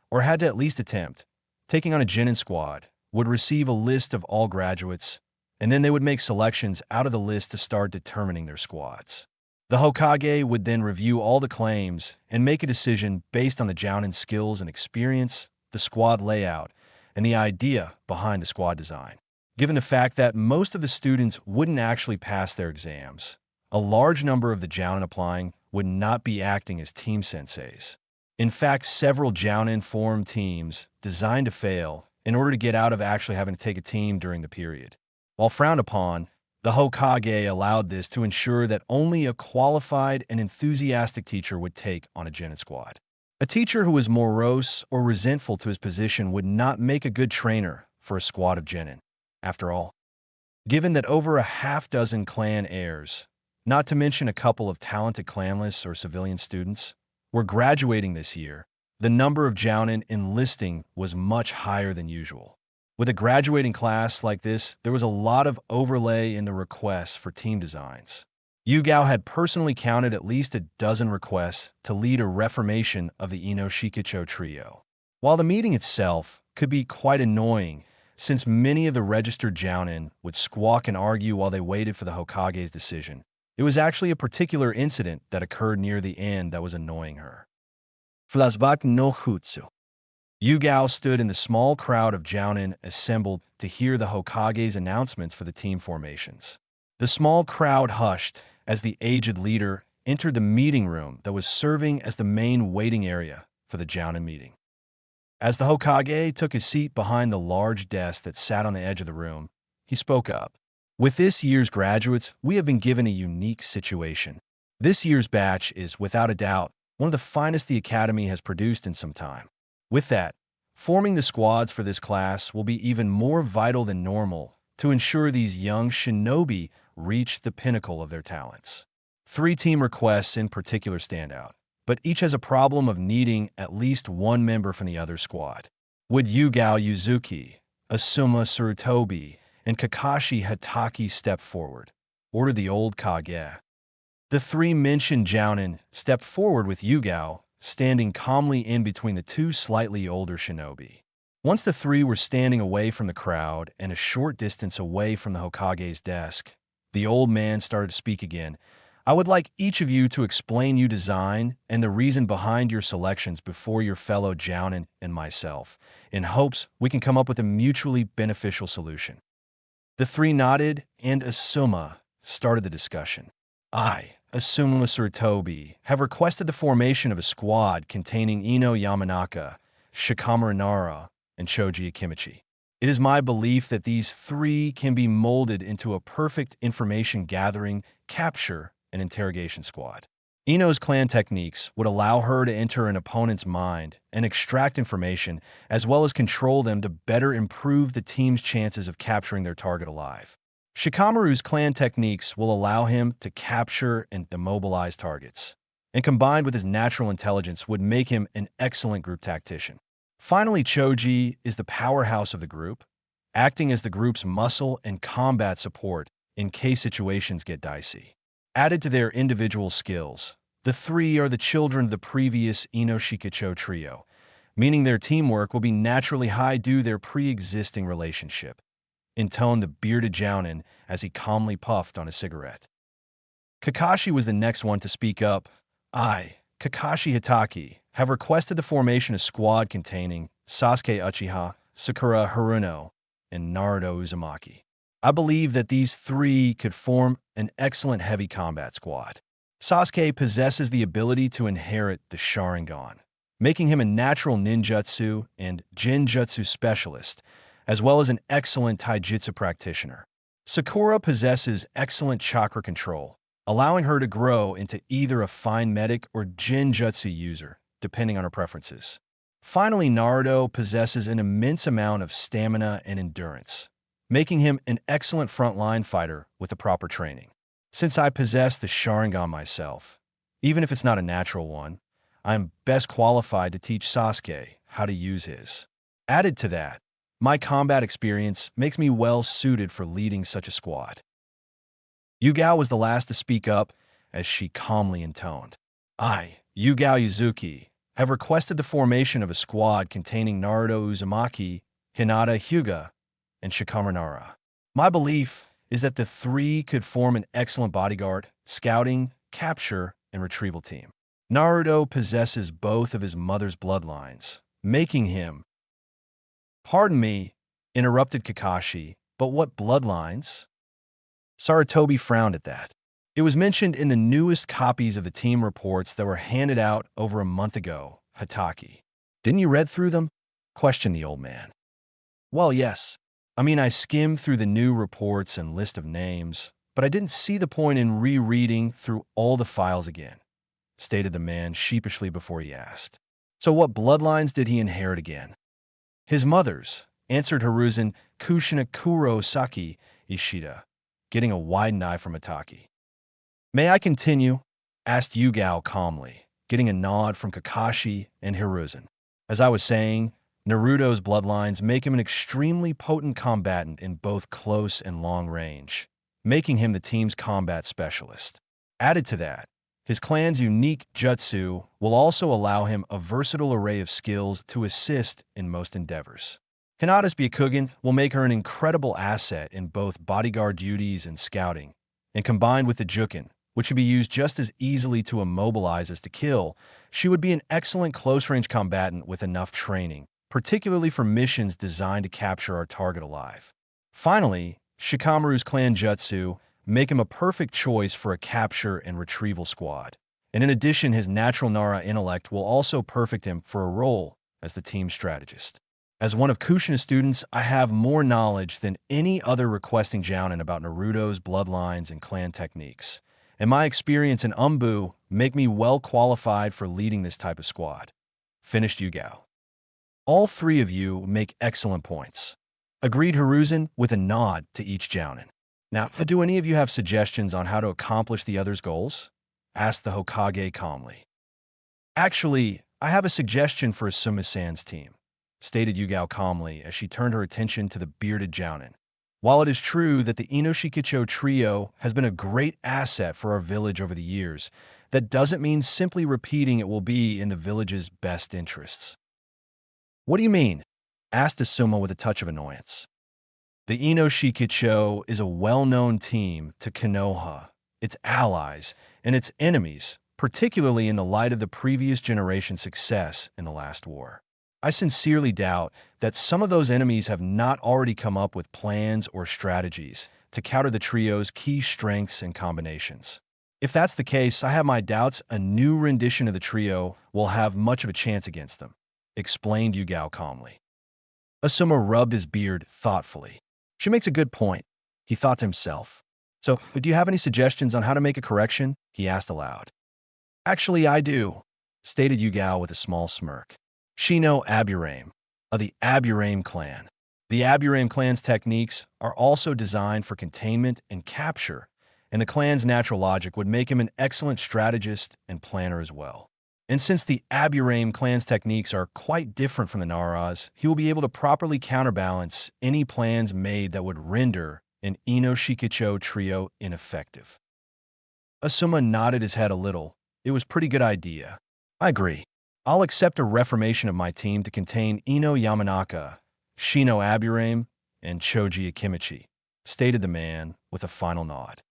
or had to at least attempt, taking on a Genin squad, would receive a list of all graduates, and then they would make selections out of the list to start determining their squads. The Hokage would then review all the claims and make a decision based on the Jounin's skills and experience, the squad layout, and the idea behind the squad design. Given the fact that most of the students wouldn't actually pass their exams, a large number of the Jounin applying would not be acting as team senseis. In fact, several Jounin formed teams designed to fail in order to get out of actually having to take a team during the period. While frowned upon, the Hokage allowed this to ensure that only a qualified and enthusiastic teacher would take on a Genin squad. A teacher who was morose or resentful to his position would not make a good trainer for a squad of Genin. After all, given that over a half-dozen clan heirs, not to mention a couple of talented clanless or civilian students, were graduating this year, the number of Jounin enlisting was much higher than usual. With a graduating class like this, there was a lot of overlay in the requests for team designs. Yugao had personally counted at least a dozen requests to lead a reformation of the Ino Shikicho trio. While the meeting itself could be quite annoying, since many of the registered Jounin would squawk and argue while they waited for the Hokage's decision, it was actually a particular incident that occurred near the end that was annoying her. Flashback no Jutsu. Yugao stood in the small crowd of Jounin assembled to hear the Hokage's announcements for the team formations. The small crowd hushed as the aged leader entered the meeting room that was serving as the main waiting area for the Jounin meeting. As the Hokage took his seat behind the large desk that sat on the edge of the room, he spoke up. With this year's graduates, we have been given a unique situation. This year's batch is, without a doubt, one of the finest the Academy has produced in some time. With that, forming the squads for this class will be even more vital than normal to ensure these young shinobi reach the pinnacle of their talents. 3 team requests in particular stand out, but each has a problem of needing at least one member from the other squad. Would Yugao Yuzuki, Asuma Sarutobi, and Kakashi Hatake step forward? Ordered the old Kage. The 3 mentioned Jounin stepped forward with Yugao standing calmly in between the 2 slightly older shinobi. Once the 3 were standing away from the crowd and a short distance away from the Hokage's desk, the old man started to speak again. I would like each of you to explain your design and the reason behind your selections before your fellow Jounin and myself, in hopes we can come up with a mutually beneficial solution. The 3 nodded, and Asuma started the discussion. I, Asuma Sarutobi, have requested the formation of a squad containing Ino Yamanaka, Shikamaru Nara, and Shoji Akimichi. It is my belief that these 3 can be molded into a perfect information gathering, capture, and interrogation squad. Ino's clan techniques would allow her to enter an opponent's mind and extract information, as well as control them to better improve the team's chances of capturing their target alive. Shikamaru's clan techniques will allow him to capture and immobilize targets, and combined with his natural intelligence would make him an excellent group tactician. Finally, Choji is the powerhouse of the group, acting as the group's muscle and combat support in case situations get dicey. Added to their individual skills, the three are the children of the previous Ino Shikicho trio, meaning their teamwork will be naturally high due to their pre-existing relationship, intoned the bearded Jounin as he calmly puffed on a cigarette. Kakashi was the next one to speak up. I, Kakashi Hitaki, have requested the formation of a squad containing Sasuke Uchiha, Sakura Haruno, and Naruto Uzumaki. I believe that these three could form an excellent heavy combat squad. Sasuke possesses the ability to inherit the Sharingan, making him a natural ninjutsu and jinjutsu specialist, as well as an excellent taijutsu practitioner. Sakura possesses excellent chakra control, allowing her to grow into either a fine medic or jinjutsu user, depending on her preferences. Finally, Naruto possesses an immense amount of stamina and endurance, making him an excellent frontline fighter with the proper training. Since I possess the Sharingan myself, even if it's not a natural one, I am best qualified to teach Sasuke how to use his. Added to that, my combat experience makes me well suited for leading such a squad. Yugao was the last to speak up as she calmly intoned. I, Yugao Yuzuki, have requested the formation of a squad containing Naruto Uzumaki, Hinata Hyuga, and Shikamaru Nara. My belief is that the three could form an excellent bodyguard, scouting, capture, and retrieval team. Naruto possesses both of his mother's bloodlines, making him— Pardon me, interrupted Kakashi, but what bloodlines? Sarutobi frowned at that. It was mentioned in the newest copies of the team reports that were handed out over a month ago, Hitaki. Didn't you read through them? Questioned the old man. Well, yes. I skimmed through the new reports and list of names, but I didn't see the point in rereading through all the files again, stated the man sheepishly before he asked. So what bloodlines did he inherit again? His mother's, answered Hiruzen Kushina Kurosaki Ishida, getting a widened eye from Hitaki. May I continue? Asked Yugao calmly, getting a nod from Kakashi and Hiruzen. As I was saying, Naruto's bloodlines make him an extremely potent combatant in both close and long range, making him the team's combat specialist. Added to that, his clan's unique jutsu will also allow him a versatile array of skills to assist in most endeavors. Hinata's Byakugan will make her an incredible asset in both bodyguard duties and scouting, and combined with the Jukin, which could be used just as easily to immobilize as to kill, she would be an excellent close-range combatant with enough training, particularly for missions designed to capture our target alive. Finally, Shikamaru's clan jutsu make him a perfect choice for a capture and retrieval squad, and in addition, his natural Nara intellect will also perfect him for a role as the team strategist. As one of Kushina's students, I have more knowledge than any other requesting Jounin about Naruto's bloodlines and clan techniques, and my experience in Umbu make me well qualified for leading this type of squad. Finished Yugao. All three of you make excellent points. Agreed Hiruzen with a nod to each Jounin. Now, do any of you have suggestions on how to accomplish the others' goals? Asked the Hokage calmly. Actually, I have a suggestion for Asuma-san's team, stated Yugao calmly as she turned her attention to the bearded Jounin. While it is true that the Inoshikicho trio has been a great asset for our village over the years, that doesn't mean simply repeating it will be in the village's best interests. What do you mean? Asked Asuma with a touch of annoyance. The Inoshikicho is a well-known team to Konoha, its allies, and its enemies, particularly in the light of the previous generation's success in the last war. I sincerely doubt that some of those enemies have not already come up with plans or strategies to counter the trio's key strengths and combinations. If that's the case, I have my doubts a new rendition of the trio will have much of a chance against them, explained Yugao calmly. Asuma rubbed his beard thoughtfully. She makes a good point, he thought to himself. So, do you have any suggestions on how to make a correction? He asked aloud. Actually, I do, stated Yugao with a small smirk. Shino Aburame, of the Aburame clan. The Aburame clan's techniques are also designed for containment and capture, and the clan's natural logic would make him an excellent strategist and planner as well. And since the Aburame clan's techniques are quite different from the Nara's, he will be able to properly counterbalance any plans made that would render an Ino-Shikicho trio ineffective. Asuma nodded his head a little. It was a pretty good idea. I agree. I'll accept a reformation of my team to contain Ino Yamanaka, Shino Aburame, and Choji Akimichi, stated the man with a final nod.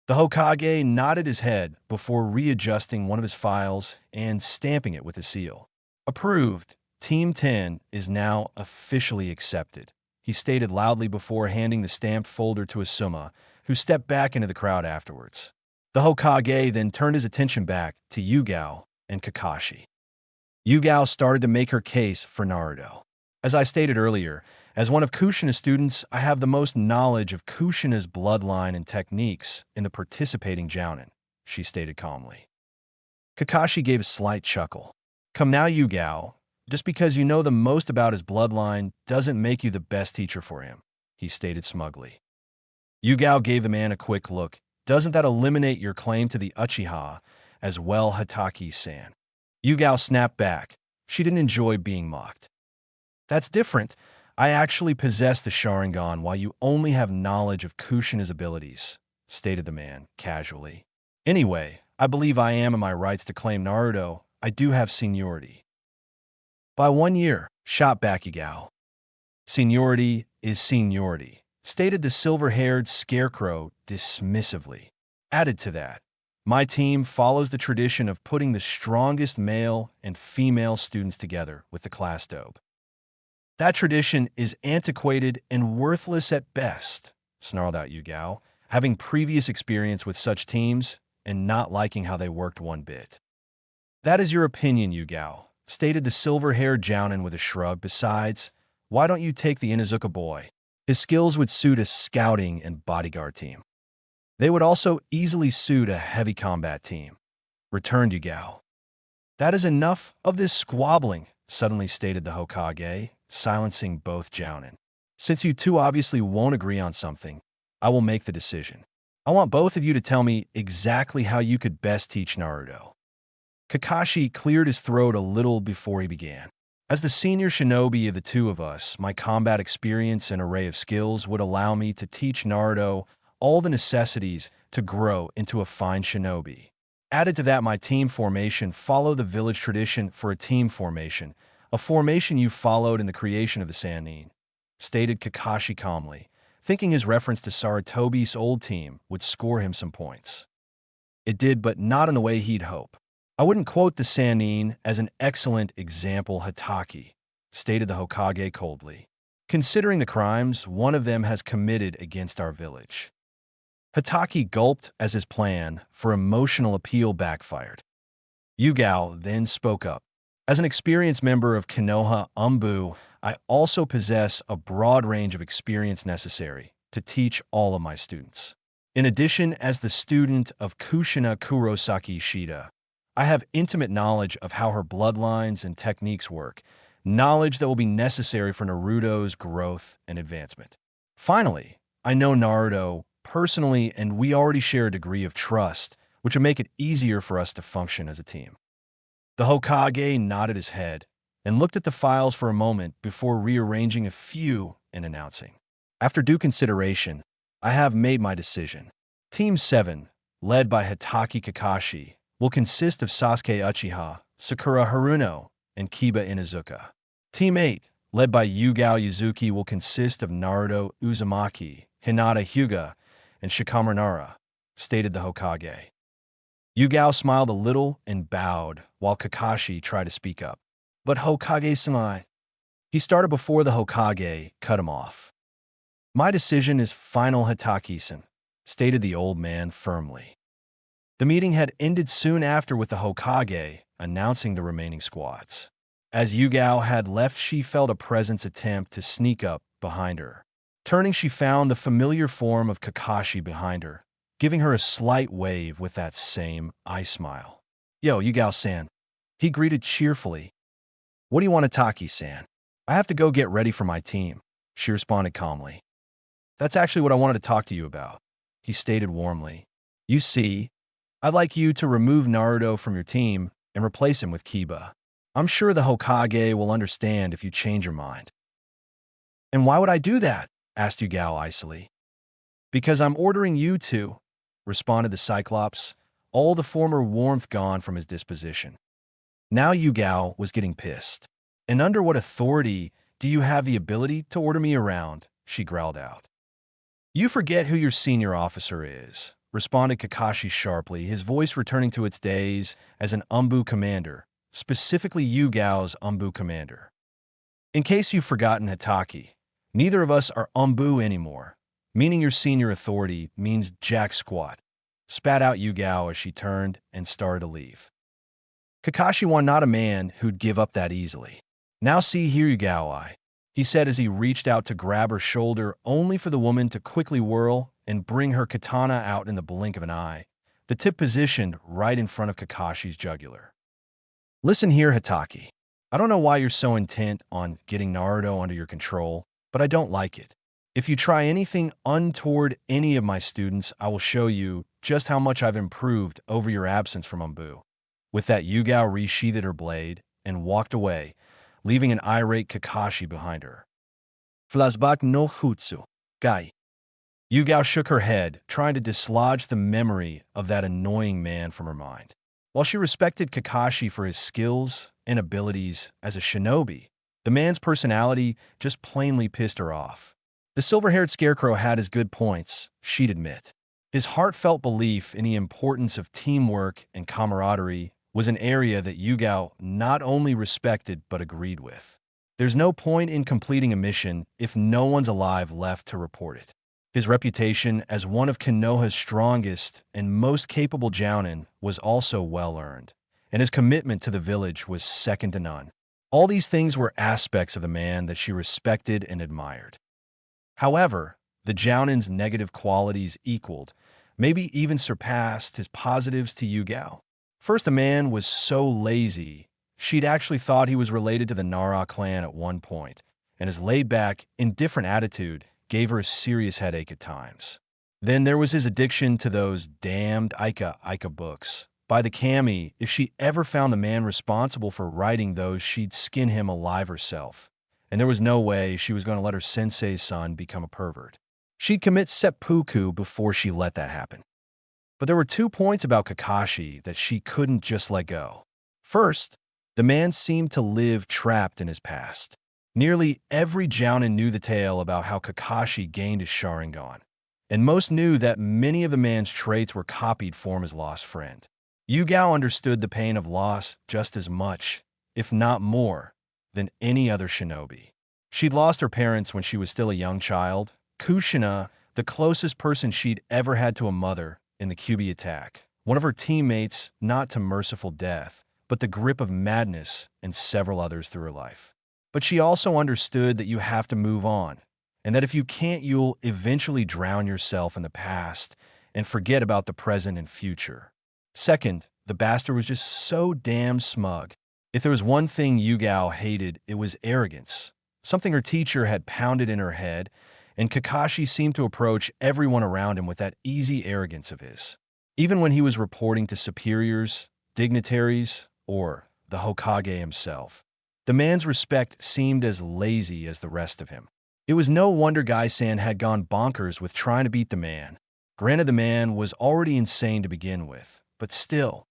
The Hokage nodded his head before readjusting one of his files and stamping it with his seal. Approved. Team 10 is now officially accepted, he stated loudly before handing the stamped folder to Asuma, who stepped back into the crowd afterwards. The Hokage then turned his attention back to Yugao and Kakashi. Yugao started to make her case for Naruto. As I stated earlier, as one of Kushina's students, I have the most knowledge of Kushina's bloodline and techniques in the participating jounin, she stated calmly. Kakashi gave a slight chuckle. Come now, Yugao. Just because you know the most about his bloodline doesn't make you the best teacher for him, he stated smugly. Yugao gave the man a quick look. Doesn't that eliminate your claim to the Uchiha as well, Hataki-san? Yugao snapped back. She didn't enjoy being mocked. That's different. I actually possess the Sharingan while you only have knowledge of Kushina's abilities, stated the man casually. Anyway, I believe I am in my rights to claim Naruto. I do have seniority. By 1 year, shot back Yugao. Seniority is seniority, stated the silver-haired scarecrow dismissively. Added to that, my team follows the tradition of putting the strongest male and female students together with the class dope. That tradition is antiquated and worthless at best, snarled out Yugao, having previous experience with such teams and not liking how they worked one bit. That is your opinion, Yugao, stated the silver-haired jounin with a shrug. Besides, why don't you take the Inuzuka boy? His skills would suit a scouting and bodyguard team. They would also easily suit a heavy combat team, returned Yugao. That is enough of this squabbling, suddenly stated the Hokage, silencing both jounin. Since you two obviously won't agree on something, I will make the decision. I want both of you to tell me exactly how you could best teach Naruto. Kakashi cleared his throat a little before he began. As the senior shinobi of the two of us, my combat experience and array of skills would allow me to teach Naruto all the necessities to grow into a fine shinobi. Added to that, my team formation followed the village tradition for a team formation, a formation you followed in the creation of the Sannin, stated Kakashi calmly, thinking his reference to Sarutobi's old team would score him some points. It did, but not in the way he'd hope. I wouldn't quote the Sannin as an excellent example, Hataki, stated the Hokage coldly, considering the crimes one of them has committed against our village. Hataki gulped as his plan for emotional appeal backfired. Yugao then spoke up. As an experienced member of Konoha Umbu, I also possess a broad range of experience necessary to teach all of my students. In addition, as the student of Kushina Kurosaki Shida, I have intimate knowledge of how her bloodlines and techniques work, knowledge that will be necessary for Naruto's growth and advancement. Finally, I know Naruto personally, and we already share a degree of trust, which would make it easier for us to function as a team. The Hokage nodded his head and looked at the files for a moment before rearranging a few and announcing, after due consideration, I have made my decision. Team 7, led by Hataki Kakashi, will consist of Sasuke Uchiha, Sakura Haruno, and Kiba Inuzuka. Team 8, led by Yugao Yuzuki, will consist of Naruto Uzumaki, Hinata Hyuga, and Shikamaru Nara, stated the Hokage. Yugao smiled a little and bowed while Kakashi tried to speak up. But Hokage-sama, he started before the Hokage cut him off. My decision is final, Hataki-san, stated the old man firmly. The meeting had ended soon after with the Hokage announcing the remaining squads. As Yugao had left, she felt a presence attempt to sneak up behind her. Turning, she found the familiar form of Kakashi behind her, giving her a slight wave with that same eye smile. "Yo, Yugao-san," he greeted cheerfully. "What do you want to Taki-san?" "I have to go get ready for my team," she responded calmly. "That's actually what I wanted to talk to you about," he stated warmly. "You see, I'd like you to remove Naruto from your team and replace him with Kiba. I'm sure the Hokage will understand if you change your mind." "And why would I do that?" asked Yugao icily. "Because I'm ordering you to," responded the Cyclops, all the former warmth gone from his disposition. Now Yugao was getting pissed. "And under what authority do you have the ability to order me around?" she growled out. "You forget who your senior officer is," responded Kakashi sharply, his voice returning to its days as an Umbu commander, specifically Yugao's Umbu commander. "In case you've forgotten, Hitaki, neither of us are Umbu anymore, meaning your senior authority means jack squat," spat out Yugao as she turned and started to leave. Kakashi was not a man who'd give up that easily. "Now see here, Yugao," he said as he reached out to grab her shoulder, only for the woman to quickly whirl and bring her katana out in the blink of an eye, the tip positioned right in front of Kakashi's jugular. "Listen here, Hitaki. I don't know why you're so intent on getting Naruto under your control, but I don't like it. If you try anything untoward any of my students, I will show you just how much I've improved over your absence from Umbu." With that, Yugao resheathed her blade and walked away, leaving an irate Kakashi behind her. Flashback no Jutsu. Gai. Yugao shook her head, trying to dislodge the memory of that annoying man from her mind. While she respected Kakashi for his skills and abilities as a shinobi, the man's personality just plainly pissed her off. The silver-haired scarecrow had his good points, she'd admit. His heartfelt belief in the importance of teamwork and camaraderie was an area that Yugao not only respected but agreed with. There's no point in completing a mission if no one's alive left to report it. His reputation as one of Konoha's strongest and most capable jounin was also well-earned, and his commitment to the village was second to none. All these things were aspects of the man that she respected and admired. However, the jounin's negative qualities equaled, maybe even surpassed, his positives to Yugao. First, the man was so lazy, she'd actually thought he was related to the Nara clan at one point, and his laid-back, indifferent attitude gave her a serious headache at times. Then there was his addiction to those damned Ika books. By the Kami, if she ever found the man responsible for writing those, she'd skin him alive herself. And there was no way she was going to let her sensei's son become a pervert. She'd commit seppuku before she let that happen. But there were 2 points about Kakashi that she couldn't just let go. First, the man seemed to live trapped in his past. Nearly every jounin knew the tale about how Kakashi gained his Sharingan, and most knew that many of the man's traits were copied from his lost friend. Yugao understood the pain of loss just as much, if not more, than any other shinobi. She'd lost her parents when she was still a young child, Kushina, the closest person she'd ever had to a mother, in the Kyuubi attack, one of her teammates not to merciful death, but the grip of madness, and several others through her life. But she also understood that you have to move on, and that if you can't, you'll eventually drown yourself in the past and forget about the present and future. Second, the bastard was just so damn smug. If there was one thing Yugao hated, it was arrogance, something her teacher had pounded in her head, and Kakashi seemed to approach everyone around him with that easy arrogance of his. Even when he was reporting to superiors, dignitaries, or the Hokage himself, the man's respect seemed as lazy as the rest of him. It was no wonder Gai-san had gone bonkers with trying to beat the man. Granted, the man was already insane to begin with, but still.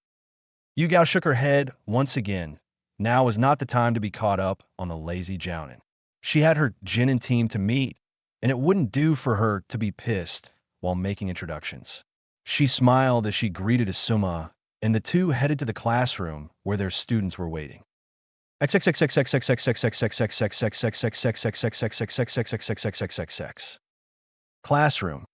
Yugao shook her head once again. Now was not the time to be caught up on the lazy jounin. She had her Jinin team to meet, and it wouldn't do for her to be pissed while making introductions. She smiled as she greeted Asuma, and the two headed to the classroom where their students were waiting. Classroom.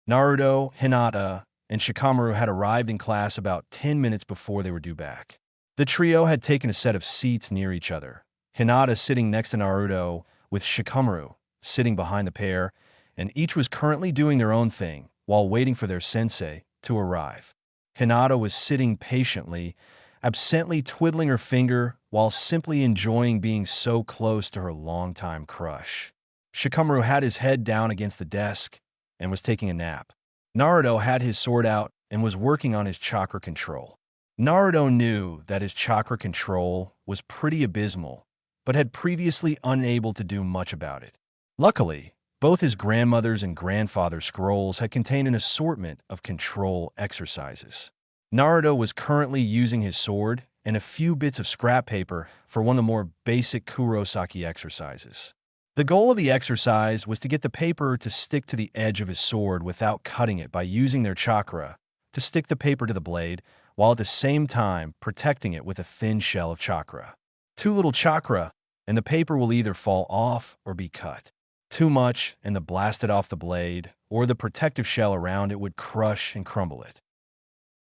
Naruto, Hinata, and Shikamaru had arrived in class about 10 minutes before they were due back. The trio had taken a set of seats near each other, Hinata sitting next to Naruto, with Shikamaru sitting behind the pair, and each was currently doing their own thing while waiting for their sensei to arrive. Hinata was sitting patiently, absently twiddling her finger while simply enjoying being so close to her longtime crush. Shikamaru had his head down against the desk and was taking a nap. Naruto had his sword out and was working on his chakra control. Naruto knew that his chakra control was pretty abysmal, but had previously unable to do much about it. Luckily, both his grandmother's and grandfather's scrolls had contained an assortment of control exercises. Naruto was currently using his sword and a few bits of scrap paper for one of the more basic Kurosaki exercises. The goal of the exercise was to get the paper to stick to the edge of his sword without cutting it by using their chakra to stick the paper to the blade, while at the same time protecting it with a thin shell of chakra. Too little chakra, and the paper will either fall off or be cut. Too much, and the blasted off the blade, or the protective shell around it would crush and crumble it.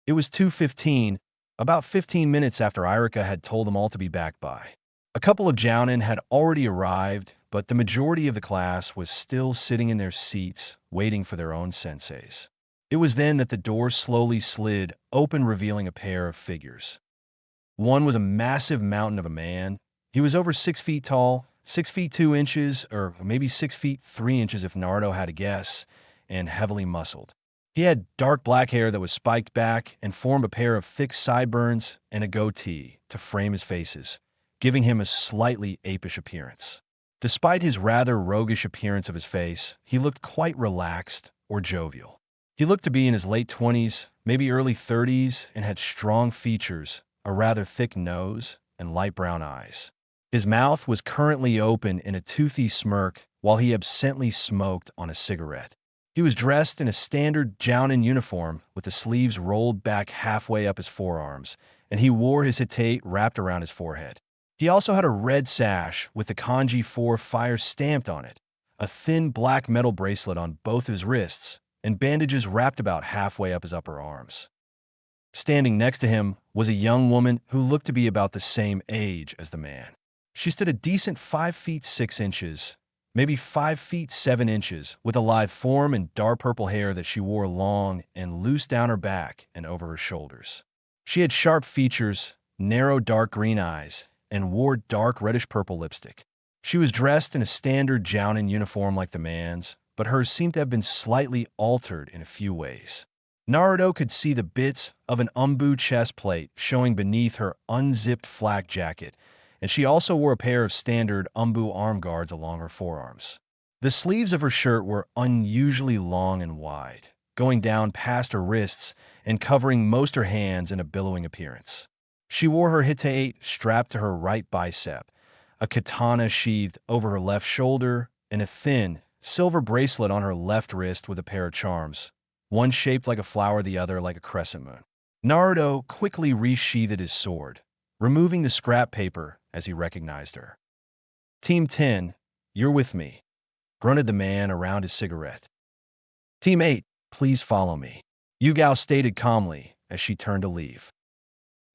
It was 2:15, about 15 minutes after Irika had told them all to be back by. A couple of jounin had already arrived, but the majority of the class was still sitting in their seats, waiting for their own senseis. It was then that the door slowly slid open, revealing a pair of figures. One was a massive mountain of a man. He was over 6 feet tall, 6 feet 2 inches, or maybe 6 feet 3 inches if Naruto had to guess, and heavily muscled. He had dark black hair that was spiked back and formed a pair of thick sideburns and a goatee to frame his faces, giving him a slightly apish appearance. Despite his rather roguish appearance of his face, he looked quite relaxed or jovial. He looked to be in his late 20s, maybe early 30s, and had strong features, a rather thick nose, and light brown eyes. His mouth was currently open in a toothy smirk while he absently smoked on a cigarette. He was dressed in a standard jounin uniform with the sleeves rolled back halfway up his forearms, and he wore his hitate wrapped around his forehead. He also had a red sash with the kanji 4 fire stamped on it, a thin black metal bracelet on both his wrists, and bandages wrapped about halfway up his upper arms. Standing next to him was a young woman who looked to be about the same age as the man. She stood a decent 5 feet 6 inches, maybe 5 feet 7 inches, with a lithe form and dark purple hair that she wore long and loose down her back and over her shoulders. She had sharp features, narrow dark green eyes, and wore dark reddish-purple lipstick. She was dressed in a standard jounin uniform like the man's, but hers seemed to have been slightly altered in a few ways. Naruto could see the bits of an umbu chest plate showing beneath her unzipped flak jacket, and she also wore a pair of standard umbu arm guards along her forearms. The sleeves of her shirt were unusually long and wide, going down past her wrists and covering most her hands in a billowing appearance. She wore her hitate strapped to her right bicep, a katana sheathed over her left shoulder, and a thin, silver bracelet on her left wrist with a pair of charms, one shaped like a flower, the other like a crescent moon. Naruto quickly resheathed his sword, removing the scrap paper as he recognized her. "Team 10, you're with me," grunted the man around his cigarette. "Team 8, please follow me," Yugao stated calmly as she turned to leave.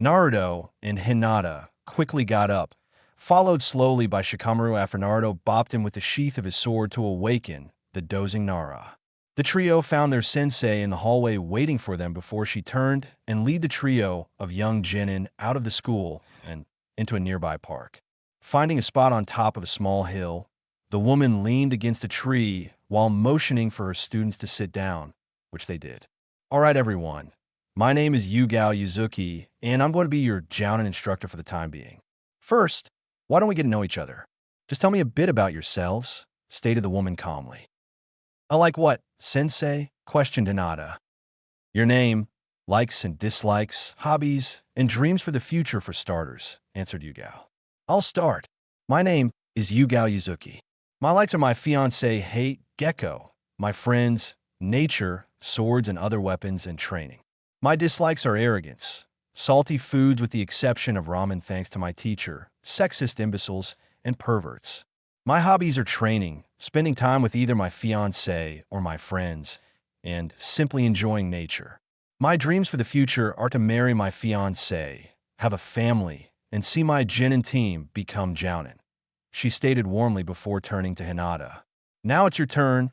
Naruto and Hinata quickly got up, followed slowly by Shikamaru after Naruto bopped him with the sheath of his sword to awaken the dozing Nara. The trio found their sensei in the hallway waiting for them before she turned and led the trio of young genin out of the school and into a nearby park. Finding a spot on top of a small hill, the woman leaned against a tree while motioning for her students to sit down, which they did. "All right, everyone. My name is Yugao Yuzuki, and I'm going to be your jounin instructor for the time being. First, why don't we get to know each other? Just tell me a bit about yourselves," stated the woman calmly. "I like what, sensei?" questioned Hinata. "Your name, likes and dislikes, hobbies, and dreams for the future for starters," answered Yugao. "I'll start. My name is Yugao Yuzuki. My likes are my fiancé hate, gecko, my friends, nature, swords and other weapons, and training. My dislikes are arrogance, salty foods with the exception of ramen thanks to my teacher, sexist imbeciles, and perverts. My hobbies are training, spending time with either my fiancé or my friends, and simply enjoying nature. My dreams for the future are to marry my fiancé, have a family, and see my genin team become jounin," she stated warmly before turning to Hinata. "Now it's your turn.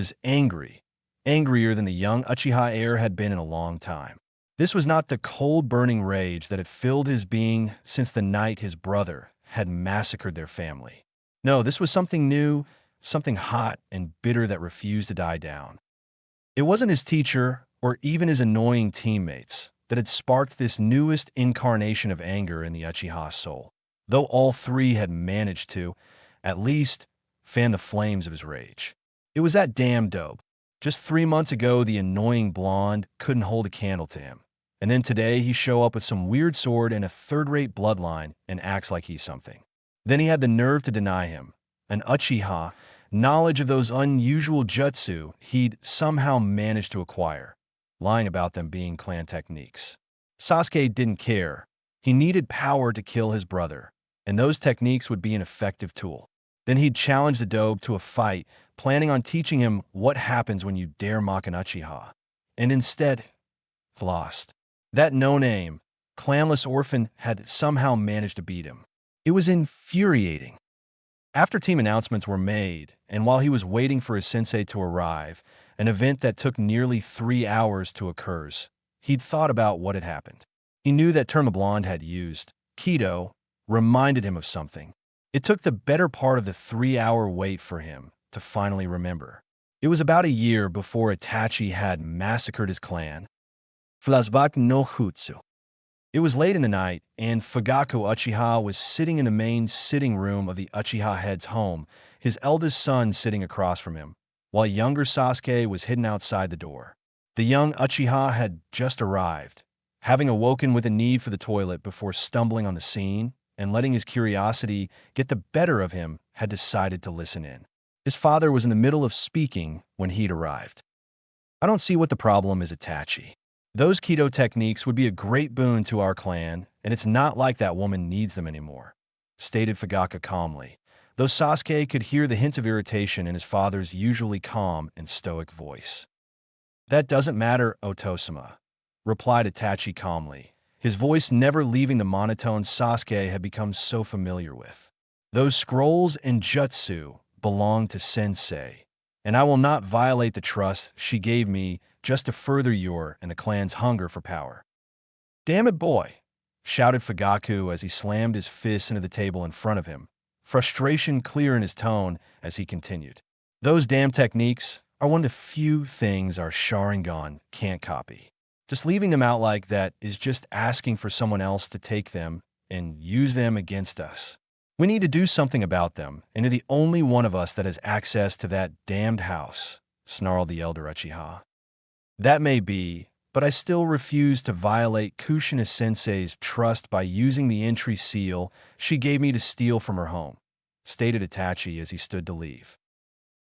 was angry, angrier than the young Uchiha heir had been in a long time. This was not the cold, burning rage that had filled his being since the night his brother had massacred their family. No, this was something new, something hot and bitter that refused to die down. It wasn't his teacher or even his annoying teammates that had sparked this newest incarnation of anger in the Uchiha soul, though all three had managed to, at least, fan the flames of his rage. It was that damn dope, Just 3 months ago, the annoying blonde couldn't hold a candle to him. And then today, he show up with some weird sword and a third-rate bloodline and acts like he's something. Then he had the nerve to deny him, an Uchiha, knowledge of those unusual jutsu he'd somehow managed to acquire, lying about them being clan techniques. Sasuke didn't care. He needed power to kill his brother, and those techniques would be an effective tool. Then he'd challenge the dobe to a fight, planning on teaching him what happens when you dare mock an Uchiha. And instead, lost. That no-name, clanless orphan had somehow managed to beat him. It was infuriating. After team announcements were made, and while he was waiting for his sensei to arrive, an event that took nearly 3 hours to occur, he'd thought about what had happened. He knew that term the blonde had used, Kido, reminded him of something. It took the better part of the 3-hour wait for him to finally remember. It was about a year before Itachi had massacred his clan. Flashback no Jutsu. It was late in the night, and Fugaku Uchiha was sitting in the main sitting room of the Uchiha head's home, his eldest son sitting across from him, while younger Sasuke was hidden outside the door. The young Uchiha had just arrived, having awoken with a need for the toilet before stumbling on the scene, and letting his curiosity get the better of him, had decided to listen in. His father was in the middle of speaking when he'd arrived. "I don't see what the problem is, Itachi. Those Kido techniques would be a great boon to our clan, and it's not like that woman needs them anymore," stated Fugaku calmly, though Sasuke could hear the hint of irritation in his father's usually calm and stoic voice. "That doesn't matter, Otosama," replied Itachi calmly, his voice never leaving the monotone Sasuke had become so familiar with. "Those scrolls and jutsu belong to Sensei, and I will not violate the trust she gave me just to further your and the clan's hunger for power." "Damn it, boy!" shouted Fugaku as he slammed his fist into the table in front of him, frustration clear in his tone as he continued. "Those damn techniques are one of the few things our Sharingan can't copy. Just leaving them out like that is just asking for someone else to take them and use them against us. We need to do something about them, and you're the only one of us that has access to that damned house," snarled the elder Uchiha. "That may be, but I still refuse to violate Kushina Sensei's trust by using the entry seal she gave me to steal from her home," stated Itachi as he stood to leave.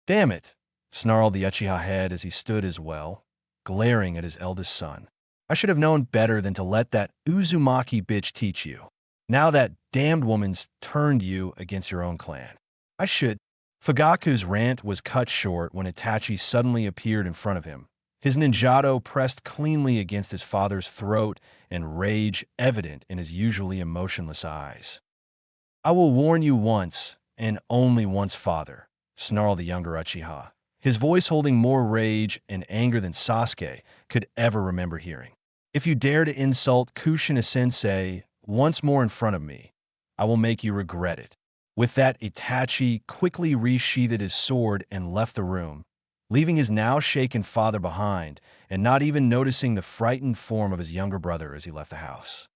"Damn it," snarled the Uchiha head as he stood as well, glaring at his eldest son. "I should have known better than to let that Uzumaki bitch teach you. Now that damned woman's turned you against your own clan. I should—" Fugaku's rant was cut short when Itachi suddenly appeared in front of him, his ninjato pressed cleanly against his father's throat and rage evident in his usually emotionless eyes. "I will warn you once, and only once, father," snarled the younger Uchiha, his voice holding more rage and anger than Sasuke could ever remember hearing. "If you dare to insult Kushina Sensei once more in front of me, I will make you regret it." With that, Itachi quickly resheathed his sword and left the room, leaving his now shaken father behind and not even noticing the frightened form of his younger brother as he left the house.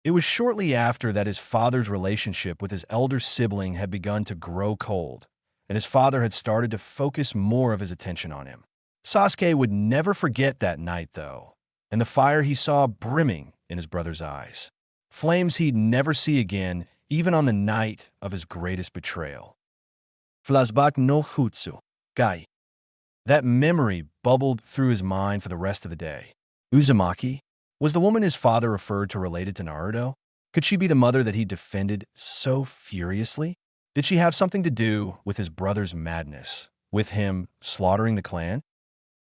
It was shortly after that his father's relationship with his elder sibling had begun to grow cold, and his father had started to focus more of his attention on him. Sasuke would never forget that night, though, and the fire he saw brimming in his brother's eyes. Flames he'd never see again, even on the night of his greatest betrayal. Flashback no Jutsu. Gai. That memory bubbled through his mind for the rest of the day. Uzumaki? Was the woman his father referred to related to Naruto? Could she be the mother that he defended so furiously? Did she have something to do with his brother's madness, with him slaughtering the clan?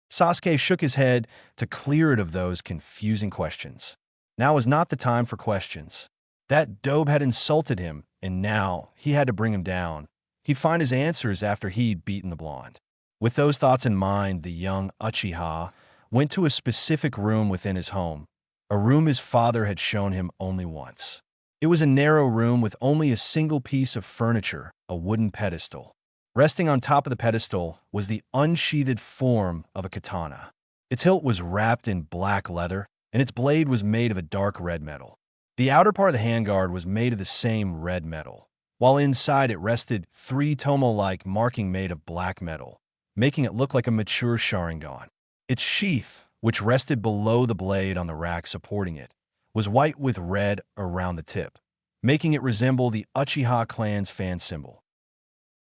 Sasuke shook his head to clear it of those confusing questions. Now was not the time for questions. That dobe had insulted him, and now he had to bring him down. He'd find his answers after he'd beaten the blonde. With those thoughts in mind, the young Uchiha went to a specific room within his home, a room his father had shown him only once. It was a narrow room with only a single piece of furniture, a wooden pedestal. Resting on top of the pedestal was the unsheathed form of a katana. Its hilt was wrapped in black leather, and its blade was made of a dark red metal. The outer part of the handguard was made of the same red metal, while inside it rested 3 tomo-like marking made of black metal, making it look like a mature Sharingan. Its sheath, which rested below the blade on the rack supporting it, was white with red around the tip, making it resemble the Uchiha clan's fan symbol.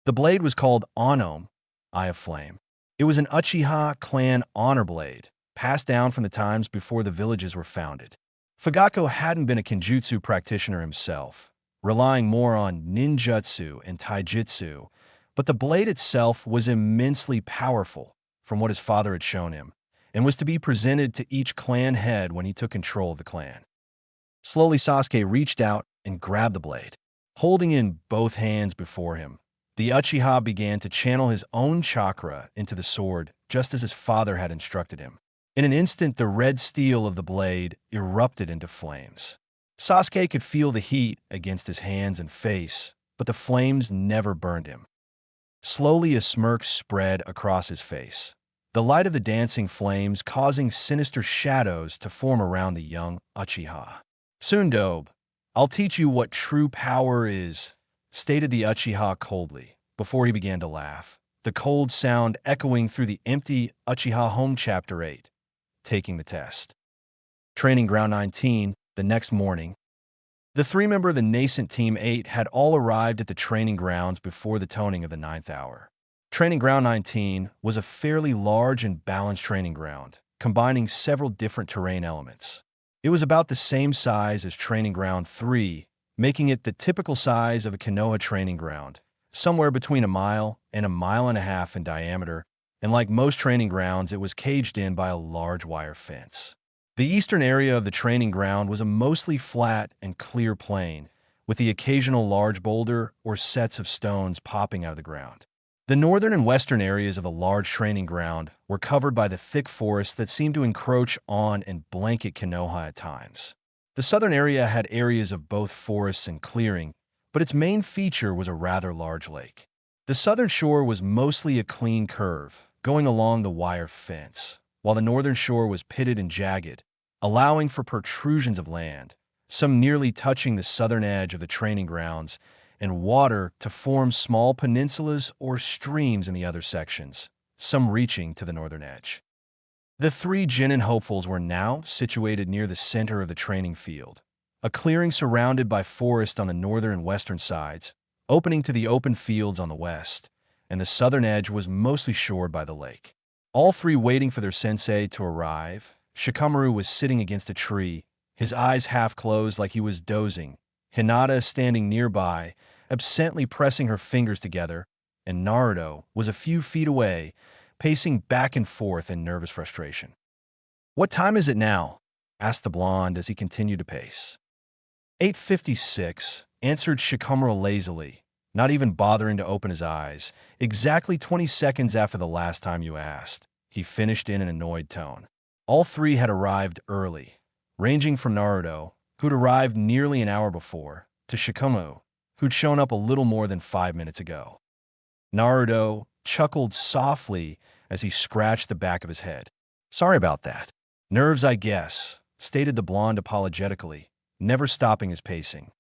The blade was called Onom, Eye of Flame. It was an Uchiha clan honor blade, passed down from the times before the villages were founded. Fugako hadn't been a Kenjutsu practitioner himself, relying more on ninjutsu and taijutsu, but the blade itself was immensely powerful from what his father had shown him, and was to be presented to each clan head when he took control of the clan. Slowly, Sasuke reached out and grabbed the blade. Holding in both hands before him, the Uchiha began to channel his own chakra into the sword, just as his father had instructed him. In an instant, the red steel of the blade erupted into flames. Sasuke could feel the heat against his hands and face, but the flames never burned him. Slowly, a smirk spread across his face, the light of the dancing flames causing sinister shadows to form around the young Uchiha. "Sundobe, I'll teach you what true power is," stated the Uchiha coldly, before he began to laugh, the cold sound echoing through the empty Uchiha home. Chapter 8. Taking the Test. Training Ground 19, the next morning. The three-member of the nascent Team 8 had all arrived at the training grounds before the toning of the 9th hour. Training Ground 19 was a fairly large and balanced training ground, combining several different terrain elements. It was about the same size as Training Ground 3, making it the typical size of a Konoha training ground, somewhere between a mile and a mile and a half in diameter, and like most training grounds, it was caged in by a large wire fence. The eastern area of the training ground was a mostly flat and clear plain, with the occasional large boulder or sets of stones popping out of the ground. The northern and western areas of the large training ground were covered by the thick forest that seemed to encroach on and blanket Konoha at times. The southern area had areas of both forests and clearing, but its main feature was a rather large lake. The southern shore was mostly a clean curve, going along the wire fence, while the northern shore was pitted and jagged, allowing for protrusions of land, some nearly touching the southern edge of the training grounds, and water to form small peninsulas or streams in the other sections, some reaching to the northern edge. The three Genin hopefuls were now situated near the center of the training field, a clearing surrounded by forest on the northern and western sides, opening to the open fields on the west, and the southern edge was mostly shored by the lake. All three waiting for their sensei to arrive. Shikamaru was sitting against a tree, his eyes half closed like he was dozing. Hinata standing nearby, absently pressing her fingers together, and Naruto was a few feet away, pacing back and forth in nervous frustration. "What time is it now?" asked the blonde as he continued to pace. 8:56, answered Shikamaru lazily, not even bothering to open his eyes. "Exactly 20 seconds after the last time you asked," he finished in an annoyed tone. All three had arrived early, ranging from Naruto, who'd arrived nearly an hour before, to Shikamaru, who'd shown up a little more than 5 minutes ago. Naruto chuckled softly as he scratched the back of his head. "Sorry about that. Nerves, I guess," stated the blonde apologetically, never stopping his pacing.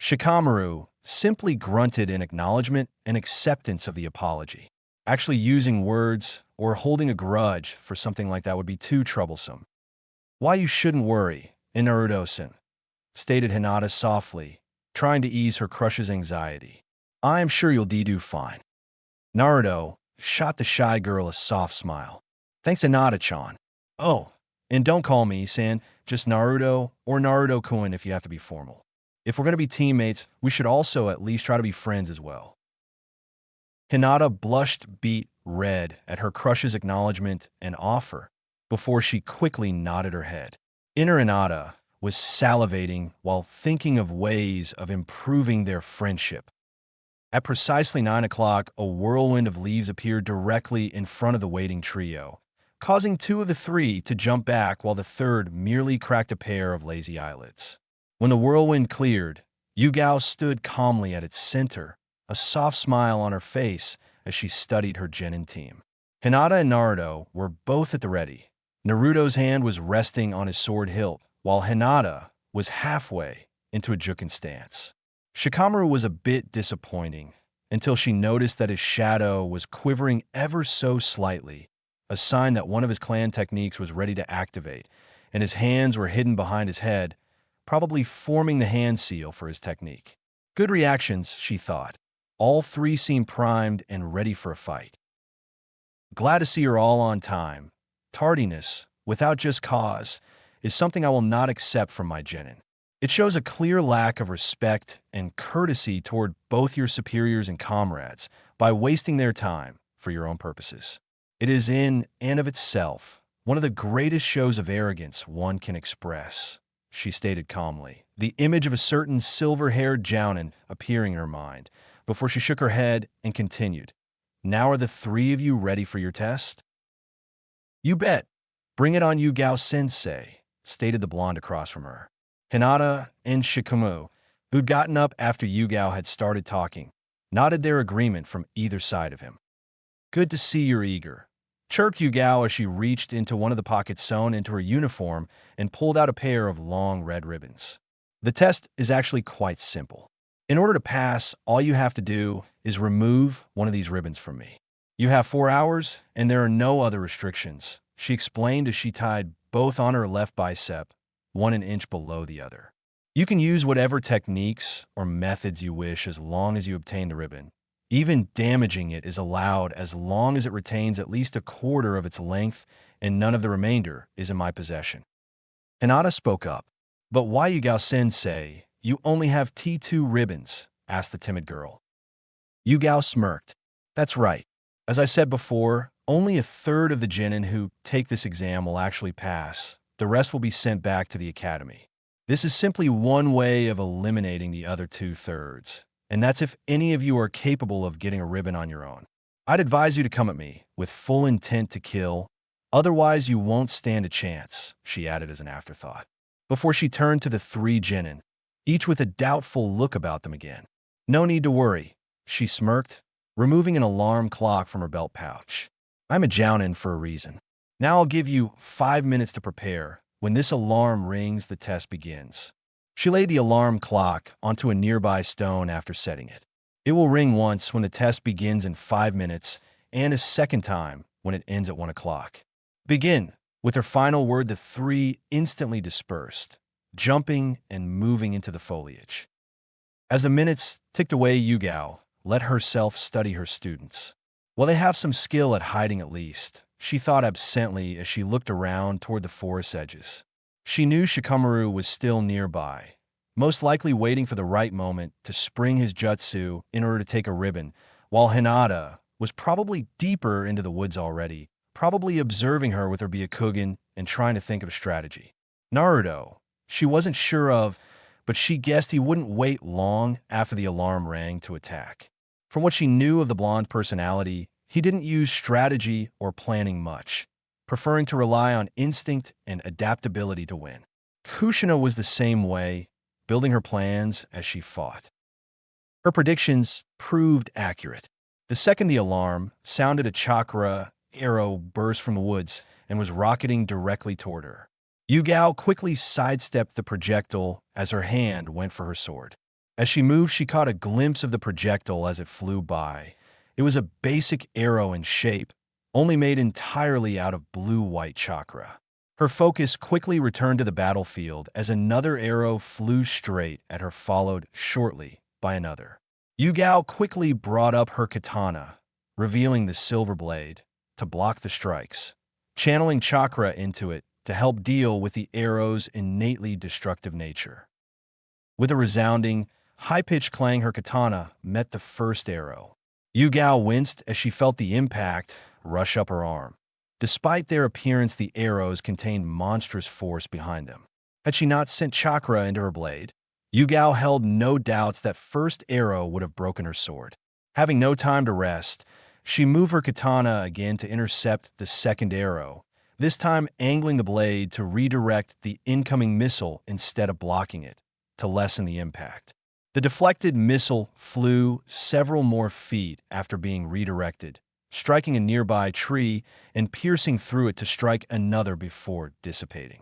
Shikamaru simply grunted in acknowledgement and acceptance of the apology. Actually using words or holding a grudge for something like that would be too troublesome. "Why, you shouldn't worry, Naruto-san," stated Hinata softly, trying to ease her crush's anxiety. "I am sure you'll do fine." Naruto shot the shy girl a soft smile. "Thanks, Hinata-chan. Oh, and don't call me, san, just Naruto or Naruto-kun if you have to be formal. If we're going to be teammates, we should also at least try to be friends as well." Hinata blushed beet red at her crush's acknowledgement and offer, before she quickly nodded her head. Inner Hinata was salivating while thinking of ways of improving their friendship. At precisely 9 o'clock, a whirlwind of leaves appeared directly in front of the waiting trio, causing two of the three to jump back while the third merely cracked a pair of lazy eyelids. When the whirlwind cleared, Yugao stood calmly at its center, a soft smile on her face as she studied her Genin team. Hinata and Naruto were both at the ready. Naruto's hand was resting on his sword hilt, while Hinata was halfway into a Juken stance. Shikamaru was a bit disappointing, until she noticed that his shadow was quivering ever so slightly, a sign that one of his clan techniques was ready to activate, and his hands were hidden behind his head, probably forming the hand seal for his technique. Good reactions, she thought. All three seemed primed and ready for a fight. Glad to see you're all on time. Tardiness, without just cause, is something I will not accept from my genin. It shows a clear lack of respect and courtesy toward both your superiors and comrades by wasting their time for your own purposes. It is in and of itself one of the greatest shows of arrogance one can express, she stated calmly, the image of a certain silver-haired jounin appearing in her mind, before she shook her head and continued. Now are the three of you ready for your test? You bet. Bring it on Yugao-sensei, stated the blonde across from her. Hinata and Shikumu, who'd gotten up after Yugao had started talking, nodded their agreement from either side of him. Good to see you're eager, chirped Yugao as she reached into one of the pockets sewn into her uniform and pulled out a pair of long red ribbons. The test is actually quite simple. In order to pass, all you have to do is remove one of these ribbons from me. You have 4 hours, and there are no other restrictions, she explained as she tied both on her left bicep, one an inch below the other. You can use whatever techniques or methods you wish as long as you obtain the ribbon. Even damaging it is allowed as long as it retains at least a quarter of its length and none of the remainder is in my possession. Hinata spoke up. But why, Yugao-sensei, you only have T2 ribbons? Asked the timid girl. Yugao smirked. That's right. As I said before, only a third of the genin who take this exam will actually pass. The rest will be sent back to the academy. This is simply one way of eliminating the other 2/3, and that's if any of you are capable of getting a ribbon on your own. I'd advise you to come at me with full intent to kill, otherwise you won't stand a chance, she added as an afterthought, before she turned to the 3 genin, each with a doubtful look about them again. No need to worry, she smirked, removing an alarm clock from her belt pouch. I'm a jounin for a reason. Now I'll give you 5 minutes to prepare. When this alarm rings, the test begins. She laid the alarm clock onto a nearby stone after setting it. It will ring once when the test begins in 5 minutes and a second time when it ends at 1 o'clock. Begin. With her final word, the 3 instantly dispersed, jumping and moving into the foliage. As the minutes ticked away, Yugao let herself study her students. Well, they have some skill at hiding at least, she thought absently as she looked around toward the forest edges. She knew Shikamaru was still nearby, most likely waiting for the right moment to spring his jutsu in order to take a ribbon, while Hinata was probably deeper into the woods already, probably observing her with her Byakugan and trying to think of a strategy. Naruto, she wasn't sure of, but she guessed he wouldn't wait long after the alarm rang to attack. From what she knew of the blonde personality, he didn't use strategy or planning much, preferring to rely on instinct and adaptability to win. Kushina was the same way, building her plans as she fought. Her predictions proved accurate. The second the alarm sounded, a chakra arrow burst from the woods and was rocketing directly toward her. Yugao quickly sidestepped the projectile as her hand went for her sword. As she moved, she caught a glimpse of the projectile as it flew by. It was a basic arrow in shape, only made entirely out of blue-white chakra. Her focus quickly returned to the battlefield as another arrow flew straight at her, followed shortly by another. Yugao quickly brought up her katana, revealing the silver blade, to block the strikes, channeling chakra into it to help deal with the arrow's innately destructive nature. With a resounding, high-pitched clang, her katana met the first arrow. Yugao winced as she felt the impact rush up her arm. Despite their appearance, the arrows contained monstrous force behind them. Had she not sent chakra into her blade, Yugao held no doubts that first arrow would have broken her sword. Having no time to rest, she moved her katana again to intercept the second arrow, this time angling the blade to redirect the incoming missile instead of blocking it, to lessen the impact. The deflected missile flew several more feet after being redirected, striking a nearby tree and piercing through it to strike another before dissipating.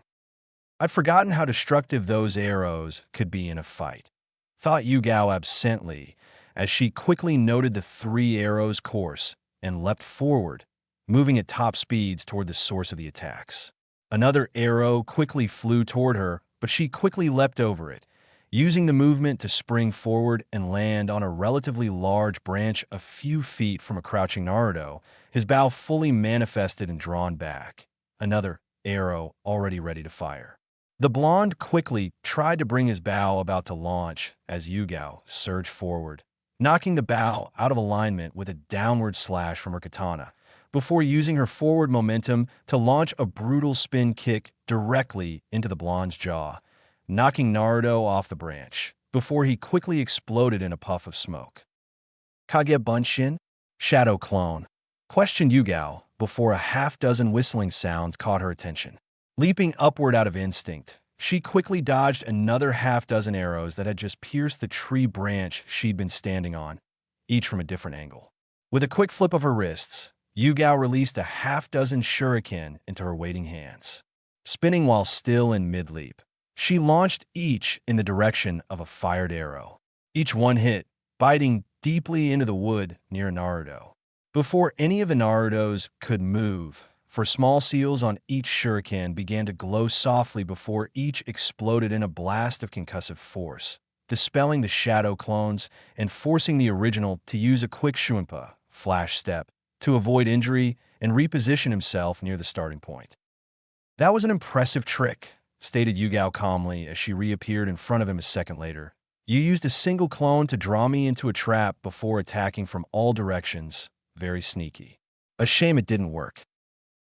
I'd forgotten how destructive those arrows could be in a fight, thought Yugao absently, as she quickly noted the three arrows' course and leapt forward, moving at top speeds toward the source of the attacks. Another arrow quickly flew toward her, but she quickly leapt over it, using the movement to spring forward and land on a relatively large branch a few feet from a crouching Naruto, his bow fully manifested and drawn back. Another arrow already ready to fire. The blonde quickly tried to bring his bow about to launch as Yugao surged forward, knocking the bow out of alignment with a downward slash from her katana, before using her forward momentum to launch a brutal spin kick directly into the blonde's jaw, knocking Naruto off the branch, before he quickly exploded in a puff of smoke. "Kage Bunshin?" "Shadow clone?" questioned Yugao, before a half-dozen whistling sounds caught her attention. Leaping upward out of instinct, she quickly dodged another half-dozen arrows that had just pierced the tree branch she'd been standing on, each from a different angle. With a quick flip of her wrists, Yugao released a half-dozen shuriken into her waiting hands. Spinning while still in mid-leap, she launched each in the direction of a fired arrow. Each one hit, biting deeply into the wood near Naruto. Before any of the Narutos could move, for small seals on each shuriken began to glow softly before each exploded in a blast of concussive force, dispelling the shadow clones and forcing the original to use a quick Shuinpa, flash step, to avoid injury and reposition himself near the starting point. "That was an impressive trick," stated Yugao calmly as she reappeared in front of him a second later. "You used a single clone to draw me into a trap before attacking from all directions. Very sneaky. A shame it didn't work."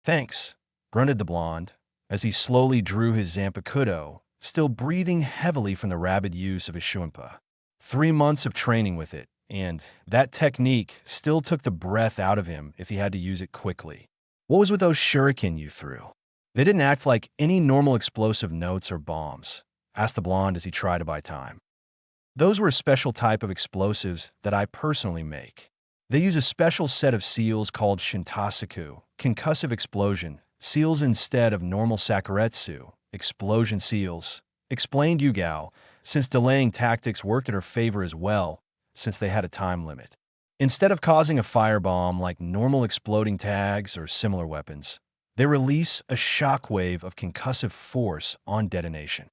"Thanks," grunted the blonde, as he slowly drew his Zanpakuto, still breathing heavily from the rapid use of his Shuinpa. 3 months of training with it, and that technique still took the breath out of him if he had to use it quickly. "What was with those shuriken you threw? They didn't act like any normal explosive notes or bombs," asked the blonde as he tried to buy time. "Those were a special type of explosives that I personally make. They use a special set of seals called Shintasaku, concussive explosion, seals instead of normal Sakuretsu, explosion seals," explained Yugao, since delaying tactics worked in her favor as well, since they had a time limit. Instead of causing a firebomb like normal exploding tags or similar weapons, they release a shockwave of concussive force on detonation.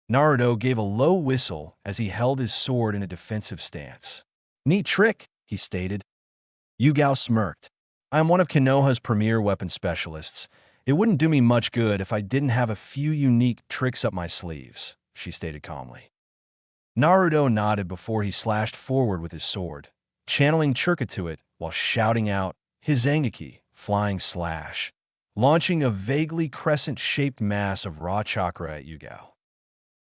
Naruto gave a low whistle as he held his sword in a defensive stance. "Neat trick," he stated. Yugao smirked. "I am one of Konoha's premier weapon specialists. It wouldn't do me much good if I didn't have a few unique tricks up my sleeves," she stated calmly. Naruto nodded before he slashed forward with his sword, channeling chakra to it while shouting out his Zangeki, flying slash, launching a vaguely crescent-shaped mass of raw chakra at Yugao.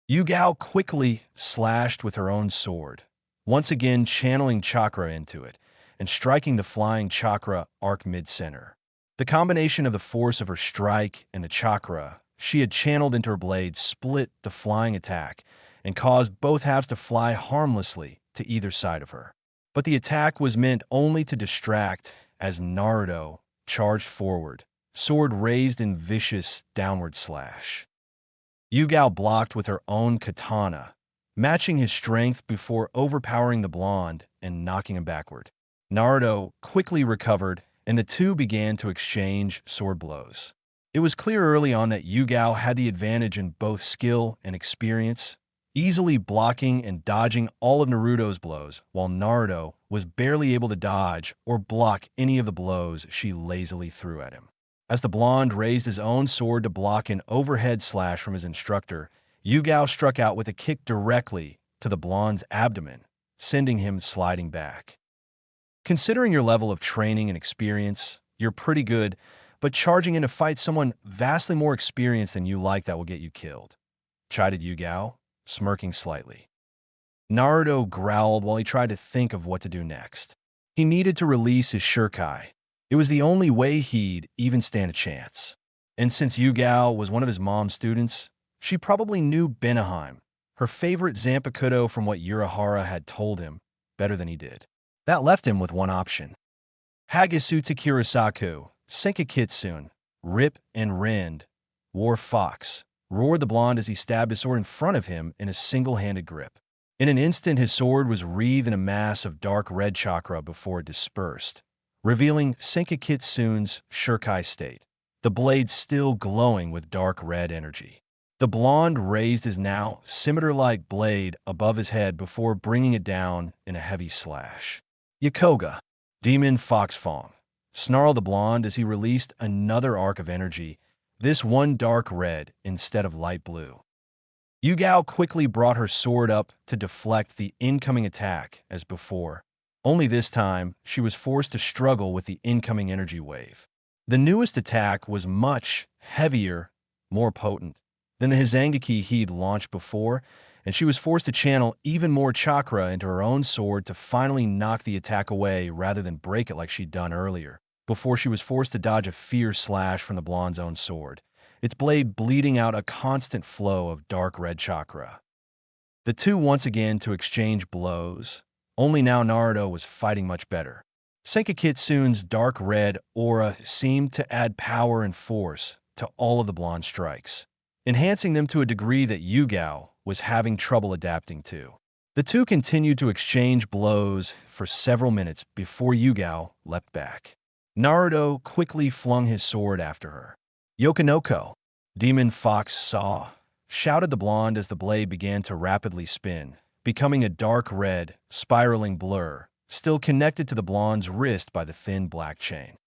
Yugao quickly slashed with her own sword, once again channeling chakra into it, and striking the flying chakra arc mid-center. The combination of the force of her strike and the chakra she had channeled into her blade split the flying attack and caused both halves to fly harmlessly to either side of her. But the attack was meant only to distract as Naruto charged forward, sword raised in vicious downward slash. Yugao blocked with her own katana, matching his strength before overpowering the blonde and knocking him backward. Naruto quickly recovered, and the two began to exchange sword blows. It was clear early on that Yugao had the advantage in both skill and experience, easily blocking and dodging all of Naruto's blows, while Naruto was barely able to dodge or block any of the blows she lazily threw at him. As the blonde raised his own sword to block an overhead slash from his instructor, Yugao struck out with a kick directly to the blonde's abdomen, sending him sliding back. "Considering your level of training and experience, you're pretty good, but charging in to fight someone vastly more experienced than you like that will get you killed," chided Yugao, smirking slightly. Naruto growled while he tried to think of what to do next. He needed to release his shuriken. It was the only way he'd even stand a chance. And since Yugao was one of his mom's students, she probably knew Benaheim, her favorite Zanpakuto from what Urahara had told him, better than he did. That left him with one option. Hagisutsu Kirisaku, Senkikitsune, Rip and Rend, War Fox, roared the blonde as he stabbed his sword in front of him in a single-handed grip. In an instant, his sword was wreathed in a mass of dark red chakra before it dispersed, revealing Senkikitsun's Shurkai state, the blade still glowing with dark red energy. The blonde raised his now scimitar-like blade above his head before bringing it down in a heavy slash. Yakoga, Demon Foxfong, snarled the blonde as he released another arc of energy, this one dark red instead of light blue. Yugao quickly brought her sword up to deflect the incoming attack as before. Only this time, she was forced to struggle with the incoming energy wave. The newest attack was much heavier, more potent than the Hizangaki he'd launched before, and she was forced to channel even more chakra into her own sword to finally knock the attack away rather than break it like she'd done earlier, before she was forced to dodge a fierce slash from the blonde's own sword, its blade bleeding out a constant flow of dark red chakra. The two once again to exchange blows, only now Naruto was fighting much better. Senkikitsun's dark red aura seemed to add power and force to all of the blonde strikes, enhancing them to a degree that Yugao was having trouble adapting to. The two continued to exchange blows for several minutes before Yugao leapt back. Naruto quickly flung his sword after her. Yokonoko, Demon Fox saw, shouted the blonde as the blade began to rapidly spin, becoming a dark red, spiraling blur, still connected to the blonde's wrist by the thin black chain.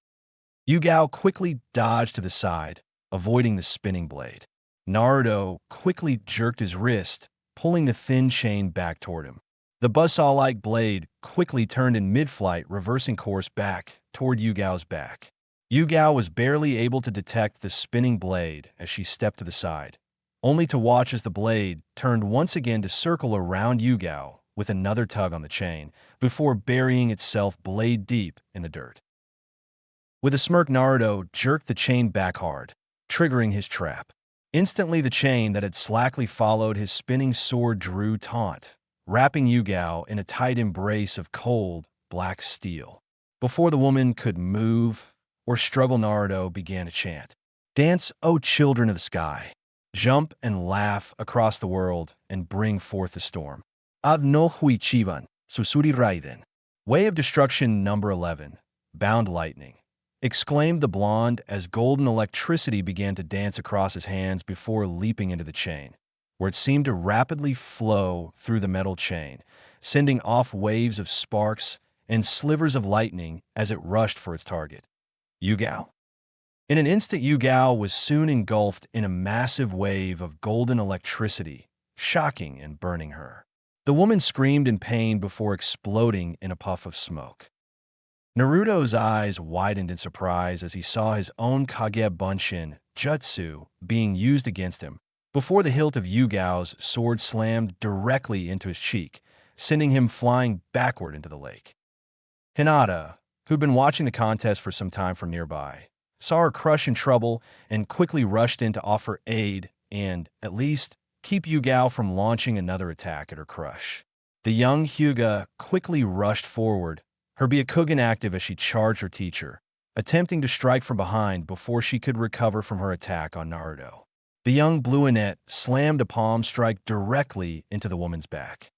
Yugao quickly dodged to the side, avoiding the spinning blade. Naruto quickly jerked his wrist, pulling the thin chain back toward him. The buzzsaw-like blade quickly turned in mid-flight, reversing course back toward Yugao's back. Yugao was barely able to detect the spinning blade as she stepped to the side, only to watch as the blade turned once again to circle around Yugao with another tug on the chain, before burying itself blade deep in the dirt. With a smirk, Naruto jerked the chain back hard, triggering his trap. Instantly, the chain that had slackly followed his spinning sword drew taut, wrapping Yugao in a tight embrace of cold, black steel. Before the woman could move or struggle, Naruto began to chant, "Dance, O children of the sky! Jump and laugh across the world and bring forth the storm. Av no hui chivan, susuri raiden." Way of Destruction number 11, Bound Lightning, exclaimed the blonde as golden electricity began to dance across his hands before leaping into the chain, where it seemed to rapidly flow through the metal chain, sending off waves of sparks and slivers of lightning as it rushed for its target, Yugao. In an instant, Yugao was soon engulfed in a massive wave of golden electricity, shocking and burning her. The woman screamed in pain before exploding in a puff of smoke. Naruto's eyes widened in surprise as he saw his own Kage Bunshin jutsu being used against him, before the hilt of Yugao's sword slammed directly into his cheek, sending him flying backward into the lake. Hinata, who'd been watching the contest for some time from nearby, saw her crush in trouble and quickly rushed in to offer aid and, at least, keep Yugao from launching another attack at her crush. The young Hyuga quickly rushed forward, her Byakugan active as she charged her teacher, attempting to strike from behind before she could recover from her attack on Naruto. The young Blueonette slammed a palm strike directly into the woman's back,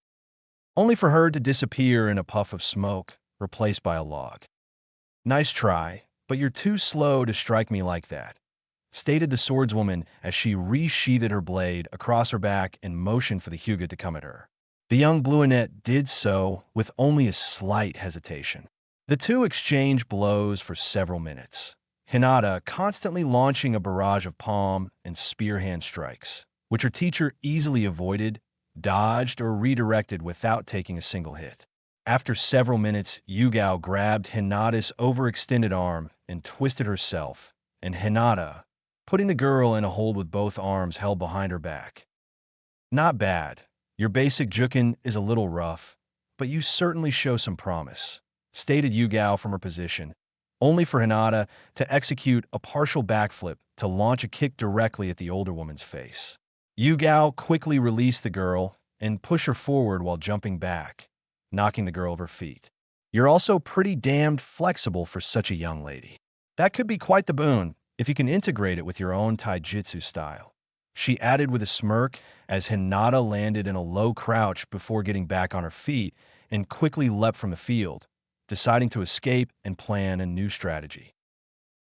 only for her to disappear in a puff of smoke, replaced by a log. "Nice try, but you're too slow to strike me like that," stated the swordswoman as she resheathed her blade across her back and motioned for the Hyuga to come at her. The young Blueonette did so with only a slight hesitation. The two exchanged blows for several minutes, Hinata constantly launching a barrage of palm and spear hand strikes, which her teacher easily avoided, dodged, or redirected without taking a single hit. After several minutes, Yugao grabbed Hinata's overextended arm and twisted herself, and Hinata, putting the girl in a hold with both arms held behind her back. "Not bad. Your basic jukin is a little rough, but you certainly show some promise," stated Yugao from her position, only for Hinata to execute a partial backflip to launch a kick directly at the older woman's face. Yugao quickly released the girl and pushed her forward while jumping back, knocking the girl off her feet. "You're also pretty damned flexible for such a young lady. That could be quite the boon if you can integrate it with your own taijutsu style," She added with a smirk as Hinata landed in a low crouch before getting back on her feet and quickly leapt from the field, deciding to escape and plan a new strategy.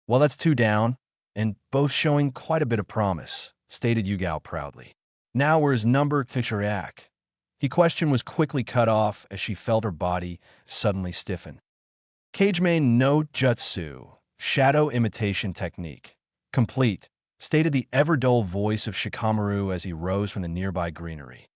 Well, that's two down, and both showing quite a bit of promise, stated Yugao proudly. Now where's number Kishirak? He question was quickly cut off as she felt her body suddenly stiffen. Kageme no Jutsu, shadow imitation technique. Complete, stated the ever-dull voice of Shikamaru as he rose from the nearby greenery.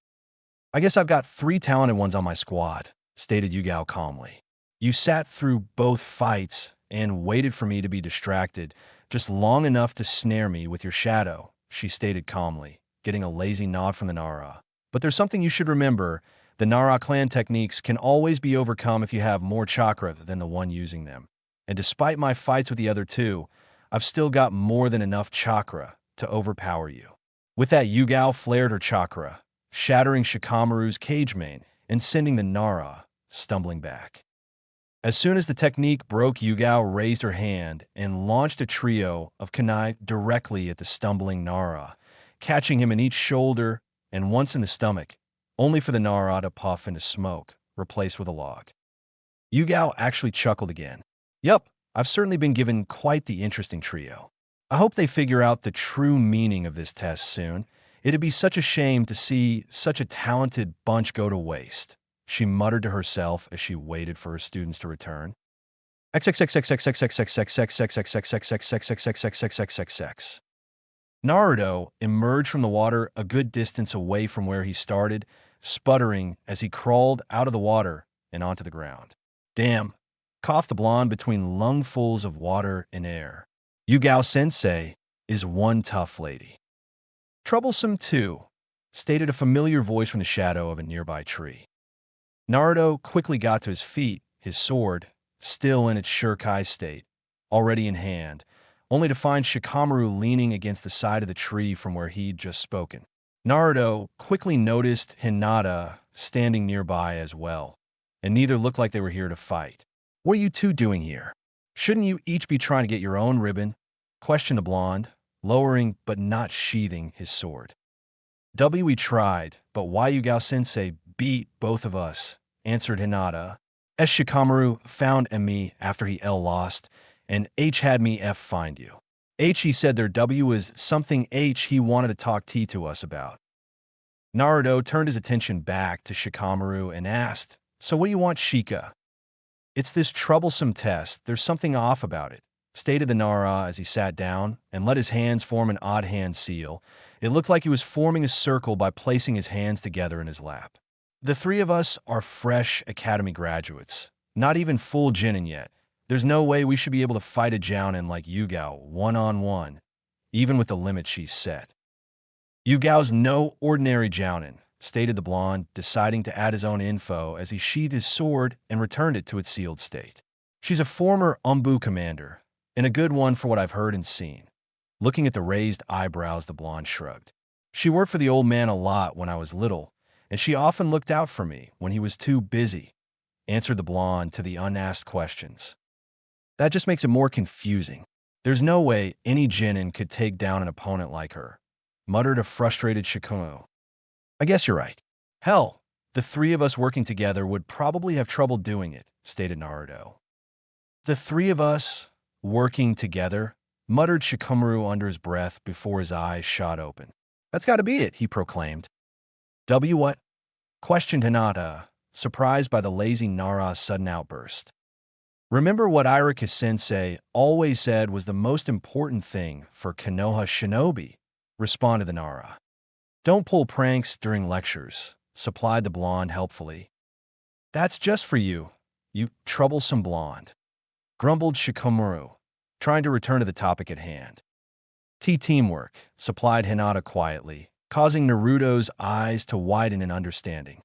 I guess I've got 3 talented ones on my squad, stated Yugao calmly. You sat through both fights and waited for me to be distracted just long enough to snare me with your shadow, she stated calmly, getting a lazy nod from the Nara. But there's something you should remember. The Nara clan techniques can always be overcome if you have more chakra than the one using them. And despite my fights with the other two, I've still got more than enough chakra to overpower you. With that, Yugao flared her chakra, shattering Shikamaru's cage mane and sending the Nara stumbling back. As soon as the technique broke, Yugao raised her hand and launched a trio of kunai directly at the stumbling Nara, catching him in each shoulder and once in the stomach, only for the Nara to puff into smoke, replaced with a log. Yugao actually chuckled again. Yup, I've certainly been given quite the interesting trio. I hope they figure out the true meaning of this test soon. It'd be such a shame to see such a talented bunch go to waste, she muttered to herself as she waited for her students to return. Naruto emerged from the water a good distance away from where he started, sputtering as he crawled out of the water and onto the ground. Damn, coughed the blonde between lungfuls of water and air. Yugao-sensei is one tough lady. Troublesome too, stated a familiar voice from the shadow of a nearby tree. Naruto quickly got to his feet, his sword, still in its Shurikai state, already in hand, only to find Shikamaru leaning against the side of the tree from where he'd just spoken. Naruto quickly noticed Hinata standing nearby as well, and neither looked like they were here to fight. What are you two doing here? Shouldn't you each be trying to get your own ribbon? Questioned the blonde, lowering but not sheathing his sword. We tried, but why Yugao-sensei beat both of us, answered Hinata. S. Shikamaru found me after he L lost, and H had me F find you. H, he said their W was something H he wanted to talk T to us about. Naruto turned his attention back to Shikamaru and asked, so what do you want, Shika? It's this troublesome test. There's something off about it, stated the Nara as he sat down and let his hands form an odd hand seal. It looked like he was forming a circle by placing his hands together in his lap. The 3 of us are fresh academy graduates, not even full Jinin yet. There's no way we should be able to fight a Jounin like Yugao one-on-one, even with the limit she's set. Yugao's no ordinary Jounin, stated the blonde, deciding to add his own info as he sheathed his sword and returned it to its sealed state. She's a former Umbu commander, and a good one for what I've heard and seen. Looking at the raised eyebrows, the blonde shrugged. She worked for the old man a lot when I was little, and she often looked out for me when he was too busy, answered the blonde to the unasked questions. That just makes it more confusing. There's no way any Jinin could take down an opponent like her, muttered a frustrated Shikumo. I guess you're right. Hell, the 3 of us working together would probably have trouble doing it, stated Naruto. The 3 of us working together, muttered Shikamaru under his breath before his eyes shot open. That's got to be it, he proclaimed. What? Questioned Hinata, surprised by the lazy Nara's sudden outburst. Remember what Irika-sensei always said was the most important thing for Konoha shinobi, responded the Nara. Don't pull pranks during lectures, supplied the blonde helpfully. That's just for you, you troublesome blonde, grumbled Shikamaru, trying to return to the topic at hand. Teamwork, supplied Hinata quietly, causing Naruto's eyes to widen in understanding.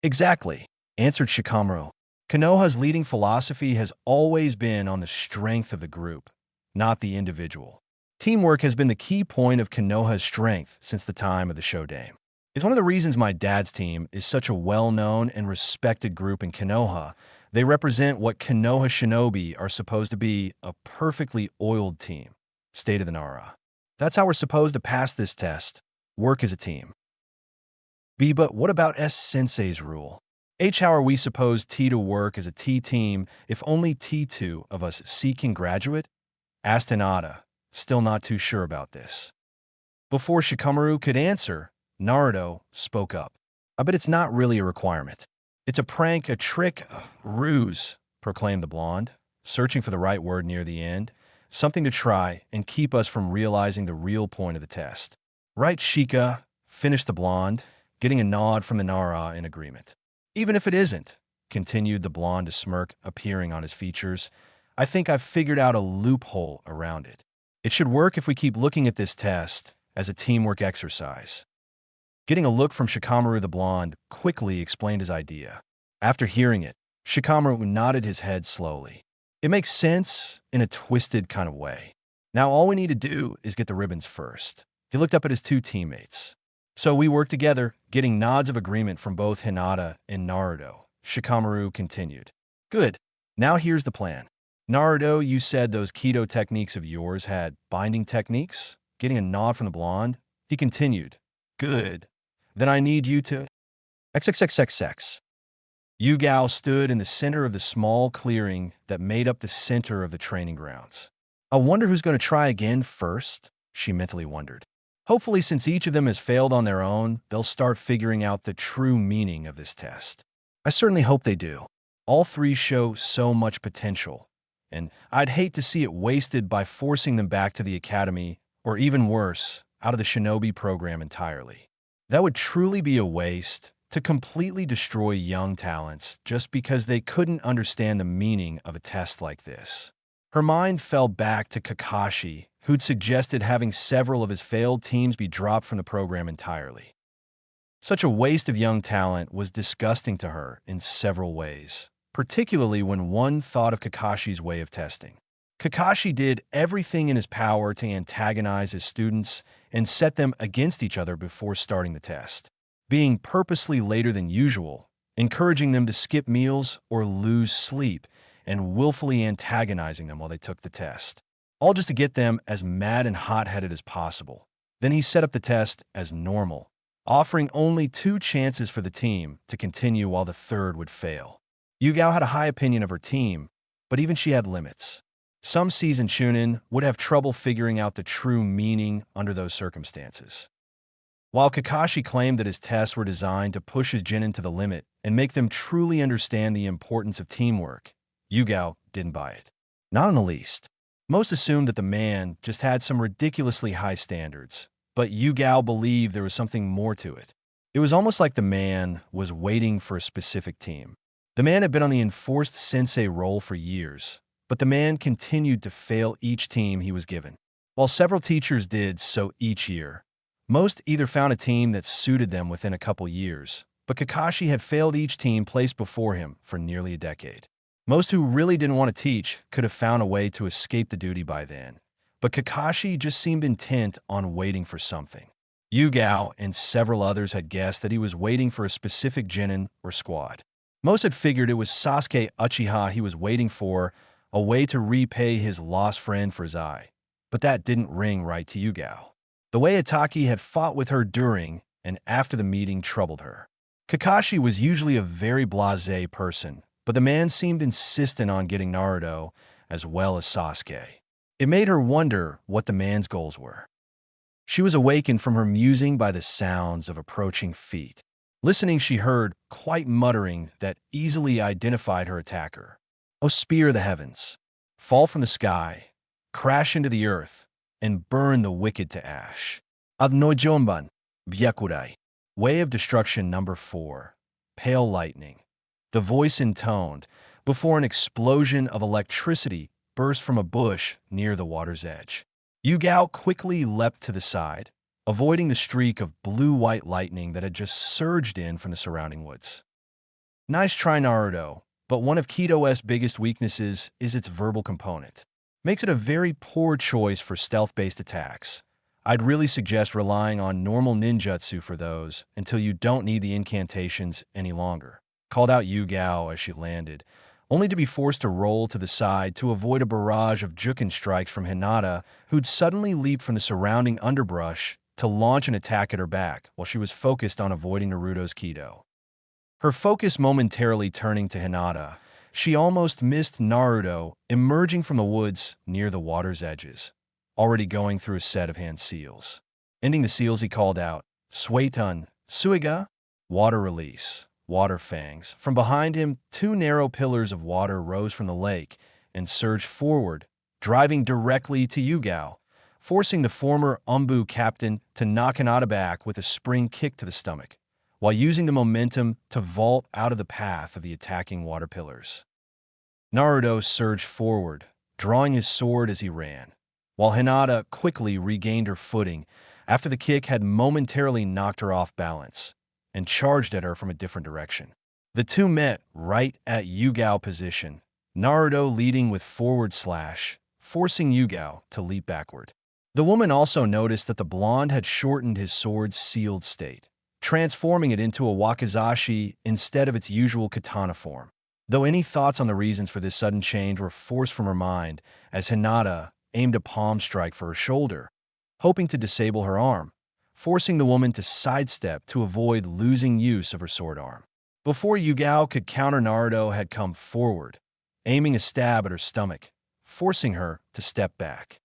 Exactly, answered Shikamaru. Konoha's leading philosophy has always been on the strength of the group, not the individual. Teamwork has been the key point of Konoha's strength since the time of the Shodan. It's one of the reasons my dad's team is such a well-known and respected group in Konoha. They represent what Konoha shinobi are supposed to be, a perfectly oiled team, stated the Nara. That's how we're supposed to pass this test. Work as a team. B. But what about S Sensei's rule? H. How are we supposed to work as a T team if only T2 of us C can graduate? Asked Hinata, still not too sure about this. Before Shikamaru could answer, Naruto spoke up. I bet it's not really a requirement. It's a prank, a trick, a ruse, proclaimed the blonde, searching for the right word near the end, something to try and keep us from realizing the real point of the test. Right, Shika, finished the blonde, getting a nod from the Nara in agreement. Even if it isn't, continued the blonde, a smirk appearing on his features, I think I've figured out a loophole around it. It should work if we keep looking at this test as a teamwork exercise. Getting a look from Shikamaru the blonde quickly explained his idea. After hearing it, Shikamaru nodded his head slowly. It makes sense in a twisted kind of way. Now all we need to do is get the ribbons first. He looked up at his two teammates. So we worked together, getting nods of agreement from both Hinata and Naruto. Shikamaru continued. Good. Now here's the plan. Naruto, you said those keto techniques of yours had binding techniques? Getting a nod from the blonde, he continued. Good. Then I need you to... XXXXX. Yugao stood in the center of the small clearing that made up the center of the training grounds. I wonder who's going to try again first, she mentally wondered. Hopefully, since each of them has failed on their own, they'll start figuring out the true meaning of this test. I certainly hope they do. All three show so much potential, and I'd hate to see it wasted by forcing them back to the academy, or even worse, out of the shinobi program entirely. That would truly be a waste to completely destroy young talents just because they couldn't understand the meaning of a test like this. Her mind fell back to Kakashi, who'd suggested having several of his failed teams be dropped from the program entirely. Such a waste of young talent was disgusting to her in several ways, particularly when one thought of Kakashi's way of testing. Kakashi did everything in his power to antagonize his students and set them against each other before starting the test, being purposely later than usual, encouraging them to skip meals or lose sleep, and willfully antagonizing them while they took the test, all just to get them as mad and hot-headed as possible. Then he set up the test as normal, offering only 2 chances for the team to continue while the third would fail. Yugao had a high opinion of her team, but even she had limits. Some seasoned Chunin would have trouble figuring out the true meaning under those circumstances. While Kakashi claimed that his tests were designed to push his Genin to the limit and make them truly understand the importance of teamwork, Yugao didn't buy it. Not in the least. Most assumed that the man just had some ridiculously high standards, but Yugao believed there was something more to it. It was almost like the man was waiting for a specific team. The man had been on the enforced sensei role for years, but the man continued to fail each team he was given. While several teachers did so each year, most either found a team that suited them within a couple years, but Kakashi had failed each team placed before him for nearly a decade. Most who really didn't want to teach could have found a way to escape the duty by then, but Kakashi just seemed intent on waiting for something. Yugao and several others had guessed that he was waiting for a specific Genin or squad. Most had figured it was Sasuke Uchiha he was waiting for, a way to repay his lost friend for his eye. But that didn't ring right to Yugao. The way Itaki had fought with her during and after the meeting troubled her. Kakashi was usually a very blasé person, but the man seemed insistent on getting Naruto as well as Sasuke. It made her wonder what the man's goals were. She was awakened from her musing by the sounds of approaching feet. Listening, she heard quite muttering that easily identified her attacker. "O spear of the heavens, fall from the sky, crash into the earth, and burn the wicked to ash. Adnojomban, Byakurai." Way of Destruction number 4. Pale lightning. The voice intoned before an explosion of electricity burst from a bush near the water's edge. Yugao quickly leapt to the side, avoiding the streak of blue-white lightning that had just surged in from the surrounding woods. Nice try, Naruto, but one of Kito's biggest weaknesses is its verbal component. Makes it a very poor choice for stealth-based attacks. I'd really suggest relying on normal ninjutsu for those until you don't need the incantations any longer, called out Yugao as she landed, only to be forced to roll to the side to avoid a barrage of jukin strikes from Hinata, who'd suddenly leaped from the surrounding underbrush to launch an attack at her back while she was focused on avoiding Naruto's Kido. Her focus momentarily turning to Hinata, she almost missed Naruto emerging from the woods near the water's edges, already going through a set of hand seals. Ending the seals, he called out, Suetun, Suiga, water release, water fangs. From behind him, two narrow pillars of water rose from the lake and surged forward, driving directly to Yugao, forcing the former Umbu captain to knock Hinata back with a spring kick to the stomach, while using the momentum to vault out of the path of the attacking water pillars. Naruto surged forward, drawing his sword as he ran, while Hinata quickly regained her footing after the kick had momentarily knocked her off balance and charged at her from a different direction. The two met right at Yugao position, Naruto leading with forward slash, forcing Yugao to leap backward. The woman also noticed that the blonde had shortened his sword's sealed state, transforming it into a wakizashi instead of its usual katana form. Though any thoughts on the reasons for this sudden change were forced from her mind as Hinata aimed a palm strike for her shoulder, hoping to disable her arm, forcing the woman to sidestep to avoid losing use of her sword arm. Before Yugao could counter, Naruto had come forward, aiming a stab at her stomach, forcing her to step back.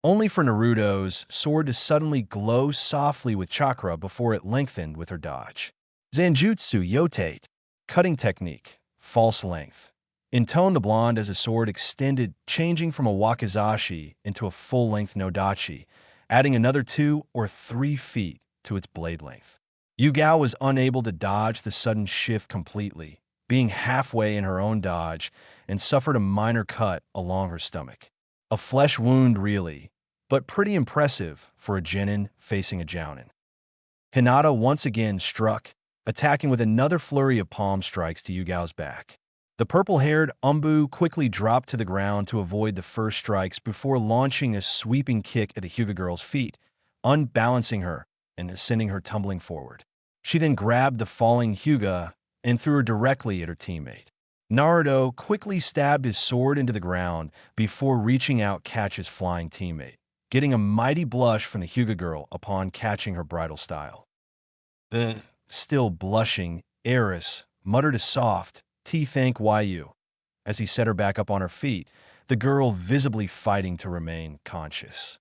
Only for Naruto's sword to suddenly glow softly with chakra before it lengthened with her dodge. Zanjutsu Yotate, cutting technique, false length. In tone, the blonde as a sword extended, changing from a wakizashi into a full-length nodachi, adding another 2 or 3 feet to its blade length. Yugao was unable to dodge the sudden shift completely, being halfway in her own dodge, and suffered a minor cut along her stomach. A flesh wound really, but pretty impressive for a genin facing a jounin. Hinata once again struck, attacking with another flurry of palm strikes to Yugao's back. The purple-haired Umbu quickly dropped to the ground to avoid the first strikes before launching a sweeping kick at the Hyuga girl's feet, unbalancing her and sending her tumbling forward. She then grabbed the falling Hyuga and threw her directly at her teammate. Naruto quickly stabbed his sword into the ground before reaching out to catch his flying teammate, getting a mighty blush from the Hyuga girl upon catching her bridal style. The still blushing heiress muttered a soft, "Thank you," as he set her back up on her feet, the girl visibly fighting to remain conscious.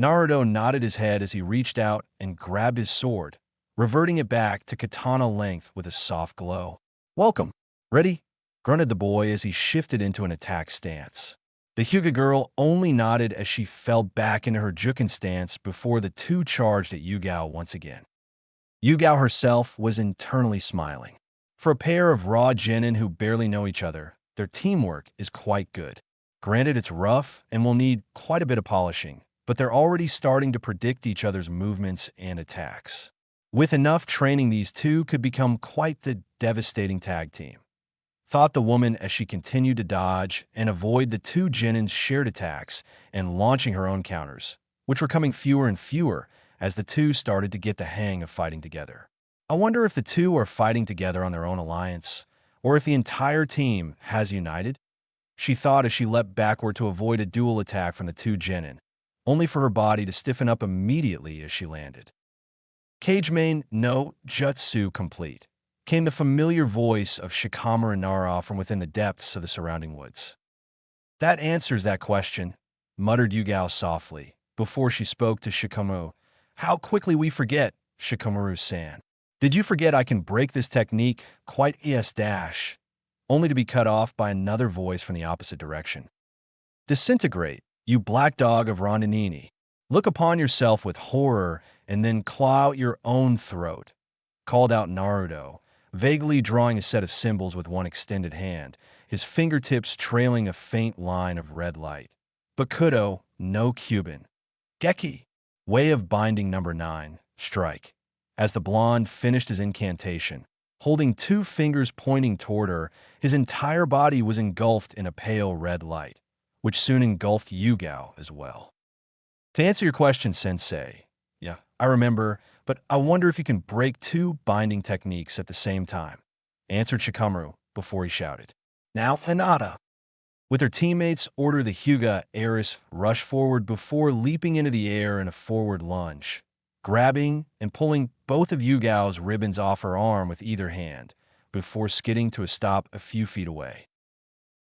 Naruto nodded his head as he reached out and grabbed his sword, reverting it back to katana length with a soft glow. "Welcome. Ready?" grunted the boy as he shifted into an attack stance. The Hyuga girl only nodded as she fell back into her jukin stance before the two charged at Yugao once again. Yugao herself was internally smiling. For a pair of raw genin who barely know each other, their teamwork is quite good. Granted, it's rough and will need quite a bit of polishing, but they're already starting to predict each other's movements and attacks. With enough training, these two could become quite the devastating tag team, thought the woman as she continued to dodge and avoid the two genin's shared attacks and launching her own counters, which were coming fewer and fewer as the two started to get the hang of fighting together. I wonder if the two are fighting together on their own alliance, or if the entire team has united, she thought as she leapt backward to avoid a dual attack from the two genin, only for her body to stiffen up immediately as she landed. Cage main no jutsu complete, came the familiar voice of Shikamaru Nara from within the depths of the surrounding woods. "That answers that question," muttered Yugao softly, before she spoke to Shikamaru. "How quickly we forget, Shikamaru-san. Did you forget I can break this technique quite es-dash?" Only to be cut off by another voice from the opposite direction. "Disintegrate, you black dog of Rondinini. Look upon yourself with horror and then claw out your own throat," called out Naruto, vaguely drawing a set of symbols with one extended hand, his fingertips trailing a faint line of red light. "Bakudo, no Cuban. Geki, way of binding number 9, strike." As the blonde finished his incantation, holding two fingers pointing toward her, his entire body was engulfed in a pale red light, which soon engulfed Yugao as well. "To answer your question, Sensei, yeah, I remember, but I wonder if you can break two binding techniques at the same time," answered Shikamaru before he shouted. Now Hinata, with her teammates, order the Hyuga heiress rush forward before leaping into the air in a forward lunge, grabbing and pulling both of Yugao's ribbons off her arm with either hand, before skidding to a stop a few feet away.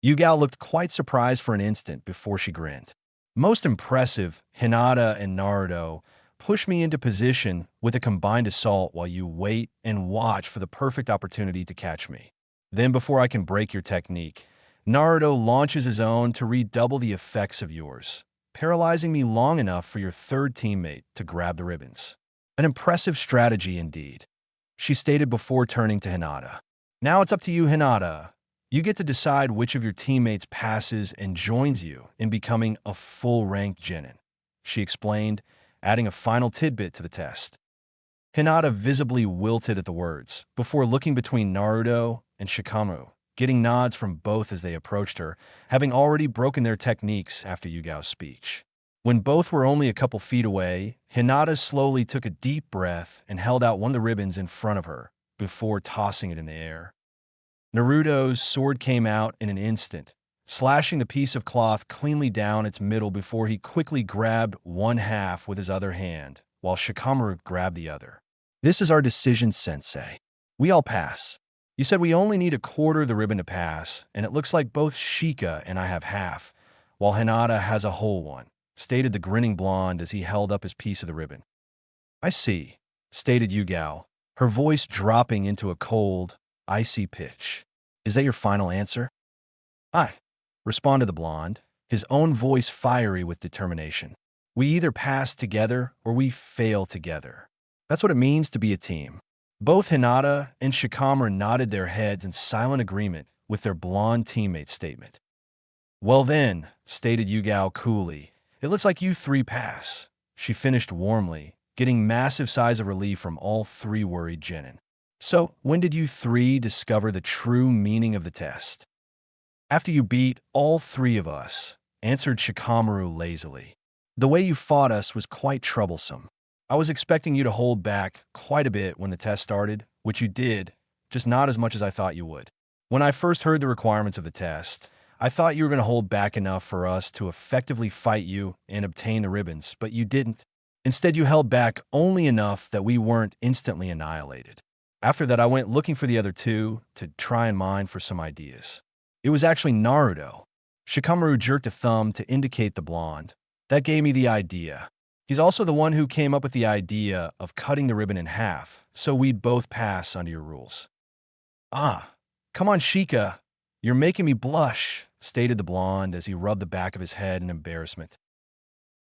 Yugao looked quite surprised for an instant before she grinned. Most impressive, Hinata and Naruto push me into position with a combined assault while you wait and watch for the perfect opportunity to catch me. Then before I can break your technique, Naruto launches his own to redouble the effects of yours, paralyzing me long enough for your third teammate to grab the ribbons. An impressive strategy indeed, she stated before turning to Hinata. Now it's up to you, Hinata. You get to decide which of your teammates passes and joins you in becoming a full-ranked genin, she explained, adding a final tidbit to the test. Hinata visibly wilted at the words, before looking between Naruto and Shikamaru, getting nods from both as they approached her, having already broken their techniques after Yugao's speech. When both were only a couple feet away, Hinata slowly took a deep breath and held out one of the ribbons in front of her, before tossing it in the air. Naruto's sword came out in an instant, slashing the piece of cloth cleanly down its middle before he quickly grabbed one half with his other hand, while Shikamaru grabbed the other. This is our decision, Sensei. We all pass. You said we only need a quarter of the ribbon to pass, and it looks like both Shika and I have half, while Hinata has a whole one, stated the grinning blonde as he held up his piece of the ribbon. I see, stated Yugao, her voice dropping into a cold, icy pitch. Is that your final answer? Aye, responded the blonde, his own voice fiery with determination. We either pass together or we fail together. That's what it means to be a team. Both Hinata and Shikamaru nodded their heads in silent agreement with their blonde teammate's statement. Well then, stated Yugao coolly, it looks like you three pass, she finished warmly, getting massive sighs of relief from all three worried genin. So, when did you three discover the true meaning of the test? After you beat all three of us, answered Shikamaru lazily. The way you fought us was quite troublesome. I was expecting you to hold back quite a bit when the test started, which you did, just not as much as I thought you would. When I first heard the requirements of the test, I thought you were going to hold back enough for us to effectively fight you and obtain the ribbons, but you didn't. Instead, you held back only enough that we weren't instantly annihilated. After that, I went looking for the other two to try and mine for some ideas. It was actually Naruto. Shikamaru jerked a thumb to indicate the blonde. That gave me the idea. He's also the one who came up with the idea of cutting the ribbon in half, so we'd both pass under your rules. Ah, come on, Shika. You're making me blush, stated the blonde as he rubbed the back of his head in embarrassment.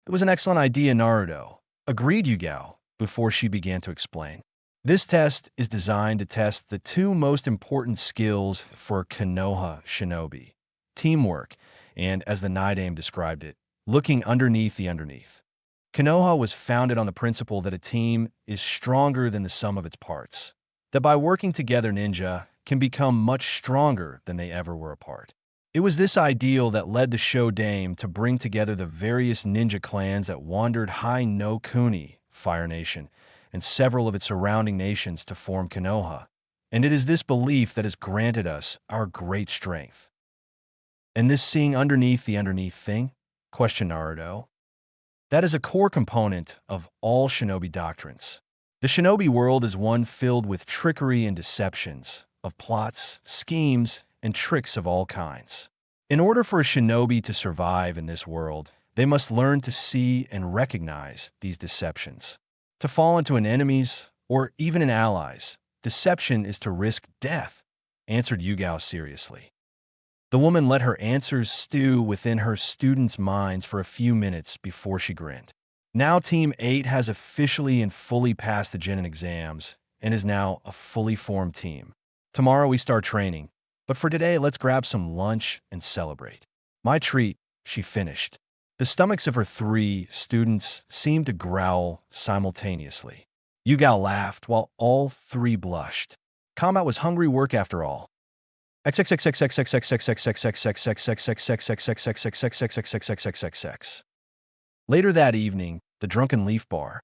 It was an excellent idea, Naruto. Agreed, Yugao, before she began to explain. This test is designed to test the two most important skills for Konoha shinobi, teamwork, and, as the Nidaime described it, looking underneath the underneath. Konoha was founded on the principle that a team is stronger than the sum of its parts, that by working together ninja can become much stronger than they ever were apart. It was this ideal that led the Shodaime to bring together the various ninja clans that wandered Hai no Kuni, Fire Nation, and several of its surrounding nations to form Konoha, and it is this belief that has granted us our great strength. And this seeing underneath the underneath thing? Questioned Naruto. That is a core component of all shinobi doctrines. The shinobi world is one filled with trickery and deceptions, of plots, schemes, and tricks of all kinds. In order for a shinobi to survive in this world, they must learn to see and recognize these deceptions. To fall into an enemy's, or even an ally's, deception is to risk death, answered Yugao seriously. The woman let her answers stew within her students' minds for a few minutes before she grinned. Now Team 8 has officially and fully passed the Genin exams and is now a fully formed team. Tomorrow we start training, but for today let's grab some lunch and celebrate. My treat, she finished. The stomachs of her three students seemed to growl simultaneously. Yugao laughed while all three blushed. Combat was hungry work after all. Later that evening, the Drunken Leaf Bar.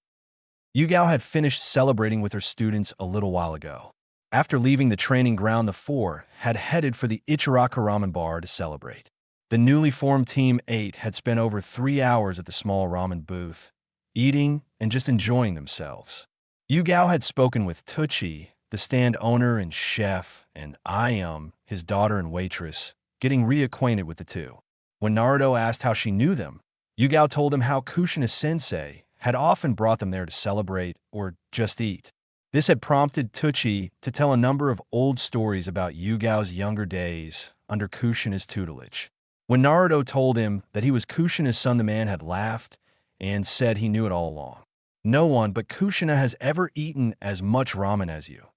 Yugao had finished celebrating with her students a little while ago. After leaving the training ground, the four had headed for the Ichiraka Ramen Bar to celebrate. The newly formed Team 8 had spent over 3 hours at the small ramen booth, eating and just enjoying themselves. Yugao had spoken with Tucci, the stand owner and chef, and Ayum, his daughter and waitress, getting reacquainted with the two. When Naruto asked how she knew them, Yugao told him how Kushina-sensei had often brought them there to celebrate or just eat. This had prompted Tucci to tell a number of old stories about Yugao's younger days under Kushina's tutelage. When Naruto told him that he was Kushina's son, the man had laughed and said he knew it all along. "No one but Kushina has ever eaten as much ramen as you,"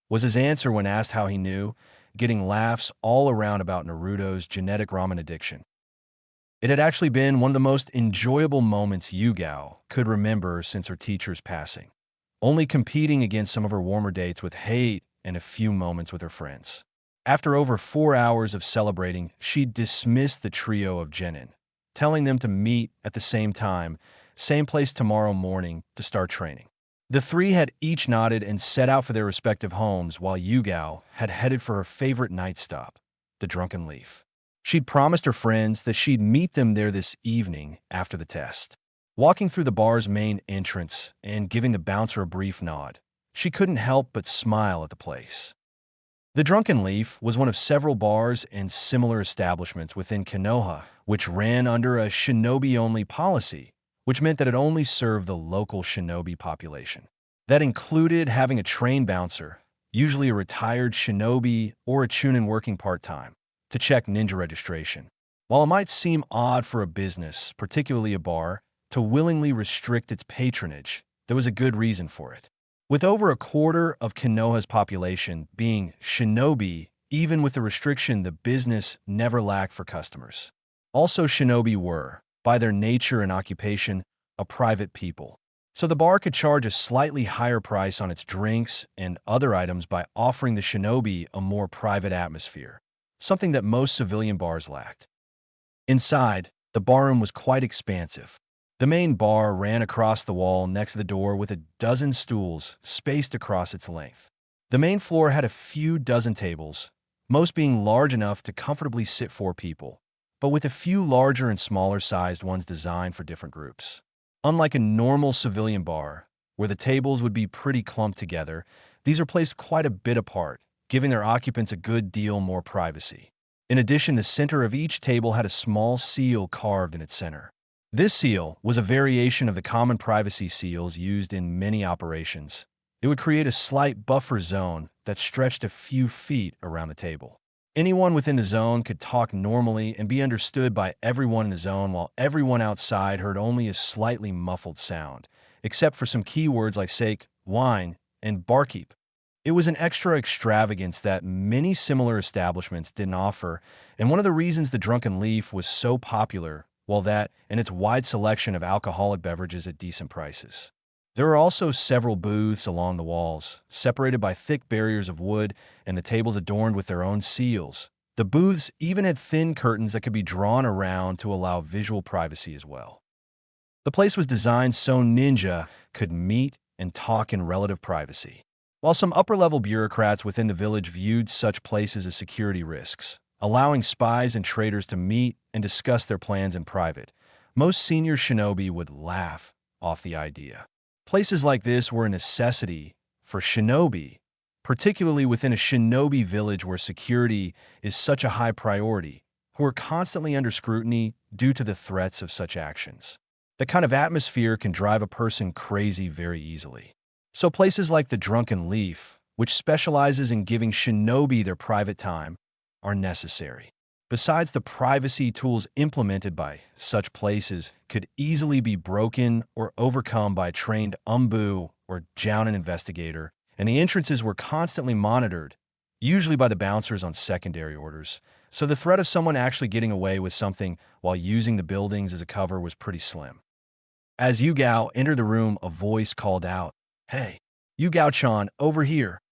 was his answer when asked how he knew, getting laughs all around about Naruto's genetic ramen addiction. It had actually been one of the most enjoyable moments Yugao could remember since her teacher's passing, only competing against some of her warmer dates with hate and a few moments with her friends. After over 4 hours of celebrating, she dismissed the trio of genin, telling them to meet at the same time, same place tomorrow morning to start training. The three had each nodded and set out for their respective homes while Yugao had headed for her favorite night stop, the Drunken Leaf. She'd promised her friends that she'd meet them there this evening after the test. Walking through the bar's main entrance and giving the bouncer a brief nod, she couldn't help but smile at the place. The Drunken Leaf was one of several bars and similar establishments within Konoha, which ran under a shinobi-only policy, which meant that it only served the local shinobi population. That included having a trained bouncer, usually a retired shinobi or a chunin working part-time, to check ninja registration. While it might seem odd for a business, particularly a bar, to willingly restrict its patronage, there was a good reason for it. With over a quarter of Konoha's population being shinobi, even with the restriction, the business never lacked for customers. Also, shinobi were, by their nature and occupation, a private people. So the bar could charge a slightly higher price on its drinks and other items by offering the shinobi a more private atmosphere, something that most civilian bars lacked. Inside, the barroom was quite expansive. The main bar ran across the wall next to the door with a dozen stools spaced across its length. The main floor had a few dozen tables, most being large enough to comfortably sit 4 people, but with a few larger and smaller sized ones designed for different groups. Unlike a normal civilian bar, where the tables would be pretty clumped together, these are placed quite a bit apart, giving their occupants a good deal more privacy. In addition, the center of each table had a small seal carved in its center. This seal was a variation of the common privacy seals used in many operations. It would create a slight buffer zone that stretched a few feet around the table. Anyone within the zone could talk normally and be understood by everyone in the zone, while everyone outside heard only a slightly muffled sound, except for some keywords like sake, wine, and barkeep. It was an extra extravagance that many similar establishments didn't offer, and one of the reasons the Drunken Leaf was so popular, well, that and its wide selection of alcoholic beverages at decent prices. There were also several booths along the walls, separated by thick barriers of wood, and the tables adorned with their own seals. The booths even had thin curtains that could be drawn around to allow visual privacy as well. The place was designed so ninja could meet and talk in relative privacy. While some upper-level bureaucrats within the village viewed such places as security risks, allowing spies and traitors to meet and discuss their plans in private, most senior shinobi would laugh off the idea. Places like this were a necessity for shinobi, particularly within a shinobi village where security is such a high priority, who are constantly under scrutiny due to the threats of such actions. That kind of atmosphere can drive a person crazy very easily. So places like the Drunken Leaf, which specializes in giving shinobi their private time, are necessary. Besides, the privacy tools implemented by such places could easily be broken or overcome by a trained umbu or jounin investigator, and the entrances were constantly monitored, usually by the bouncers on secondary orders, so the threat of someone actually getting away with something while using the buildings as a cover was pretty slim. As Yugao entered the room, a voice called out, "Hey, Yugao-chan, over here."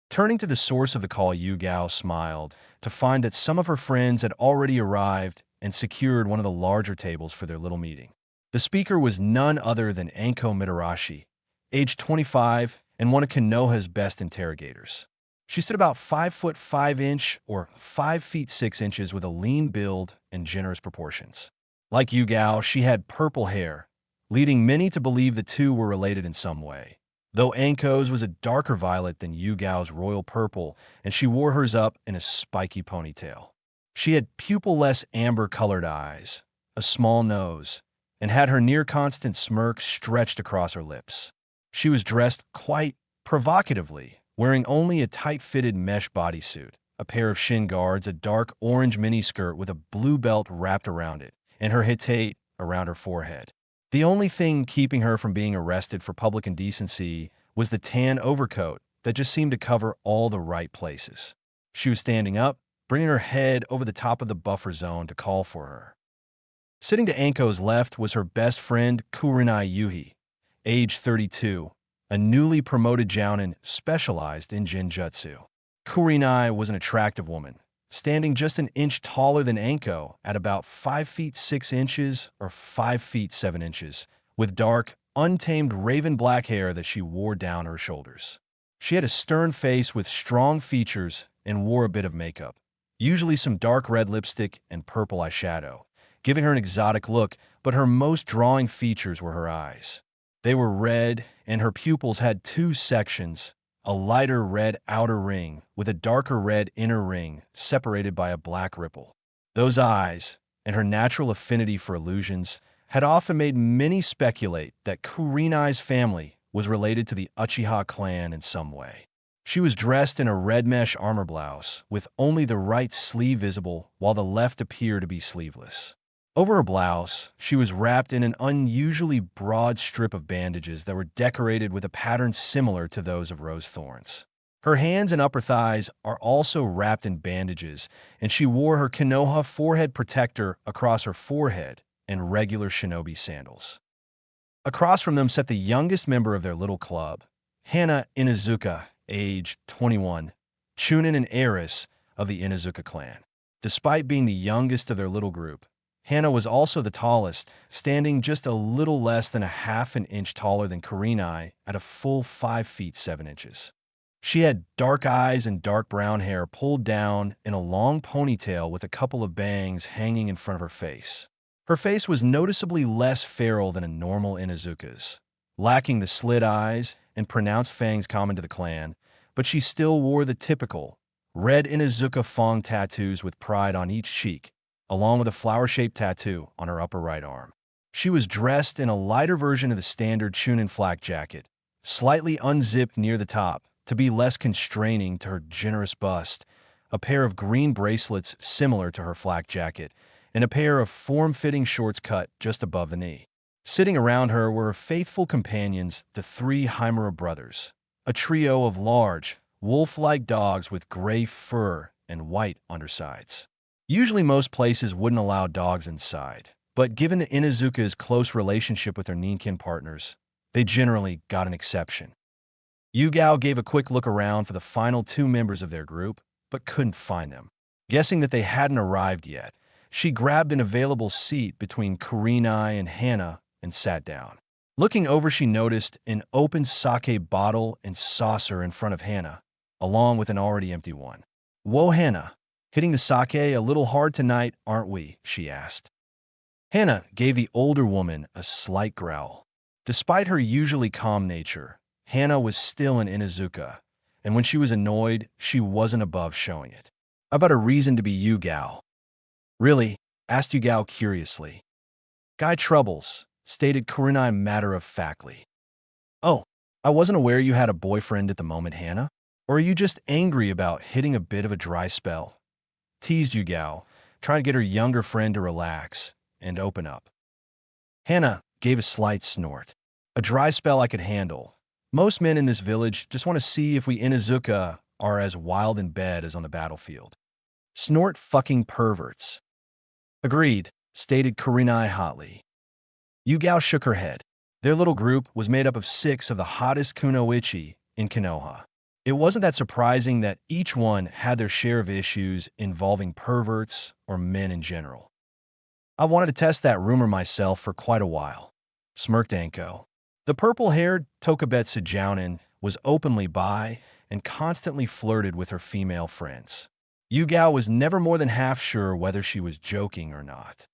Turning to the source of the call, Yugao smiled to find that some of her friends had already arrived and secured one of the larger tables for their little meeting. The speaker was none other than Anko Mitarashi, age 25 and one of Konoha's best interrogators. She stood about 5 foot 5 inch or 5 feet 6 inches with a lean build and generous proportions. Like Yugao, she had purple hair, leading many to believe the two were related in some way. Though Anko's was a darker violet than Yugao's royal purple, and she wore hers up in a spiky ponytail. She had pupil-less amber-colored eyes, a small nose, and had her near-constant smirk stretched across her lips. She was dressed quite provocatively, wearing only a tight-fitted mesh bodysuit, a pair of shin guards, a dark orange miniskirt with a blue belt wrapped around it, and her hitate around her forehead. The only thing keeping her from being arrested for public indecency was the tan overcoat that just seemed to cover all the right places. She was standing up, bringing her head over the top of the buffer zone to call for her. Sitting to Anko's left was her best friend, Kurenai Yuhi, age 32, a newly promoted jounin specialized in Jinjutsu. Kurenai was an attractive woman, standing just an inch taller than Anko at about 5 feet 6 inches or 5 feet 7 inches, with dark, untamed raven black hair that she wore down her shoulders. She had a stern face with strong features and wore a bit of makeup, usually some dark red lipstick and purple eyeshadow, giving her an exotic look, but her most drawing features were her eyes. They were red, and her pupils had two sections, a lighter red outer ring with a darker red inner ring separated by a black ripple. Those eyes, and her natural affinity for illusions, had often made many speculate that Kurenai's family was related to the Uchiha clan in some way. She was dressed in a red mesh armor blouse with only the right sleeve visible while the left appeared to be sleeveless. Over her blouse, she was wrapped in an unusually broad strip of bandages that were decorated with a pattern similar to those of rose thorns. Her hands and upper thighs are also wrapped in bandages, and she wore her Konoha forehead protector across her forehead and regular shinobi sandals. Across from them sat the youngest member of their little club, Hana Inuzuka, age 21, chunin and heiress of the Inuzuka clan. Despite being the youngest of their little group, Hana was also the tallest, standing just a little less than a half an inch taller than Kurenai at a full 5 feet 7 inches. She had dark eyes and dark brown hair pulled down in a long ponytail with a couple of bangs hanging in front of her face. Her face was noticeably less feral than a normal Inuzuka's, lacking the slit eyes and pronounced fangs common to the clan, but she still wore the typical red Inuzuka fong tattoos with pride on each cheek, along with a flower-shaped tattoo on her upper right arm. She was dressed in a lighter version of the standard chunin flak jacket, slightly unzipped near the top to be less constraining to her generous bust, a pair of green bracelets similar to her flak jacket, and a pair of form-fitting shorts cut just above the knee. Sitting around her were her faithful companions, the three Himura brothers, a trio of large, wolf-like dogs with gray fur and white undersides. Usually most places wouldn't allow dogs inside, but given the Inuzuka's close relationship with their Ninkin partners, they generally got an exception. Yugao gave a quick look around for the final two members of their group, but couldn't find them. Guessing that they hadn't arrived yet, she grabbed an available seat between Kurenai and Hana and sat down. Looking over, she noticed an open sake bottle and saucer in front of Hana, along with an already empty one. "Whoa, Hana. Hitting the sake a little hard tonight, aren't we?" she asked. Hana gave the older woman a slight growl. Despite her usually calm nature, Hana was still an Inuzuka, and when she was annoyed, she wasn't above showing it. "How about a reason to be Yugao?" "Really?" asked Yugao curiously. "Guy troubles," stated Kurenai matter-of-factly. "Oh, I wasn't aware you had a boyfriend at the moment, Hana. Or are you just angry about hitting a bit of a dry spell?" teased Yugao, trying to get her younger friend to relax and open up. Hana gave a slight snort. "A dry spell I could handle. Most men in this village just want to see if we Inuzuka are as wild in bed as on the battlefield." "Snort fucking perverts." "Agreed," stated Kurenai hotly. Yugao shook her head. Their little group was made up of 6 of the hottest kunoichi in Konoha. It wasn't that surprising that each one had their share of issues involving perverts or men in general. "I wanted to test that rumor myself for quite a while," smirked Anko. The purple-haired Tokubetsu Jounin was openly bi, and constantly flirted with her female friends. Yugao was never more than half sure whether she was joking or not.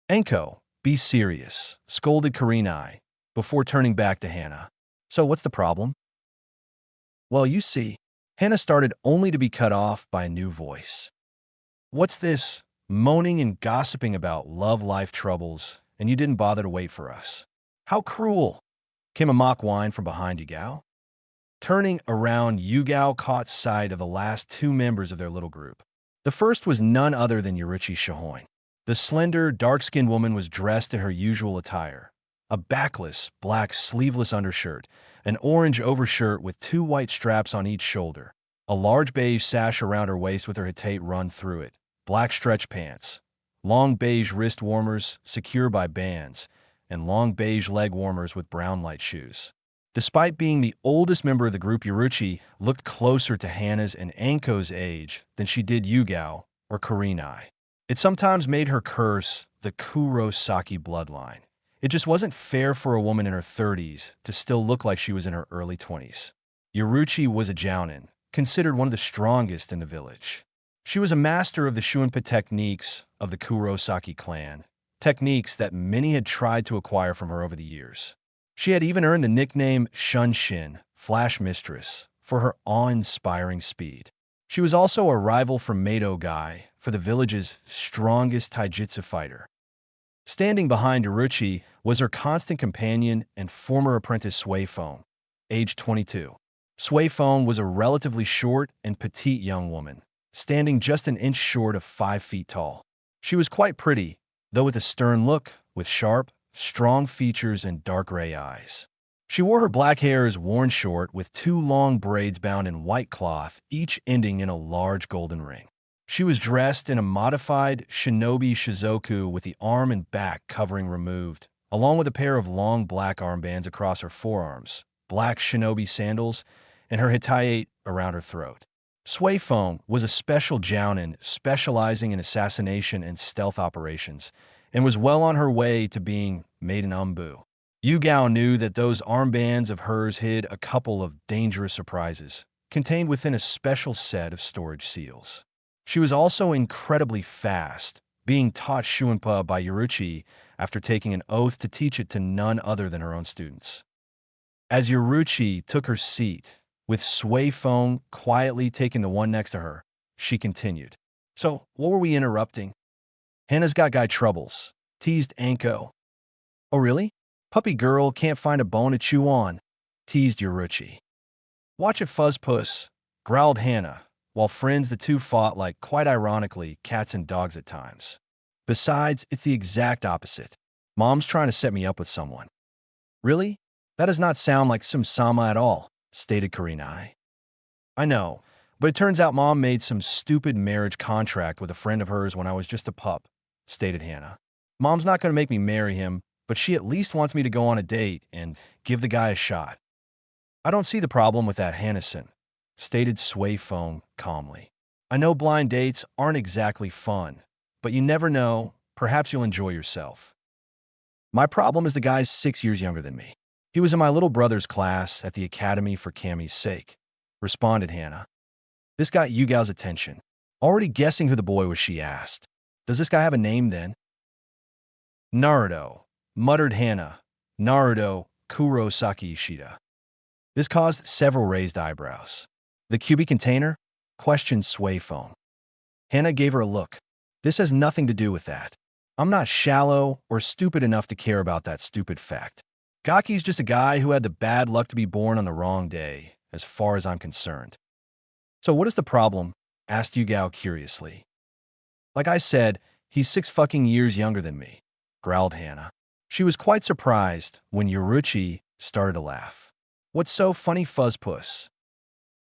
"Enko, be serious," scolded Kurenai, before turning back to Hana. "So what's the problem?" "Well, you see," Hana started only to be cut off by a new voice. "What's this? Moaning and gossiping about love-life troubles, and you didn't bother to wait for us. How cruel!" Came a mock whine from behind Yugao. Turning around, Yugao caught sight of the last two members of their little group. The first was none other than Yurichi Shihoin. The slender, dark-skinned woman was dressed in her usual attire, a backless, black, sleeveless undershirt, an orange overshirt with two white straps on each shoulder, a large beige sash around her waist with her hitate run through it, black stretch pants, long beige wrist warmers secure by bands, and long beige leg warmers with brown light shoes. Despite being the oldest member of the group, Yurichi looked closer to Hana's and Anko's age than she did Yugao or Kurenai. It sometimes made her curse the Kurosaki bloodline. It just wasn't fair for a woman in her 30s to still look like she was in her early 20s. Yurichi was a jounin, considered one of the strongest in the village. She was a master of the Shuinpa techniques of the Kurosaki clan, techniques that many had tried to acquire from her over the years. She had even earned the nickname Shunshin, Flash Mistress, for her awe-inspiring speed. She was also a rival for Mato Gai for the village's strongest taijutsu fighter. Standing behind Yurichi was her constant companion and former apprentice Suifeng, age 22. Suifeng was a relatively short and petite young woman, standing just an inch short of 5 feet tall. She was quite pretty, though with a stern look, with sharp, strong features and dark gray eyes. She wore her black hair as worn short with 2 long braids bound in white cloth, each ending in a large golden ring. She was dressed in a modified shinobi shizoku with the arm and back covering removed, along with a pair of long black armbands across her forearms, black shinobi sandals, and her hitayate around her throat. Suifeng was a special jounin specializing in assassination and stealth operations, and was well on her way to being made an umbu. Yugao knew that those armbands of hers hid a couple of dangerous surprises, contained within a special set of storage seals. She was also incredibly fast, being taught Shuinpa by Yurichi after taking an oath to teach it to none other than her own students. As Yurichi took her seat, with Suifeng quietly taking the one next to her, she continued. "So, what were we interrupting?" "Hana's got guy troubles," teased Anko. "Oh really? Puppy girl can't find a bone to chew on," teased Yurichi. "Watch it, Fuzzpuss," growled Hana, while friends the two fought like, quite ironically, cats and dogs at times. "Besides, it's the exact opposite. Mom's trying to set me up with someone." "Really? That does not sound like Sim-sama at all," stated Kurenai. "I know, but it turns out Mom made some stupid marriage contract with a friend of hers when I was just a pup," stated Hana. "Mom's not going to make me marry him, but she at least wants me to go on a date and give the guy a shot." "I don't see the problem with that, Hannison," stated Suifeng calmly. "I know blind dates aren't exactly fun, but you never know, perhaps you'll enjoy yourself." "My problem is the guy's 6 years younger than me. He was in my little brother's class at the academy for Cammy's sake," responded Hana. This got Yugao's attention. Already guessing who the boy was, she asked, "Does this guy have a name then?" "Naruto," muttered Hana. "Naruto Kurosaki Ishida." This caused several raised eyebrows. "The QB container?" questioned Suifeng. Hana gave her a look. "This has nothing to do with that. I'm not shallow or stupid enough to care about that stupid fact. Gaki's just a guy who had the bad luck to be born on the wrong day, as far as I'm concerned." "So what is the problem?" asked Yugao curiously. "Like I said, he's 6 fucking years younger than me," growled Hana. She was quite surprised when Yurichi started to laugh. "What's so funny, Fuzzpuss?"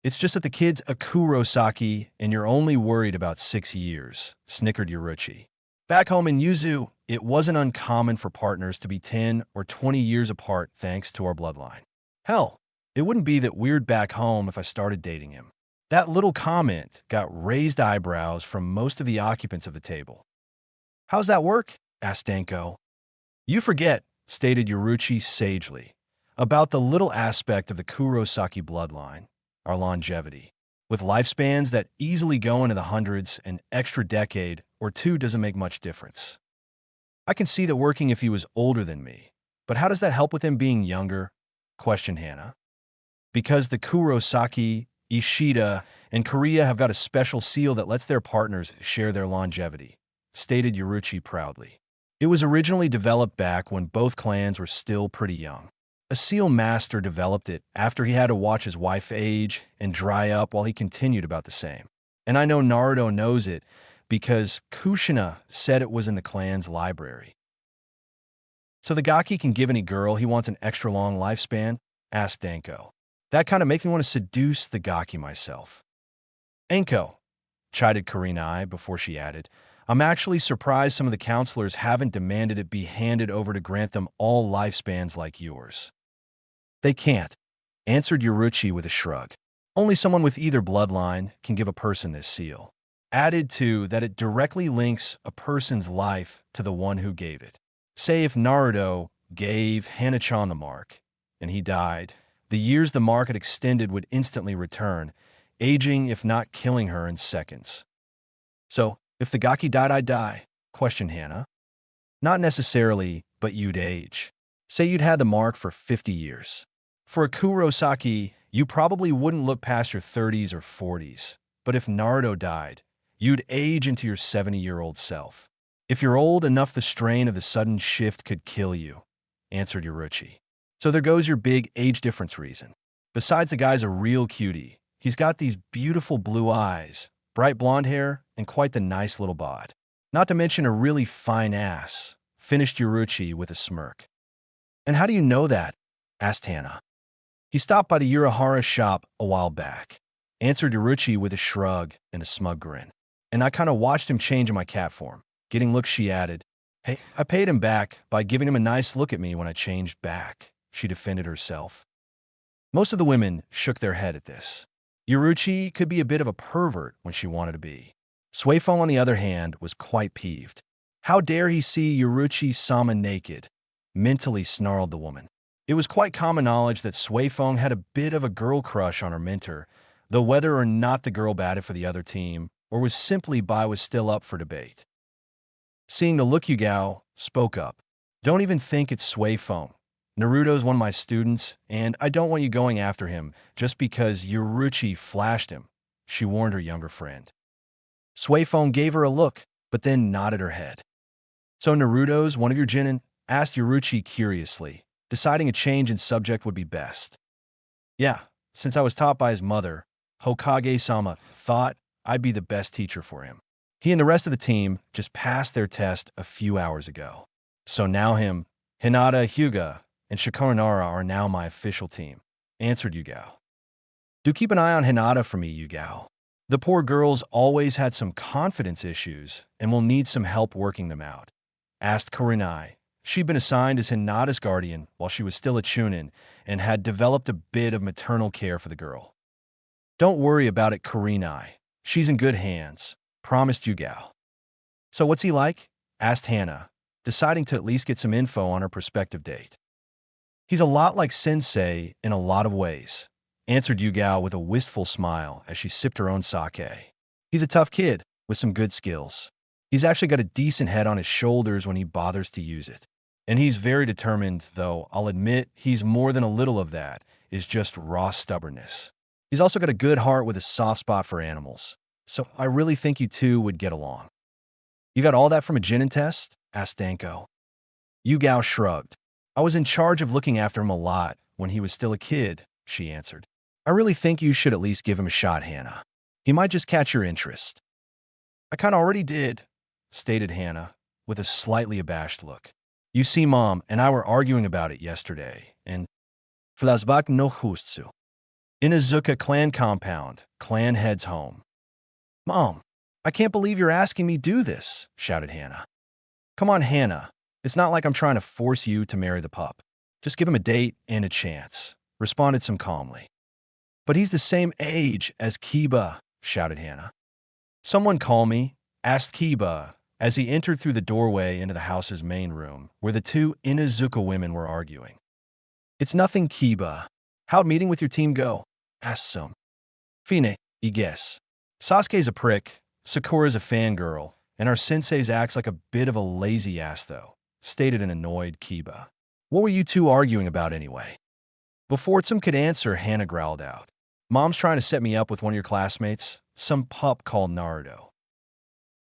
"It's just that the kid's a Kurosaki and you're only worried about 6 years," snickered Yurichi. "Back home in Yuzu, it wasn't uncommon for partners to be 10 or 20 years apart thanks to our bloodline. Hell, it wouldn't be that weird back home if I started dating him." That little comment got raised eyebrows from most of the occupants of the table. "How's that work?" asked Danko. "You forget," stated Yurichi sagely, "about the little aspect of the Kurosaki bloodline. our longevity. With lifespans that easily go into the hundreds, an extra decade or two doesn't make much difference. I can see that working if he was older than me, but how does that help with him being younger? Questioned Hannah. Because the Kurosaki, Ishida, and Korea have got a special seal that lets their partners share their longevity, stated Yoruichi proudly. It was originally developed back when both clans were still pretty young. A seal master developed it after he had to watch his wife age and dry up while he continued about the same. And I know Naruto knows it because Kushina said it was in the clan's library. So the Gaki can give any girl he wants an extra long lifespan? Asked Danko. That kind of makes me want to seduce the Gaki myself. Anko, chided Kurenai before she added, I'm actually surprised some of the counselors haven't demanded it be handed over to grant them all lifespans like yours. They can't, answered Yoruichi with a shrug. Only someone with either bloodline can give a person this seal. Added to that it directly links a person's life to the one who gave it. Say if Naruto gave Hana-chan the mark, and he died, the years the mark had extended would instantly return, aging if not killing her in seconds. So, if the Gaki died, I'd die, questioned Hannah. Not necessarily, but you'd age. Say you'd had the mark for 50 years. For a Kurosaki, you probably wouldn't look past your 30s or 40s. But if Naruto died, you'd age into your 70-year-old self. If you're old enough, the strain of the sudden shift could kill you, answered Yoruichi. So there goes your big age difference reason. Besides, the guy's a real cutie. He's got these beautiful blue eyes, bright blonde hair, and quite the nice little bod. Not to mention a really fine ass, finished Yoruichi with a smirk. And how do you know that? Asked Hannah. He stopped by the Urahara shop a while back, answered Yoruichi with a shrug and a smug grin. And I kind of watched him change in my cat form. Getting looks, she added. Hey, I paid him back by giving him a nice look at me when I changed back, she defended herself. Most of the women shook their head at this. Yoruichi could be a bit of a pervert when she wanted to be. Suifeng, on the other hand, was quite peeved. How dare he see Yoruichi-sama naked? Mentally snarled the woman. It was quite common knowledge that Suifeng had a bit of a girl crush on her mentor, though whether or not the girl batted for the other team or was simply by was still up for debate. Seeing the look, Yugao spoke up. Don't even think it's Suifeng. Naruto's one of my students, and I don't want you going after him just because Yoruichi flashed him, she warned her younger friend. Suifeng gave her a look, but then nodded her head. So Naruto's one of your genin? Asked Yoruichi curiously, deciding a change in subject would be best. Yeah, since I was taught by his mother, Hokage-sama thought I'd be the best teacher for him. He and the rest of the team just passed their test a few hours ago. So now him, Hinata, Hyuga, and Shikorinara are now my official team, answered Yugao. Do keep an eye on Hinata for me, Yugao. The poor girl's always had some confidence issues and will need some help working them out, asked Kurenai. She'd been assigned as Hinata's guardian while she was still a chunin and had developed a bit of maternal care for the girl. Don't worry about it, Kurenai. She's in good hands, promised Yugao. So what's he like? Asked Hannah, deciding to at least get some info on her prospective date. He's a lot like Sensei in a lot of ways, answered Yugao with a wistful smile as she sipped her own sake. He's a tough kid with some good skills. He's actually got a decent head on his shoulders when he bothers to use it. And he's very determined, though I'll admit he's more than a little of that, is just raw stubbornness. He's also got a good heart with a soft spot for animals. So I really think you two would get along. You got all that from a genin test? Asked Danko. Yugao shrugged. I was in charge of looking after him a lot when he was still a kid, she answered. I really think you should at least give him a shot, Hannah. He might just catch your interest. I kinda already did, stated Hannah, with a slightly abashed look. You see, Mom and I were arguing about it yesterday, and flashback no hustsu. Inazuka clan compound, clan heads home. Mom, I can't believe you're asking me do this, shouted Hannah. Come on, Hannah. It's not like I'm trying to force you to marry the pup. Just give him a date and a chance, responded some calmly. But he's the same age as Kiba, shouted Hannah. Someone call me, asked Kiba, as he entered through the doorway into the house's main room, where the two Inazuka women were arguing. It's nothing, Kiba. How'd meeting with your team go? Asked Sum. Fine, I guess. Sasuke's a prick, Sakura's a fangirl, and our sensei's acts like a bit of a lazy ass though, stated an annoyed Kiba. What were you two arguing about anyway? Before Tsum could answer, Hana growled out. Mom's trying to set me up with one of your classmates, some pup called Naruto.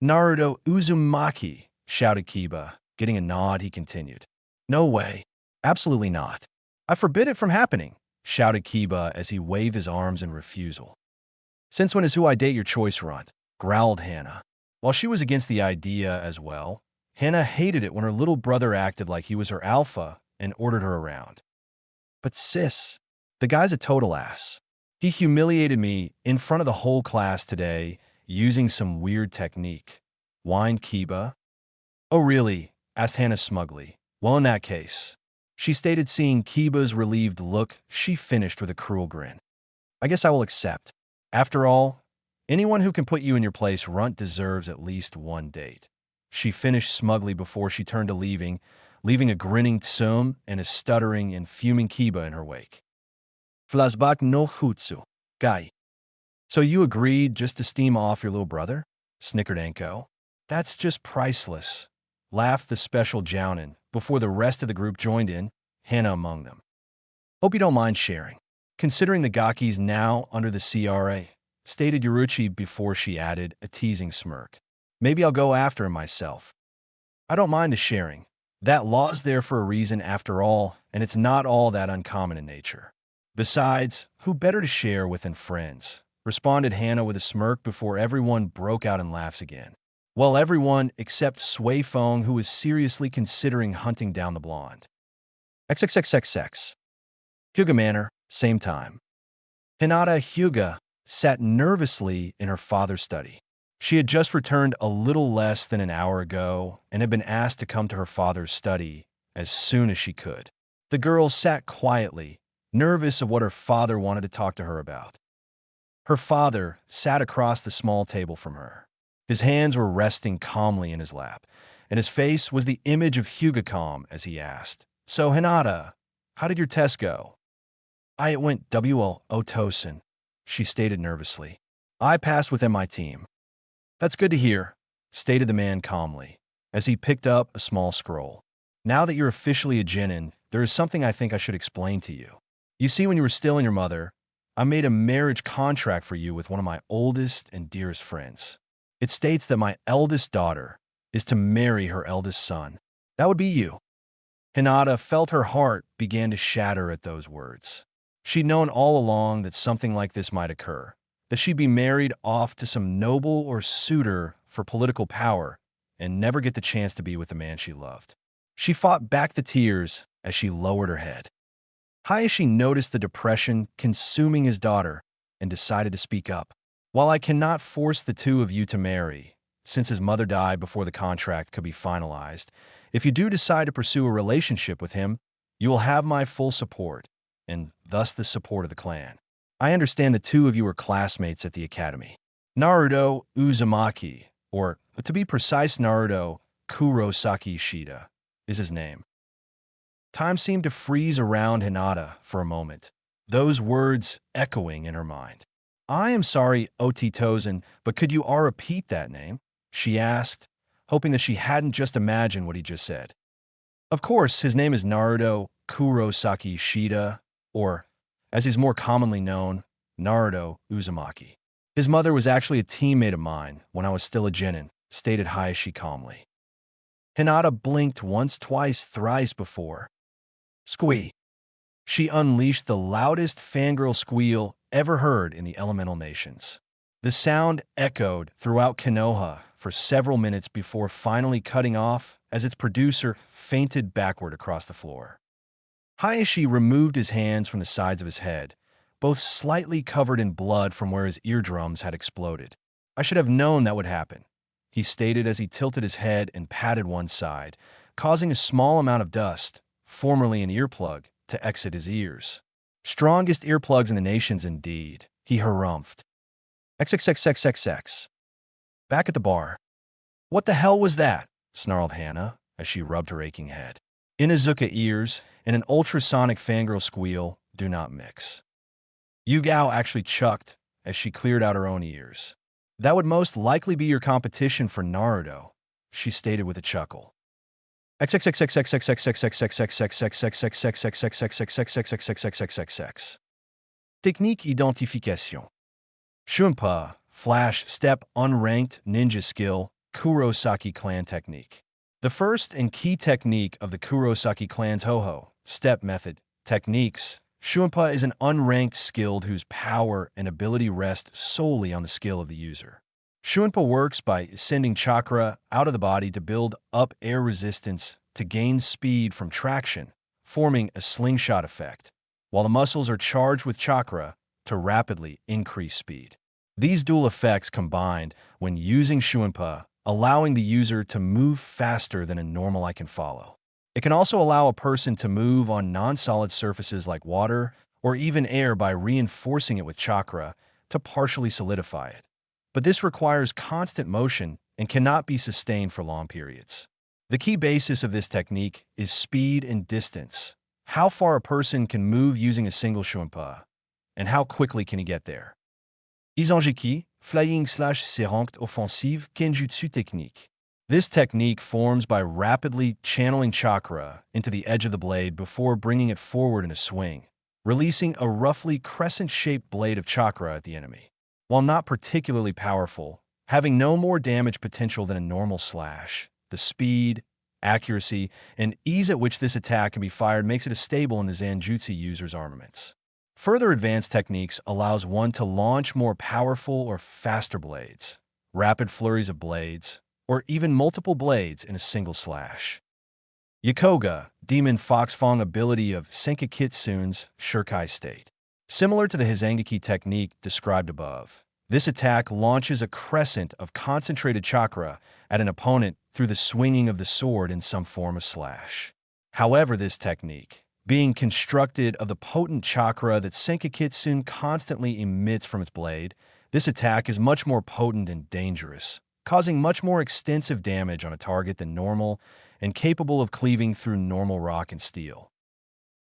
Naruto Uzumaki, shouted Kiba. Getting a nod, he continued. No way. Absolutely not. I forbid it from happening, shouted Kiba as he waved his arms in refusal. Since when is who I date your choice, runt? Growled Hana. While she was against the idea as well, Hana hated it when her little brother acted like he was her alpha and ordered her around. But sis, the guy's a total ass. He humiliated me in front of the whole class today using some weird technique. Whined Kiba. Oh really? Asked Hana smugly. Well, in that case. She stated, seeing Kiba's relieved look. She finished with a cruel grin. I guess I will accept. After all, anyone who can put you in your place, runt, deserves at least one date. She finished smugly before she turned to leaving a grinning Tsum and a stuttering and fuming Kiba in her wake. Flashback no Jutsu. Guy. So you agreed just to steam off your little brother? Snickered Anko. That's just priceless. Laughed the special Jounin before the rest of the group joined in, Hana among them. Hope you don't mind sharing. Considering the Gaki's now under the CRA, stated Yoruchi before she added a teasing smirk. Maybe I'll go after him myself. I don't mind the sharing. That law's there for a reason after all, and it's not all that uncommon in nature. Besides, who better to share with than friends? Responded Hana with a smirk before everyone broke out in laughs again. Well, everyone except Sui Feng, who was seriously considering hunting down the blonde. XXXXX. Hyuga Manor, same time. Hinata Hyuga sat nervously in her father's study. She had just returned a little less than an hour ago and had been asked to come to her father's study as soon as she could. The girl sat quietly, nervous of what her father wanted to talk to her about. Her father sat across the small table from her. His hands were resting calmly in his lap, and his face was the image of Hyuga calm as he asked, So, Hinata, how did your test go? It went well, Tosin, she stated nervously. I passed within my team. That's good to hear, stated the man calmly, as he picked up a small scroll. Now that you're officially a genin, there is something I think I should explain to you. You see, when you were still in your mother, I made a marriage contract for you with one of my oldest and dearest friends. It states that my eldest daughter is to marry her eldest son. That would be you. Hinata felt her heart began to shatter at those words. She'd known all along that something like this might occur, that she'd be married off to some noble or suitor for political power and never get the chance to be with the man she loved. She fought back the tears as she lowered her head. Hayashi noticed the depression consuming his daughter and decided to speak up. While I cannot force the two of you to marry, since his mother died before the contract could be finalized, if you do decide to pursue a relationship with him, you will have my full support, and thus the support of the clan. I understand the two of you are classmates at the academy. Naruto Uzumaki, or to be precise, Naruto Kurosaki Shida, is his name. Time seemed to freeze around Hinata for a moment, those words echoing in her mind. I am sorry, Tosin, but could you repeat that name? She asked, hoping that she hadn't just imagined what he just said. Of course, his name is Naruto Kurosaki Shida, or, as he's more commonly known, Naruto Uzumaki. His mother was actually a teammate of mine when I was still a genin, stated Hayashi calmly. Hinata blinked once, twice, thrice before. Squee. She unleashed the loudest fangirl squeal ever heard in the elemental nations. The sound echoed throughout Konoha for several minutes before finally cutting off as its producer fainted backward across the floor. Hayashi removed his hands from the sides of his head, both slightly covered in blood from where his eardrums had exploded. I should have known that would happen, he stated as he tilted his head and patted one side, causing a small amount of dust, formerly an earplug, to exit his ears. Strongest earplugs in the nations indeed, he harumphed. XXXXXX. Back at the bar. What the hell was that? Snarled Hana as she rubbed her aching head. Inuzuka ears and an ultrasonic fangirl squeal do not mix. Yugao actually chucked as she cleared out her own ears. That would most likely be your competition for Naruto, she stated with a chuckle. Technique identification. Shunpa, flash, step, unranked, ninja skill, Kurosaki clan technique. The first and key technique of the Kurosaki clan's Ho-Ho, step method, techniques, Shunpa is an unranked skilled whose power and ability rest solely on the skill of the user. Shunpa works by sending chakra out of the body to build up air resistance to gain speed from traction, forming a slingshot effect, while the muscles are charged with chakra to rapidly increase speed. These dual effects combined when using Shunpa, allowing the user to move faster than a normal eye can follow. It can also allow a person to move on non-solid surfaces like water or even air by reinforcing it with chakra to partially solidify it. But this requires constant motion and cannot be sustained for long periods. The key basis of this technique is speed and distance. How far a person can move using a single Shunpa, and how quickly can he get there. Izanjiki, flying/serranked offensive kenjutsu technique. This technique forms by rapidly channeling chakra into the edge of the blade before bringing it forward in a swing, releasing a roughly crescent-shaped blade of chakra at the enemy. While not particularly powerful, having no more damage potential than a normal slash, the speed, accuracy, and ease at which this attack can be fired makes it a staple in the Zanjutsu user's armaments. Further advanced techniques allows one to launch more powerful or faster blades, rapid flurries of blades, or even multiple blades in a single slash. Yakoga, Demon Foxfang ability of Senkikitsun's Shurikai state. Similar to the Hizangiki technique described above, this attack launches a crescent of concentrated chakra at an opponent through the swinging of the sword in some form of slash. However, this technique, being constructed of the potent chakra that Senkikitsun constantly emits from its blade, this attack is much more potent and dangerous, causing much more extensive damage on a target than normal and capable of cleaving through normal rock and steel.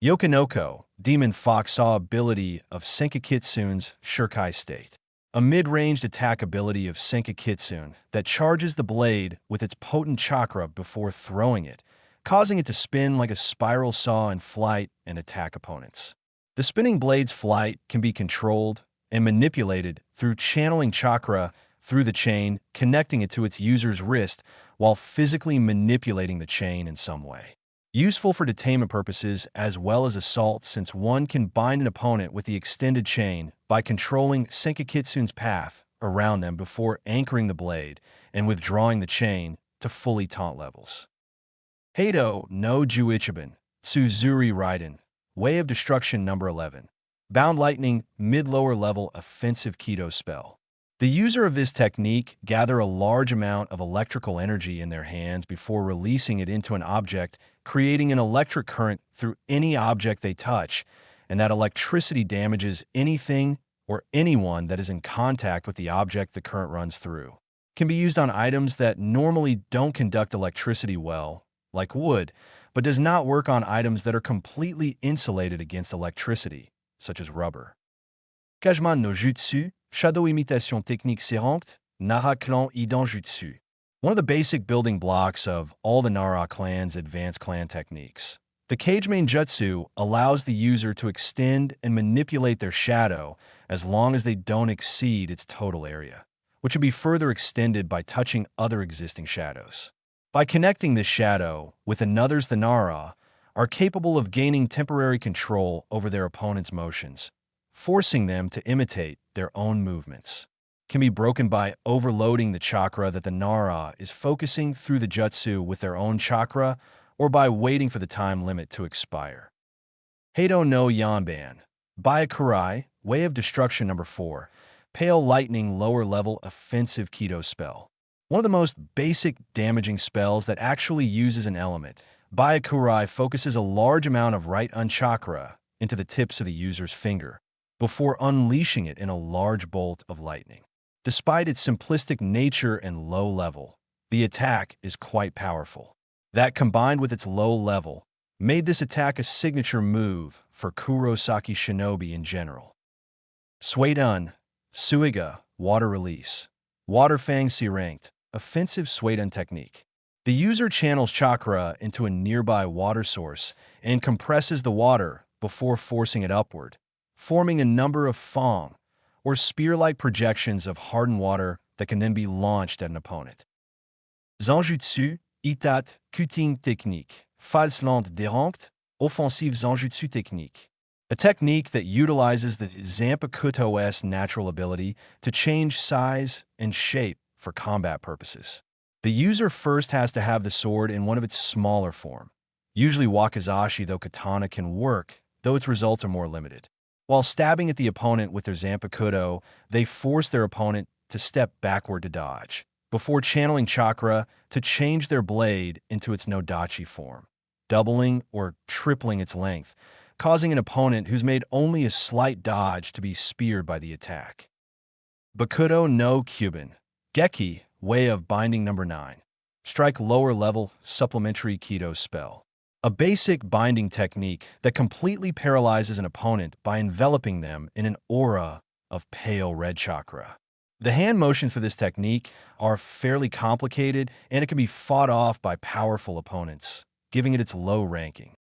Yokonoko, Demon Fox Saw ability of Senkikitsun's Shurikai state. A mid-ranged attack ability of Senkikitsun that charges the blade with its potent chakra before throwing it, causing it to spin like a spiral saw in flight and attack opponents. The spinning blade's flight can be controlled and manipulated through channeling chakra through the chain, connecting it to its user's wrist while physically manipulating the chain in some way. Useful for detainment purposes as well as assault, since one can bind an opponent with the extended chain by controlling Senkikitsun's path around them before anchoring the blade and withdrawing the chain to fully taunt levels. Heido no Juichiban, Tsuzuri Raiden, Way of Destruction number 11. Bound Lightning, mid-lower level offensive Kido spell. The user of this technique gather a large amount of electrical energy in their hands before releasing it into an object, creating an electric current through any object they touch, and that electricity damages anything or anyone that is in contact with the object the current runs through. Can be used on items that normally don't conduct electricity well, like wood, but does not work on items that are completely insulated against electricity, such as rubber. Kajman no Jutsu, Shadow Imitation Technique Serranked, Nara Clan Idanjutsu. One of the basic building blocks of all the Nara clan's advanced clan techniques. The Cage Main Jutsu allows the user to extend and manipulate their shadow as long as they don't exceed its total area, which would be further extended by touching other existing shadows. By connecting this shadow with another's, the Nara are capable of gaining temporary control over their opponent's motions, forcing them to imitate their own movements. Can be broken by overloading the chakra that the Nara is focusing through the jutsu with their own chakra, or by waiting for the time limit to expire. Heido no Yanban, Byakurai, Way of Destruction number 4, Pale Lightning lower level offensive Kido spell. One of the most basic damaging spells that actually uses an element, Byakurai focuses a large amount of right unchakra into the tips of the user's finger, before unleashing it in a large bolt of lightning. Despite its simplistic nature and low level, the attack is quite powerful. That, combined with its low level, made this attack a signature move for Kurosaki shinobi in general. Suidun, Suiga, water release. Water Fang Si ranked, offensive Suidan technique. The user channels chakra into a nearby water source and compresses the water before forcing it upward, forming a number of fong, or spear-like projections of hardened water that can then be launched at an opponent. Zanjutsu, Itat, Kuting technique. Falsland dérangt, offensive Zanjutsu technique. A technique that utilizes the Zanpakuto's natural ability to change size and shape for combat purposes. The user first has to have the sword in one of its smaller form. Usually wakizashi, though katana can work, though its results are more limited. While stabbing at the opponent with their Zanpakuto, they force their opponent to step backward to dodge, before channeling chakra to change their blade into its Nodachi form, doubling or tripling its length, causing an opponent who's made only a slight dodge to be speared by the attack. Bakudo no Cuban. Geki, way of binding number 9. Strike lower level supplementary Kido spell. A basic binding technique that completely paralyzes an opponent by enveloping them in an aura of pale red chakra. The hand motions for this technique are fairly complicated, and it can be fought off by powerful opponents, giving it its low ranking.